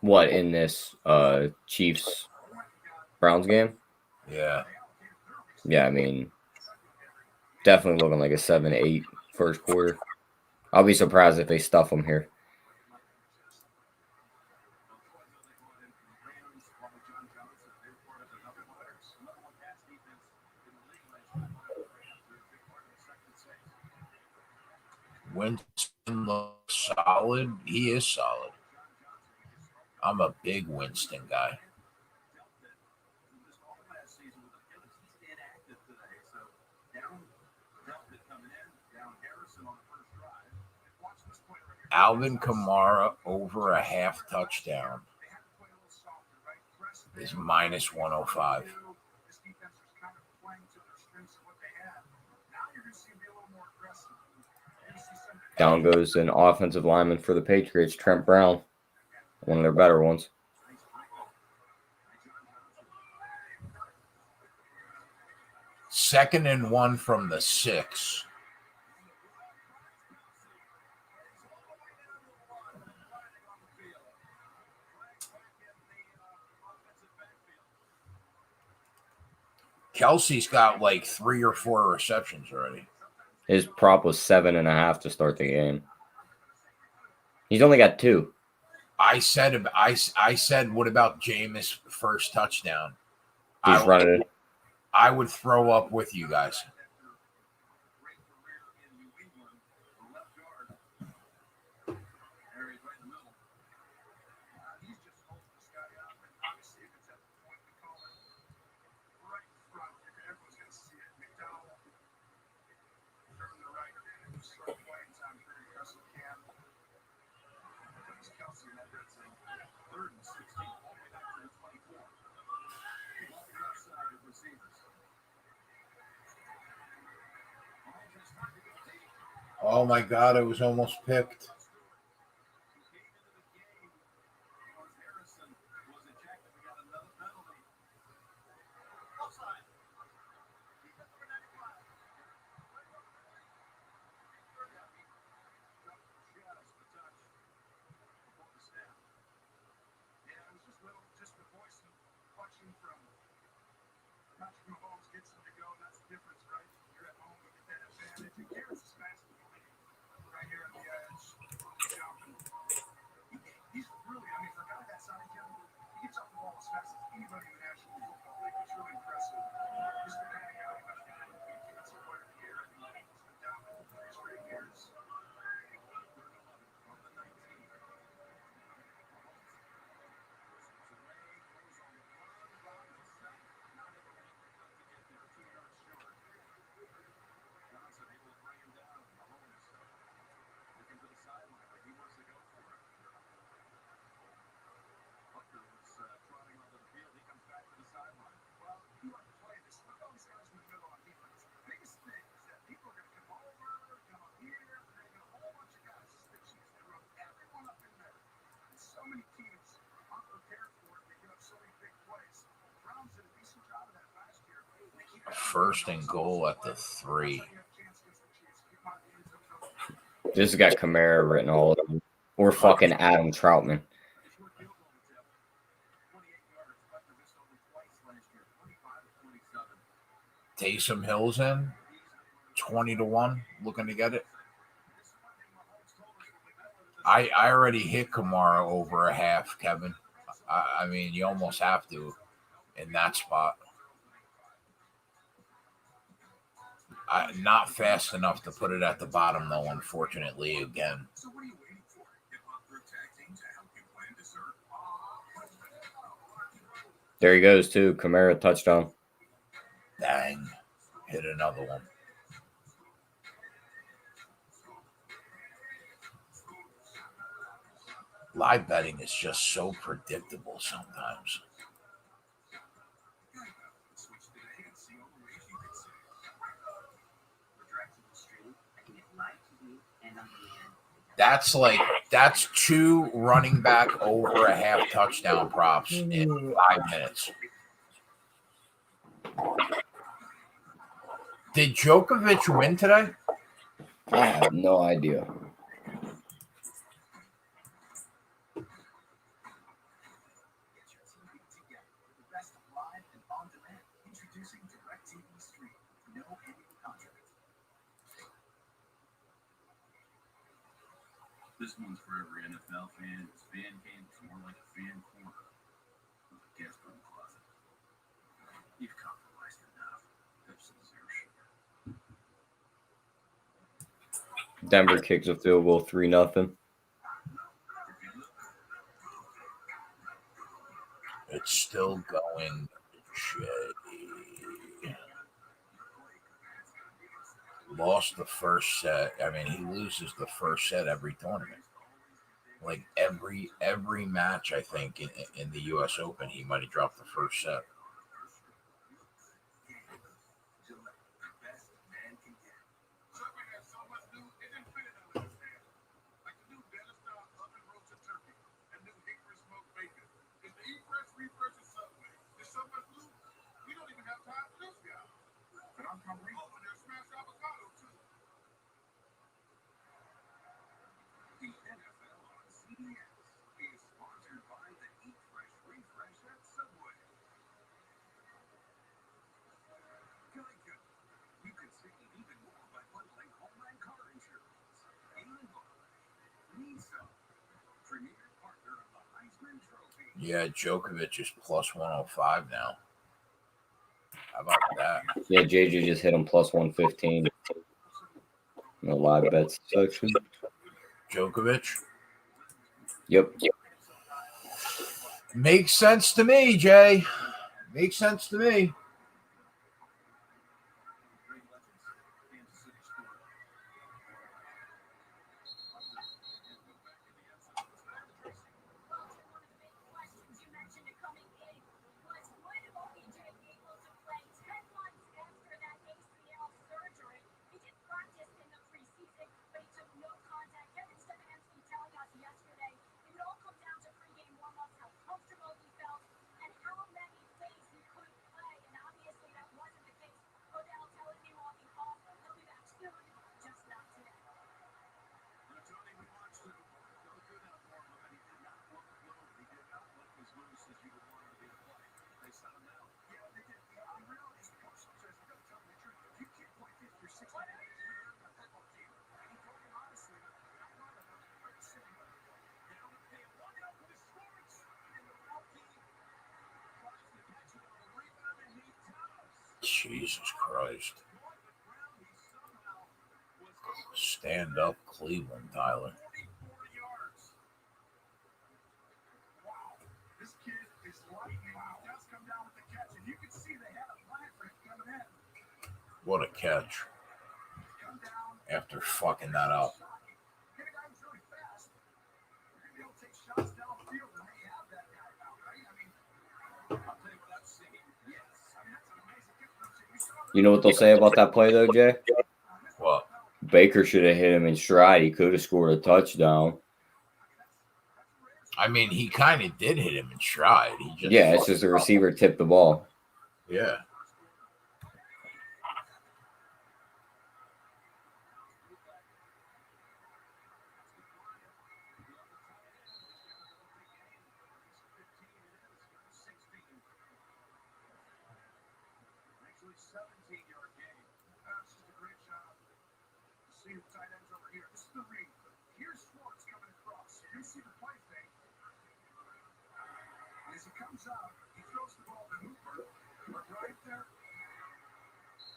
Speaker 3: What, in this Chiefs-Browns game?
Speaker 1: Yeah.
Speaker 3: Yeah, I mean, definitely looking like a 7-8 first quarter. I'll be surprised if they stuff them here.
Speaker 1: Winston looks solid. He is solid. I'm a big Winston guy. Alvin Kamara over a half touchdown is minus 105.
Speaker 3: Down goes an offensive lineman for the Patriots, Trent Brown, one of their better ones.
Speaker 1: Second and 1 from the 6. Kelsey's got like 3 or 4 receptions already.
Speaker 3: His prop was 7.5 to start the game. He's only got 2.
Speaker 1: I said, what about Jameis' first touchdown?
Speaker 3: He's running it.
Speaker 1: I would throw up with you guys. Oh my God, I was almost picked. First and goal at the 3.
Speaker 3: This has got Kamara written all over him. Or fucking Adam Troutman.
Speaker 1: Taysom Hill's in 20-1, looking to get it. I already hit Kamara over a half, Kevin. I mean, you almost have to in that spot. Not fast enough to put it at the bottom, though, unfortunately, again.
Speaker 3: There he goes, too. Kamara touchdown.
Speaker 1: Dang. Hit another one. Live betting is just so predictable sometimes. That's 2 running back over a half touchdown props in 5 minutes. Did Djokovic win today?
Speaker 3: I have no idea.
Speaker 4: This one's for every NFL fan. It's fan game. It's more like a fan corner with a guest room closet. You've compromised enough. Pepsi Zero Sugar.
Speaker 3: Denver kicks a field goal 3-0.
Speaker 1: It's still going. Lost the first set. I mean, he loses the first set every tournament. Like every match, I think in the U.S. Open, he might have dropped the first set. Yeah, Djokovic is plus 105 now. How about that?
Speaker 3: Yeah, JJ just hit him plus 115 in the live bets section.
Speaker 1: Djokovic?
Speaker 3: Yep.
Speaker 1: Makes sense to me, Jay. Makes sense to me.
Speaker 2: Questions you mentioned coming in was would OBJ be able to play 10 months after that ACL surgery? He did practice in the preseason, but he took no contact. Kevin Stefanski telling us yesterday it would all come down to pregame warm-ups, how comfortable he felt, and how many plays he could play. And obviously that wasn't the case. Odell telling me walking off, he'll be back soon, just not today.
Speaker 4: Tony, we watched him go through that warm-up, and he did not look low. He did not look as loose as you would want him to be to play. They sent him down. Yeah, they did. The unreal is the coach says, you got to tell me the truth. You can't play 50 or 60 minutes. You're not a football team. And he told me honestly, I'm not a great city, but you know, they walk out with his sports, and the rookie tries to catch it on a rebound, and he does.
Speaker 1: Jesus Christ.
Speaker 4: On the ground, he somehow was able to
Speaker 1: Stand up, Cleveland, Tyler.
Speaker 4: 44 yards. Wow. This kid is lightning. He does come down with the catch, and you can see they had a plan for him coming in.
Speaker 1: What a catch.
Speaker 4: Come down.
Speaker 1: After fucking that up.
Speaker 4: Hit a guy who's really fast. You're going to be able to take shots downfield, and they have that guy now, right? I mean, I'll tell you what I'm saying. Yes. I mean, that's an amazing difference. You saw
Speaker 3: You know what they'll say about that play, though, Jay?
Speaker 1: What?
Speaker 3: Baker should have hit him in stride. He could have scored a touchdown.
Speaker 1: I mean, he kind of did hit him in stride. He just
Speaker 3: Yeah, it's just the receiver tipped the ball.
Speaker 1: Yeah.
Speaker 4: actually 17-yard gain. That's just a great job. See the tight ends over here. This is the read. Here's Schwartz coming across. You see the play fake. As he comes out, he throws the ball to Hooper. But right there,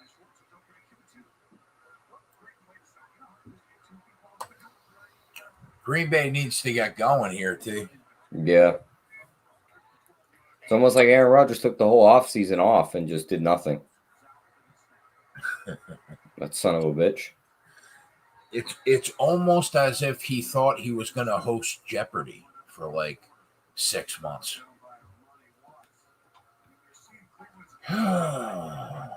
Speaker 4: and Schwartz is open to Q2. What great way to start. You know, just get 2 people off the hook right there.
Speaker 1: Green Bay needs to get going here, too.
Speaker 3: Yeah. It's almost like Aaron Rodgers took the whole offseason off and just did nothing. That son of a bitch.
Speaker 1: It's almost as if he thought he was going to host Jeopardy for like 6 months.
Speaker 3: I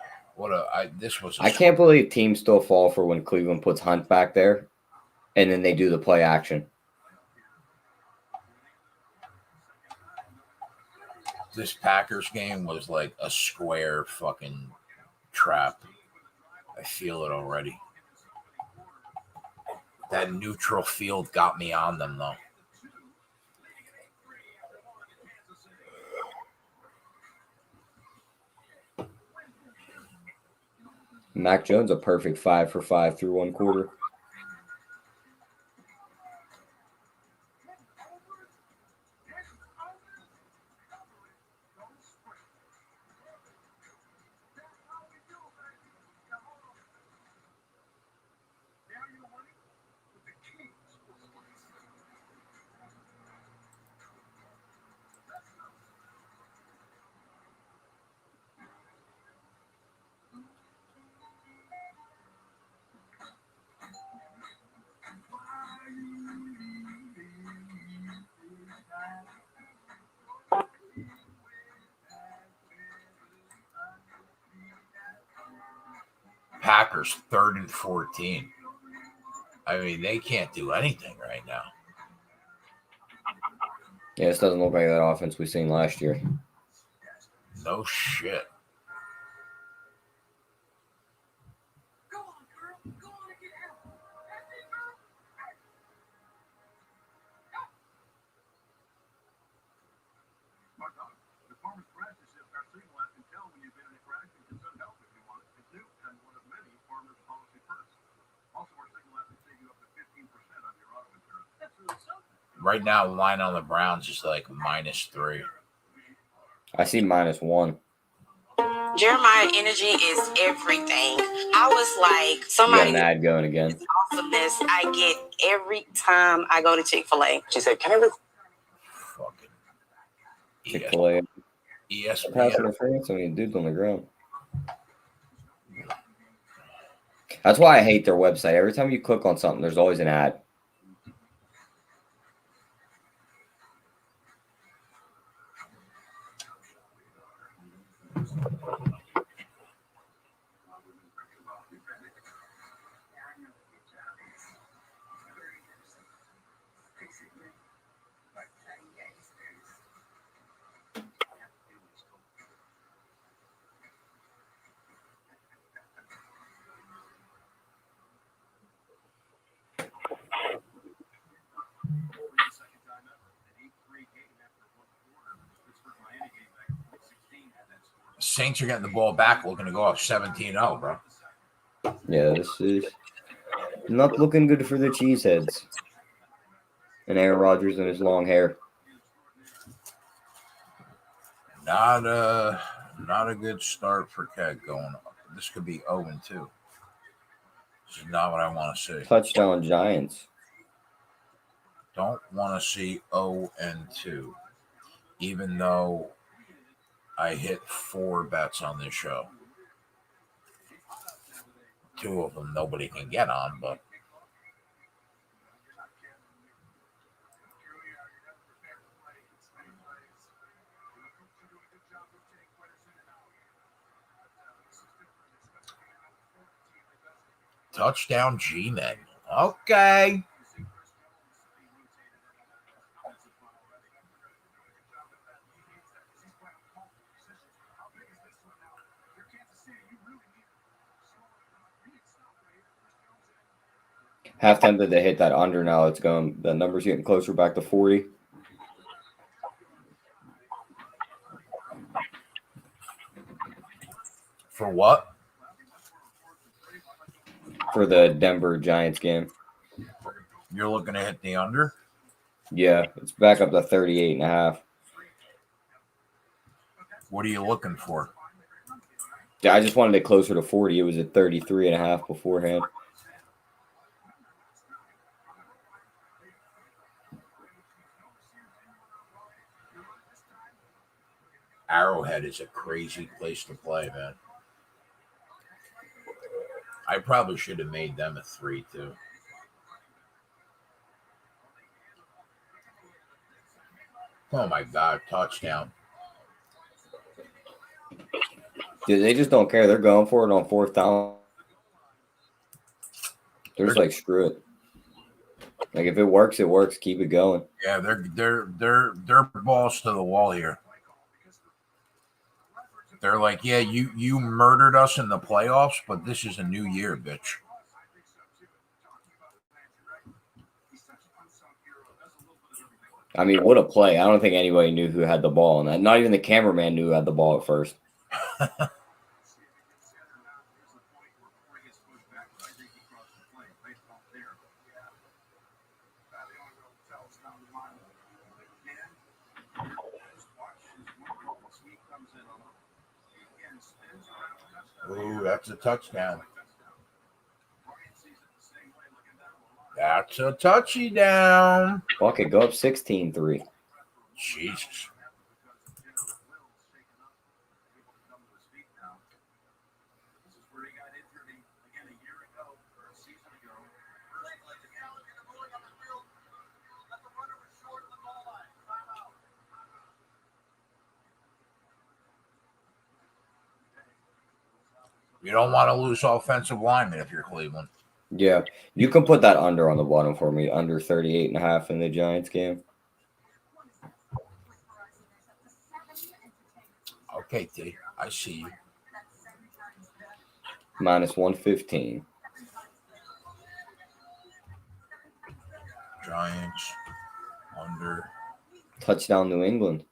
Speaker 3: can't believe teams still fall for when Cleveland puts Hunt back there and then they do the play action.
Speaker 1: This Packers game was like a square fucking trap. I feel it already. That neutral field got me on them, though.
Speaker 3: Mac Jones, a perfect 5 for 5 through one quarter.
Speaker 1: Packers 3rd and 14. I mean, they can't do anything right now.
Speaker 3: Yeah, this doesn't look like that offense we seen last year.
Speaker 1: No shit.
Speaker 2: Go on, girl. Go on and get out. Happy girl.
Speaker 4: The farmer's practice is our signal app can tell when you've been in a crash and can send help if you want it. It's new and one of many farmers' policy perks. Also, our signal app can save you up to 15% on your auto insurance. That's really something.
Speaker 1: Right now, line on the Browns is like -3.
Speaker 3: I see -1.
Speaker 5: Jeremiah energy is everything. I was like,
Speaker 3: You got
Speaker 5: somebody
Speaker 3: mad going again.
Speaker 5: awesomeness I get every time I go to Chick-fil-A. She said, "Can I have
Speaker 1: Fucking
Speaker 3: Chick-fil-A. Pass
Speaker 1: ESPN.
Speaker 3: interference. I mean, dude's on the ground. That's why I hate their website. Every time you click on something, there's always an ad.
Speaker 1: Saints are getting the ball back. We're going to go up 17-0, bro.
Speaker 3: Yeah, this is not looking good for the Cheeseheads. And Aaron Rodgers and his long hair.
Speaker 1: Not a good start for Keg going up. This could be 0-2. This is not what I want to see.
Speaker 3: Touchdown Giants.
Speaker 1: Don't want to see 0-2, even though I hit 4 bets on this show. 2 of them nobody can get on, but touchdown G-Men. Okay.
Speaker 3: Half tempted to hit that under now. It's going. The number's getting closer back to 40.
Speaker 1: For what?
Speaker 3: For the Denver Giants game.
Speaker 1: You're looking to hit the under?
Speaker 3: Yeah, it's back up to 38.5.
Speaker 1: What are you looking for?
Speaker 3: Yeah, I just wanted it closer to 40. It was at 33.5 beforehand.
Speaker 1: Arrowhead is a crazy place to play, man. I probably should have made them a 3 too. Oh my God, touchdown.
Speaker 3: Dude, they just don't care. They're going for it on 4th down. They're just like, screw it. Like, if it works, it works. Keep it going.
Speaker 1: Yeah, they're balls to the wall here. They're like, yeah, you murdered us in the playoffs, but this is a new year, bitch.
Speaker 3: I mean, what a play. I don't think anybody knew who had the ball on that. Not even the cameraman knew who had the ball at first.
Speaker 1: Ooh, that's a touchdown. That's a touchy down.
Speaker 3: Fuck it, go up 16-3.
Speaker 1: Jesus. You don't want to lose offensive linemen if you're Cleveland.
Speaker 3: Yeah, you can put that under on the bottom for me, under 38.5 in the Giants game.
Speaker 1: Okay, T, I see you.
Speaker 3: -115.
Speaker 1: Giants under.
Speaker 3: Touchdown New England.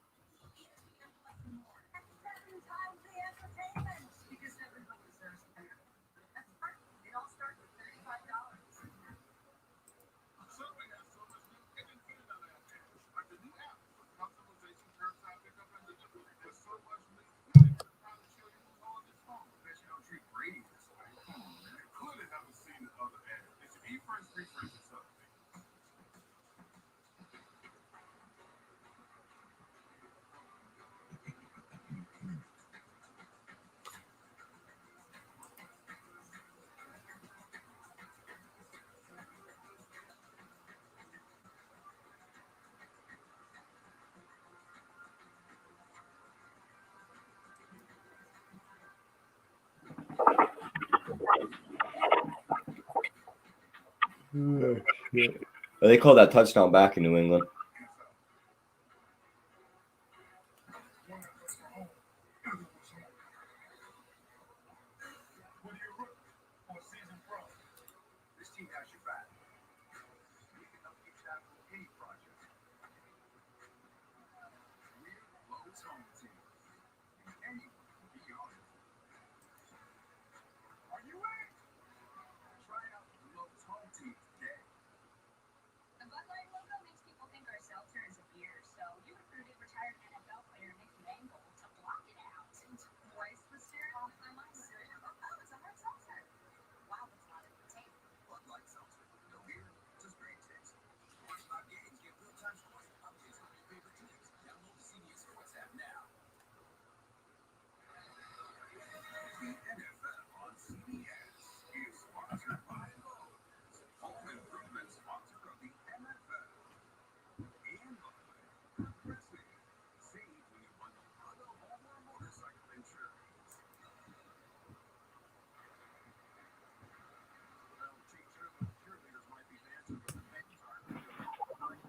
Speaker 3: They call that touchdown back in New England.
Speaker 2: The Bud Light logo makes people think our seltzer is a beer, so you recruited retired NFL player Nick Mangold to block it out. Twice the syrup on my syrup. Oh, it's a hard seltzer. Wow, that's not in the tape. Bud Light seltzer. No beer, just great taste. Watch live games, get real-time scores and updates on your favorite teams. Download the CBS Sports app now. The NFL on CBS is sponsored by Lowe's. Home improvement sponsor of the NFL. And Progressive. Save when you bundle auto, home, or motorcycle insurance. Well, teacher, the cheerleaders might be dancing, but the fans aren't.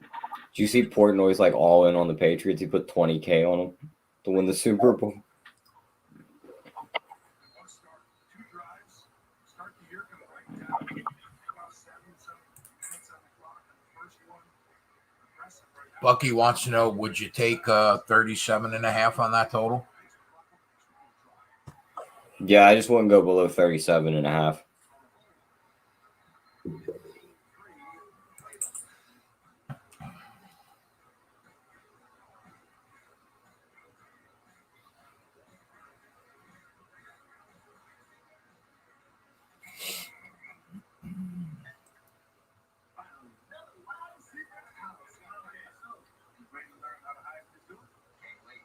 Speaker 3: Did you see Portnoy's like all in on the Patriots? He put $20K on them to win the Super Bowl.
Speaker 4: One start, 2 drives. Start the year coming right down. About 7 minutes on the clock on the first one. Impressive right now.
Speaker 1: Bucky wants to know, would you take 37.5 on that total?
Speaker 3: Yeah, I just wouldn't go below 37.5.
Speaker 4: Ready to learn how to hide this dude? Can't wait.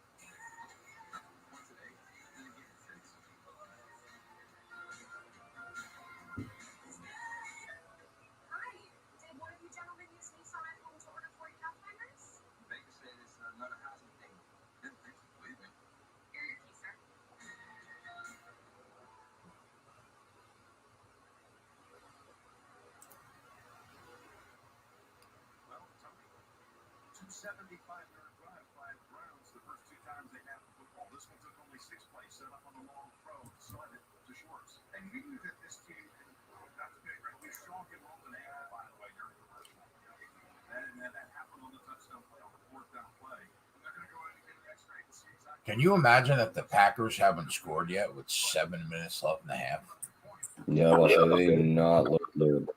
Speaker 4: What's today? Then again, it's
Speaker 2: Hi. Did one of you gentlemen use Nissan iPhone to order 40 Pathfinders?
Speaker 4: Baker said it's another housing thing. Didn't think so, believe me.
Speaker 2: Here are your keys, sir.
Speaker 4: Well, Tony, 275-yard drive by the Browns the first 2 times they had the football. This one took only 6 plays, set up on the long throw, slid it to Schwartz. And we knew that this team, not to pick, we saw him roll the name, by the way, during the first one. That happened on the touchdown play, on the 4th down play. They're going to go ahead and get an X-ray to see exactly.
Speaker 1: Can you imagine that the Packers haven't scored yet with 7 minutes left in the half?
Speaker 3: Yeah, well, so they do not look good.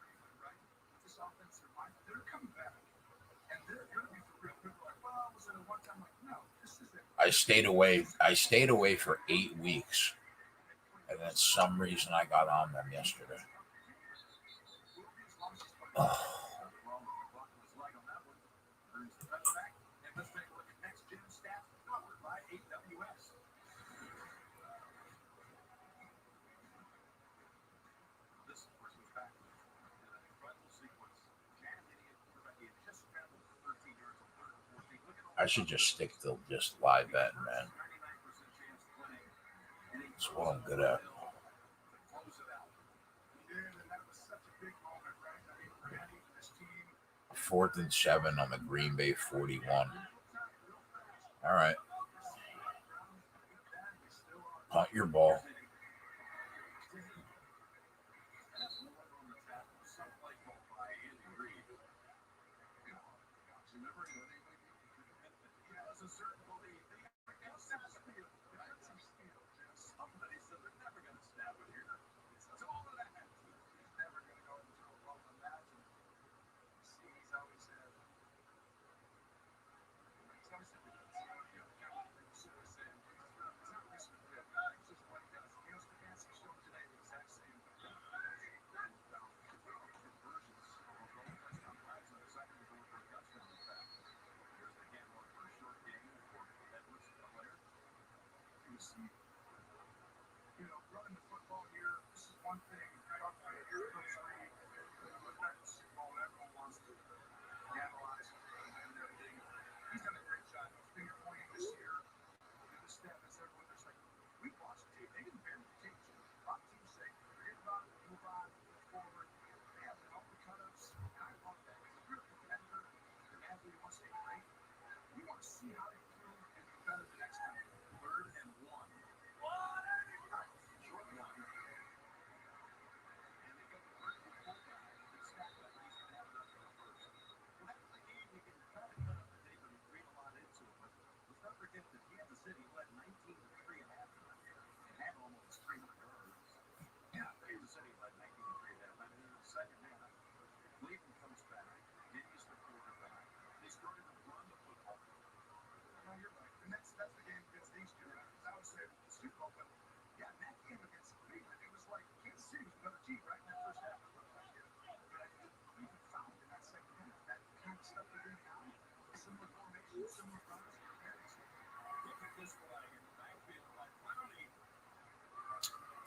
Speaker 4: This offensive line, they're coming back. And they're going to be for real. People are like, well, was it a one-time? Like, no, this is it.
Speaker 1: I stayed away for 8 weeks, and then some reason I got on them yesterday. Oh. I should just stick to just live betting, man. That's what I'm good at. 4th and 7 on the Green Bay 41. All right. Punt your ball.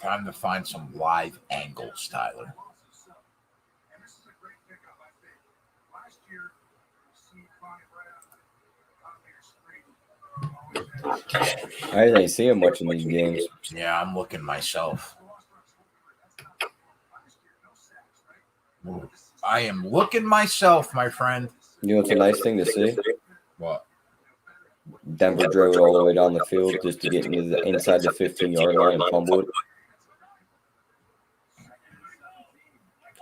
Speaker 1: Time to find some live angles, Tyler.
Speaker 4: And this is a great pickup, I think. Last year, you see Bonnie right on your screen.
Speaker 3: I didn't see him much in these games.
Speaker 1: Yeah, I'm looking myself. I am looking myself, my friend.
Speaker 3: You know what's a nice thing to see?
Speaker 1: What?
Speaker 3: Denver drove it all the way down the field just to get into the inside the 15-yard line and fumble it.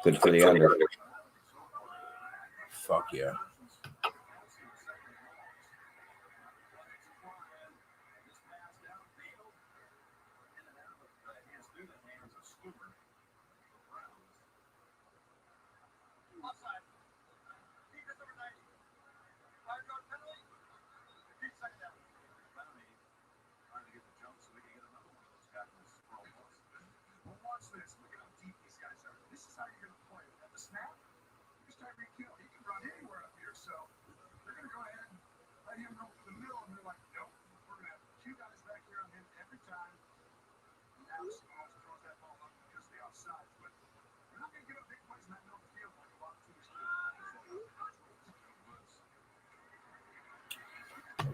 Speaker 3: Good for the under.
Speaker 1: Fuck yeah.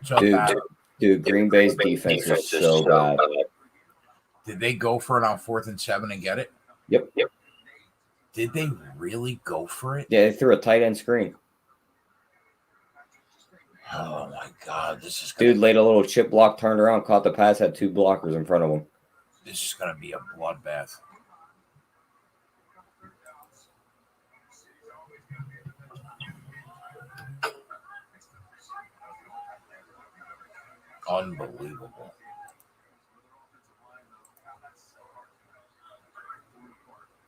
Speaker 1: What's up, Pat?
Speaker 3: Dude, Green Bay's defense is so bad.
Speaker 1: Did they go for it on 4th and 7 and get it?
Speaker 3: Yep.
Speaker 1: Did they really go for it?
Speaker 3: Yeah, they threw a tight end screen.
Speaker 1: Oh my God, this is
Speaker 3: Dude laid a little chip block, turned around, caught the pass, had 2 blockers in front of him.
Speaker 1: This is gonna be a bloodbath. Unbelievable.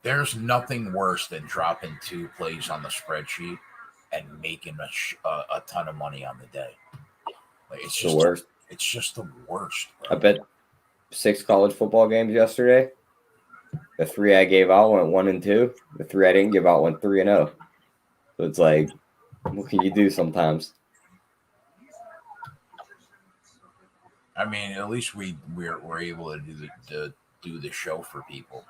Speaker 1: There's nothing worse than dropping 2 plays on the spreadsheet and making a ton of money on the day. Like, it's just
Speaker 3: the worst.
Speaker 1: It's just the worst.
Speaker 3: Bro. I bet 6 college football games yesterday. The 3 I gave out went 1 and 2. The 3 I didn't give out went 3 and 0. So it's like, what can you do sometimes?
Speaker 1: I mean, at least we're able to do the show for people,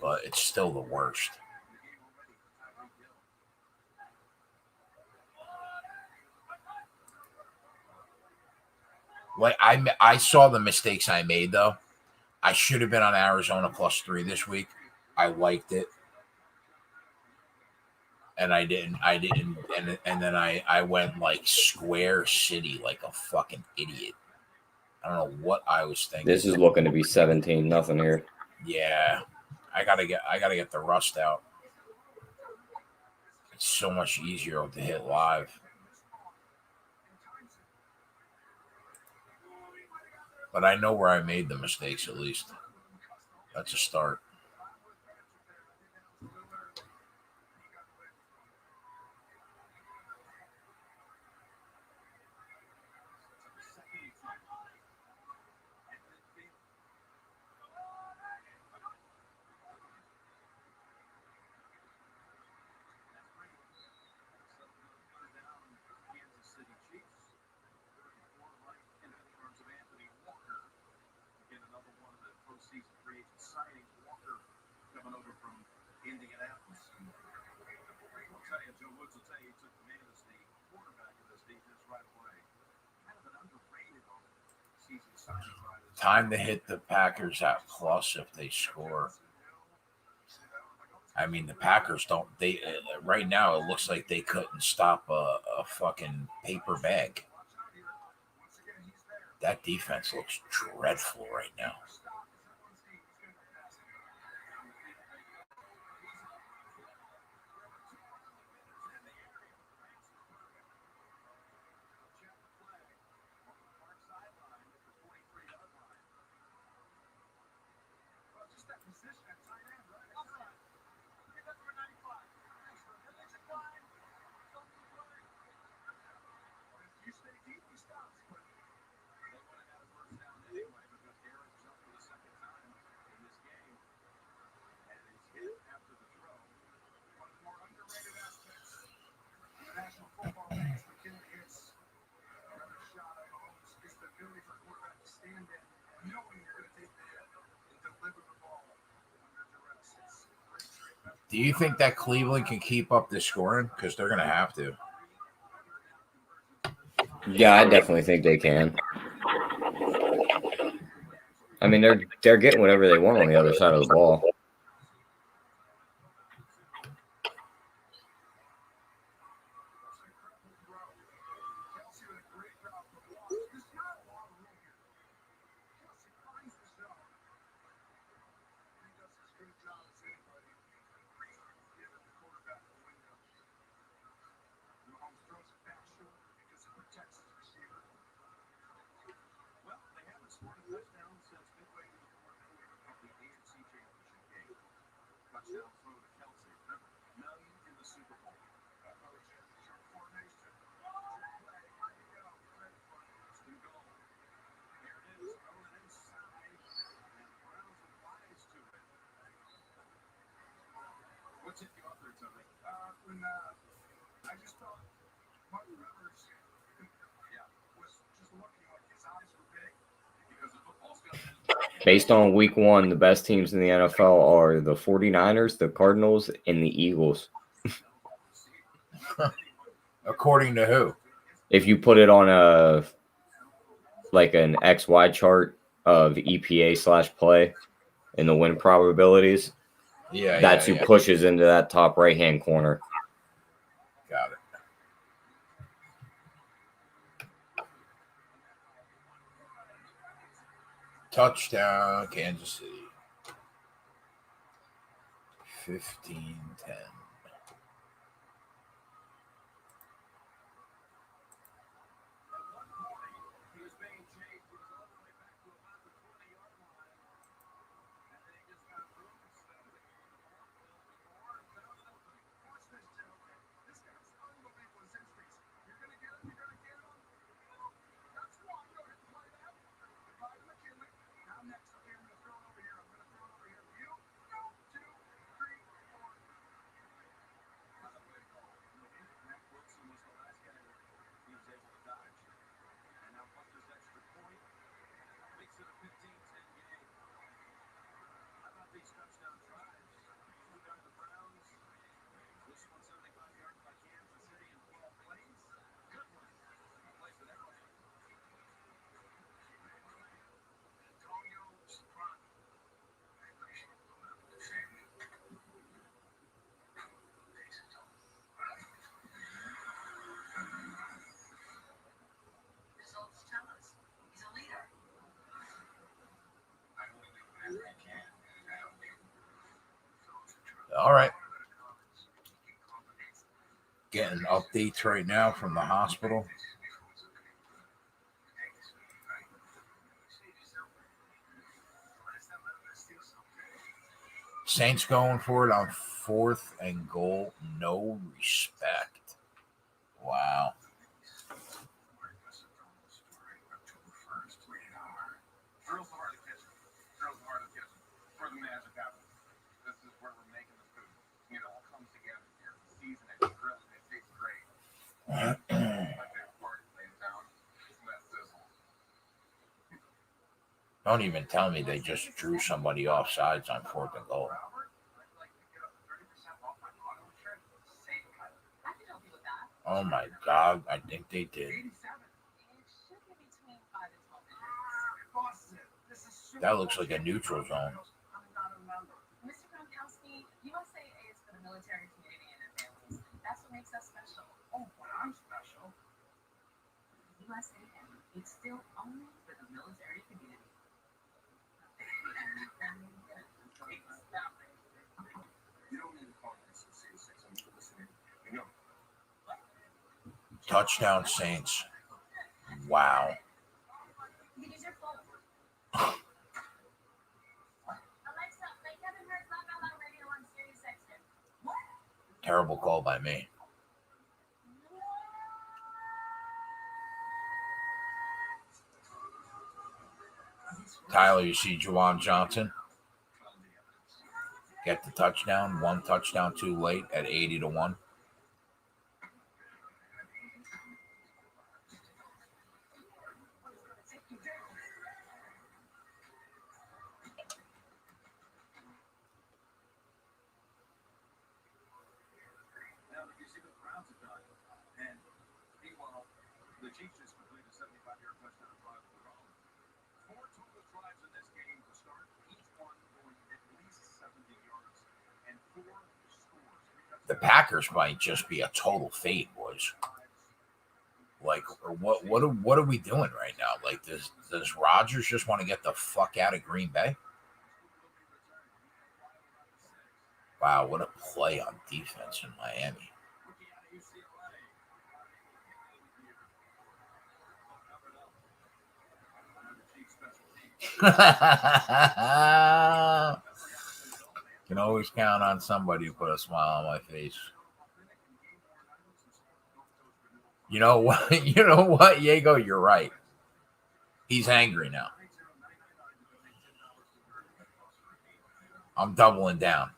Speaker 1: but it's still the worst. Like I saw the mistakes I made though. I should have been on Arizona +3 this week. I liked it, and I didn't, and then I went like Square City like a fucking idiot. I don't know what I was thinking.
Speaker 3: This is looking to be 17-0 here.
Speaker 1: Yeah, I gotta get the rust out. It's so much easier to hit live. But I know where I made the mistakes at least. That's a start. Time to hit the Packers at plus if they score. I mean, the Packers don't. They right now it looks like they couldn't stop a fucking paper bag. That defense looks dreadful right now. Do you think that Cleveland can keep up the scoring? Because they're going to have to.
Speaker 3: Yeah, I definitely think they can. I mean, they're getting whatever they want on the other side of the ball. Based on week one, the best teams in the NFL are the 49ers, the Cardinals, and the Eagles.
Speaker 1: According to who?
Speaker 3: If you put it on an XY chart of EPA/play and the win probabilities, that's who pushes into that top right-hand corner.
Speaker 1: Got it. Touchdown, Kansas City. 15-10. All right. Getting updates right now from the hospital. Saints going for it on 4th and goal. No respect. Wow. Don't even tell me they just drew somebody off sides on 4th and goal. Oh my God, I think they did. That looks like a neutral zone.
Speaker 2: Mr. Gronkowski, USA is for the military community and their families. That's what makes us special. Oh, well, I'm special. USA
Speaker 6: It's still only for the military community.
Speaker 4: You don't need a car license, C6. I'm listening. You know.
Speaker 1: Touchdown Saints. Wow.
Speaker 2: You can use your phone. Alexa, play Kevin Hart's Laugh Out Loud Radio on Sirius XM.
Speaker 1: Terrible call by me. Tyler, you see Juwan Johnson get the touchdown. One touchdown too late at 80-1.
Speaker 4: Now, you see what the Browns have done. And meanwhile, the Chiefs just completed a 75-yard touchdown drive of their own. 4 total drives in this game to start, each one going at least 70 yards and 4 scores.
Speaker 1: The Packers might just be a total fade, boys. Like, or what are we doing right now? Like, does Rodgers just want to get the fuck out of Green Bay? Wow, what a play on defense in Miami. Can always count on somebody to put a smile on my face. You know what? You know what, Diego? You're right. He's angry now. I'm doubling down.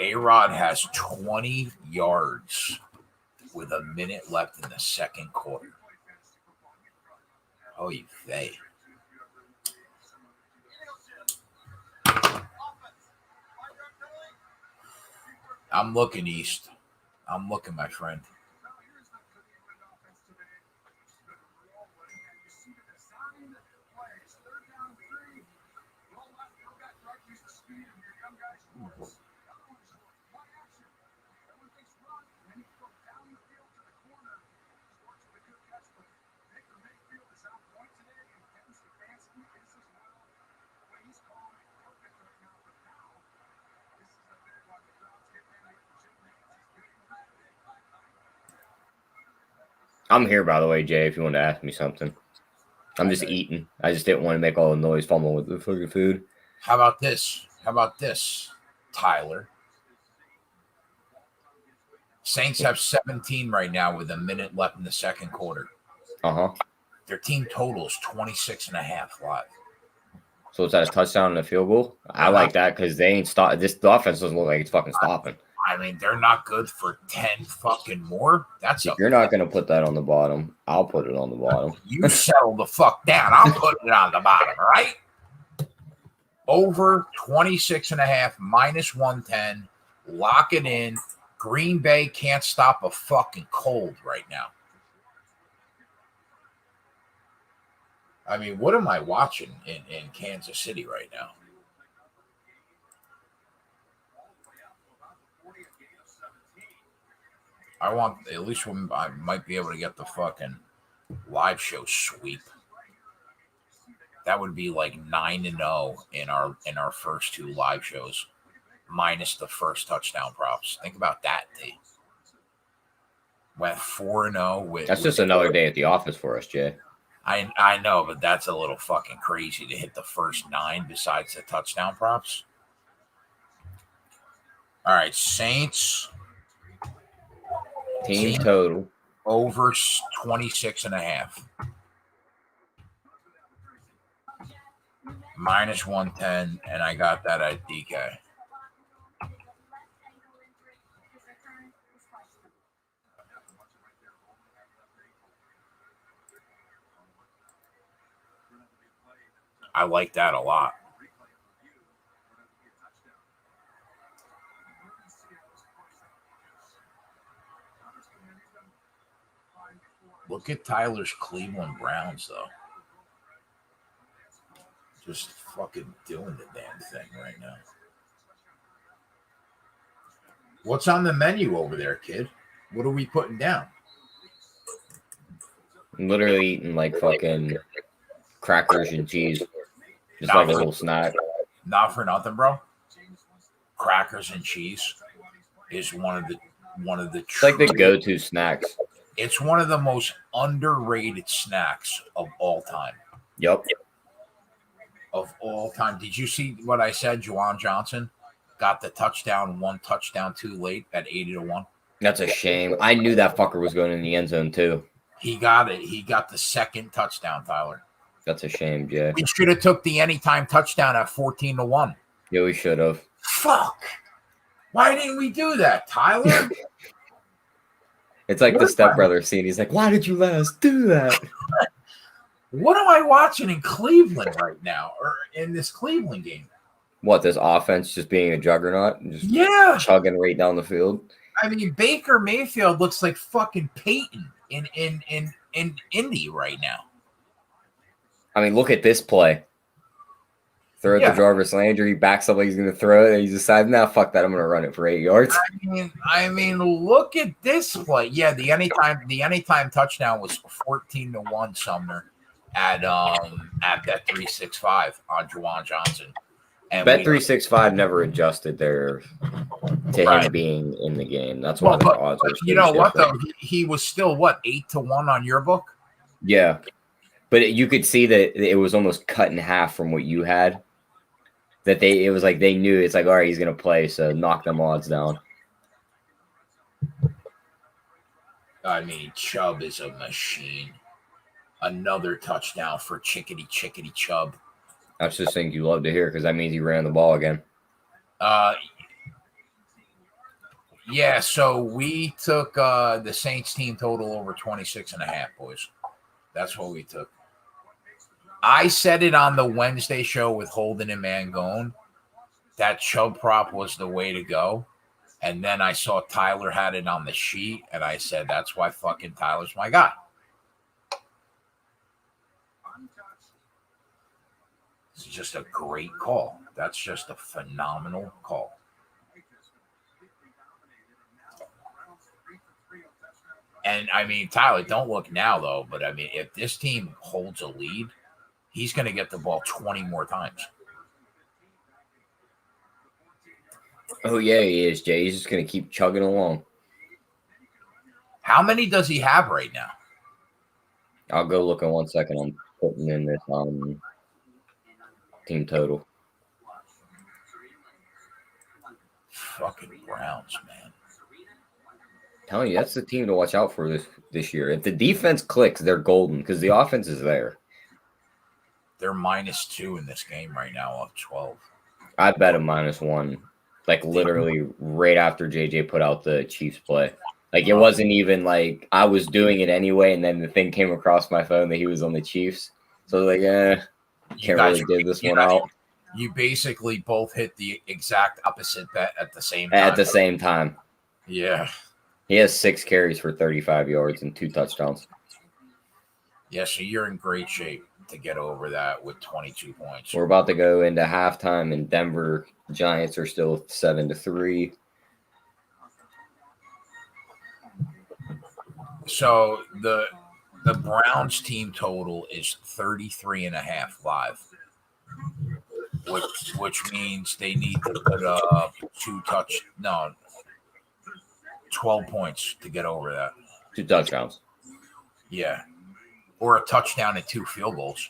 Speaker 1: A-Rod has 20 yards with a minute left in the second quarter. Oh, you vey. I'm looking, East. I'm looking, my friend.
Speaker 3: I'm here, by the way, Jay, if you want to ask me something. I'm just eating. I just didn't want to make all the noise fumbling with the fucking food.
Speaker 1: How about this? How about this, Tyler? Saints have 17 right now with a minute left in the second quarter.
Speaker 3: Uh-huh.
Speaker 1: Their team total is 26.5 live.
Speaker 3: So is that a touchdown and a field goal? I like that because they ain't stop. The offense doesn't look like it's fucking stopping.
Speaker 1: I mean, they're not good for 10 fucking more. That's
Speaker 3: if you're not going to put that on the bottom, I'll put it on the bottom.
Speaker 1: You settle the fuck down. I'm putting it on the bottom, all right? Over 26.5 minus 110. Lock it in. Green Bay can't stop a fucking cold right now. I mean, what am I watching in Kansas City right now? I want, at least I might be able to get the fucking live show sweep. That would be like 9-0 in our first 2 live shows, minus the first touchdown props. Think about that, D. Went 4-0 with.
Speaker 3: That's just another day at the office for us, Jay.
Speaker 1: I know, but that's a little fucking crazy to hit the first 9 besides the touchdown props. All right, Saints.
Speaker 3: Team total.
Speaker 1: Over 26.5. Minus 110, and I got that at DK. I like that a lot. Look at Tyler's Cleveland Browns, though. Just fucking doing the damn thing right now. What's on the menu over there, kid? What are we putting down?
Speaker 3: I'm literally eating like fucking crackers and cheese. Just
Speaker 1: Nah,
Speaker 3: like a little snack.
Speaker 1: Not for nothing, bro. Crackers and cheese is one of the
Speaker 3: It's like the go-to snacks.
Speaker 1: It's one of the most underrated snacks of all time.
Speaker 3: Yep.
Speaker 1: Of all time. Did you see what I said? Juwan Johnson got the touchdown, one touchdown too late at 80-1.
Speaker 3: That's a shame. I knew that fucker was going in the end zone too.
Speaker 1: He got it. He got the second touchdown, Tyler.
Speaker 3: That's a shame, Jay.
Speaker 1: We should have took the anytime touchdown at 14-1.
Speaker 3: Yeah, we should have.
Speaker 1: Fuck. Why didn't we do that, Tyler?
Speaker 3: It's like the stepbrother scene. He's like, why did you let us do that?
Speaker 1: What am I watching in Cleveland right now, or in this Cleveland game?
Speaker 3: What, this offense just being a juggernaut and just chugging right down the field?
Speaker 1: I mean, Baker Mayfield looks like fucking Peyton in Indy right now.
Speaker 3: I mean, look at this play. Throw it to Jarvis Landry. He backs up like he's going to throw it, and he decides, nah, fuck that. I'm going to run it for 8 yards.
Speaker 1: I mean, look at this play. Yeah, the anytime touchdown was 14-1 Sumner at that 365 on Juwan Johnson. And
Speaker 3: Bet 365 never adjusted to him being in the game. That's why the odds were.
Speaker 1: You know what though? He was still 8-1 on your book.
Speaker 3: Yeah, but you could see that it was almost cut in half from what you had. That it was like they knew it's like, all right, he's gonna play, so knock them odds down.
Speaker 1: I mean, Chubb is a machine. Another touchdown for Chickadee Chubb.
Speaker 3: That's just things you love to hear because that means he ran the ball again.
Speaker 1: Yeah, so we took the Saints team total over 26.5, boys. That's what we took. I said it on the Wednesday show with Holden and Mangone that Chubb prop was the way to go. And then I saw Tyler had it on the sheet, and I said, that's why fucking Tyler's my guy. This is just a great call. That's just a phenomenal call. And, I mean, Tyler, don't look now, though, but, I mean, if this team holds a lead, he's going to get the ball 20 more times.
Speaker 3: Oh, yeah, he is, Jay. He's just going to keep chugging along.
Speaker 1: How many does he have right now?
Speaker 3: I'll go look in 1 second. I'm putting in this team total.
Speaker 1: Fucking Browns, man.
Speaker 3: Telling you, that's the team to watch out for this year. If the defense clicks, they're golden because the offense is there.
Speaker 1: They're -2 in this game right now off 12.
Speaker 3: I bet a -1, like literally right after JJ put out the Chiefs play. Like it wasn't even like I was doing it anyway, and then the thing came across my phone that he was on the Chiefs. So I was like, can't really give this one out.
Speaker 1: You basically both hit the exact opposite bet at the same time.
Speaker 3: At the same time.
Speaker 1: Yeah.
Speaker 3: He has 6 carries for 35 yards and 2 touchdowns.
Speaker 1: Yeah, so you're in great shape to get over that with 22 points.
Speaker 3: We're about to go into halftime, and Denver Giants are still 7-3.
Speaker 1: So the Browns team total is 33.5 live, which means they need to put up 12 points to get over that.
Speaker 3: 2 touchdowns.
Speaker 1: Yeah. Or a touchdown and 2 field goals.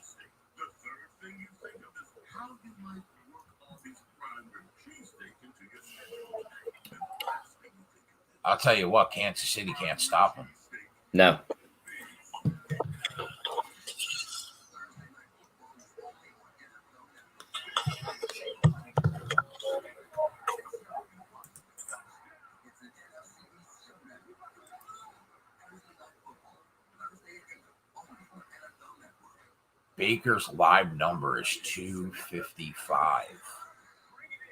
Speaker 1: I'll tell you what, Kansas City can't stop them.
Speaker 3: No.
Speaker 1: Baker's live number is 255.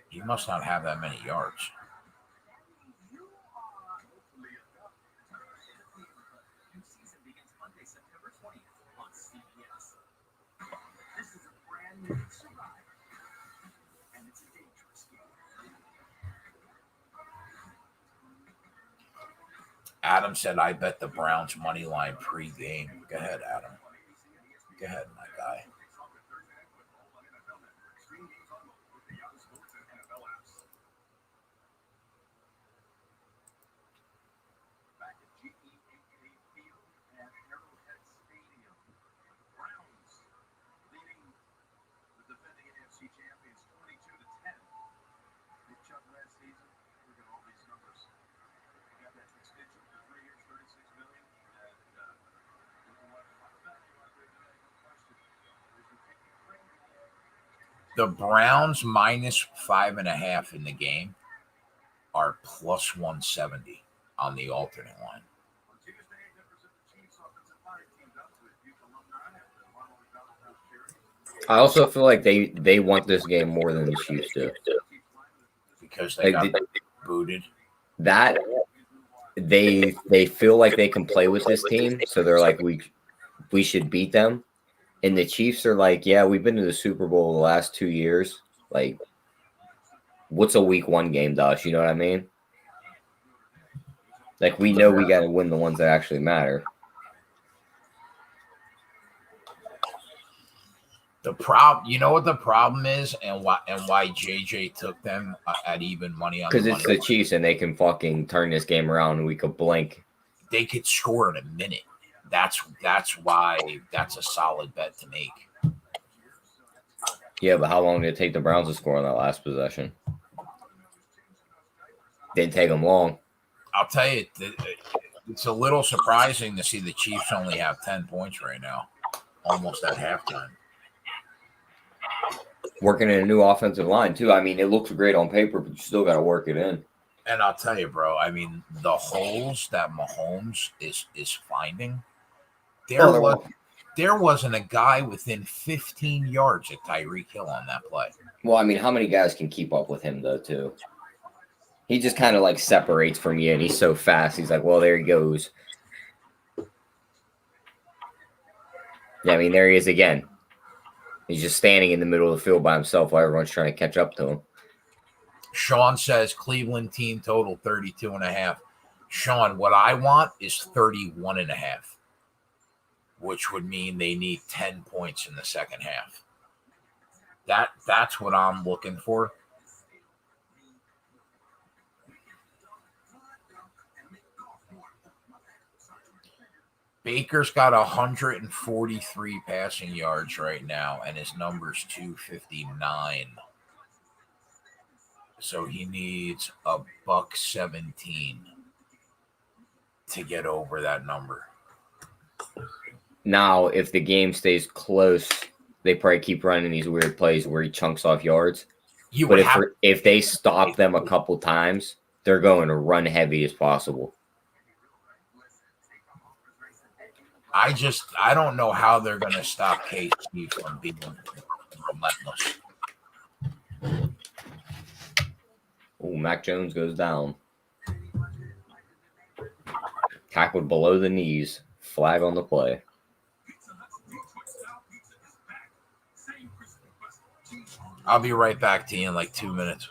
Speaker 1: He must not have that many yards.
Speaker 6: New season begins Monday, September 20th on CBS. This is a brand new Survivor, and it's a dangerous game.
Speaker 1: Adam said, I bet the Browns money line pre-game. Go ahead, Adam. Go ahead, my guy.
Speaker 4: Back at GEHA Field at Arrowhead Stadium. Browns leading the defending AFC champions 22-10. Big chunk last season. Look at all these numbers. Got that extension for 3 years, $36 million. And looking like a lot of value out there today, no question. If you take the trade,
Speaker 1: The Browns minus 5.5 in the game are plus 170 on the alternate line.
Speaker 4: on Tuesday, members of the Chiefs offensive line teamed up with Duke alumni at the Ronald McDonald House charity.
Speaker 3: I also feel like they want this game more than the Chiefs do.
Speaker 1: Because they
Speaker 3: Like,
Speaker 1: got booted.
Speaker 3: That they feel like they can play with this team, so they're like we should beat them. And the Chiefs are like, yeah, we've been to the Super Bowl the last 2 years. Like, what's a week 1 game to us? You know what I mean? Like, we know we got to win the ones that actually matter.
Speaker 1: You know what the problem is, and why JJ took them at even money on
Speaker 3: Because it's the Chiefs and they can fucking turn this game around and we could blink.
Speaker 1: They could score in a minute. That's why that's a solid bet to make.
Speaker 3: Yeah, but how long did it take the Browns to score on that last possession? Didn't take them long.
Speaker 1: I'll tell you, it's a little surprising to see the Chiefs only have 10 points right now, almost at halftime.
Speaker 3: Working in a new offensive line, too. I mean, it looks great on paper, but you still got to work it in.
Speaker 1: And I'll tell you, bro, I mean, the holes that Mahomes is finding, there wasn't a guy within 15 yards of Tyreek Hill on that play.
Speaker 3: Well, I mean, how many guys can keep up with him, though, too? He just kind of, like, separates from you, and he's so fast. He's like, well, there he goes. Yeah, I mean, there he is again. He's just standing in the middle of the field by himself while everyone's trying to catch up to him.
Speaker 1: Sean says Cleveland team total 32.5. Sean, what I want is 31.5, which would mean they need 10 points in the second half. That's what I'm looking for. Baker's got 143 passing yards right now, and his number's 259. So he needs $117 to get over that number.
Speaker 3: Now, if the game stays close, they probably keep running these weird plays where he chunks off yards. If they stop them a couple times, they're going to run heavy as possible.
Speaker 1: I don't know how they're going to stop KC from being relentless.
Speaker 3: Oh, Mac Jones goes down. Tackled below the knees. Flag on the play.
Speaker 1: I'll be right back to you in like 2 minutes.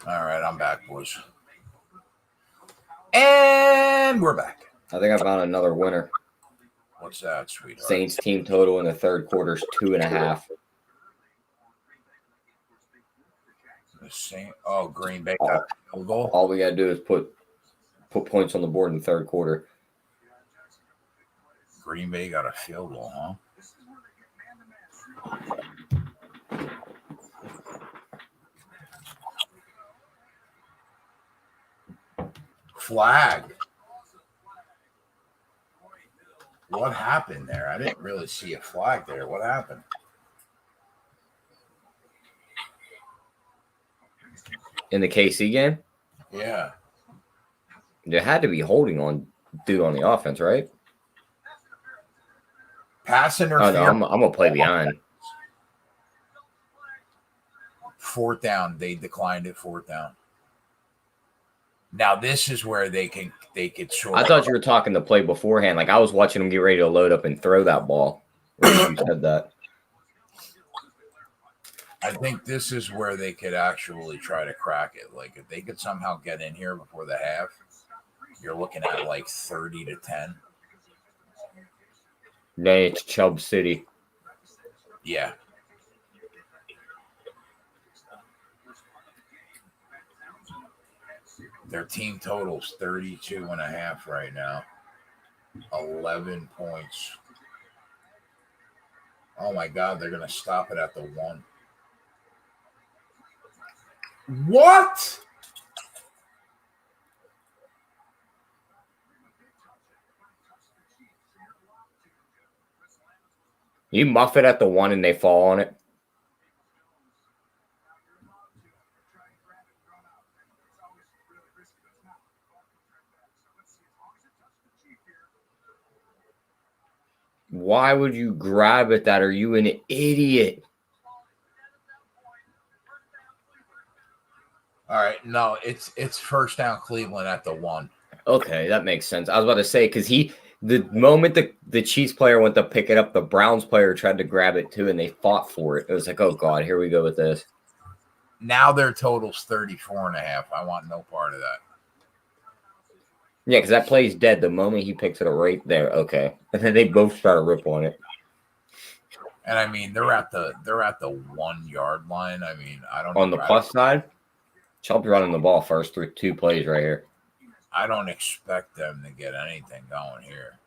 Speaker 1: All right, I'm back, boys. And we're back.
Speaker 3: I think I found another winner.
Speaker 1: What's that, sweetheart?
Speaker 3: Saints team total in the third quarter is 2.5.
Speaker 1: The Saint. Oh, Green Bay got a field goal.
Speaker 3: All we gotta do is put points on the board in the third quarter.
Speaker 1: Green Bay got a field goal, huh? Flag. What happened there? I didn't really see a flag there. What happened?
Speaker 3: In the KC game,
Speaker 1: Yeah.
Speaker 3: there had to be holding on dude on the offense, right?
Speaker 1: Pass
Speaker 3: Oh
Speaker 1: interference.
Speaker 3: no, I'm gonna play behind.
Speaker 1: Fourth down. They declined it. Fourth down. Now this is where they could sort
Speaker 3: I
Speaker 1: of.
Speaker 3: thought you were talking the play beforehand. Like I was watching them get ready to load up and throw that ball. When you said that.
Speaker 1: I think this is where they could actually try to crack it. Like if they could somehow get in here before the half, you're looking at like 30-10.
Speaker 3: Then it's Chubb City.
Speaker 1: Yeah. Their team total's 32.5 right now. 11 points. Oh my God, they're going to stop it at the 1. What?
Speaker 3: You muff it at the 1 and they fall on it. Why would you grab at that? Are you an idiot?
Speaker 1: All right, no, it's first down Cleveland at the 1.
Speaker 3: Okay, that makes sense. I was about to say because the moment the Chiefs player went to pick it up, the Browns player tried to grab it too, and they fought for it. It was like, oh God, here we go with this.
Speaker 1: Now their total's 34.5. I want no part of that.
Speaker 3: Yeah, because that play's dead the moment he picks it up right there. Okay, and then they both start a rip on it.
Speaker 1: And I mean, they're at the 1 yard line. I mean, I don't
Speaker 3: On
Speaker 1: know.
Speaker 3: the plus side, Chubb's running the ball first through 2 plays right here.
Speaker 1: I don't expect them to get anything going here.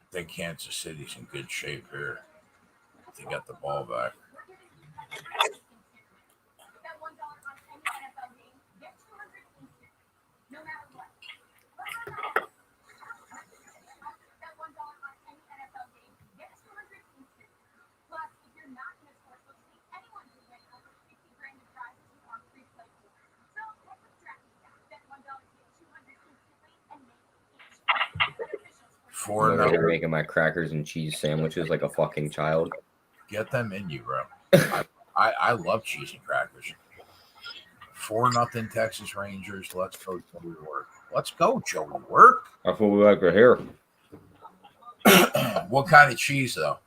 Speaker 1: I think Kansas City's in good shape here to get the ball back.
Speaker 2: That $1 on any NFL game, get 200 instant, no matter what. That $1 on any NFL game, get 200 instant. Plus, if you're not in a sportsbook league, anyone can win over 50 grand in prizes on free play pool. So head to DraftKings. Bet $1 to get 200 instantly and make it each.
Speaker 1: For
Speaker 3: I'm over here making my crackers and cheese sandwiches like a fucking child.
Speaker 1: Get them in you, bro. I love cheese and crackers. 4-0 Texas Rangers. Let's go, Joey Work. Let's go, Joey Work.
Speaker 3: That's what we like to hear.
Speaker 1: What kind of cheese, though?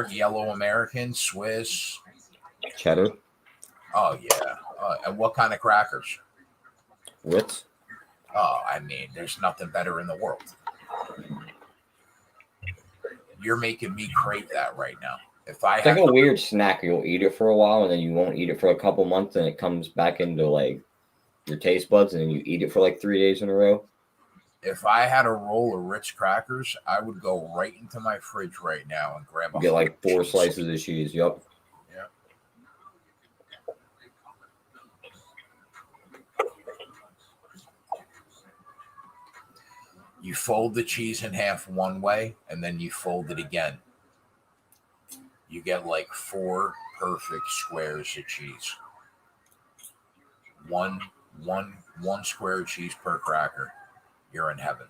Speaker 1: Yellow American, Swiss,
Speaker 3: Cheddar,
Speaker 1: oh yeah. And what kind of crackers?
Speaker 3: Ritz.
Speaker 1: Oh, I mean, there's nothing better in the world. You're making me crave that right now. If I
Speaker 3: It's like a weird snack. You'll eat it for a while and then you won't eat it for a couple months and it comes back into like your taste buds and then you eat it for like 3 days in a row.
Speaker 1: If I had a roll of Ritz crackers, I would go right into my fridge right now and grab
Speaker 3: Get like 4 slices of cheese. Yep.
Speaker 1: Yep. You fold the cheese in half one way and then you fold it again. You get like 4 perfect squares of cheese. One square of cheese per cracker. You're in heaven.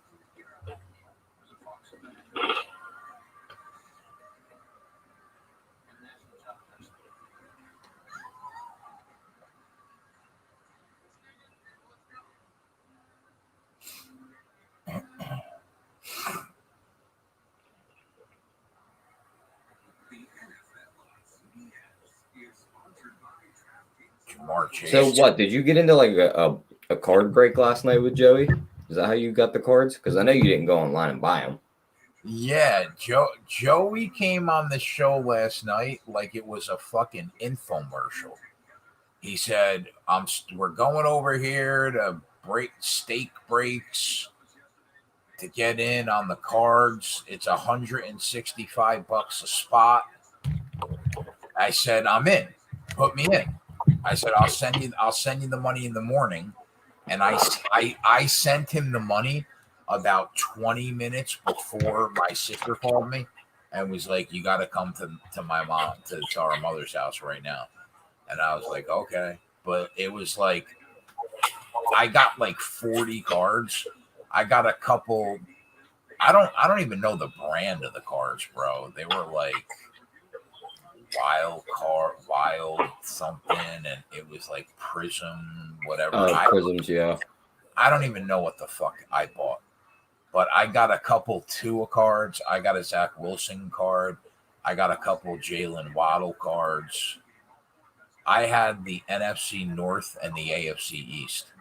Speaker 1: March 8th.
Speaker 3: So what? Did you get into like a card break last night with Joey? Is that how you got the cards? Because I know you didn't go online and buy them.
Speaker 1: Yeah, Joey came on the show last night like it was a fucking infomercial. He said, we're going over here to break stake breaks to get in on the cards. It's $165 a spot. I said, I'm in. Put me in. I said, I'll send you the money in the morning. And I sent him the money about 20 minutes before my sister called me and was like, you got to come to my mom, to our mother's house right now. And I was like, okay. But it was like, I got like 40 cards. I got a couple. I don't even know the brand of the cards, bro. They were like wild something. And it was like Prism, whatever.
Speaker 3: Prisms, yeah.
Speaker 1: I don't even know what the fuck I bought. But I got a couple Tua cards. I got a Zach Wilson card. I got a couple Jalen Waddle cards. I had the NFC North and the AFC East.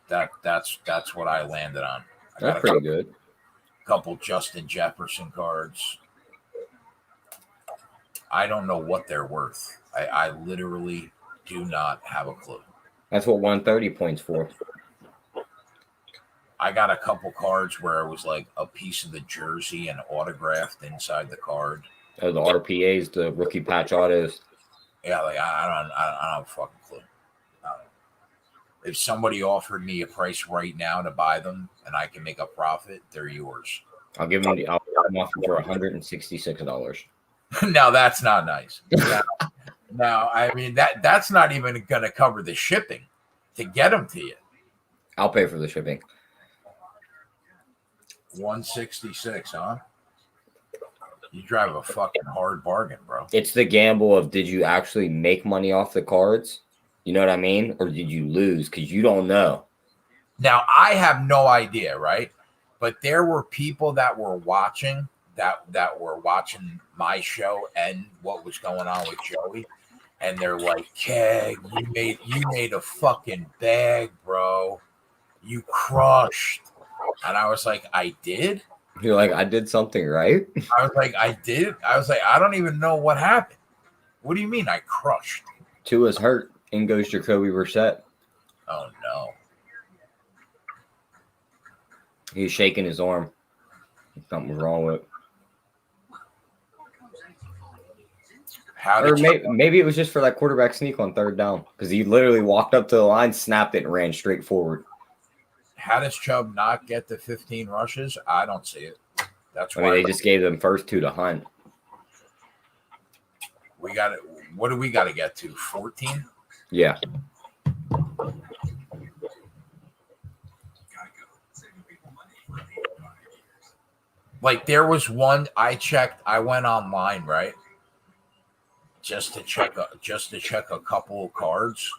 Speaker 1: That's what I landed on. I
Speaker 3: That's pretty good.
Speaker 1: Couple Justin Jefferson cards. I don't know what they're worth. I literally do not have a clue.
Speaker 3: That's what 130 points for.
Speaker 1: I got a couple cards where it was like a piece of the jersey and autographed inside the card.
Speaker 3: Oh, the RPAs, the rookie patch autos.
Speaker 1: Yeah, like I don't have a fucking clue. If somebody offered me a price right now to buy them and I can make a profit, they're yours.
Speaker 3: I'll give them I'll offer for $166.
Speaker 1: Now that's not nice. Now, I mean that's not even going to cover the shipping to get them to you.
Speaker 3: I'll pay for the shipping.
Speaker 1: 166, huh? You drive a fucking hard bargain, bro.
Speaker 3: It's the gamble of, did you actually make money off the cards? You know what I mean? Or did you lose? Because you don't know.
Speaker 1: Now, I have no idea, right? But there were people that were watching that were watching my show and what was going on with Joey. And they're like, Keg, you made a fucking bag, bro. You crushed. And I was like, I did?
Speaker 3: You're like, I did something right?
Speaker 1: I was like, I did? I was like, I don't even know what happened. What do you mean I crushed?
Speaker 3: Tua's hurt. In goes Jacoby Brissett.
Speaker 1: Oh, no.
Speaker 3: He's shaking his arm. Something was wrong with it. Maybe it was just for that quarterback sneak on third down, because he literally walked up to the line, snapped it, and ran straight forward.
Speaker 1: How does Chubb not get the 15 rushes? I don't see it. That's why
Speaker 3: they just gave them first two to Hunt.
Speaker 1: We got it. What do we got to get to? 14?
Speaker 3: Yeah.
Speaker 1: Like there was one I checked. I went online, right, just to check a couple of cards,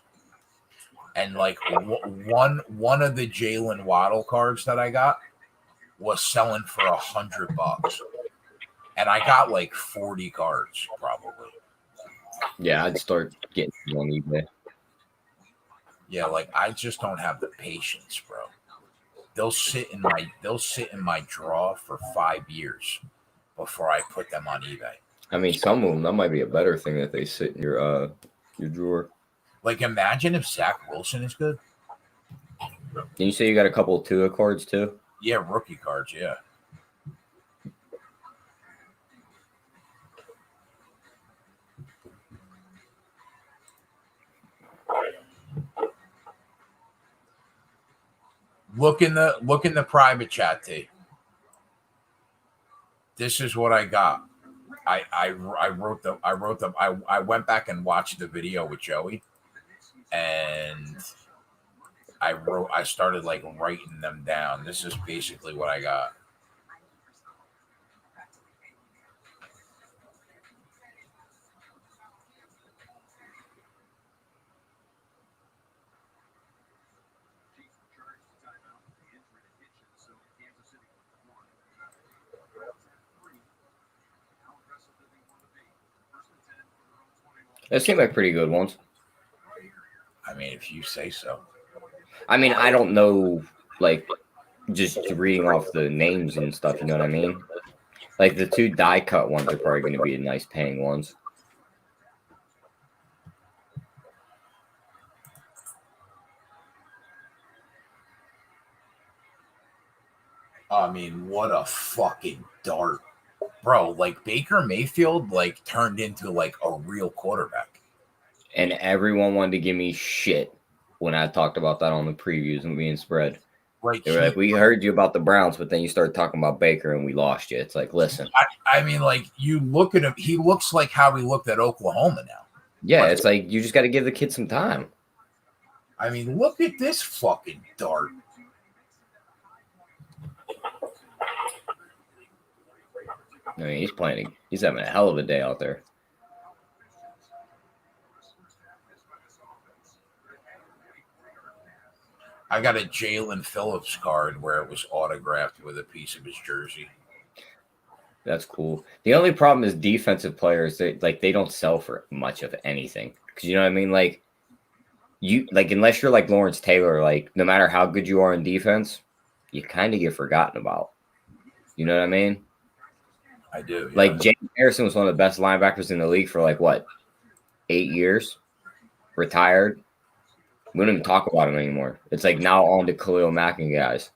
Speaker 1: and like one of the Jalen Waddle cards that I got was selling for $100, and I got like 40 cards probably.
Speaker 3: Yeah, I'd start getting on eBay.
Speaker 1: Yeah, like I just don't have the patience, bro. They'll sit in my drawer for 5 years before I put them on eBay.
Speaker 3: I mean, some of them, that might be a better thing that they sit in your drawer.
Speaker 1: Like, imagine if Zach Wilson is good.
Speaker 3: Didn't you say you got a couple of Tua cards too?
Speaker 1: Yeah, rookie cards. Yeah. Look in the private chat, T. This is what I got. I went back and watched the video with Joey, and I started like writing them down. This is basically what I got.
Speaker 3: That seemed like pretty good ones.
Speaker 1: I mean, if you say so.
Speaker 3: I mean, I don't know, like, just reading off the names and stuff, you know what I mean? Like, the 2 die cut ones are probably going to be the nice paying ones.
Speaker 1: I mean, what a fucking dart. Bro, like Baker Mayfield like turned into like a real quarterback.
Speaker 3: And everyone wanted to give me shit when I talked about that on the previews and being spread.
Speaker 1: Like
Speaker 3: They were like, we heard you about the Browns, but then you started talking about Baker and we lost you. It's like, listen.
Speaker 1: I mean, like, you look at him, he looks like how he looked at Oklahoma now.
Speaker 3: Yeah, it's like you just got to give the kid some time.
Speaker 1: I mean, look at this fucking dart.
Speaker 3: I mean, he's having a hell of a day out there.
Speaker 1: I got a Jalen Phillips card where it was autographed with a piece of his jersey.
Speaker 3: That's cool. The only problem is defensive players. They don't sell for much of anything. Because you know what I mean? Like, unless you're like Lawrence Taylor, like, no matter how good you are in defense, you kind of get forgotten about. You know what I mean?
Speaker 1: I do. Yeah.
Speaker 3: Like, James Harrison was one of the best linebackers in the league for, like, what, 8 years? Retired. We don't even talk about him anymore. It's like now on to Khalil Mack and guys.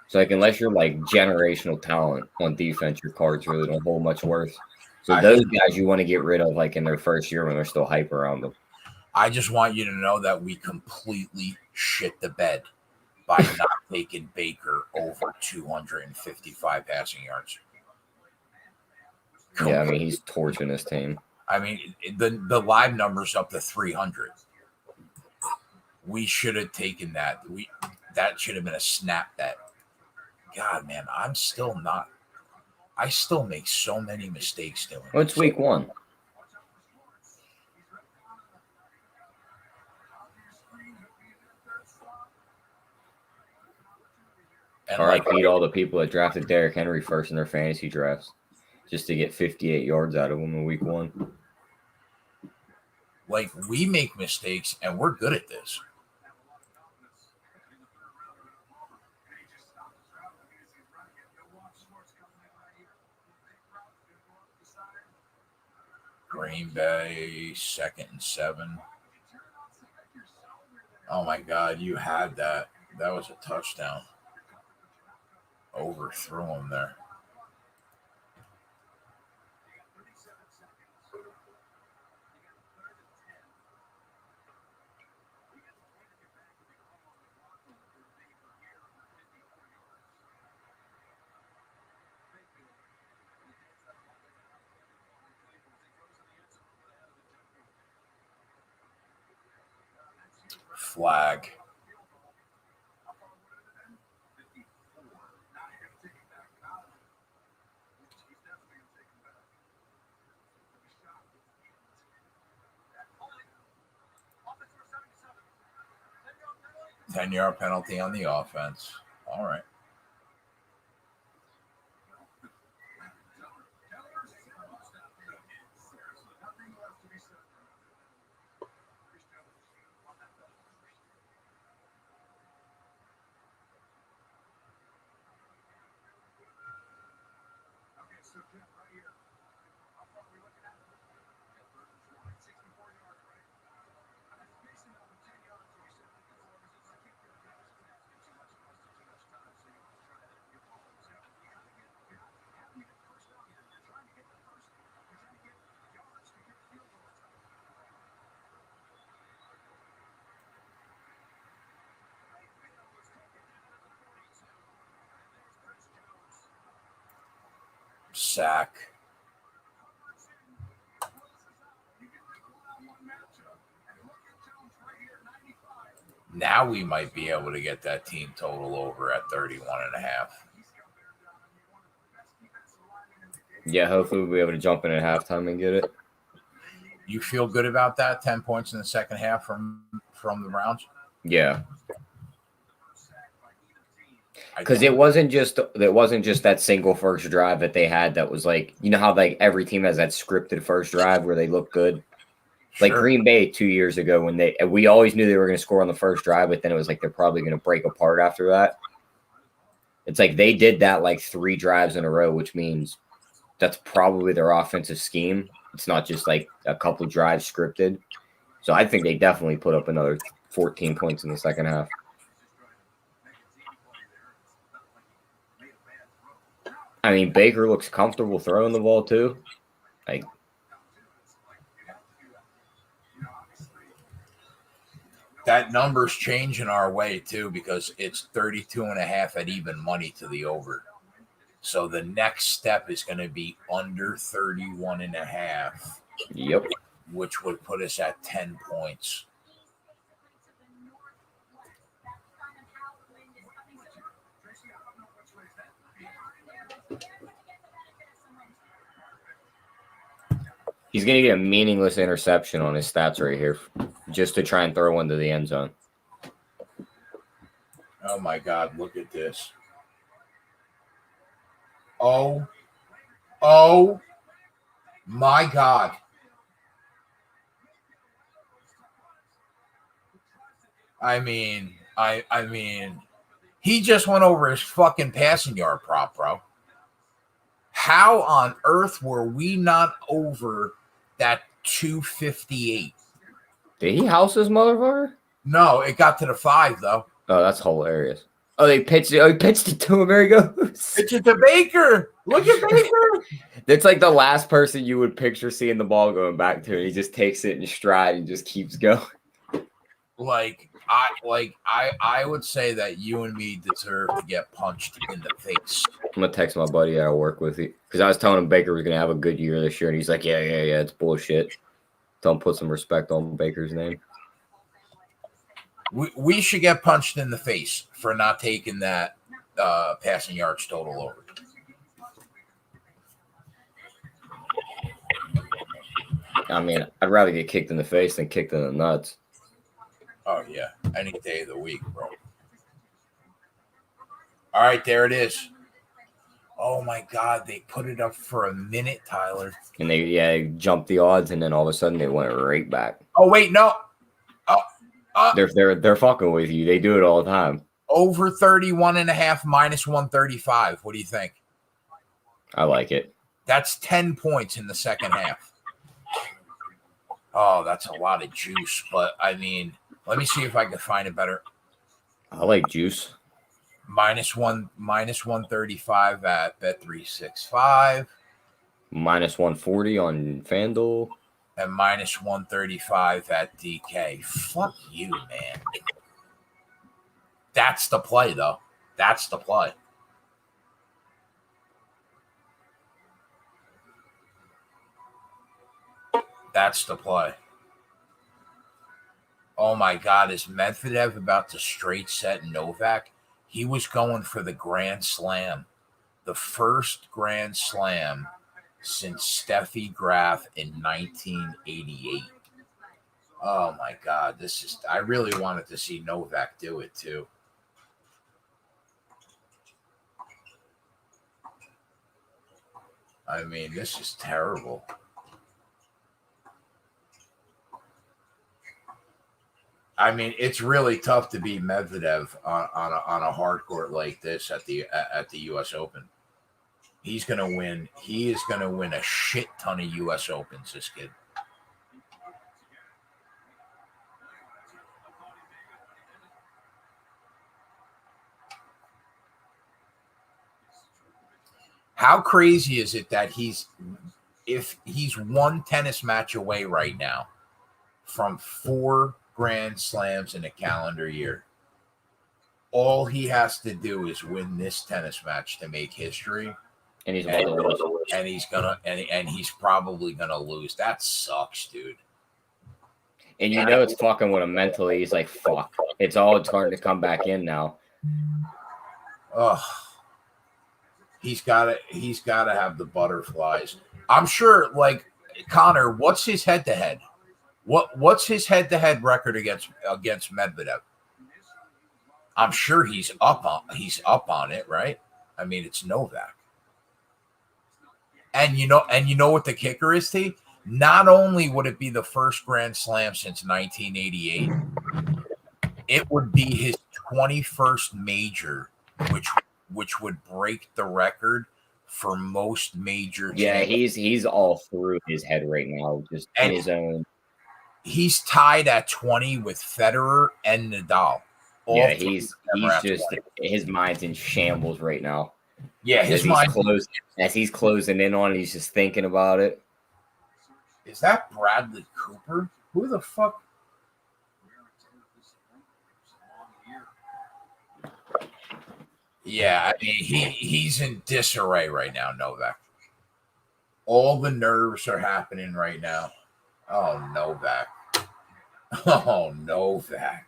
Speaker 3: So, like, unless you're, like, generational talent on defense, your cards really don't hold much worth. So those guys you want to get rid of, like, in their first year when they're still hype around them.
Speaker 1: I just want you to know that we completely shit the bed by not taking Baker over 255 passing yards.
Speaker 3: Yeah, I mean, he's torching this team.
Speaker 1: I mean, the live number's up to 300. We should have taken that. That should have been a snap bet. God, man, I still make so many mistakes doing it.
Speaker 3: Well, it's week 1.
Speaker 1: And
Speaker 3: RIP all the people that drafted Derrick Henry first in their fantasy drafts just to get 58 yards out of him in week 1.
Speaker 1: Like, we make mistakes, and we're good at this. Green Bay, 2nd and 7. Oh, my God, you had that. That was a touchdown. Overthrew him there. Flag. A 10-yard penalty on the offense. All right. Sack. Now we might be able to get that team total over at 31.5.
Speaker 3: Yeah, hopefully we'll be able to jump in at halftime and get it.
Speaker 1: You feel good about that? 10 points in the second half from the Browns?
Speaker 3: Yeah. Because it wasn't just that single first drive that they had that was like, you know how like every team has that scripted first drive where they look good? Like
Speaker 1: Sure.
Speaker 3: Green Bay 2 years ago when we always knew they were going to score on the first drive, but then it was like they're probably going to break apart after that. It's like they did that like 3 drives in a row, which means that's probably their offensive scheme. It's not just like a couple drives scripted. So I think they definitely put up another 14 points in the second half. I mean, Baker looks comfortable throwing the ball too. Like,
Speaker 1: that number's changing our way too because it's 32.5 at even money to the over. So the next step is going to be under 31.5,
Speaker 3: yep.
Speaker 1: which would put us at 10 points.
Speaker 3: He's going to get a meaningless interception on his stats right here just to try and throw one to the end zone.
Speaker 1: Oh, my God. Look at this. Oh, my God. I mean, he just went over his fucking passing yard prop, bro. How on earth were we not over that 258?
Speaker 3: Did he house this motherfucker?
Speaker 1: No, it got to the 5, though.
Speaker 3: Oh, that's hilarious. Oh, they pitched it. Oh, he pitched it to him. There he goes.
Speaker 1: It's to Baker. Look at Baker.
Speaker 3: That's like the last person you would picture seeing the ball going back to. And he just takes it in stride and just keeps going.
Speaker 1: I would say that you and me deserve to get punched in the face.
Speaker 3: I'm gonna text my buddy that I work with because I was telling him Baker was gonna have a good year this year, and he's like, yeah, it's bullshit. Tell him put some respect on Baker's name.
Speaker 1: We should get punched in the face for not taking that passing yards total over.
Speaker 3: I mean, I'd rather get kicked in the face than kicked in the nuts.
Speaker 1: Oh, yeah. Any day of the week, bro. All right, there it is. Oh, my God. They put it up for a minute, Tyler.
Speaker 3: And they jumped the odds, and then all of a sudden they went right back.
Speaker 1: Oh, wait, no.
Speaker 3: They're fucking with you. They do it all the time.
Speaker 1: Over 31.5 minus 135. What do you think?
Speaker 3: I like it.
Speaker 1: That's 10 points in the second half. Oh, that's a lot of juice. But, I mean, let me see if I can find it better.
Speaker 3: I like juice.
Speaker 1: Minus 135 at Bet365.
Speaker 3: Minus 140 on FanDuel.
Speaker 1: And minus 135 at DK. Fuck you, man. That's the play, though. That's the play. That's the play. Oh, my God. Is Medvedev about to straight set Novak? He was going for the Grand Slam. The first Grand Slam since Steffi Graf in 1988. Oh, my God. I really wanted to see Novak do it, too. I mean, this is terrible. I mean, it's really tough to beat Medvedev on a hard court like this at the U.S. Open. He's going to win. He is going to win a shit ton of U.S. Opens, this kid. How crazy is it that he's one tennis match away right now from 4 Grand Slams in a calendar year? All he has to do is win this tennis match to make history.
Speaker 3: And he's
Speaker 1: he's probably gonna lose. That sucks, dude.
Speaker 3: And you know it's fucking with him mentally. He's like, fuck. It's starting to come back in now.
Speaker 1: Ugh. He's gotta have the butterflies. I'm sure, like, Connor, what's his head-to-head? What's his head-to-head record against Medvedev? I'm sure he's up on it, right? I mean, it's Novak. And you know what the kicker is, T? not only would it be the first Grand Slam since 1988, it would be his 21st major, which would break the record for most major.
Speaker 3: Yeah, he's all through his head right now, just in his own.
Speaker 1: He's tied at 20 with Federer and Nadal.
Speaker 3: Yeah, he's just 20. His mind's in shambles right now.
Speaker 1: Yeah, his mind
Speaker 3: as he's closing in on it, he's just thinking about it.
Speaker 1: Is that Bradley Cooper? Who the fuck? Yeah, I mean he's in disarray right now, Novak. All the nerves are happening right now. Oh, Novak. Oh, Novak.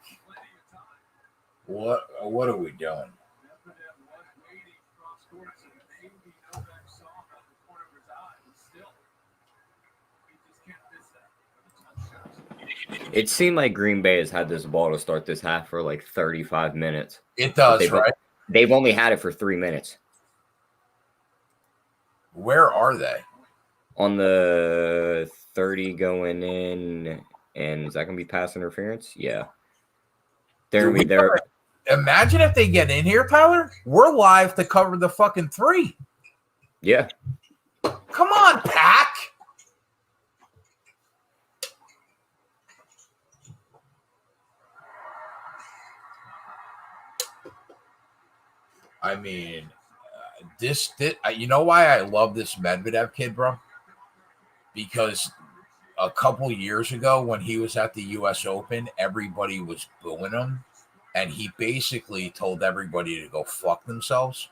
Speaker 1: What are we doing?
Speaker 3: It seemed like Green Bay has had this ball to start this half for like 35 minutes.
Speaker 1: It does, right?
Speaker 3: They've only had it for 3 minutes.
Speaker 1: Where are they?
Speaker 3: On the 30 going in, and is that going to be pass interference? Yeah. They're going to be there.
Speaker 1: Imagine if they get in here, Tyler. We're live to cover the fucking 3.
Speaker 3: Yeah.
Speaker 1: Come on, Pack. I mean, you know why I love this Medvedev kid, bro? Because a couple years ago when he was at the U.S. Open, everybody was booing him, and he basically told everybody to go fuck themselves.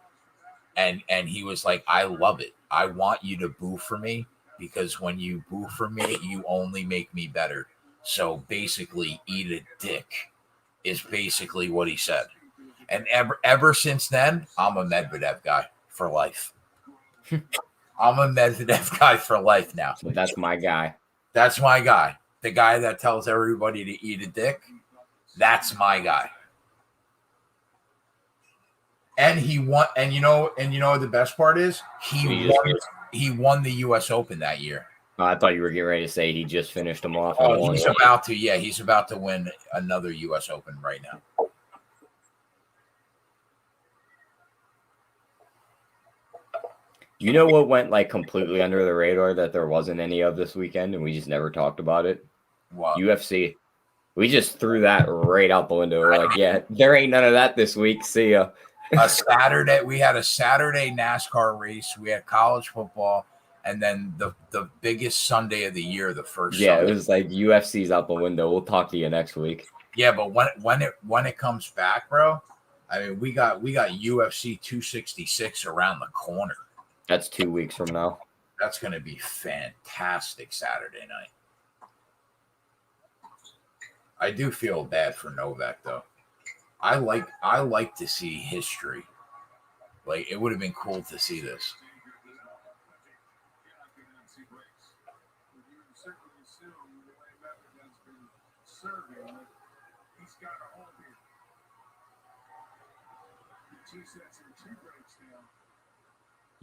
Speaker 1: And he was like, I love it. I want you to boo for me because when you boo for me, you only make me better. So basically, eat a dick is basically what he said. And ever since then, I'm a Medvedev guy for life. I'm a Medvedev guy for life now.
Speaker 3: So that's my guy.
Speaker 1: That's my guy. The guy that tells everybody to eat a dick. That's my guy. And he won. And you know what the best part is? He won the U.S. Open that year.
Speaker 3: I thought you were getting ready to say he just finished them off.
Speaker 1: Oh, he's about to. Yeah, he's about to win another U.S. Open right now.
Speaker 3: You know what went like completely under the radar that there wasn't any of this weekend, and we just never talked about it?
Speaker 1: What?
Speaker 3: UFC. We just threw that right out the window. We're like, yeah, there ain't none of that this week. See ya.
Speaker 1: We had a Saturday NASCAR race. We had college football, and then the biggest Sunday of the year, the first.
Speaker 3: Yeah,
Speaker 1: Sunday.
Speaker 3: It was like UFC's out the window. We'll talk to you next week.
Speaker 1: Yeah, but when it comes back, bro, I mean, we got UFC 266 around the corner.
Speaker 3: That's 2 weeks from now.
Speaker 1: That's going to be fantastic Saturday night. I do feel bad for Novak though. I like to see history. Like it would have been cool to see this.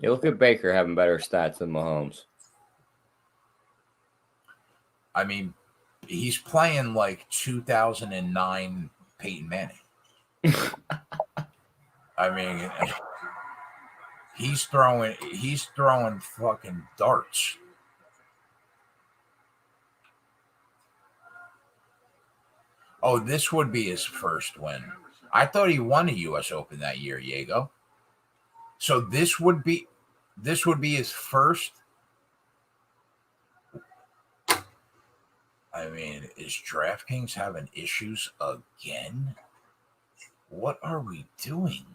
Speaker 3: You look at Baker having better stats than Mahomes.
Speaker 1: I mean, he's playing like 2009 Peyton Manning. I mean, he's throwing fucking darts. Oh, this would be his first win. I thought he won a U.S. Open that year, Diego. So this would be his first. I mean, is DraftKings having issues again? What are we doing?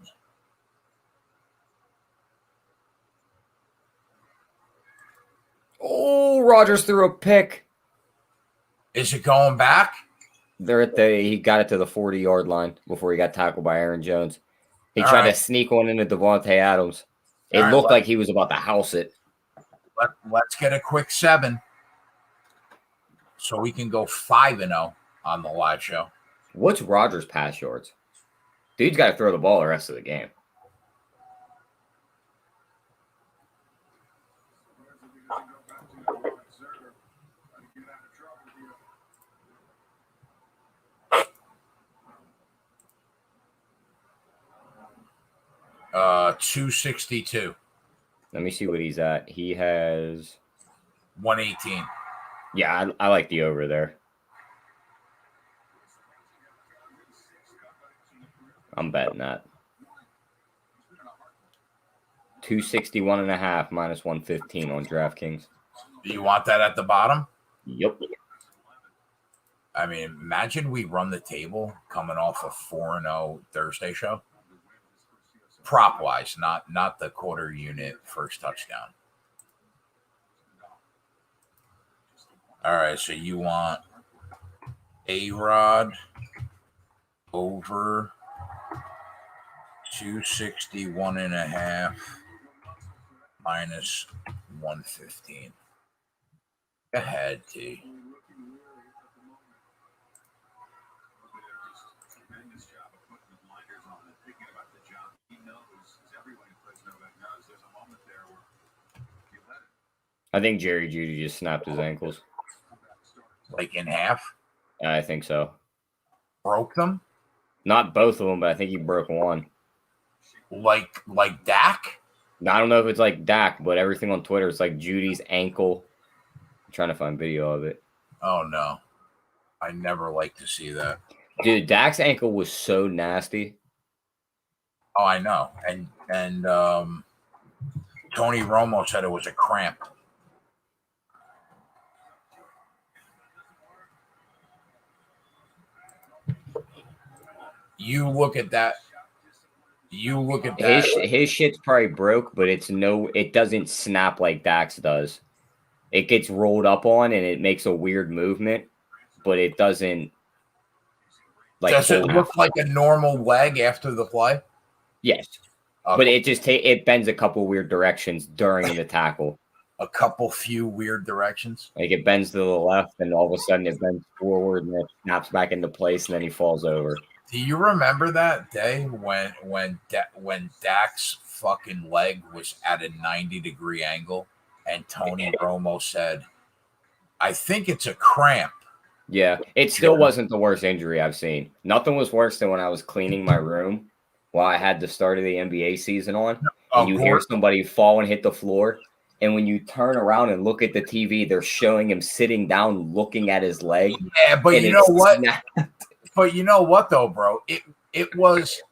Speaker 3: Oh, Rodgers threw a pick.
Speaker 1: Is it going back?
Speaker 3: He got it to the 40-yard line before he got tackled by Aaron Jones. He tried to sneak one into Devontae Adams. It looked like he was about to house it.
Speaker 1: Let's get a quick 7 so we can go 5-0 on the live show.
Speaker 3: What's Rodgers' pass yards? Dude's got to throw the ball the rest of the game.
Speaker 1: 262.
Speaker 3: Let me see what he's at. He has
Speaker 1: 118.
Speaker 3: Yeah, I like the over there. I'm betting that. 261.5 minus 115 on DraftKings.
Speaker 1: Do you want that at the bottom?
Speaker 3: Yep.
Speaker 1: I mean, imagine we run the table coming off a 4-0 Thursday show. Prop wise, not the quarter unit first touchdown. All right, so you want A-Rod over 261.5 minus 115. Go ahead, T.
Speaker 3: I think Jerry Jeudy just snapped his ankles.
Speaker 1: Like in half?
Speaker 3: I think so.
Speaker 1: Broke them?
Speaker 3: Not both of them, but I think he broke one.
Speaker 1: Like Dak?
Speaker 3: I don't know if it's like Dak, but everything on Twitter is like Judy's ankle. I'm trying to find video of it.
Speaker 1: Oh, no. I never like to see that.
Speaker 3: Dude, Dak's ankle was so nasty.
Speaker 1: Oh, I know. And Tony Romo said it was a cramp. You look at that.
Speaker 3: His shit's probably broke, but it doesn't snap like Dak's does. It gets rolled up on and it makes a weird movement, but it doesn't
Speaker 1: Does it look like a normal leg after the play?
Speaker 3: Yes.
Speaker 1: Okay.
Speaker 3: But it bends a couple weird directions during the tackle.
Speaker 1: A few weird directions.
Speaker 3: Like it bends to the left, and all of a sudden it bends forward, and it snaps back into place, and then he falls over.
Speaker 1: Do you remember that day when Dak's fucking leg was at a 90-degree angle, and Tony Romo said, "I think it's a cramp."
Speaker 3: Yeah, it still wasn't the worst injury I've seen. Nothing was worse than when I was cleaning my room while I had the start of the NBA season on, and you hear somebody fall and hit the floor. And when you turn around and look at the TV, they're showing him sitting down, looking at his leg.
Speaker 1: Yeah, but you know what? But you know what, though, bro? It was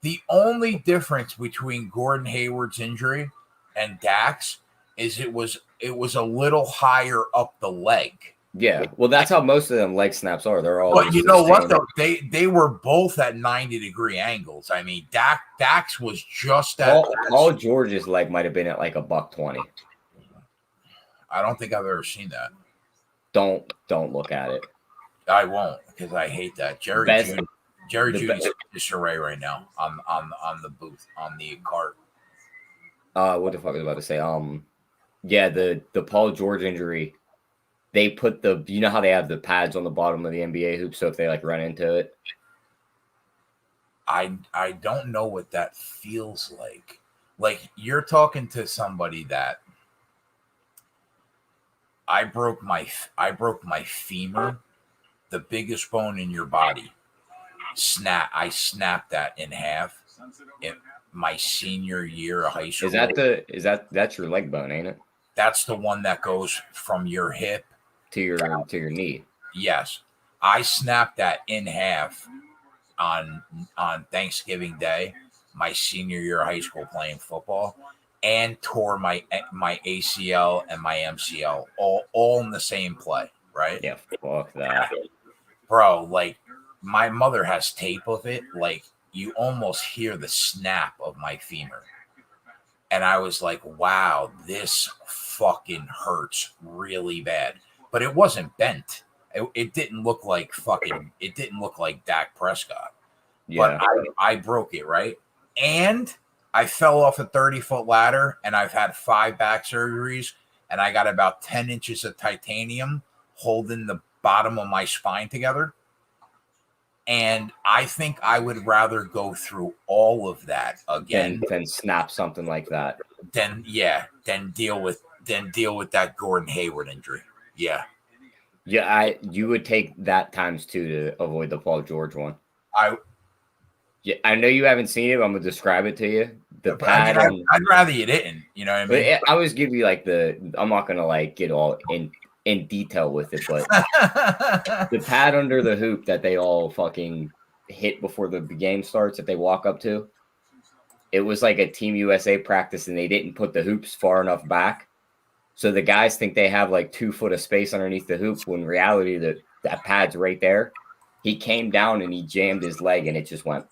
Speaker 1: the only difference between Gordon Hayward's injury and Dak's is it was a little higher up the leg.
Speaker 3: Yeah, well, that's how most of them leg snaps are. They're all.
Speaker 1: But you know what, though? They were both at 90-degree angles. I mean, Dak's was just at.
Speaker 3: Paul George's leg might have been at like $120.
Speaker 1: I don't think I've ever seen that.
Speaker 3: Don't look at it.
Speaker 1: I won't because I hate that. Jerry Judy's disarray right now on the booth on the cart.
Speaker 3: What the fuck was I about to say? Yeah, the Paul George injury. They put you know how they have the pads on the bottom of the NBA hoop, so if they like run into it.
Speaker 1: I don't know what that feels like. Like you're talking to somebody that I broke my femur, the biggest bone in your body. I snapped that in half in my senior year of high school.
Speaker 3: That's your leg bone, ain't it?
Speaker 1: That's the one that goes from your hip
Speaker 3: to your knee.
Speaker 1: Yes. I snapped that in half on Thanksgiving Day, my senior year of high school playing football, and tore my ACL and my MCL all in the same play, right?
Speaker 3: Yeah, fuck that.
Speaker 1: Bro, like my mother has tape of it. Like you almost hear the snap of my femur. And I was like, wow, this fucking hurts really bad. But it wasn't bent. It didn't look like Dak Prescott.
Speaker 3: Yeah.
Speaker 1: But I broke it, right? And I fell off a 30-foot ladder, and I've had 5 back surgeries, and I got about 10 inches of titanium holding the bottom of my spine together. And I think I would rather go through all of that again
Speaker 3: than snap something like that.
Speaker 1: Then deal with that Gordon Hayward injury. Yeah.
Speaker 3: Yeah, you would take that times 2 to avoid the Paul George one.
Speaker 1: I
Speaker 3: know you haven't seen it, but I'm gonna describe it to you. the
Speaker 1: But, I
Speaker 3: pad.
Speaker 1: mean, I'd rather you didn't. You know what I
Speaker 3: But
Speaker 1: mean?
Speaker 3: I always give you like I'm not gonna like get all in detail with it, but the pad under the hoop that they all fucking hit before the game starts that they walk up to, it was like a Team USA practice and they didn't put the hoops far enough back. So the guys think they have like 2 foot of space underneath the hoop when in reality that pad's right there. He came down and he jammed his leg and it just went.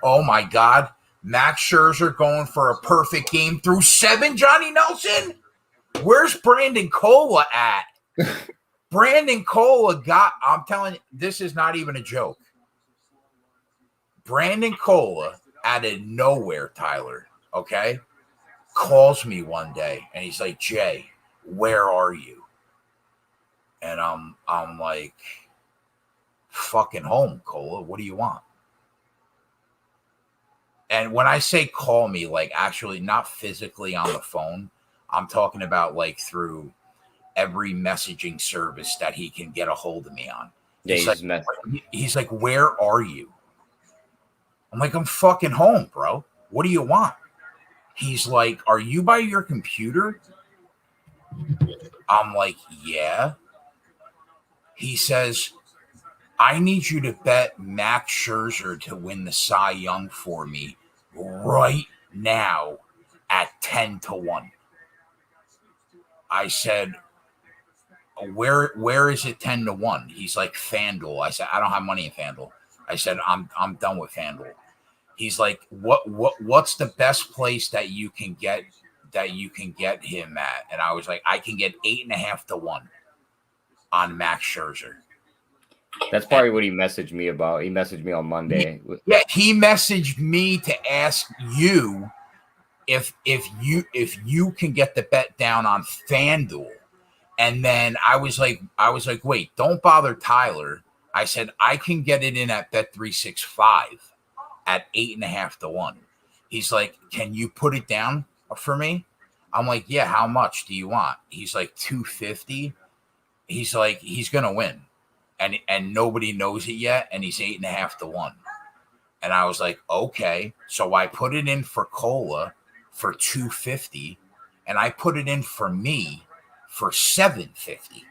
Speaker 1: Oh my God. Max Scherzer going for a perfect game through 7, Johnny Nelson? Where's Brandon Cola at? Brandon Cola I'm telling you, this is not even a joke. Brandon Cola out of nowhere, Tyler, okay, calls me one day and he's like, Jay, where are you? And I'm like, fucking home, Cola. What do you want? And when I say call me, like actually not physically on the phone, I'm talking about like through every messaging service that he can get a hold of me on.
Speaker 3: Yeah,
Speaker 1: he's like, where are you? I'm like, I'm fucking home, bro. What do you want? He's like, are you by your computer? I'm like, yeah. He says, I need you to bet Max Scherzer to win the Cy Young for me right now at 10-1. I said, where is it 10-1? He's like, FanDuel. I said, I don't have money in FanDuel. I said, I'm done with FanDuel. He's like, what's the best place that you can get him at? And I was like, I can get 8.5-1 on Max Scherzer.
Speaker 3: That's probably what he messaged me about. He messaged me on Monday.
Speaker 1: Yeah, he messaged me to ask you if you can get the bet down on FanDuel. And then I was like, wait, don't bother Tyler. I said, I can get it in at Bet365 at 8.5-1. He's like, can you put it down for me? I'm like, yeah, how much do you want? He's like, 250. He's like, he's gonna win. And nobody knows it yet, and he's 8.5-1. And I was like, okay. So I put it in for Cola for 250, and I put it in for me for 750.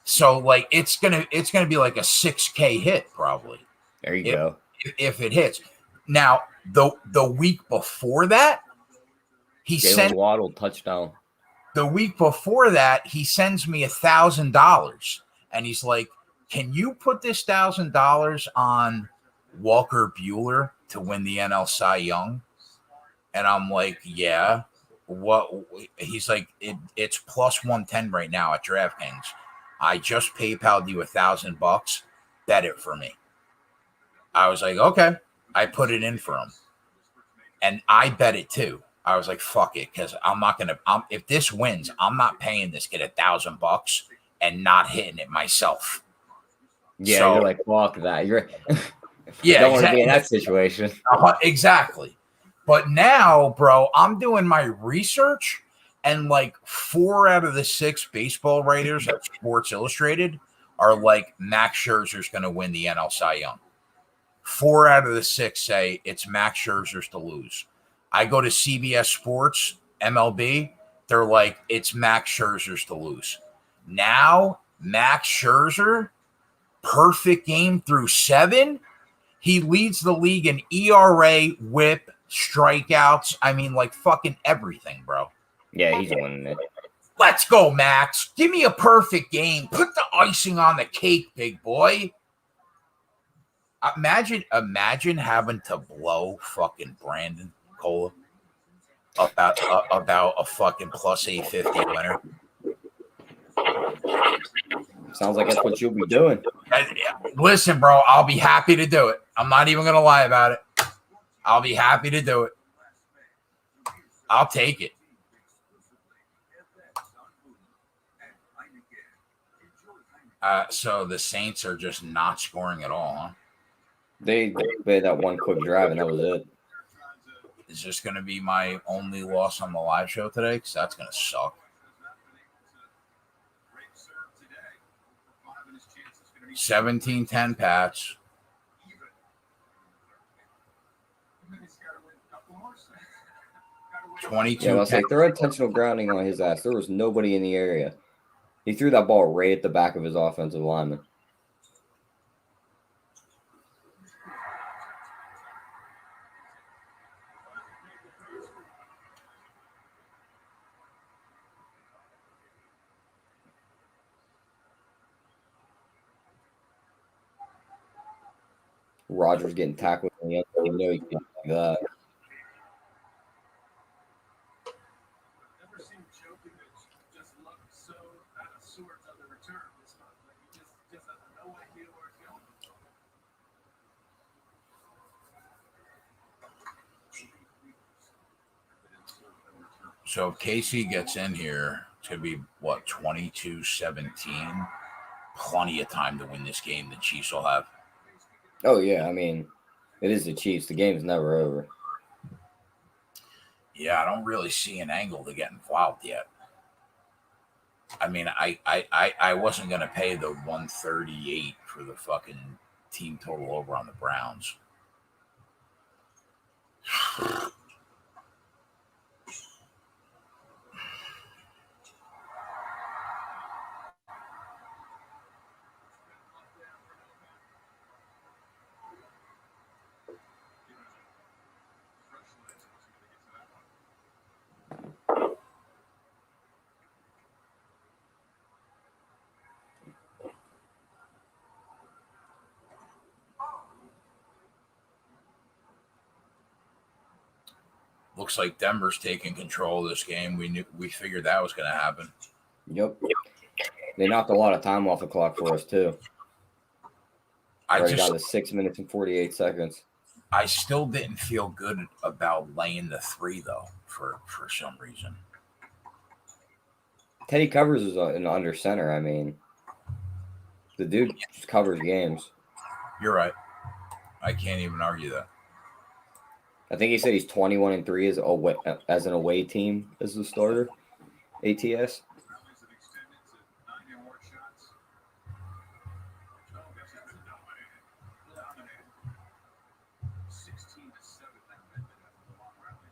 Speaker 1: So like it's gonna be like a 6K hit probably.
Speaker 3: There you go.
Speaker 1: If it hits. Now the week before that, he sent
Speaker 3: Waddle touchdown.
Speaker 1: The week before that, he sends me $1,000, and he's like, "Can you put this $1,000 on Walker Buehler to win the NL Cy Young?" And I'm like, "Yeah." What? He's like, it's plus 110 right now at DraftKings. I just PayPal'd you $1,000. Bet it for me. I was like, okay. I put it in for him, and I bet it too. I was like, fuck it, because I'm not gonna. If this wins, I'm not paying this kid $1,000 and not hitting it myself.
Speaker 3: Yeah, so, you're like, fuck that. You're
Speaker 1: yeah,
Speaker 3: don't want to be in that situation.
Speaker 1: Exactly. But now, bro, I'm doing my research, and like 4 out of the 6 baseball writers at Sports Illustrated are like, Max Scherzer's going to win the NL Cy Young. 4 out of the 6 say it's Max Scherzer's to lose. I go to CBS Sports, MLB, they're like, it's Max Scherzer's to lose. Now, Max Scherzer, perfect game through 7. He leads the league in ERA, whip, strikeouts. I mean, like fucking everything, bro.
Speaker 3: Yeah, he's winning it.
Speaker 1: Let's go, Max. Give me a perfect game. Put the icing on the cake, big boy. Imagine having to blow fucking Brandon Cola about a fucking plus 850 winner.
Speaker 3: Sounds like that's what you'll be doing.
Speaker 1: Listen, bro, I'll be happy to do it. I'm not even going to lie about it. I'll be happy to do it. I'll take it. So the Saints are just not scoring at all, huh?
Speaker 3: They made that one quick drive, and that was it.
Speaker 1: Is this going to be my only loss on the live show today? Because that's going to suck. 17-10 Pats. 22.
Speaker 3: Yeah, I was like, throw intentional grounding on his ass. There was nobody in the area. He threw that ball right at the back of his offensive lineman. Rogers getting tackled in the end zone. You know he can't do that.
Speaker 4: Never seen Djokovic just look so out of sorts on the return this month. Like he just has no idea where it's going.
Speaker 1: So if Casey gets in here, it's going to be, what, 22-17? Plenty of time to win this game the Chiefs will have.
Speaker 3: Oh, yeah. I mean, it is the Chiefs. The game's never over.
Speaker 1: Yeah, I don't really see an angle to get involved yet. I mean, I wasn't going to pay the 138 for the fucking team total over on the Browns. Looks like Denver's taking control of this game. We figured that was going to happen.
Speaker 3: Yep. They knocked a lot of time off the clock for us, too.
Speaker 1: I
Speaker 3: Already
Speaker 1: just
Speaker 3: got to 6 minutes and 48 seconds.
Speaker 1: I still didn't feel good about laying the 3, though, for some reason.
Speaker 3: Teddy covers is an under center. I mean, the dude just covers games.
Speaker 1: You're right. I can't even argue that.
Speaker 3: I think he said he's 21-3 as an away team as the starter. ATS.
Speaker 4: Rallies have extended to 9 more shots. Jokic has been dominated. 16-7 that method after the long rallies.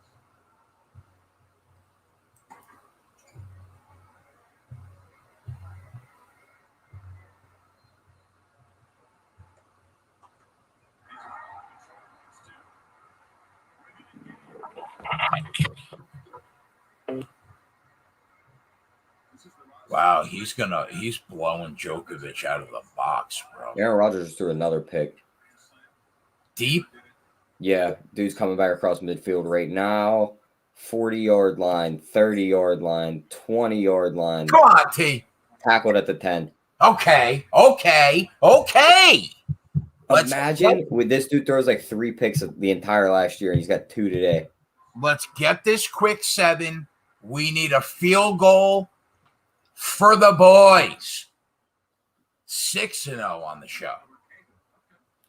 Speaker 1: Wow, he's blowing Djokovic out of the box, bro.
Speaker 3: Aaron Rodgers just threw another pick.
Speaker 1: Deep?
Speaker 3: Yeah, dude's coming back across midfield right now. 40-yard line, 30-yard line, 20-yard line.
Speaker 1: Come on, T.
Speaker 3: Tackled at the 10.
Speaker 1: Okay.
Speaker 3: Imagine with this dude throws like 3 picks the entire last year, and he's got 2 today.
Speaker 1: Let's get this quick 7. We need a field goal for the boys. 6-0 on the show.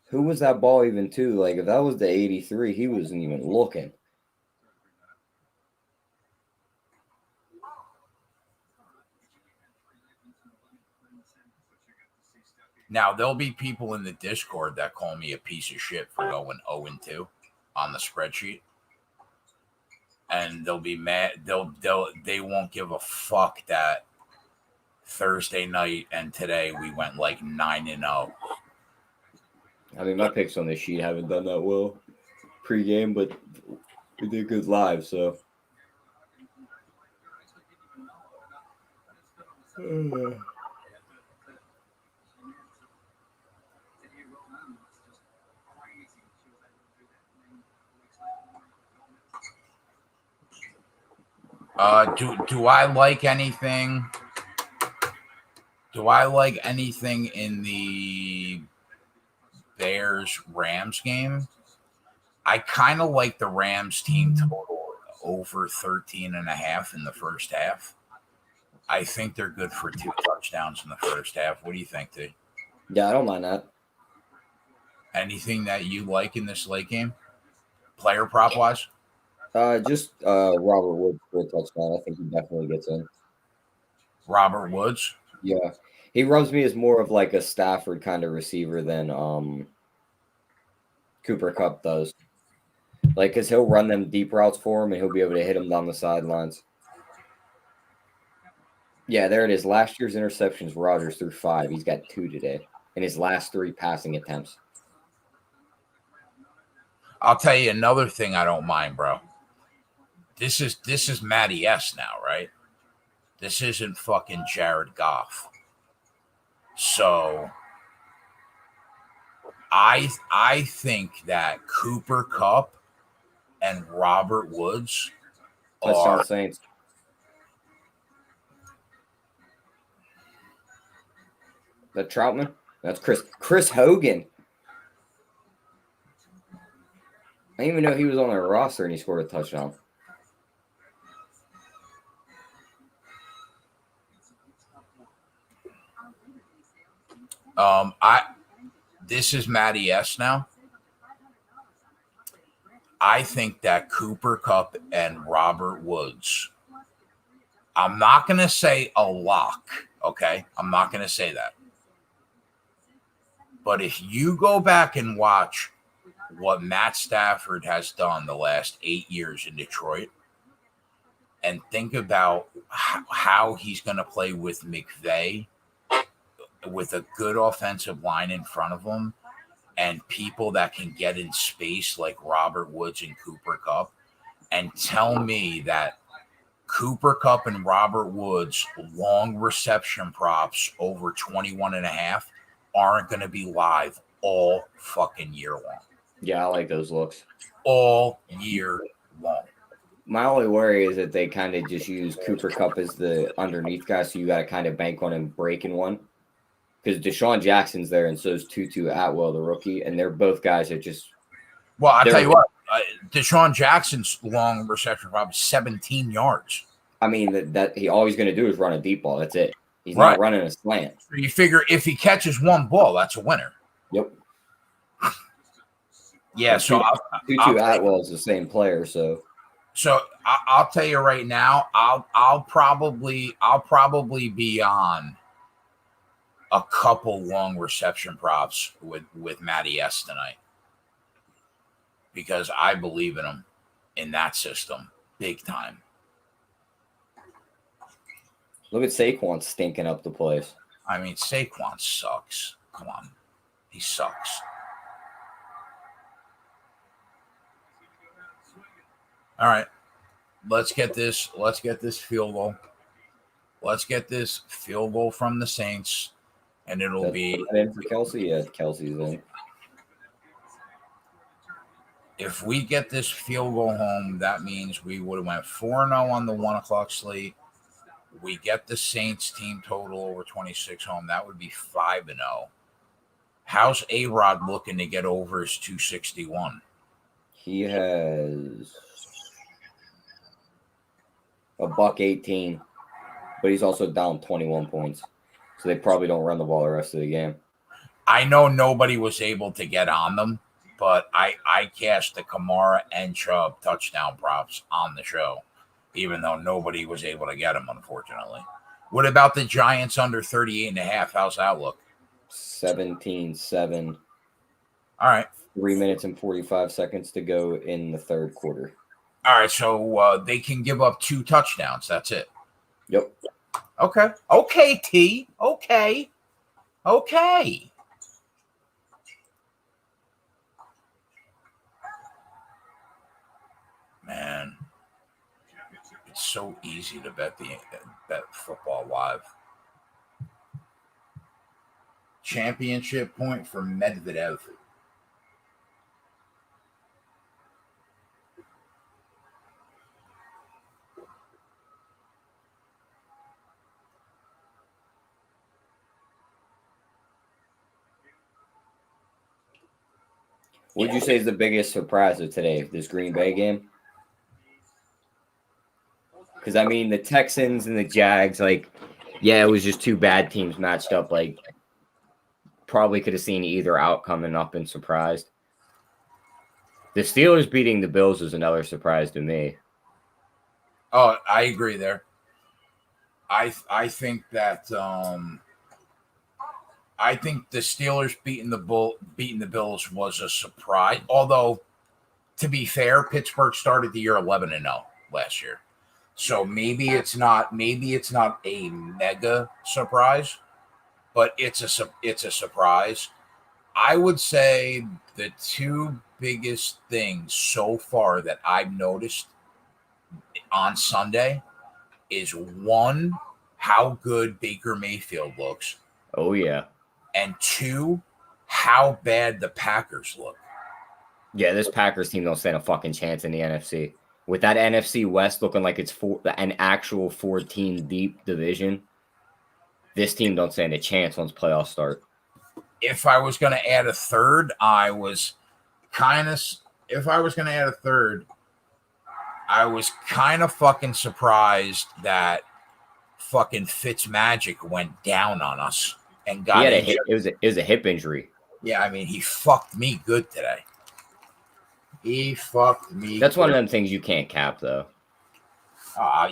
Speaker 3: Who was that ball even to? Like, if that was the 83, he wasn't even looking.
Speaker 1: Now, there'll be people in the Discord that call me a piece of shit for going 0-2 on the spreadsheet. And they'll be mad. They won't give a fuck that Thursday night and today we went like 9-0.
Speaker 3: I mean, my picks on this sheet haven't done that well pre-game, but we did good live, so.
Speaker 1: Do I like anything? Do I like anything in the Bears-Rams game? I kind of like the Rams team total over 13.5 in the first half. I think they're good for 2 touchdowns in the first half. What do you think, T?
Speaker 3: Yeah, I don't mind that.
Speaker 1: Anything that you like in this late game? Player prop wise?
Speaker 3: Just Robert Woods for a touchdown. I think he definitely gets in.
Speaker 1: Robert Woods?
Speaker 3: Yeah. He rubs me as more of like a Stafford kind of receiver than Cooper Kupp does. Like, because he'll run them deep routes for him, and he'll be able to hit him down the sidelines. Yeah, there it is. Last year's interceptions, Rodgers threw 5. He's got 2 today in his last 3 passing attempts.
Speaker 1: I'll tell you another thing I don't mind, bro. This is Matty S now, right? This isn't fucking Jared Goff. So I think that Cooper Kupp and Robert Woods
Speaker 3: Touchdown
Speaker 1: are
Speaker 3: Saints. That Troutman? That's Chris Hogan. I didn't even know he was on their roster and he scored a touchdown.
Speaker 1: This is Matty S now. I think that Cooper Kupp and Robert Woods, I'm not going to say a lock, okay? I'm not going to say that. But if you go back and watch what Matt Stafford has done the last 8 years in Detroit and think about how he's going to play with McVay, with a good offensive line in front of him and people that can get in space like Robert Woods and Cooper Kupp, and tell me that Cooper Kupp and Robert Woods long reception props over 21.5 aren't going to be live all fucking year long.
Speaker 3: Yeah, I like those looks.
Speaker 1: All year long.
Speaker 3: My only worry is that they kind of just use Cooper Kupp as the underneath guy, so you got to kind of bank on him breaking one. Because Deshaun Jackson's there, and so is Tutu Atwell, the rookie, and they're both guys that just.
Speaker 1: Well, I'll tell you what, Deshaun Jackson's long reception prop is 17 yards.
Speaker 3: I mean, that he all he's going to do is run a deep ball. That's it. He's
Speaker 1: Right.
Speaker 3: not running a slant.
Speaker 1: So you figure if he catches one ball, that's a winner.
Speaker 3: Yep.
Speaker 1: Yeah, so
Speaker 3: Tutu Atwell is the same player, so.
Speaker 1: So I'll tell you right now, I'll probably be on a couple long reception props with Matty S tonight because I believe in him in that system big time.
Speaker 3: Look at Saquon stinking up the place.
Speaker 1: I mean, Saquon sucks. Come on, he sucks. All right, let's get this field goal. Let's get this field goal from the Saints, and it'll be
Speaker 3: in for Kelsey. Yeah, Kelsey's in.
Speaker 1: If we get this field goal home, that means we would have went 4-0 on the 1 o'clock slate. We get the Saints team total over 26 home. That would be 5-0. How's A-Rod looking to get over his 261?
Speaker 3: He has $118, but he's also down 21 points. So they probably don't run the ball the rest of the game.
Speaker 1: I know nobody was able to get on them, but I cashed the Kamara and Chubb touchdown props on the show, even though nobody was able to get them, unfortunately. What about the Giants under 38.5? How's that look?
Speaker 3: 17-7.
Speaker 1: All right.
Speaker 3: 3 minutes and 45 seconds to go in the third quarter.
Speaker 1: All right, so they can give up 2 touchdowns. That's it.
Speaker 3: Yep.
Speaker 1: Okay. Okay, T. Okay. Man, it's so easy to bet football live. Championship point for Medvedev.
Speaker 3: What would you say is the biggest surprise of today, this Green Bay game? Because, I mean, the Texans and the Jags, like, yeah, it was just 2 bad teams matched up. Like, probably could have seen either outcome and not been surprised. The Steelers beating the Bills was another surprise to me.
Speaker 1: Oh, I agree there. I think that I think the Steelers beating the Bills was a surprise. Although to be fair, Pittsburgh started the year 11-0 last year. So maybe it's not a mega surprise, but it's a surprise. I would say the two biggest things so far that I've noticed on Sunday is one, how good Baker Mayfield looks,
Speaker 3: Oh yeah.
Speaker 1: and two, how bad the Packers look.
Speaker 3: Yeah, this Packers team don't stand a fucking chance in the NFC. With that NFC West looking like it's an actual 14 deep division, this team don't stand a chance once playoffs start.
Speaker 1: If I was going to add a third, I was kind of fucking surprised that fucking Fitzmagic went down on us and got
Speaker 3: It was a hip injury.
Speaker 1: Yeah, I mean, he fucked me good today. He fucked me.
Speaker 3: That's one of them things you can't cap, though.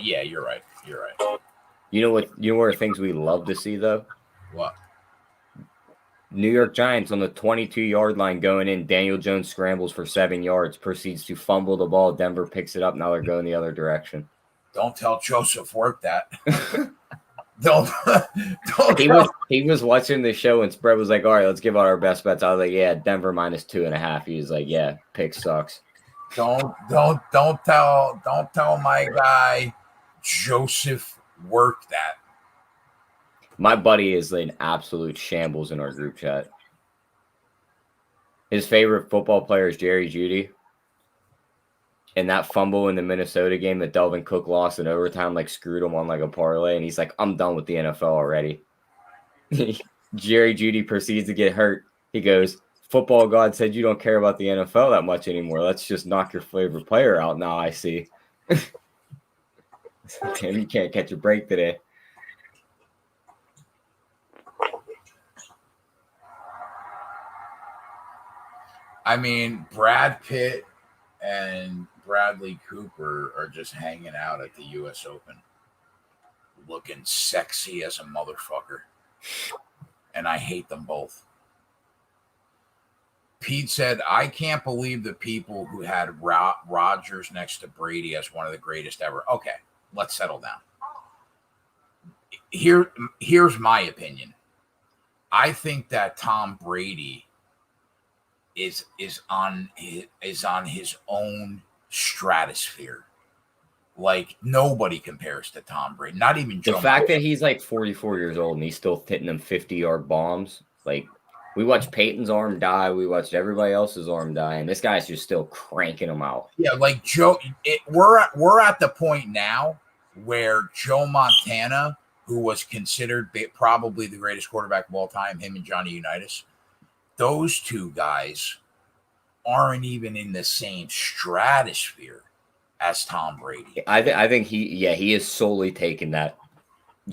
Speaker 1: Yeah, you're right.
Speaker 3: You know what? You know what are things we love to see, though?
Speaker 1: What?
Speaker 3: New York Giants on the 22-yard line going in. Daniel Jones scrambles for 7 yards, proceeds to fumble the ball. Denver picks it up. Now they're going the other direction.
Speaker 1: Don't tell Joseph Work that. don't.
Speaker 3: He was watching the show and spread was like, all right, let's give out our best bets. I was like, yeah, Denver -2.5. He was like, yeah, pick sucks.
Speaker 1: Don't tell my guy Joseph Work that.
Speaker 3: My buddy is an absolute shambles in our group chat. His favorite football player is Jerry Jeudy. And that fumble in the Minnesota game that Delvin Cook lost in overtime, like screwed him on like a parlay. And he's like, I'm done with the NFL already. Jerry Jeudy proceeds to get hurt. He goes, football God said you don't care about the NFL that much anymore. Let's just knock your favorite player out now, I see. Damn, you can't catch a break today.
Speaker 1: I mean, Brad Pitt and Bradley Cooper are just hanging out at the U.S. Open, looking sexy as a motherfucker. And I hate them both. Pete said, I can't believe the people who had Rodgers next to Brady as one of the greatest ever. Okay, let's settle down. Here's my opinion. I think that Tom Brady is on his own stratosphere. Like, nobody compares to Tom Brady. Not even Joe.
Speaker 3: The fact that he's like 44 years old and he's still hitting them 50-yard bombs. Like, we watched Peyton's arm die. We watched everybody else's arm die, and this guy's just still cranking them out.
Speaker 1: Yeah, like Joe. We're at the point now where Joe Montana, who was considered probably the greatest quarterback of all time, him and Johnny Unitas, those two guys aren't even in the same stratosphere as Tom Brady.
Speaker 3: I think he is solely taking that.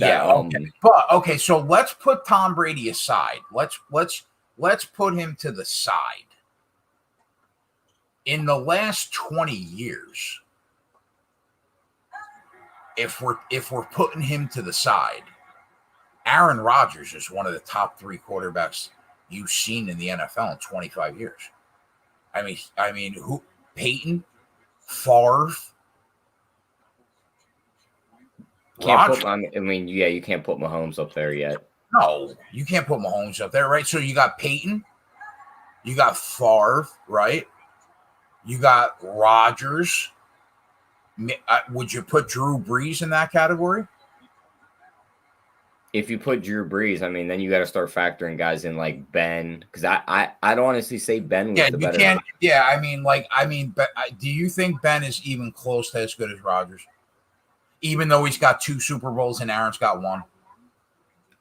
Speaker 1: Okay, so let's put Tom Brady aside. Let's put him to the side. In the last 20 years, if we're putting him to the side, Aaron Rodgers is one of the top 3 quarterbacks you've seen in the NFL in 25 years. I mean, who? Peyton, Favre.
Speaker 3: You can't put Mahomes up there yet.
Speaker 1: No, you can't put Mahomes up there, right? So you got Peyton, you got Favre, right? You got Rodgers. Would you put Drew Brees in that category?
Speaker 3: If you put Drew Brees, I mean, then you got to start factoring guys in like Ben, because I'd honestly say Ben was the better.
Speaker 1: Can't. Yeah, do you think Ben is even close to as good as Rodgers? Even though he's got 2 Super Bowls and Aaron's got 1.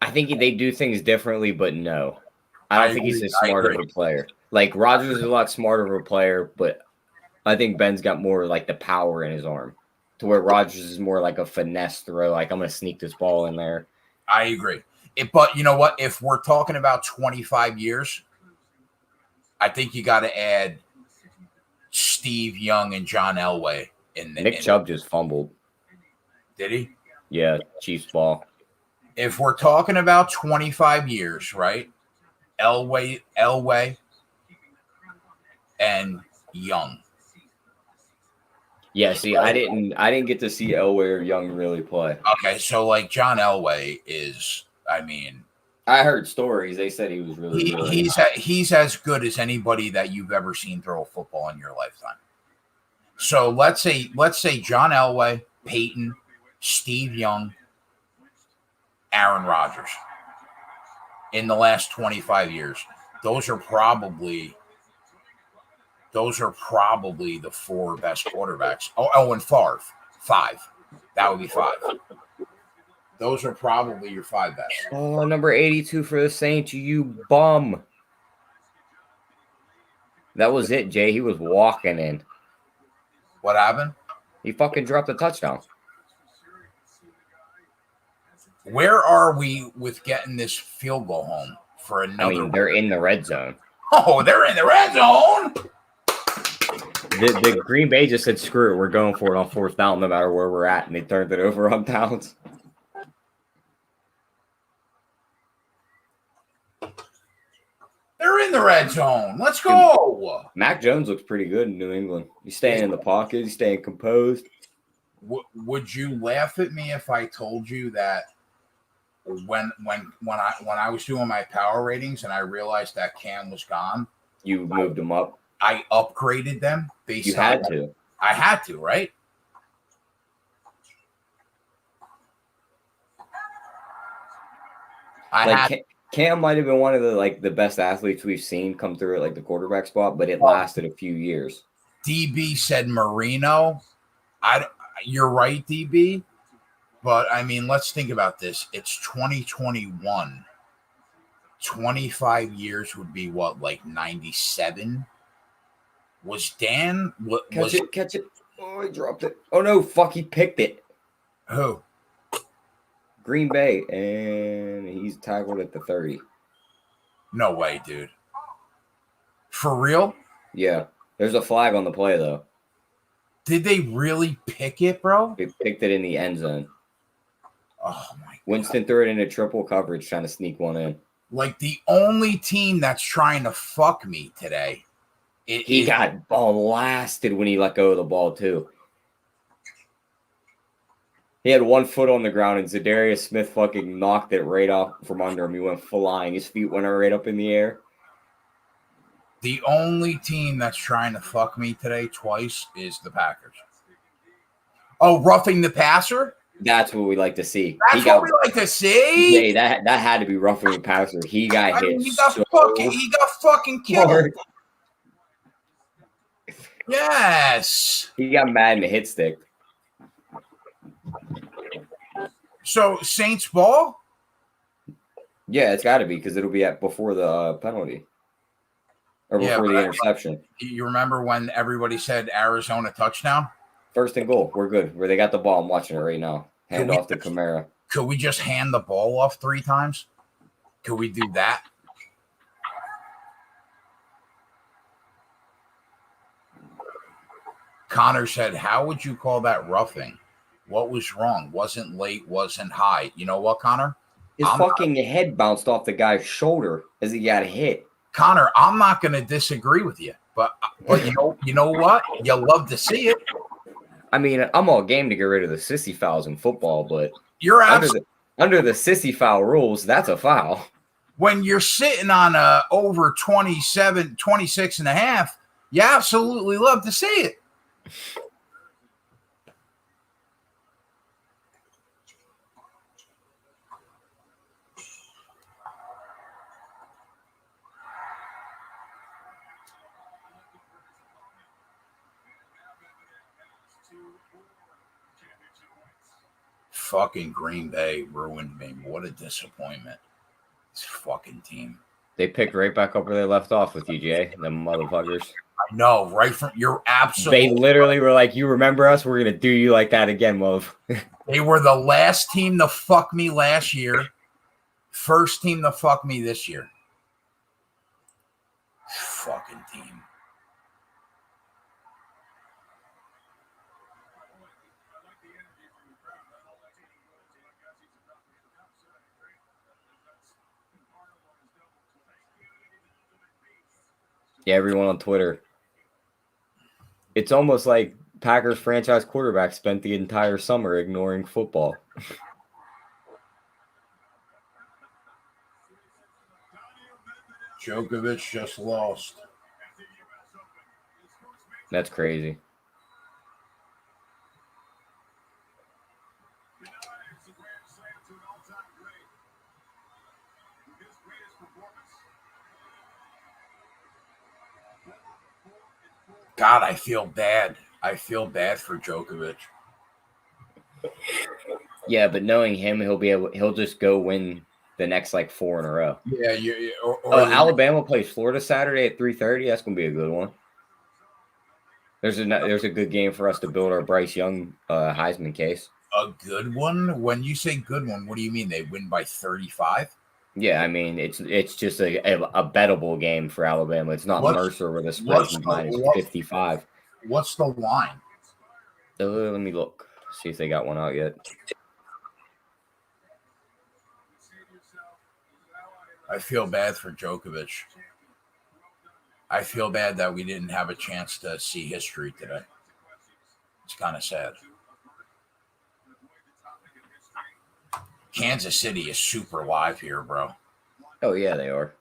Speaker 3: I think they do things differently, but no, I don't think he's as smart of a player. Like Rodgers is a lot smarter of a player, but I think Ben's got more like the power in his arm, to where Rodgers is more like a finesse throw. Like, I'm going to sneak this ball in there.
Speaker 1: I agree. But you know what? If we're talking about 25 years, I think you got to add Steve Young and John Elway.
Speaker 3: Nick Chubb just fumbled.
Speaker 1: Did he?
Speaker 3: Yeah, Chiefs ball.
Speaker 1: If we're talking about 25 years, right? Elway and Young.
Speaker 3: Yeah, see, I didn't get to see Elway or Young really play.
Speaker 1: Okay, so like John Elway is, I mean,
Speaker 3: I heard stories. They said he was really good.
Speaker 1: he's as good as anybody that you've ever seen throw a football in your lifetime. So let's say John Elway, Peyton, Steve Young, Aaron Rodgers in the last 25 years. Those are probably the four best quarterbacks. Oh, and Favre, 5. That would be 5. Those are probably your 5 best.
Speaker 3: Oh, number 82 for the Saints, you bum. That was it, Jay. He was walking in.
Speaker 1: What happened?
Speaker 3: He fucking dropped a touchdown.
Speaker 1: Where are we with getting this field goal home for another?
Speaker 3: I mean, they're in the red zone.
Speaker 1: Oh, they're in the red zone.
Speaker 3: The Green Bay just said, screw it, we're going for it on 4th down no matter where we're at, and they turned it over on downs.
Speaker 1: They're in the red zone. Let's go.
Speaker 3: Mac Jones looks pretty good in New England. He's staying in the pocket. He's staying composed.
Speaker 1: Would you laugh at me if I told you that when I was doing my power ratings and I realized that Cam was gone,
Speaker 3: You moved him up.
Speaker 1: I upgraded them based
Speaker 3: You
Speaker 1: on
Speaker 3: had to.
Speaker 1: I had to, right?
Speaker 3: Cam might have been one of the best athletes we've seen come through at the quarterback spot, but it lasted a few years.
Speaker 1: DB said Marino. You're right, DB. But I mean, let's think about this. It's 2021. 25 years would be what, like 97? Was Dan?
Speaker 3: Catch it. Oh, he dropped it. Oh no, fuck, he picked it.
Speaker 1: Who?
Speaker 3: Green Bay, and he's tackled at the 30.
Speaker 1: No way, dude. For real?
Speaker 3: Yeah. There's a flag on the play, though.
Speaker 1: Did they really pick it, bro?
Speaker 3: They picked it in the end zone.
Speaker 1: Oh, my God.
Speaker 3: Winston threw it into triple coverage, trying to sneak one in.
Speaker 1: Like, the only team that's trying to fuck me today.
Speaker 3: He got blasted when he let go of the ball, too. He had 1 foot on the ground, and Zadarius Smith fucking knocked it right off from under him. He went flying. His feet went right up in the air.
Speaker 1: The only team that's trying to fuck me today twice is the Packers. Oh, roughing the passer?
Speaker 3: That's what we like to see.
Speaker 1: That's what we like to see?
Speaker 3: Yeah, that had to be roughing the passer. He got hit.
Speaker 1: He got fucking killed.
Speaker 3: Hard.
Speaker 1: Yes.
Speaker 3: He got mad and hit stick.
Speaker 1: So, Saints ball?
Speaker 3: Yeah, it's got to be because it'll be before the penalty. Or before the interception.
Speaker 1: You remember when everybody said Arizona touchdown?
Speaker 3: 1st and goal. We're good. Where they got the ball. I'm watching it right now. Hand off to Kamara.
Speaker 1: Could we just hand the ball off 3 times? Could we do that? Connor said, how would you call that roughing? What was wrong? Wasn't late, wasn't high. You know what, Connor?
Speaker 3: His fucking head bounced off the guy's shoulder as he got hit.
Speaker 1: Connor, I'm not going to disagree with you, but you know what? You love to see it.
Speaker 3: I mean, I'm all game to get rid of the sissy fouls in football, but
Speaker 1: you're
Speaker 3: under the sissy foul rules, that's a foul.
Speaker 1: When you're sitting on over 27, 26 and a half, you absolutely love to see it. Fucking Green Bay ruined me. What a disappointment. This fucking team.
Speaker 3: They picked right back up where they left off with you, Jay. Them motherfuckers.
Speaker 1: I know, right from you're absolutely.
Speaker 3: They literally were like, "You remember us? We're gonna do you like that again, love."
Speaker 1: They were the last team to fuck me last year. First team to fuck me this year. Fucking team.
Speaker 3: Yeah, everyone on Twitter. It's almost like Packers franchise quarterback spent the entire summer ignoring football.
Speaker 1: Djokovic just lost.
Speaker 3: That's crazy.
Speaker 1: God, I feel bad. I feel bad for Djokovic.
Speaker 3: Yeah, but knowing him, he'll just go win the next like 4 in a row.
Speaker 1: Yeah,
Speaker 3: Alabama plays Florida Saturday at 3:30. That's gonna be a good one. There's a good game for us to build our Bryce Young Heisman case.
Speaker 1: A good one? When you say good one, what do you mean? They win by 35?
Speaker 3: Yeah, I mean it's just a bettable game for Alabama. It's not Mercer where the spread line is 55.
Speaker 1: What's the line?
Speaker 3: Let me look. See if they got one out yet.
Speaker 1: I feel bad for Djokovic. I feel bad that we didn't have a chance to see history today. It's kind of sad. Kansas City is super live here, bro.
Speaker 3: Oh, yeah, they are.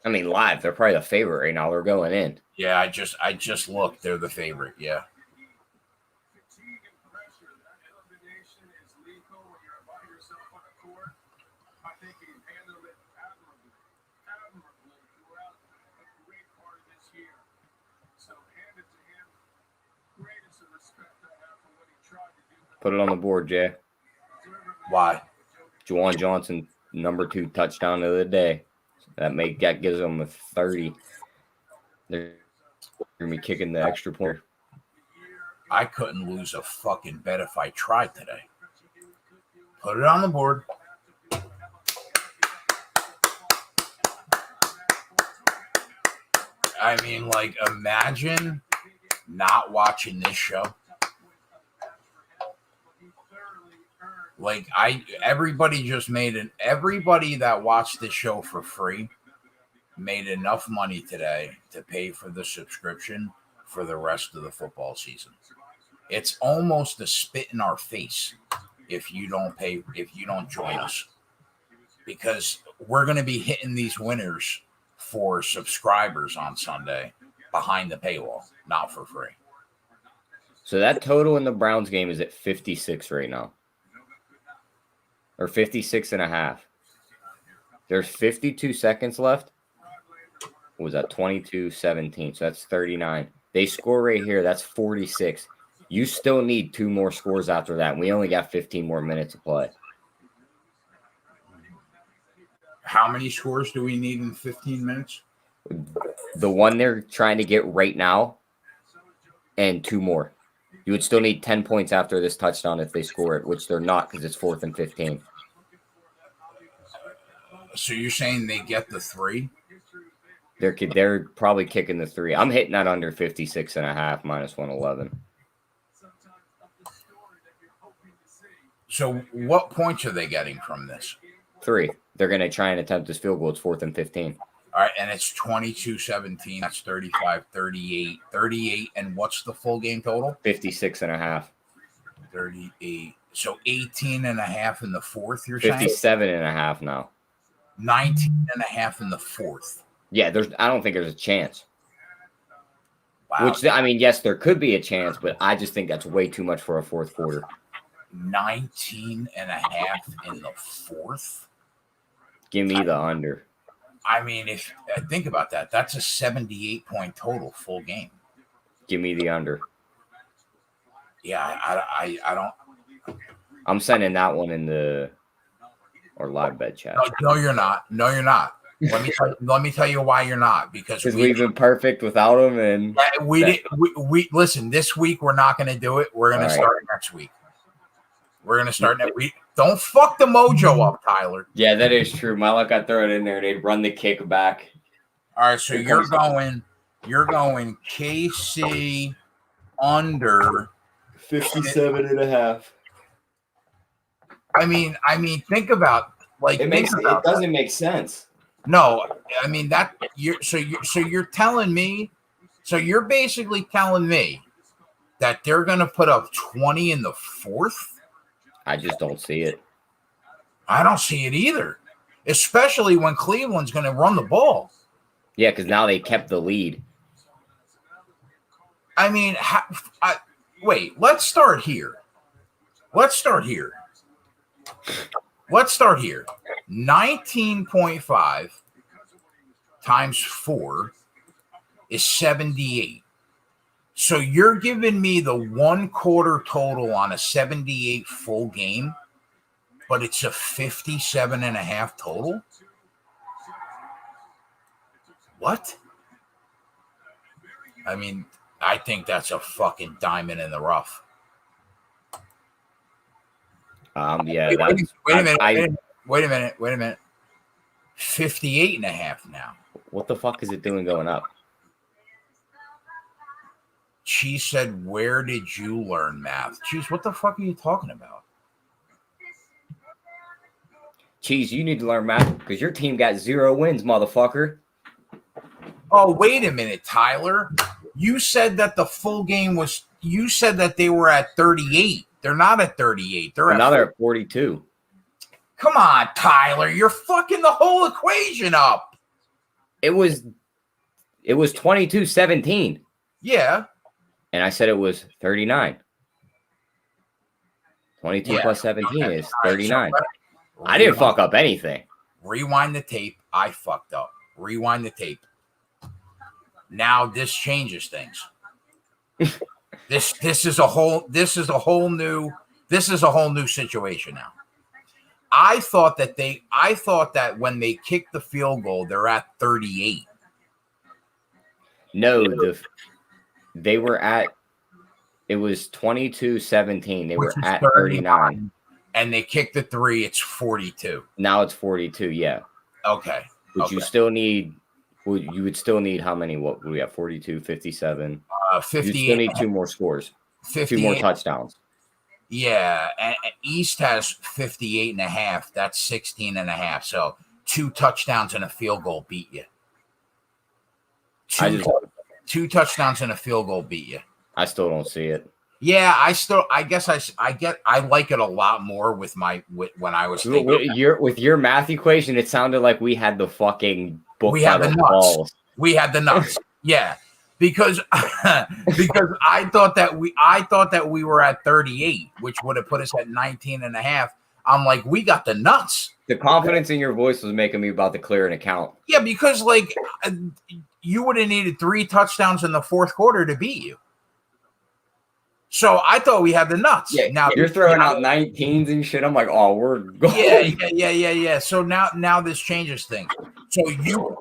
Speaker 3: I mean, live. They're probably the favorite right now. They're going in.
Speaker 1: Yeah, I just looked. They're the favorite, yeah.
Speaker 3: Put it on the board, Jay.
Speaker 1: Why?
Speaker 3: Juwan Johnson, number 2 touchdown of the day. That gives them a 30. They're going to be kicking the extra point.
Speaker 1: I couldn't lose a fucking bet if I tried today. Put it on the board. I mean, like, imagine not watching this show. Like, everybody that watched this show for free made enough money today to pay for the subscription for the rest of the football season. It's almost a spit in our face if you don't join us, because we're going to be hitting these winners for subscribers on Sunday behind the paywall, not for free.
Speaker 3: So that total in the Browns game is at 56 right now. Or 56.5. There's 52 seconds left. What was that? 22-17. So that's 39. They score right here. That's 46. You still need 2 more scores after that. We only got 15 more minutes to play.
Speaker 1: How many scores do we need in 15 minutes?
Speaker 3: The one they're trying to get right now and 2 more. You would still need 10 points after this touchdown if they score it, which they're not because it's 4th and 15.
Speaker 1: So you're saying they get the 3?
Speaker 3: They're probably kicking the 3. I'm hitting that under 56.5 minus 111.
Speaker 1: So what points are they getting from this?
Speaker 3: 3. They're going to try and attempt this field goal. It's 4th and 15.
Speaker 1: All right, and it's 22-17. That's 35, 38. And what's the full game total?
Speaker 3: 56.5.
Speaker 1: 38. So 18.5 in the 4th, you're saying?
Speaker 3: 57.5 now.
Speaker 1: 19.5 in the 4th.
Speaker 3: Yeah, I don't think there's a chance.
Speaker 1: Wow.
Speaker 3: Which, I mean, yes, there could be a chance, but I just think that's way too much for a 4th quarter.
Speaker 1: 19.5 in the 4th?
Speaker 3: Give me the under.
Speaker 1: I mean, if think about that, that's a 78-point total full game.
Speaker 3: Give me the under.
Speaker 1: Yeah, I don't.
Speaker 3: I'm sending that one in the live bet chat.
Speaker 1: No, you're not. No, you're not. Let me tell you why you're not. Because
Speaker 3: we've been perfect without him, and
Speaker 1: we listen. This week we're not going to do it. We're going to start next week. We're going to start next week. Don't fuck the mojo up, Tyler.
Speaker 3: Yeah, that is true. My luck, I throw it in there. They'd run the kick back.
Speaker 1: All right, so you're going KC under
Speaker 3: 57.5.
Speaker 1: I mean, think about
Speaker 3: it doesn't make sense.
Speaker 1: No, I mean that you're telling me, so you're basically telling me that they're going to put up 20 in the fourth?
Speaker 3: I just don't see it.
Speaker 1: I don't see it either, especially when Cleveland's going to run the ball.
Speaker 3: Yeah, because now they kept the lead.
Speaker 1: I mean, wait, let's start here. 19.5 times 4 is 78. So you're giving me the 1 quarter total on a 78 full game, but it's a 57.5 total? What? I mean, I think that's a fucking diamond in the rough.
Speaker 3: Yeah.
Speaker 1: Wait a minute. 58.5 now.
Speaker 3: What the fuck is it doing going up?
Speaker 1: She said, "Where did you learn math?" Jeez, what the fuck are you talking about?
Speaker 3: Cheese, you need to learn math because your team got 0 wins, motherfucker.
Speaker 1: Oh, wait a minute, Tyler. You said that the full game was. You said that they were at 38. They're not at 38. They're
Speaker 3: at 42.
Speaker 1: Come on, Tyler. You're fucking the whole equation up.
Speaker 3: It was 22-17.
Speaker 1: Yeah.
Speaker 3: And I said it was 39. 22 plus 17 is 39. So I didn't fuck up anything.
Speaker 1: Rewind the tape. I fucked up. Rewind the tape. Now this changes things. This is a whole new situation now. I thought that when they kicked the field goal, they're at 38.
Speaker 3: No, they were at, it was 22-17. They were at 39.
Speaker 1: And they kicked the 3, it's 42.
Speaker 3: Now it's 42, yeah.
Speaker 1: Okay.
Speaker 3: You still need, you would still need how many? What we have? 42, 57.
Speaker 1: 58.
Speaker 3: You still need 2 more scores. 2 more touchdowns.
Speaker 1: Yeah, and East has 58.5. That's 16.5. So 2 touchdowns and a field goal beat you. Two touchdowns and a field goal beat you.
Speaker 3: I still don't see it.
Speaker 1: Yeah, I like it a lot more with when I was thinking.
Speaker 3: With your math equation, it sounded like we had the fucking book.
Speaker 1: We had the nuts. Balls. We had the nuts. Yeah. Because I thought that we were at 38, which would have put us at 19.5. I'm like, we got the nuts.
Speaker 3: The confidence in your voice was making me about to clear an account.
Speaker 1: Yeah, because like you would have needed 3 touchdowns in the fourth quarter to beat you. So I thought we had the nuts.
Speaker 3: Yeah, now you're throwing out 19s and shit. I'm like, oh, we're going.
Speaker 1: Yeah. So now this changes things. So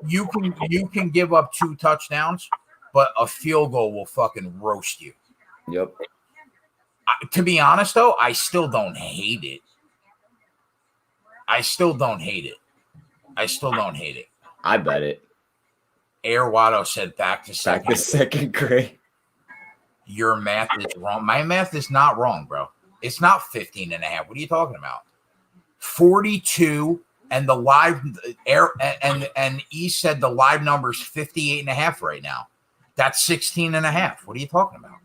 Speaker 1: you can give up 2 touchdowns, but a field goal will fucking roast you.
Speaker 3: Yep.
Speaker 1: To be honest, though, I still don't hate it. I
Speaker 3: bet it.
Speaker 1: Air Watto said back to
Speaker 3: second grade.
Speaker 1: Your math is wrong. My math is not wrong, bro. It's not 15.5. What are you talking about? 42 and the live air and E said the live number is 58.5 right now. That's 16.5. What are you talking about?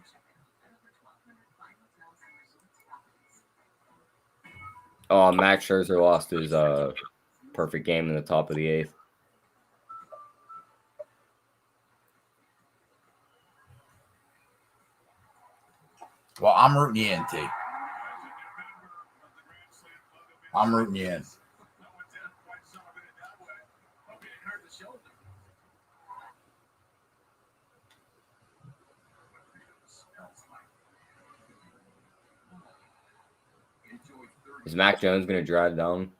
Speaker 3: Oh, Max Scherzer lost his perfect game in the top of the 8th.
Speaker 1: Well, I'm rooting you in, T. I'm rooting you in.
Speaker 3: Is Mac Jones going to drive down,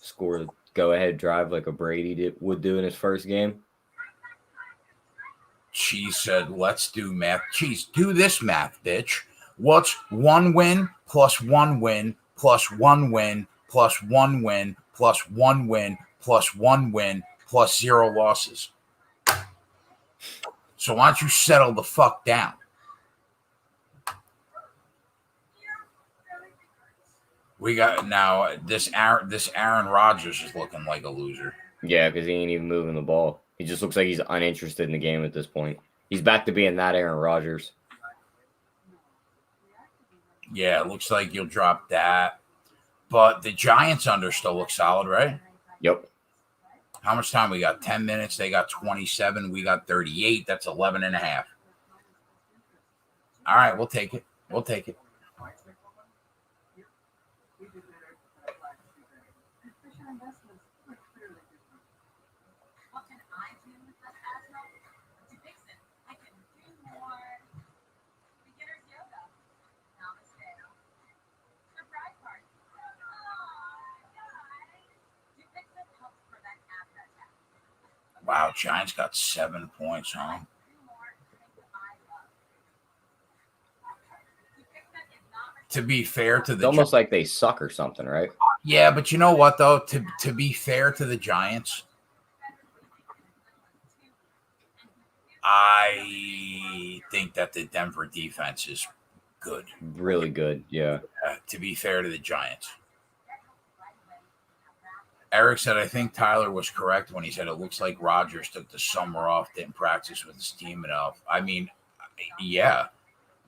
Speaker 3: score, go-ahead drive like a Brady would do in his first game?
Speaker 1: She said, let's do math. Cheese, do this math, bitch. What's 1 win plus 1 win plus 1 win plus 1 win plus 1 win plus 1 win plus 0 losses? So why don't you settle the fuck down? We got now this Aaron Rodgers is looking like a loser.
Speaker 3: Yeah, because he ain't even moving the ball. He just looks like he's uninterested in the game at this point. He's back to being that Aaron Rodgers.
Speaker 1: Yeah, it looks like you'll drop that. But the Giants under still looks solid, right?
Speaker 3: Yep.
Speaker 1: How much time we got? 10 minutes. They got 27. We got 38. That's 11 and a half. All right, we'll take it. We'll take it.
Speaker 2: What can I do with this asthma? To fix it, I can do more beginner's yoga. Namaste. Surprise party. To fix it helps prevent asthma attacks.
Speaker 1: Wow, Giants got 7 points, huh? To be fair to
Speaker 3: It's
Speaker 1: the
Speaker 3: almost like they suck or something, right?
Speaker 1: yeah, but you know what though? To be fair to the Giants, I think that the Denver defense is good.
Speaker 3: Really good. Yeah.
Speaker 1: To be fair to the Giants. Eric said, I think Tyler was correct when he said it looks like Rodgers took the summer off, didn't practice with his team enough. I mean, yeah.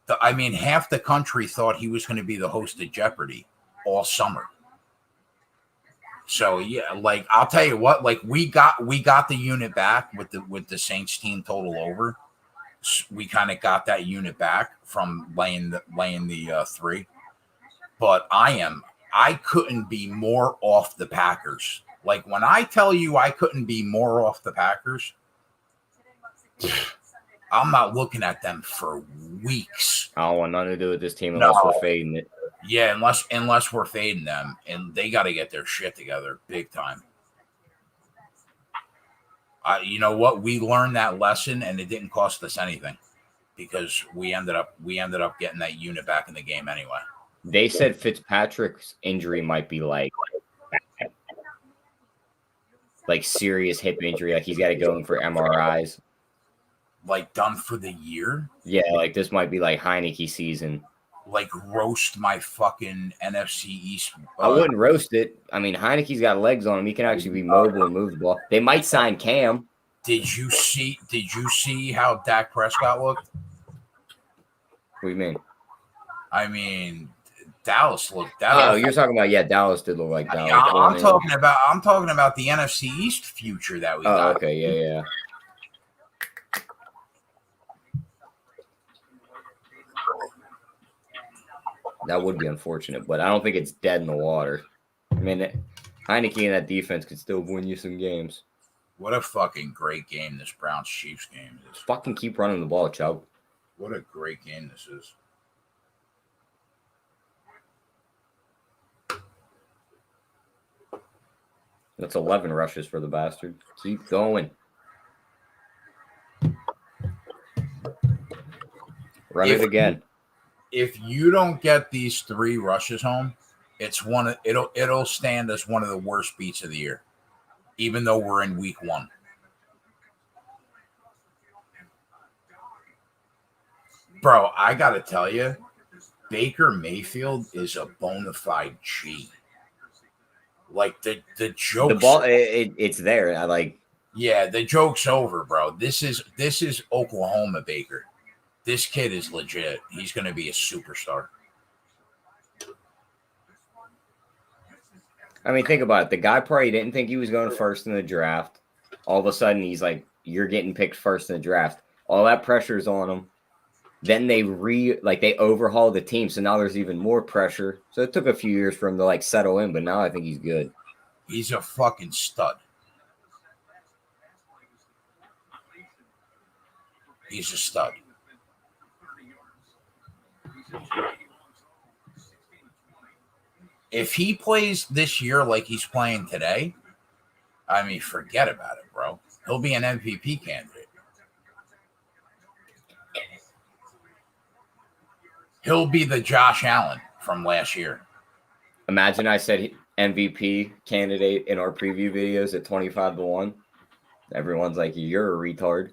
Speaker 1: Half the country thought he was going to be the host of Jeopardy all summer. So yeah, like I'll tell you what, like we got the unit back with the Saints team total over. We kind of got that unit back from laying the 3. But I couldn't be more off the Packers. Like when I tell you I couldn't be more off the Packers, I'm not looking at them for weeks.
Speaker 3: I don't want nothing to do with this team unless we're fading it.
Speaker 1: Yeah, unless we're fading them, and they got to get their shit together big time. You know what? We learned that lesson, and it didn't cost us anything because we ended up getting that unit back in the game anyway.
Speaker 3: They said Fitzpatrick's injury might be like serious hip injury. Like he's got to go in for MRIs.
Speaker 1: Like done for the year?
Speaker 3: Yeah, like this might be like Heineke season.
Speaker 1: Like roast my fucking NFC East.
Speaker 3: I wouldn't roast it. I mean, Heineke's got legs on him. He can actually be mobile and move the ball. They might sign Cam.
Speaker 1: Did you see how Dak Prescott looked?
Speaker 3: What do you mean?
Speaker 1: I mean, Dallas looked.
Speaker 3: Oh, you're talking about Dallas did look like Dallas.
Speaker 1: Yeah, I'm talking about the NFC East future that we got.
Speaker 3: Oh, okay, yeah. That would be unfortunate, but I don't think it's dead in the water. I mean, Heineke and that defense could still win you some games.
Speaker 1: What a fucking great game this Browns-Chiefs game is.
Speaker 3: Fucking keep running the ball, Chubb.
Speaker 1: What a great game this is.
Speaker 3: That's 11 rushes for the bastard. Keep going. Run it again.
Speaker 1: If you don't get these 3 rushes home, it'll stand as one of the worst beats of the year, even though we're in week 1. Bro, I gotta tell you, Baker Mayfield is a bona fide G. Like the joke,
Speaker 3: the ball, it's there.
Speaker 1: Yeah, the joke's over, bro. This is Oklahoma Baker. This kid is legit. He's going to be a superstar.
Speaker 3: I mean, think about it. The guy probably didn't think he was going first in the draft. All of a sudden, he's like, you're getting picked first in the draft. All that pressure's on him. Then they overhauled the team, so now there's even more pressure. So it took a few years for him to settle in, but now I think he's good.
Speaker 1: He's a fucking stud. He's a stud. If he plays this year like he's playing today, I mean, forget about it, bro. He'll be an MVP candidate. He'll be the Josh Allen from last year.
Speaker 3: Imagine I said MVP candidate in our preview videos at 25-1. Everyone's like, you're a retard.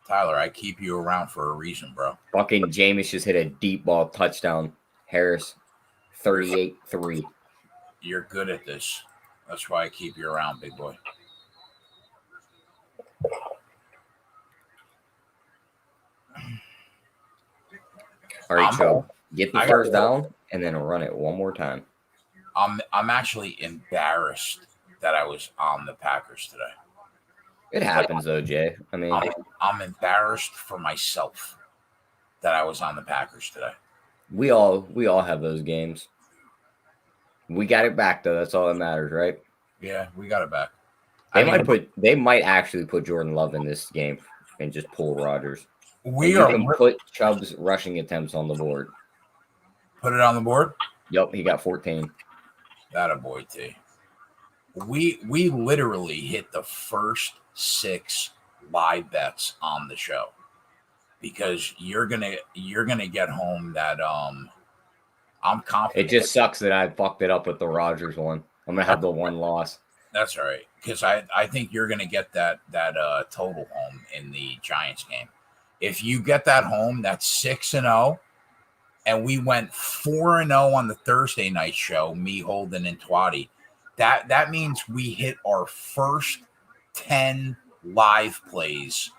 Speaker 1: Tyler, I keep you around for a reason, bro.
Speaker 3: Fucking Jameis just hit a deep ball touchdown. Harris, 38-3.
Speaker 1: You're good at this. That's why I keep you around, big boy.
Speaker 3: All right, Joe. Get the
Speaker 1: I
Speaker 3: first
Speaker 1: gotta-
Speaker 3: down and then run it one more time.
Speaker 1: I'm actually embarrassed that I was on the Packers today.
Speaker 3: It happens though, Jay. I mean,
Speaker 1: I'm embarrassed for myself that I was on the Packers today.
Speaker 3: we all have those games. We got it back though. That's all that matters, right?
Speaker 1: Yeah, we got it back.
Speaker 3: They might actually put Jordan Love in this game and just pull Rodgers.
Speaker 1: We
Speaker 3: You
Speaker 1: are
Speaker 3: can put Chubb's rushing attempts on the board.
Speaker 1: put it on the board.
Speaker 3: Yep, he got 14.
Speaker 1: That a boy, T. We literally hit the first 6 live bets on the show because you're gonna get home that I'm confident.
Speaker 3: It just sucks that I fucked it up with the Rodgers one. I'm gonna have the one loss.
Speaker 1: That's all right because I think you're gonna get that total home in the Giants game. If you get that home, that's 6-0, and we went 4-0 on the Thursday night show. Me, Holden, and Twatty. That means we hit our first 10 live plays,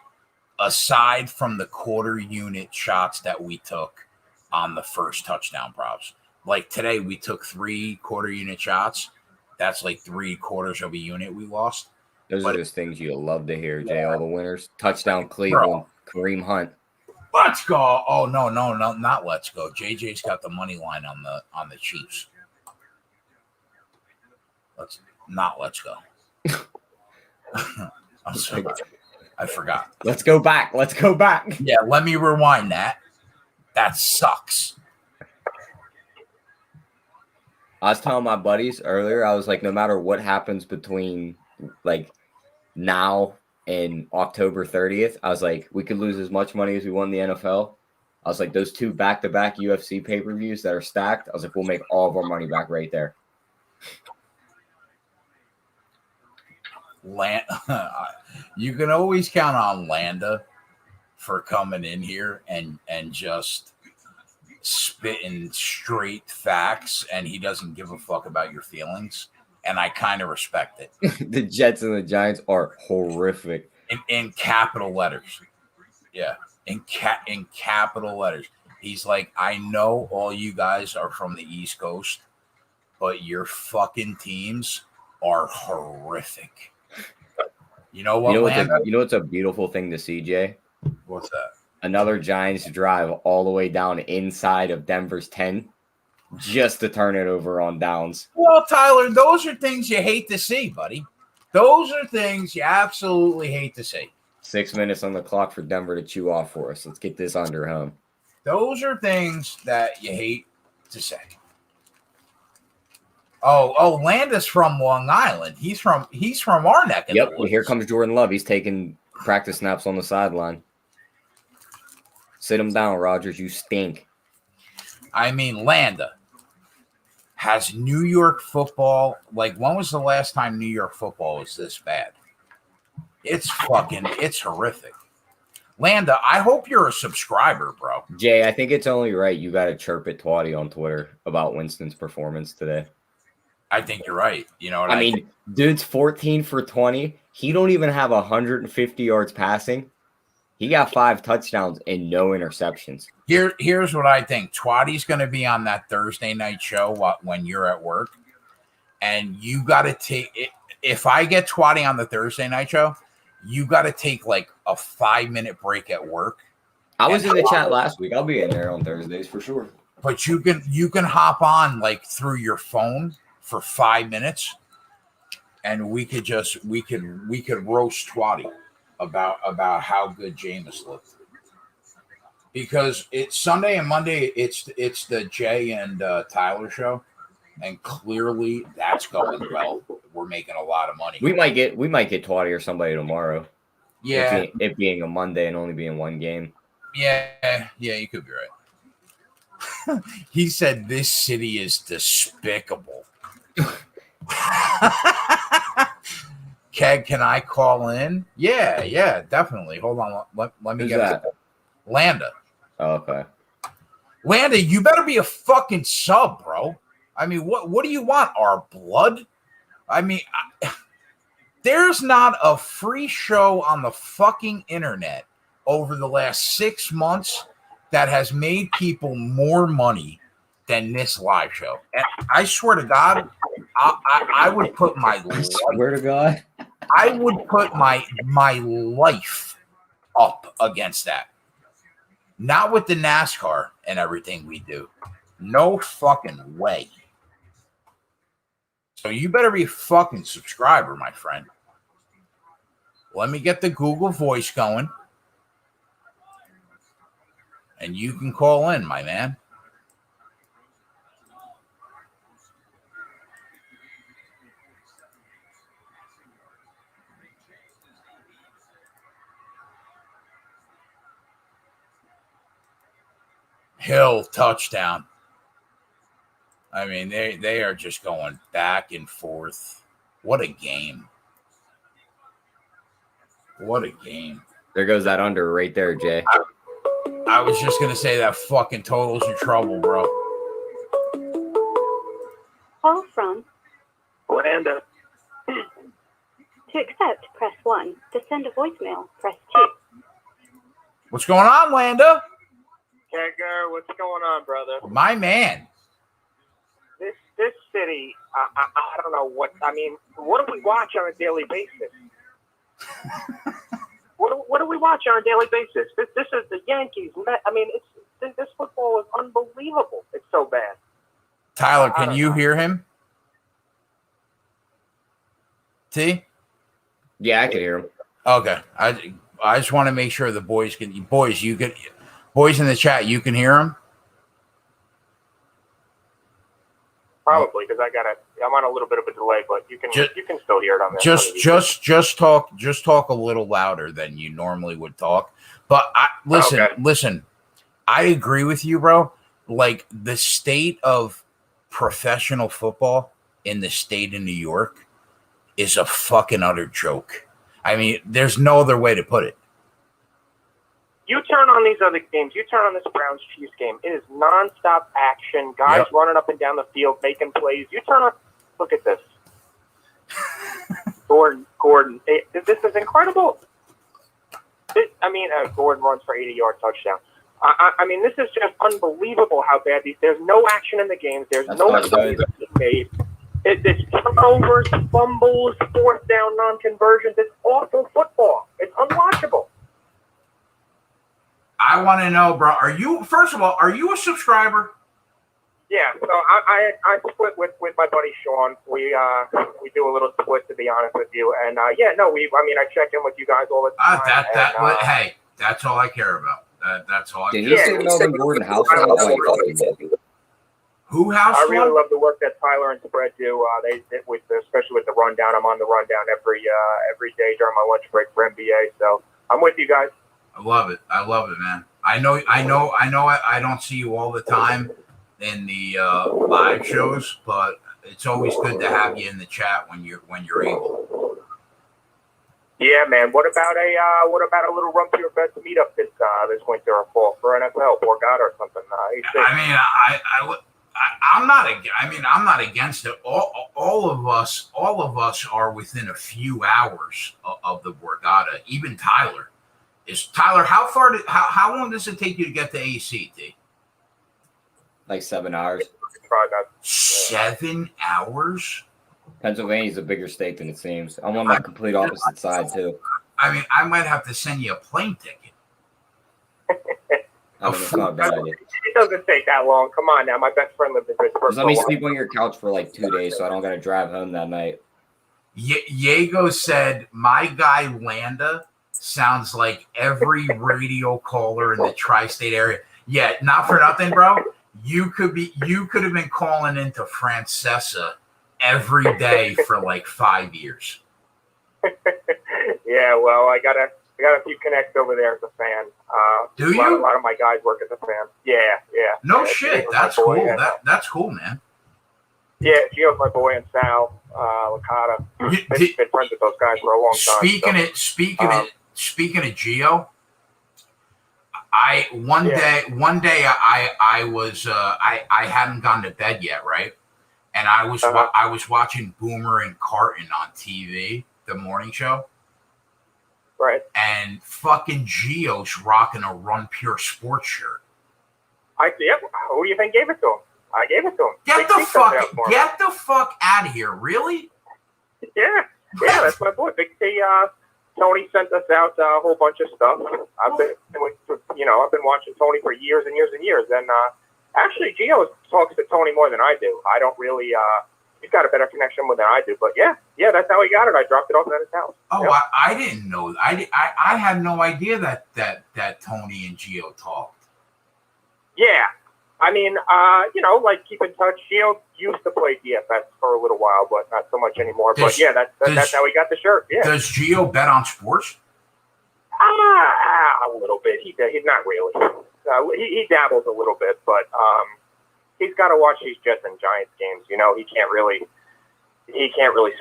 Speaker 1: aside from the quarter unit shots that we took on the first touchdown props. Like today, we took 3 quarter unit shots. That's like 3/4 of a unit we lost.
Speaker 3: Those are just things you love to hear, Jay. All the winners. Touchdown Cleveland, Kareem Hunt.
Speaker 1: Let's go. Oh, no, not let's go. JJ's got the money line on the Chiefs. Let's go. I'm sorry. I forgot.
Speaker 3: Let's go back. Let's go back.
Speaker 1: Yeah, let me rewind that. That sucks.
Speaker 3: I was telling my buddies earlier, I was like, no matter what happens between like now and October 30th, I was like, we could lose as much money as we won the NFL. I was like, those 2 back-to-back UFC pay-per-views that are stacked, I was like, we'll make all of our money back right there.
Speaker 1: You can always count on Landa for coming in here and just spitting straight facts, and he doesn't give a fuck about your feelings, and I kind of respect it.
Speaker 3: The Jets and the Giants are horrific.
Speaker 1: In capital letters. Yeah, in capital letters. He's like, I know all you guys are from the East Coast, but your fucking teams are horrific. You know what?
Speaker 3: You know what's a beautiful thing to see, Jay?
Speaker 1: What's that?
Speaker 3: Another Giants drive all the way down inside of Denver's 10 just to turn it over on downs.
Speaker 1: Well, Tyler, those are things you hate to see, buddy. Those are things you absolutely hate to see.
Speaker 3: 6 minutes on the clock for Denver to chew off for us. Let's get this under home.
Speaker 1: Those are things that you hate to say. Oh, Landa's from Long Island. He's from our neck of the woods.
Speaker 3: Well, here comes Jordan Love. He's taking practice snaps on the sideline. Sit him down, Rodgers. You stink.
Speaker 1: I mean, Landa has New York football. Like, when was the last time New York football was this bad? It's horrific. Landa, I hope you're a subscriber, bro.
Speaker 3: Jay, I think it's only right you got to chirp at Twatty on Twitter about Winston's performance today.
Speaker 1: I think you're right. You know what
Speaker 3: I mean? Dude's 14 for 20. He don't even have 150 yards passing. He got 5 touchdowns and no interceptions.
Speaker 1: Here's what I think. Twatty's going to be on that Thursday night show when you're at work. And you got to take it. If I get Twatty on the Thursday night show, you got to take like a 5-minute break at work.
Speaker 3: I was in the chat last week. I'll be in there on Thursdays for sure.
Speaker 1: But you can hop on like through your phone for 5 minutes, and we could roast Twatty about how good Jameis looked. Because it's Sunday and Monday, it's the Jay and Tyler show, and clearly that's going well. We're making a lot of money.
Speaker 3: We might get Twatty or somebody tomorrow.
Speaker 1: Yeah,
Speaker 3: it being a Monday and only being one game.
Speaker 1: Yeah, you could be right. He said this city is despicable. Keg, can I call in? Yeah, definitely. Hold on. Let me
Speaker 3: Who's
Speaker 1: get
Speaker 3: that?
Speaker 1: Landa.
Speaker 3: Oh, okay.
Speaker 1: Landa, you better be a fucking sub, bro. I mean, what do you want? Our blood? I mean, there's not a free show on the fucking internet over the last 6 months that has made people more money than this live show. And I swear to God, I would put my life,
Speaker 3: Swear to God.
Speaker 1: I would put my life up against that. Not with the NASCAR and everything we do. No fucking way. So you better be a fucking subscriber, my friend. Let me get the Google voice going. And you can call in, my man. Hill touchdown. I mean, they are just going back and forth. What a game. What a game.
Speaker 3: There goes that under right there, Jay.
Speaker 1: I was just going to say that fucking total's in trouble, bro.
Speaker 7: Call from
Speaker 8: Landa.
Speaker 7: To accept, press 1. To send a voicemail, press 2.
Speaker 1: What's going on, Landa?
Speaker 8: Kegger, what's going on, brother?
Speaker 1: My man.
Speaker 8: This city, I don't know what, I mean, what do we watch on a daily basis? What do we watch on a daily basis? This is the Yankees. I mean, this football is unbelievable. It's so bad.
Speaker 1: Tyler, can you hear him? T?
Speaker 3: Yeah, I can hear him.
Speaker 1: Okay. I just want to make sure the boys in the chat, you can hear him?
Speaker 8: Probably, because I'm on a little bit of a delay, but you can still hear it on there.
Speaker 1: Just talk a little louder than you normally would talk. But listen, I agree with you, bro. Like, the state of professional football in the state of New York is a fucking utter joke. I mean, there's no other way to put it.
Speaker 8: You turn on these other games. You turn on this Browns-Chiefs game. It is nonstop action. Guys running up and down the field, making plays. You turn on. Look at this. Gordon. This is incredible. Gordon runs for 80-yard touchdown. I mean, this is just unbelievable how bad there's no action in the games. There's no plays made. It's turnovers, fumbles, fourth down non-conversions. It's awful football. It's unwatchable.
Speaker 1: I want to know, bro, are you a subscriber?
Speaker 8: Yeah, so I split with my buddy Sean. We do a little split, to be honest with you. And I check in with you guys all the time.
Speaker 1: Hey, that's all I care about. That's all.
Speaker 3: Did you see Melvin Gordon house?
Speaker 1: Who house?
Speaker 8: I really love the work that Tyler and Spread do. Especially with the rundown. I'm on the rundown every day during my lunch break for NBA. So I'm with you guys.
Speaker 1: I love it, man. I know. I don't see you all the time in the live shows, but it's always good to have you in the chat when you're able.
Speaker 8: Yeah, man. What about a little Rump Your Best meetup this winter or fall for NFL, Borgata or something?
Speaker 1: I'm not against it. All of us are within a few hours of the Borgata. Even Tyler. How long does it take you to get to ACT?
Speaker 3: Like 7 hours.
Speaker 1: 7 hours?
Speaker 3: Pennsylvania's a bigger state than it seems. I'm on the complete opposite side too.
Speaker 1: I mean, I might have to send you a plane ticket.
Speaker 3: It's not a bad idea.
Speaker 8: It doesn't take that long. Come on now. My best friend lives in Pittsburgh.
Speaker 3: Let me sleep on your couch for like 2 days so I don't got to drive home that night.
Speaker 1: Diego said, my guy Landa sounds like every radio caller in the tri-state area. Yeah, not for nothing, bro. You could have been calling into Francesa every day for like 5 years.
Speaker 8: Yeah, well, I got a few connects over there as a fan.
Speaker 1: Do you?
Speaker 8: A lot of my guys work as a fan. Yeah.
Speaker 1: No shit. That's cool. That's cool, man.
Speaker 8: Yeah, Gio's my boy, and Sal Licata. Been friends with those guys for a long time.
Speaker 1: Speaking of Gio, one day I hadn't gone to bed yet, right? And I was watching Boomer and Carton on TV, the morning show.
Speaker 8: Right.
Speaker 1: And fucking Gio's rocking a Run Pure Sports shirt.
Speaker 8: Yep. Who do you think gave it to him? I gave it to him.
Speaker 1: Get the fuck out of here! Really?
Speaker 8: Yeah, that's my boy. Big T. Tony sent us out a whole bunch of stuff. I've been watching Tony for years and years and years. And actually, Gio talks to Tony more than I do. I don't really. He's got a better connection with than I do. But yeah, that's how he got it. I dropped it off at his house.
Speaker 1: Oh,
Speaker 8: yep.
Speaker 1: I didn't know. I had no idea that Tony and Gio talked.
Speaker 8: Yeah. I mean, like keep in touch. Gio used to play DFS for a little while, but not so much anymore. But yeah, that's how he got the shirt. Yeah.
Speaker 1: Does Gio bet on sports?
Speaker 8: A little bit. He's not really. He dabbles a little bit, but he's got to watch these Jets and Giants games. He can't really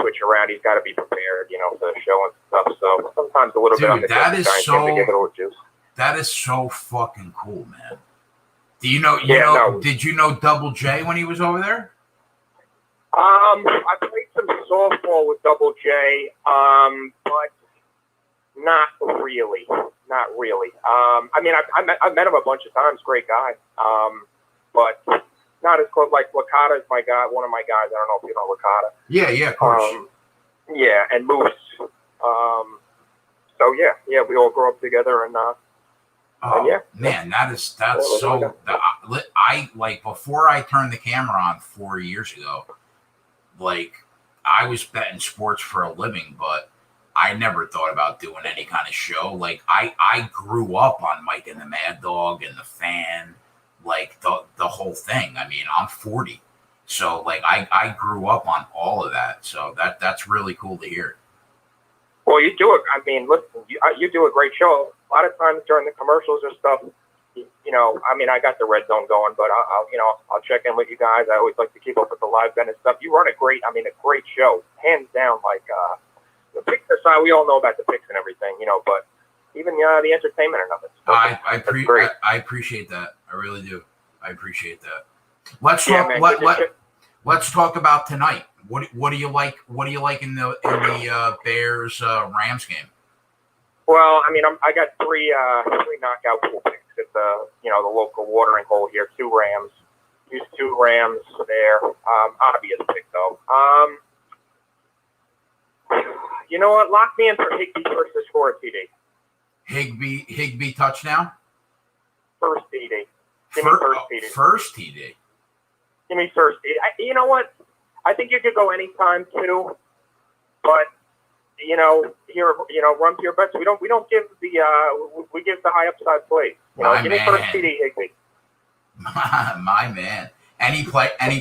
Speaker 8: switch around. He's got to be prepared, for the show and stuff. So sometimes a little bit on the Jets and Giants game to give it a little juice.
Speaker 1: That is so fucking cool, man. Do you know? Did you know Double J when he was over there?
Speaker 8: I played some softball with Double J, but not really. Not really. I mean, I've met him a bunch of times. Great guy. But not as close. Like Licata is my guy. One of my guys. I don't know if you know Licata.
Speaker 1: Yeah, of course.
Speaker 8: Yeah, and Moose. So yeah, we all grew up together, and yeah.
Speaker 1: Man, that's so. I like before I turned the camera on 4 years ago. Like I was betting sports for a living, but I never thought about doing any kind of show. Like I grew up on Mike and the Mad Dog and the Fan, like the whole thing. I mean, I'm 40, so like I grew up on all of that. So that's really cool to hear.
Speaker 8: Well, you do it. I mean, listen, you do a great show. A lot of times during the commercials or stuff, I mean, I got the red zone going, but I'll check in with you guys. I always like to keep up with the live bet and stuff. You run a great show, hands down. Like the picks aside, we all know about the picks and everything, but even the entertainment and nothing.
Speaker 1: I appreciate that. I really do. I appreciate that. Let's talk. Let's talk about tonight. What do you like? What do you like in the Bears Rams game?
Speaker 8: Well, I mean, I got three knockout pool picks at the local watering hole here. 2 Rams. Use 2 Rams there. Obvious pick though. You know what? Lock me in for Higbee versus for a TD.
Speaker 1: Higbee touchdown.
Speaker 8: First TD. Give me first TD.
Speaker 1: First TD.
Speaker 8: Give me first TD. You know what? I think you could go anytime too, but run to your bets. We don't give we give the high upside plays. Give me first TD, Higbee.
Speaker 1: My man. Any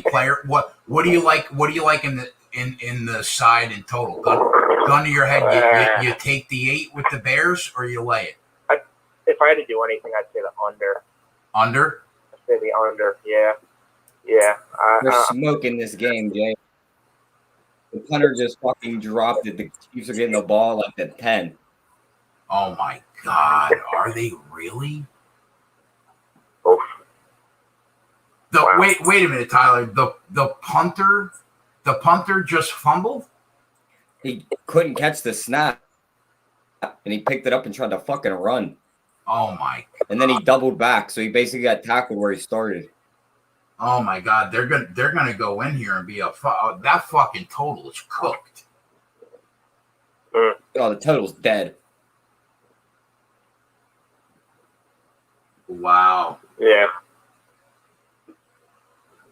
Speaker 1: player. What do you like? What do you like in the side and total? Gun to your head. You take the 8 with the Bears, or you lay it.
Speaker 8: If I had to do anything, I'd say the under.
Speaker 1: Under.
Speaker 8: I'd say the under. Yeah.
Speaker 3: They're smoking this game, Jay. The punter just fucking dropped it. The Chiefs are getting the ball at the 10.
Speaker 1: Oh my God! Are they really?
Speaker 8: Oof.
Speaker 1: Wow. Wait a minute, Tyler. The punter just fumbled.
Speaker 3: He couldn't catch the snap, and he picked it up and tried to fucking run.
Speaker 1: Oh my God.
Speaker 3: And then he doubled back, so he basically got tackled where he started.
Speaker 1: Oh my God, they're gonna go in here and be that fucking total is cooked.
Speaker 3: Oh, the total's dead.
Speaker 1: Wow.
Speaker 8: Yeah.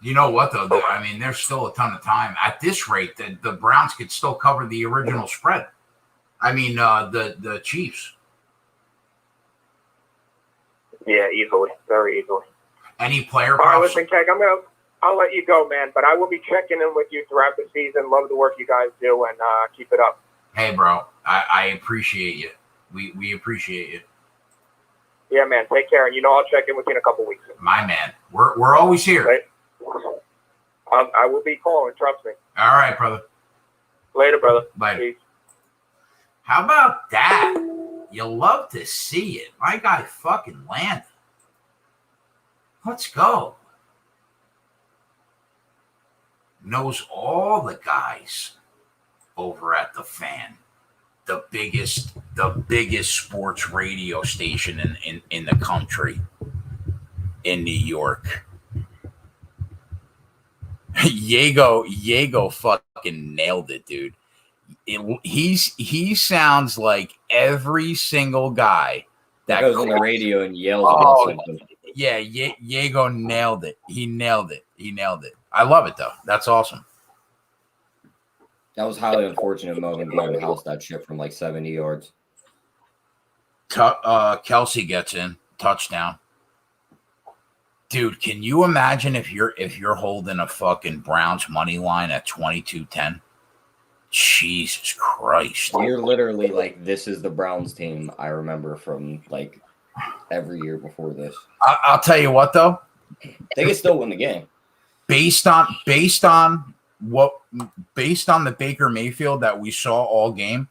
Speaker 1: You know what though? I mean, there's still a ton of time. At this rate, the Browns could still cover the original spread. I mean, the Chiefs.
Speaker 8: Yeah, easily, very easily.
Speaker 1: Any player?
Speaker 8: All right, listen, Keg, I'll let you go, man. But I will be checking in with you throughout the season. Love the work you guys do, and keep it up.
Speaker 1: Hey, bro, I appreciate you. We appreciate you.
Speaker 8: Yeah, man. Take care, and I'll check in with you in a couple weeks.
Speaker 1: My man, we're always here.
Speaker 8: Right. I will be calling. Trust me.
Speaker 1: All right, brother.
Speaker 8: Later, brother.
Speaker 1: Bye.
Speaker 8: Peace.
Speaker 1: How about that? You love to see it. My guy fucking landed. Let's go. Knows all the guys over at the Fan, the biggest sports radio station in the country. in New York. Diego fucking nailed it, dude. He sounds like every single guy
Speaker 3: that goes on the radio and yells about something.
Speaker 1: Yeah, Diego nailed it. He nailed it. I love it though. That's awesome.
Speaker 3: That was highly unfortunate. Melvin Gordon housed that shit from like 70 yards.
Speaker 1: Kelsey gets in touchdown. Dude, can you imagine if you're holding a fucking Browns money line at 22-10? Jesus Christ.
Speaker 3: You're literally like, this is the Browns team I remember from like every year before this.
Speaker 1: I'll tell you what though.
Speaker 3: They can still win the game.
Speaker 1: Based on the Baker Mayfield that we saw all game,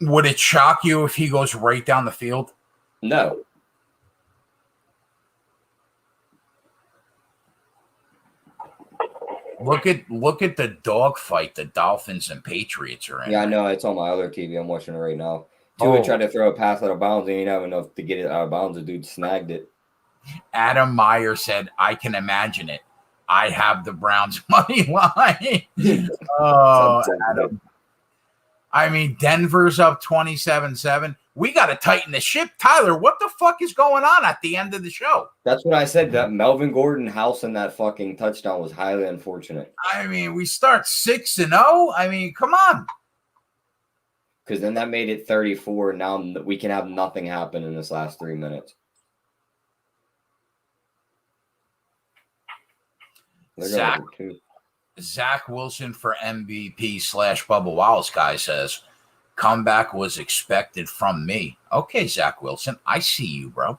Speaker 1: would it shock you if he goes right down the field?
Speaker 3: No.
Speaker 1: Look at the dogfight the Dolphins and Patriots are in.
Speaker 3: Yeah, I know. It's on my other TV. I'm watching it right now. Tua tried to throw a pass out of bounds. He didn't have enough to get it out of bounds. The dude snagged it.
Speaker 1: Adam Meyer said, I can imagine it. I have the Browns money line. Oh, Adam. I mean, Denver's up 27-7. We got to tighten the ship. Tyler, what the fuck is going on at the end of the show?
Speaker 3: That's what I said. That Melvin Gordon house and that fucking touchdown was highly unfortunate.
Speaker 1: I mean, we start 6-0. I mean, come on.
Speaker 3: Because then that made it 34. Now we can have nothing happen in this last 3 minutes.
Speaker 1: Zach Wilson for MVP / Bubba Wallace guy says, comeback was expected from me. Okay, Zach Wilson, I see you, bro.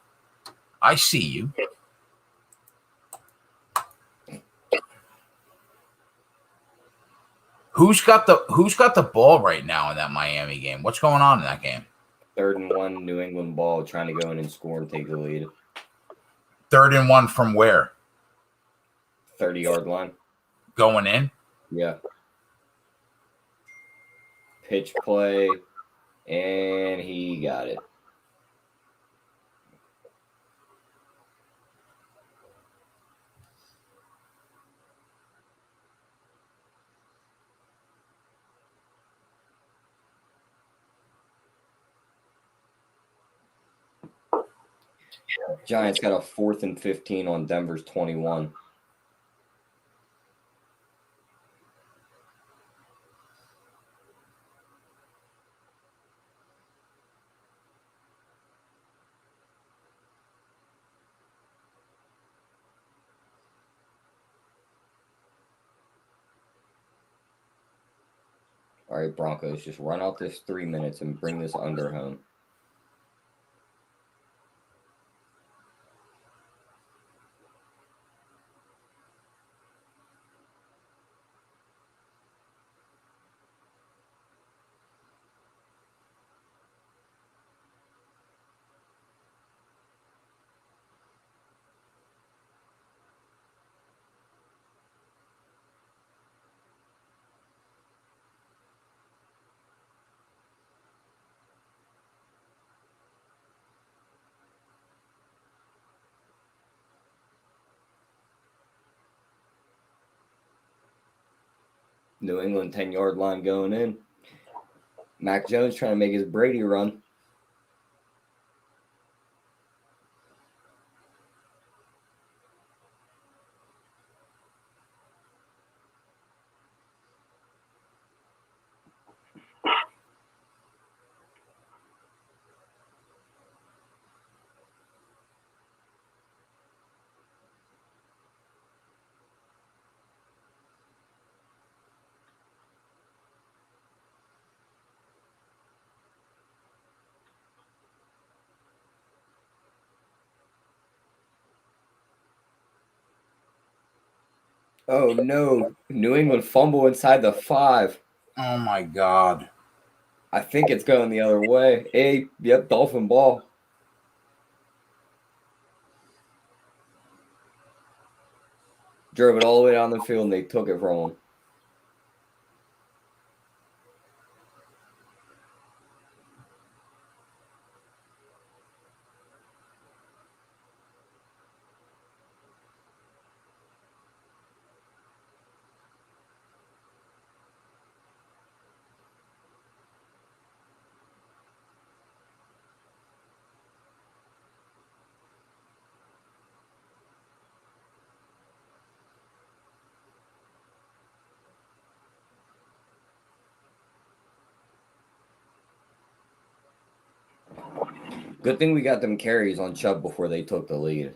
Speaker 1: I see you. Who's got the ball right now in that Miami game? What's going on in that game?
Speaker 3: 3rd and 1, New England ball, trying to go in and score and take the lead.
Speaker 1: 3rd and 1 from where?
Speaker 3: 30-yard line.
Speaker 1: Going in?
Speaker 3: Yeah. Pitch play, and he got it. Giants got a 4th and 15 on Denver's 21. All right, Broncos, just run out this 3 minutes and bring this under home. New England 10-yard line going in. Mac Jones trying to make his Brady run. Oh, no. New England fumble inside the 5.
Speaker 1: Oh, my God.
Speaker 3: I think it's going the other way. Yep, Dolphin ball. Drove it all the way down the field, and they took it from him. Good thing we got them carries on Chubb before they took the lead.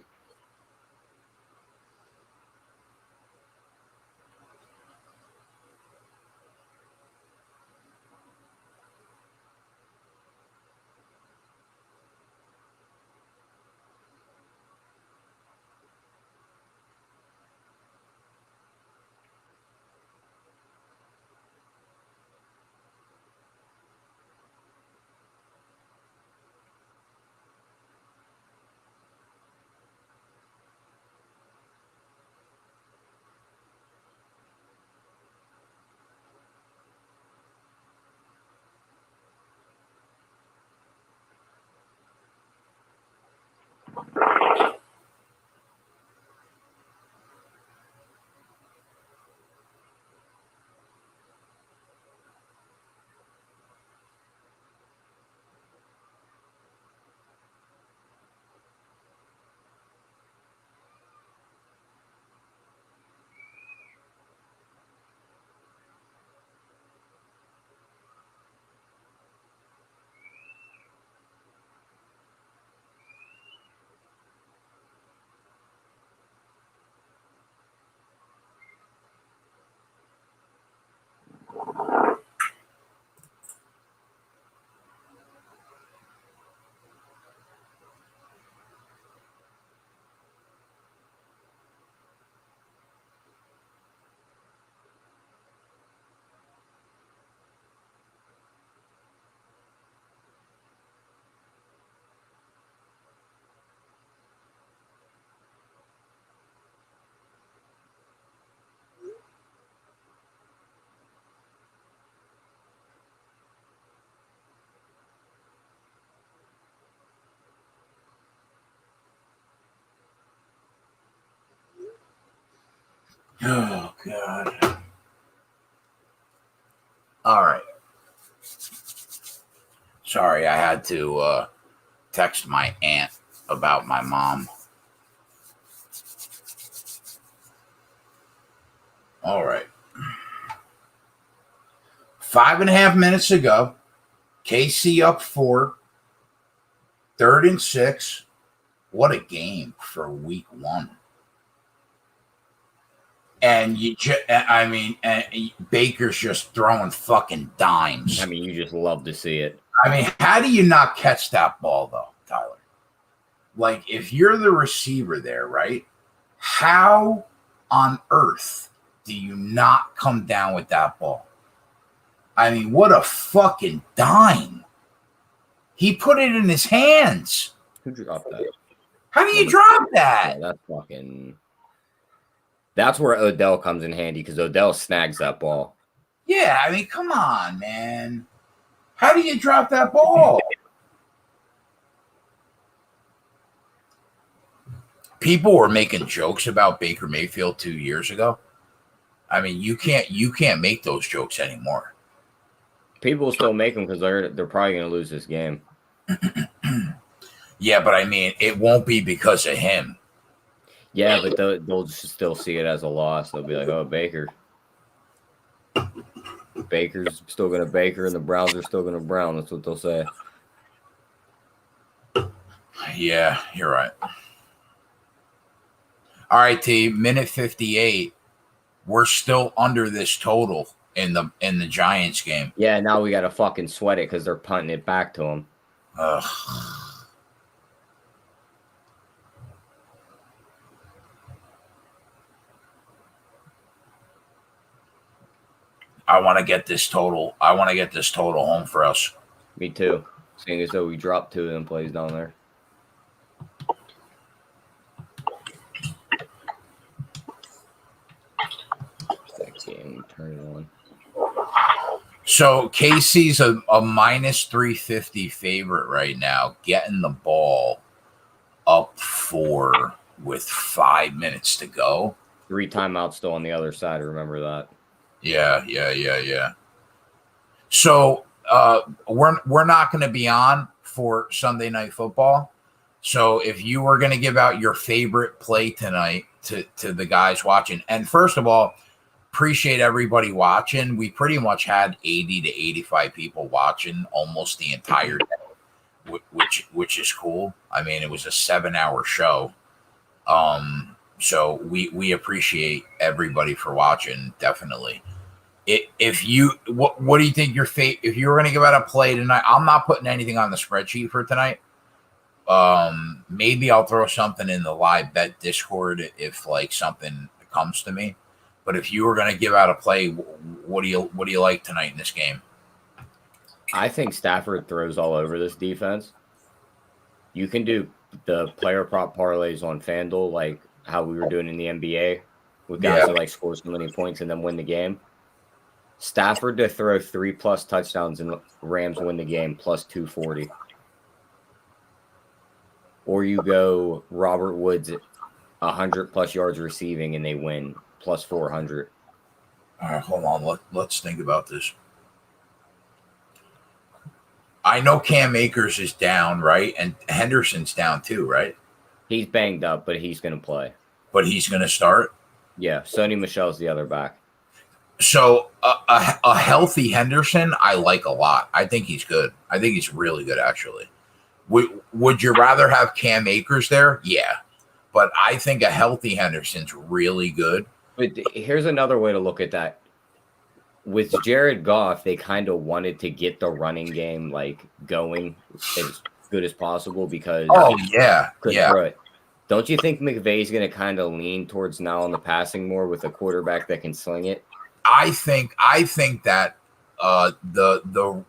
Speaker 1: Oh, God. All right. Sorry, I had to text my aunt about my mom. All right. 5.5 minutes ago, KC up 4, 3rd and 6. What a game for week 1. And Baker's just throwing fucking dimes.
Speaker 3: I mean, you just love to see it.
Speaker 1: I mean, how do you not catch that ball, though, Tyler? Like, if you're the receiver there, right? How on earth do you not come down with that ball? I mean, what a fucking dime. He put it in his hands.
Speaker 3: Who dropped that?
Speaker 1: How do you drop that?
Speaker 3: Yeah, that's fucking... That's where Odell comes in handy, because Odell snags that ball.
Speaker 1: Yeah, I mean, come on, man. How do you drop that ball? People were making jokes about Baker Mayfield 2 years ago. I mean, you can't make those jokes anymore.
Speaker 3: People will still make them because they're probably going to lose this game.
Speaker 1: Yeah, but I mean, it won't be because of him.
Speaker 3: Yeah, but they'll still see it as a loss. They'll be like, "Oh, Baker's still going to Baker, and the Browns are still going to Brown." That's what they'll say.
Speaker 1: Yeah, you're right. All right, team. Minute 58. We're still under this total in the Giants game.
Speaker 3: Yeah, now we got to fucking sweat it because they're punting it back to them.
Speaker 1: Ugh. I want to get this total. I want to get this total home for us.
Speaker 3: Me too. Seeing as though we dropped 2 of them plays down there. That game turn it on.
Speaker 1: So KC's a minus 350 favorite right now, getting the ball up 4 with 5 minutes to go.
Speaker 3: 3 timeouts still on the other side. Remember that.
Speaker 1: Yeah. So we're not going to be on for Sunday Night Football. So if you were going to give out your favorite play tonight to the guys watching, and first of all, appreciate everybody watching. We pretty much had 80 to 85 people watching almost the entire day. which is cool. I mean, it was a 7-hour show. So we appreciate everybody for watching. Definitely. If you what do you think your fate? If you were going to give out a play tonight, I'm not putting anything on the spreadsheet for tonight. Maybe I'll throw something in the live bet Discord if like something comes to me. But if you were going to give out a play, what do you like tonight in this game?
Speaker 3: I think Stafford throws all over this defense. You can do the player prop parlays on FanDuel, like how we were doing in the NBA, with guys who like score so many points and then win the game. Stafford to throw 3+ touchdowns and Rams win the game plus 240. Or you go Robert Woods 100+ yards receiving and they win plus 400.
Speaker 1: All right, hold on. Let's think about this. I know Cam Akers is down, right? And Henderson's down too, right?
Speaker 3: He's banged up, but he's going to play.
Speaker 1: But he's going to start?
Speaker 3: Yeah, Sony Michel's the other back.
Speaker 1: So a healthy Henderson, I like a lot. I think he's good. I think he's really good, actually. Would you rather have Cam Akers there? Yeah. But I think a healthy Henderson's really good.
Speaker 3: But here's another way to look at that. With Jared Goff, they kind of wanted to get the running game like going as good as possible because throw it. Don't you think McVay's going to kind of lean towards now on the passing more with a quarterback that can sling it?
Speaker 1: I think that the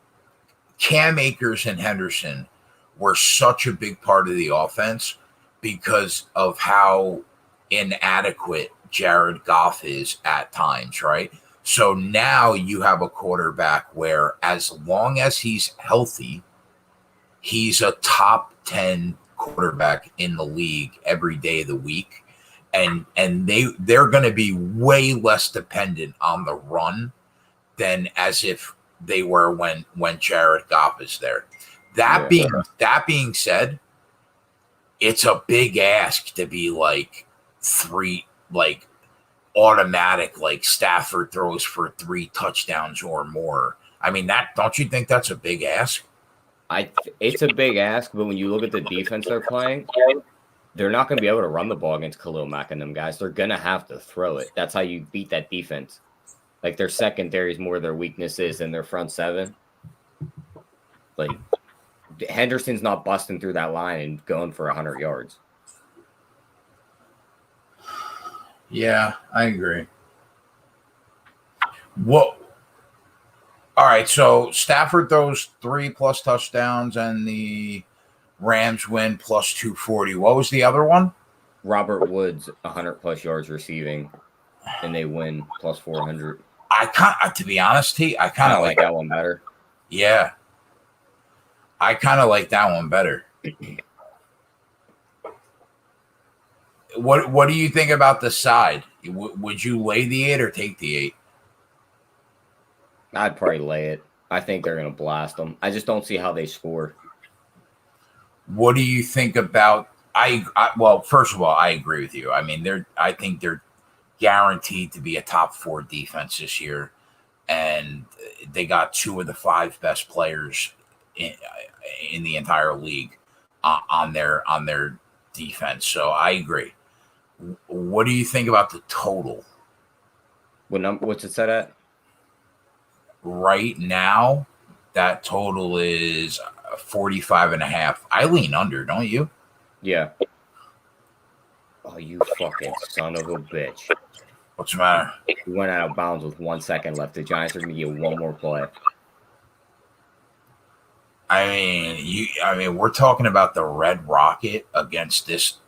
Speaker 1: Cam Akers and Henderson were such a big part of the offense because of how inadequate Jared Goff is at times, right? So now you have a quarterback where as long as he's healthy, he's a top 10 quarterback in the league every day of the week. And they're going to be way less dependent on the run than as if they were when Jared Goff is there. That being said, it's a big ask to be like automatic, like Stafford throws for 3 touchdowns or more. I mean, don't you think that's a big ask?
Speaker 3: It's a big ask, but when you look at the defense they're playing, they're not going to be able to run the ball against Khalil Mack and them guys. They're going to have to throw it. That's how you beat that defense. Like their secondary is more their weaknesses than their front seven. Like Henderson's not busting through that line and going for 100 yards.
Speaker 1: Yeah, I agree. All right, so Stafford throws 3+ touchdowns and the Rams win plus 240. What was the other one?
Speaker 3: Robert Woods 100+ yards receiving, and they win plus 400.
Speaker 1: To be honest, I kind of
Speaker 3: like that one better.
Speaker 1: Yeah, I kind of like that one better. What do you think about the side? Would you lay the 8 or take the 8?
Speaker 3: I'd probably lay it. I think they're going to blast them. I just don't see how they score.
Speaker 1: What do you think about? Well, first of all, I agree with you. I mean, I think they're guaranteed to be a top 4 defense this year, and they got 2 of the 5 best players in the entire league on their defense. So I agree. What do you think about the total?
Speaker 3: What's it set at?
Speaker 1: Right now, that total is 45.5. I lean under, don't you?
Speaker 3: Yeah. Oh, you fucking son of a bitch.
Speaker 1: What's the matter?
Speaker 3: We went out of bounds with 1 second left. The Giants are going to get one more play.
Speaker 1: I mean, we're talking about the Red Rocket against this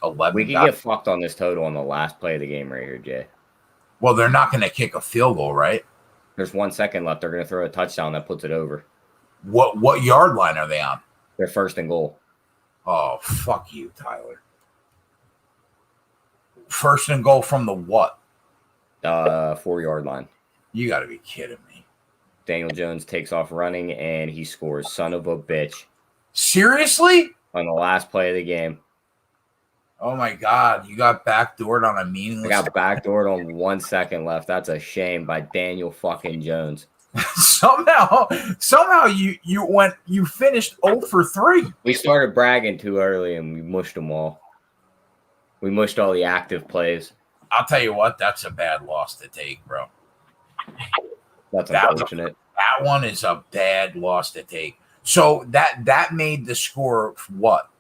Speaker 1: 11.
Speaker 3: We can get fucked on this total on the last play of the game right here, Jay.
Speaker 1: Well, they're not going to kick a field goal, right?
Speaker 3: There's 1 second left. They're going to throw a touchdown that puts it over.
Speaker 1: What yard line are they on?
Speaker 3: They're 1st and goal.
Speaker 1: Oh, fuck you, Tyler. 1st and goal from the what?
Speaker 3: 4-yard line.
Speaker 1: You got to be kidding me.
Speaker 3: Daniel Jones takes off running, and he scores. Son of a bitch.
Speaker 1: Seriously?
Speaker 3: On the last play of the game.
Speaker 1: Oh, my God. You got backdoored on a meaningless...
Speaker 3: I got backdoored on 1 second left. That's a shame by Daniel fucking Jones.
Speaker 1: somehow you finished 0 for 3.
Speaker 3: We started bragging too early and we mushed them all. We mushed all the active plays.
Speaker 1: I'll tell you what, that's a bad loss to take, bro.
Speaker 3: That's unfortunate.
Speaker 1: That one is a bad loss to take. So that made the score what?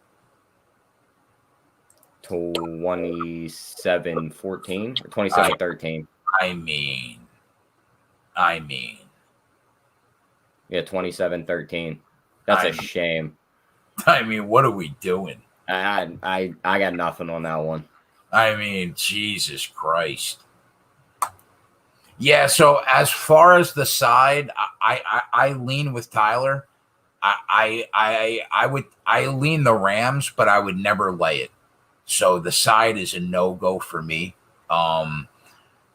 Speaker 3: 27-14 or 27-13.
Speaker 1: I mean.
Speaker 3: Yeah, 27-13. That's a shame.
Speaker 1: I mean, what are we doing?
Speaker 3: I got nothing on that one.
Speaker 1: I mean, Jesus Christ. Yeah, so as far as the side, I lean with Tyler. I lean the Rams, but I would never lay it. So the side is a no-go for me.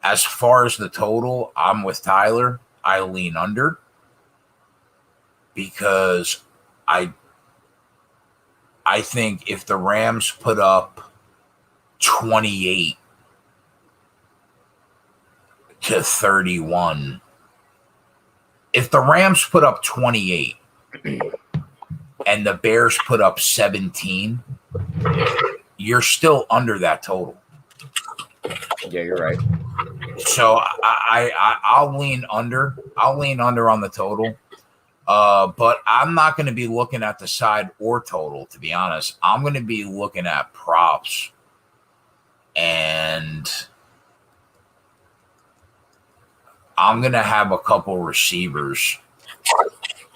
Speaker 1: As far as the total, I'm with Tyler. I lean under because I think if the Rams put up 28-31, if the Rams put up 28 and the Bears put up 17, you're still under that total.
Speaker 3: Yeah, you're right.
Speaker 1: So I'll lean under. I'll lean under on the total. But I'm not going to be looking at the side or total, to be honest. I'm going to be looking at props. And I'm going to have a couple receivers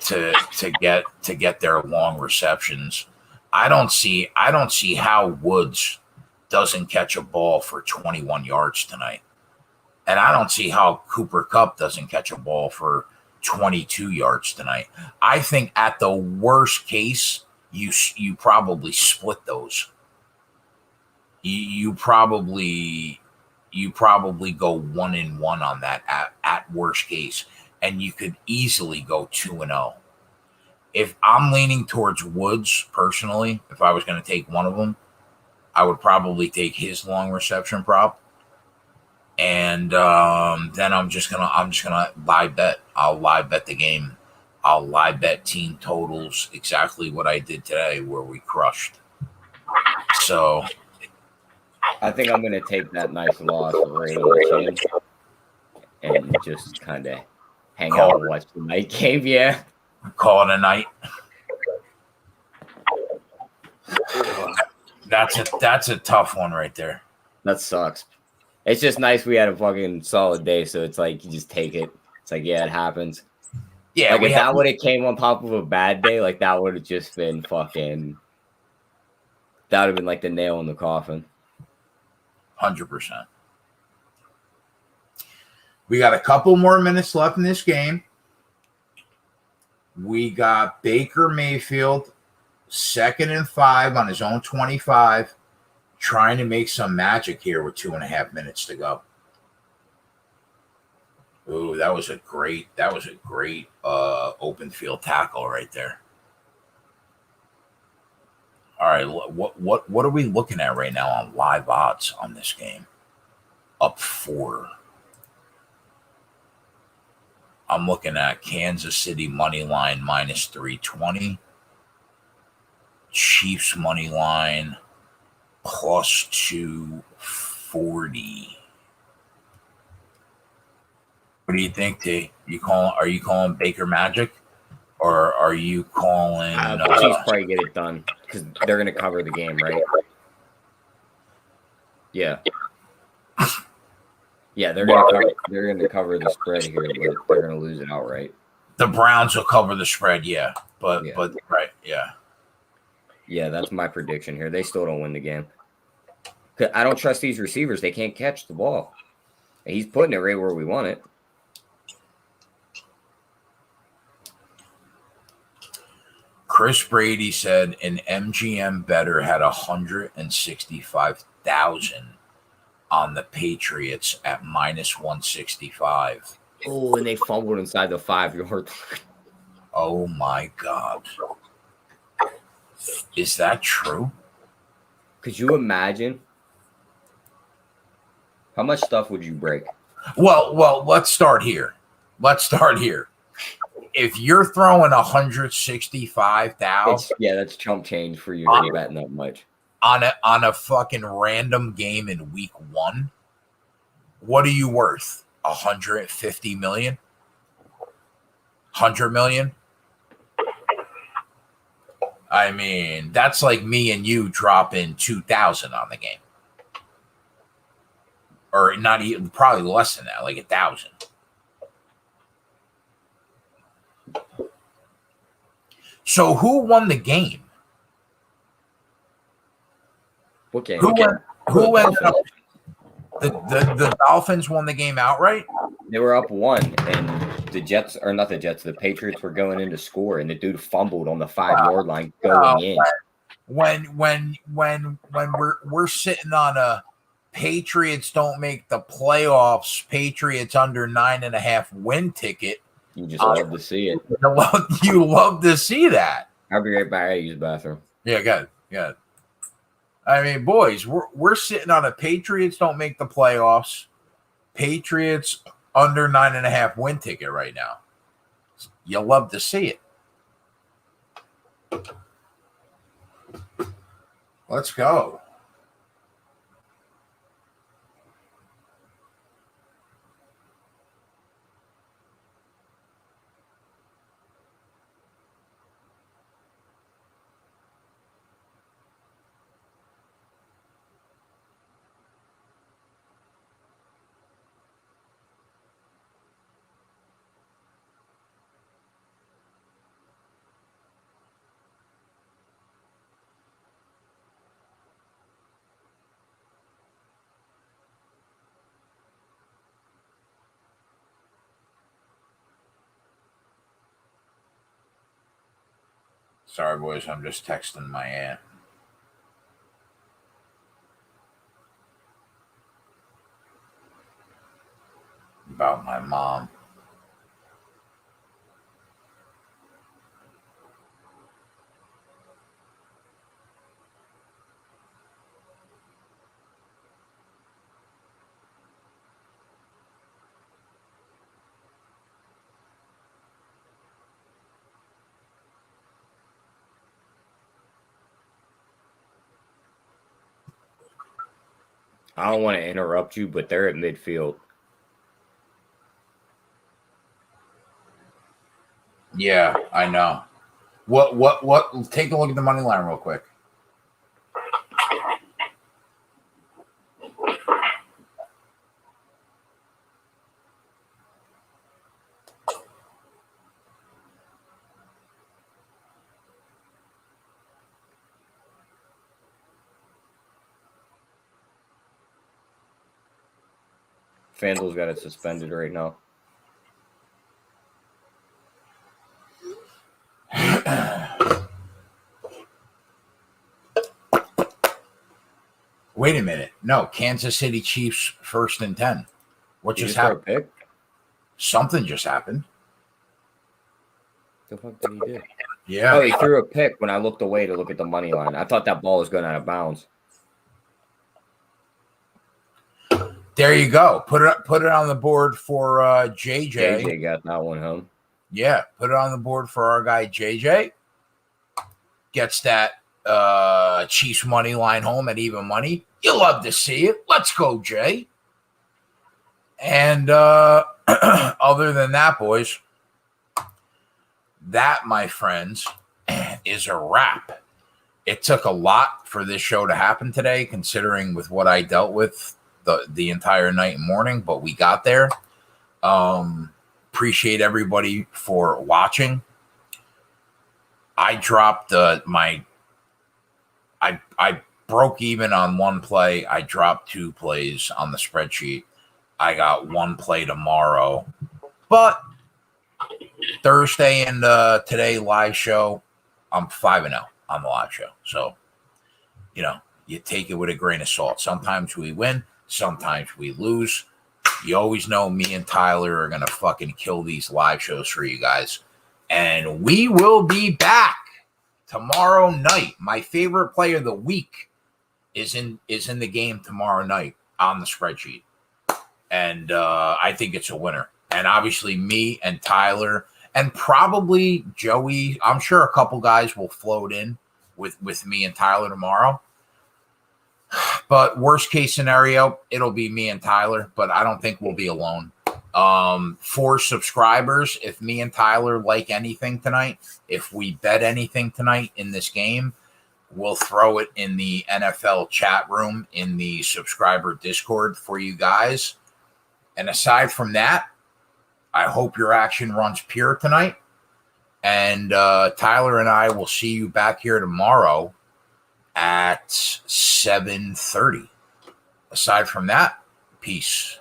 Speaker 1: to get their long receptions. I don't see how Woods doesn't catch a ball for 21 yards tonight. And I don't see how Cooper Kupp doesn't catch a ball for 22 yards tonight. I think at the worst case, you probably split those. You probably go 1-1 on that at worst case, and you could easily go 2-0. If I'm leaning towards Woods personally, if I was going to take one of them, I would probably take his long reception prop, and then I'm just gonna live bet. I'll live bet the game. I'll live bet team totals, exactly what I did today, where we crushed. So
Speaker 3: I think I'm gonna take that nice loss right on the chin and just kind of hang out and watch the night game. Yeah,
Speaker 1: call it a night. That's a tough one right there.
Speaker 3: That sucks. It's just nice we had a fucking solid day, so it's like you just take it. It's like, yeah, it happens.
Speaker 1: Yeah,
Speaker 3: like if that would have came on top of a bad day, like that would have just been fucking. That would have been like the nail in the coffin.
Speaker 1: 100%. We got a couple more minutes left in this game. We got Baker Mayfield, 2nd and 5 on his own 25, trying to make some magic here with 2.5 minutes to go. Ooh, that was a great open field tackle right there. All right, what are we looking at right now on live odds on this game? Up 4. I'm looking at Kansas City money line minus 320. Chiefs money line plus 240. What do you think, T? Are you calling Baker Magic, or are you calling?
Speaker 3: The Chiefs probably get it done because they're going to cover the game, right? Yeah. Yeah, they're going to cover the spread here, but they're going to lose it outright.
Speaker 1: The Browns will cover the spread, yeah, but right, yeah.
Speaker 3: Yeah, that's my prediction here. They still don't win the game. I don't trust these receivers. They can't catch the ball. He's putting it right where we want it.
Speaker 1: Chris Brady said an MGM bettor had 165,000 on the Patriots at minus 165.
Speaker 3: Oh, and they fumbled inside the 5-yard.
Speaker 1: Oh my God. Is that true?
Speaker 3: Could you imagine? How much stuff would you break?
Speaker 1: Well, let's start here. if you're throwing 165,000,
Speaker 3: Yeah, that's chump change for you to be betting that much
Speaker 1: on a fucking random game in week 1. What are you worth? 150 million? 100 million? I mean, that's like me and you dropping 2,000 on the game. Or not even, probably less than that, like 1,000. So who won the game?
Speaker 3: What game?
Speaker 1: Who ended up? The Dolphins won the game outright?
Speaker 3: They were up 1, and the Jets, or not the Jets, the Patriots were going in to score, and the dude fumbled on the 5-yard line going in.
Speaker 1: When we're sitting on a Patriots don't make the playoffs, Patriots under 9.5 win ticket.
Speaker 3: You just love to see it.
Speaker 1: You love to see that.
Speaker 3: I'll be right back. I use the bathroom.
Speaker 1: Yeah, good. I mean, boys, we're sitting on a Patriots don't make the playoffs, Patriots under 9.5 win ticket right now. You love to see it. Let's go. Sorry, boys. I'm just texting my aunt. About my mom.
Speaker 3: I don't want to interrupt you, but they're at midfield.
Speaker 1: Yeah, I know. What? Take a look at the money line real quick.
Speaker 3: FanDuel's got it suspended right now.
Speaker 1: Wait a minute. No, Kansas City Chiefs 1st and 10. What just happened?
Speaker 3: Pick?
Speaker 1: Something just happened.
Speaker 3: The fuck did he do?
Speaker 1: Yeah.
Speaker 3: Oh, he threw a pick when I looked away to look at the money line. I thought that ball was going out of bounds.
Speaker 1: There you go. Put it on the board for JJ.
Speaker 3: JJ got that one home.
Speaker 1: Yeah, put it on the board for our guy JJ. Gets that Chiefs money line home at even money. You love to see it. Let's go, Jay. And other than that, boys, that, my friends, is a wrap. It took a lot for this show to happen today, considering with what I dealt with the entire night and morning, but we got there. Appreciate everybody for watching. I dropped I broke even on one play. I dropped 2 plays on the spreadsheet. I got 1 play tomorrow, but Thursday and today live show, I'm 5-0 on the live show. So, you take it with a grain of salt. Sometimes we win, sometimes we lose. You always know me and Tyler are going to fucking kill these live shows for you guys. And we will be back tomorrow night. My favorite play of the week is in the game tomorrow night on the spreadsheet. And I think it's a winner. And obviously me and Tyler And probably Joey, I'm sure a couple guys will float in with me and Tyler tomorrow. But worst case scenario, it'll be me and Tyler, but I don't think we'll be alone. For subscribers, if me and Tyler like anything tonight, if we bet anything tonight in this game, we'll throw it in the NFL chat room in the subscriber Discord for you guys. And aside from that, I hope your action runs pure tonight. And Tyler and I will see you back here tomorrow at 7:30. Aside from that, peace.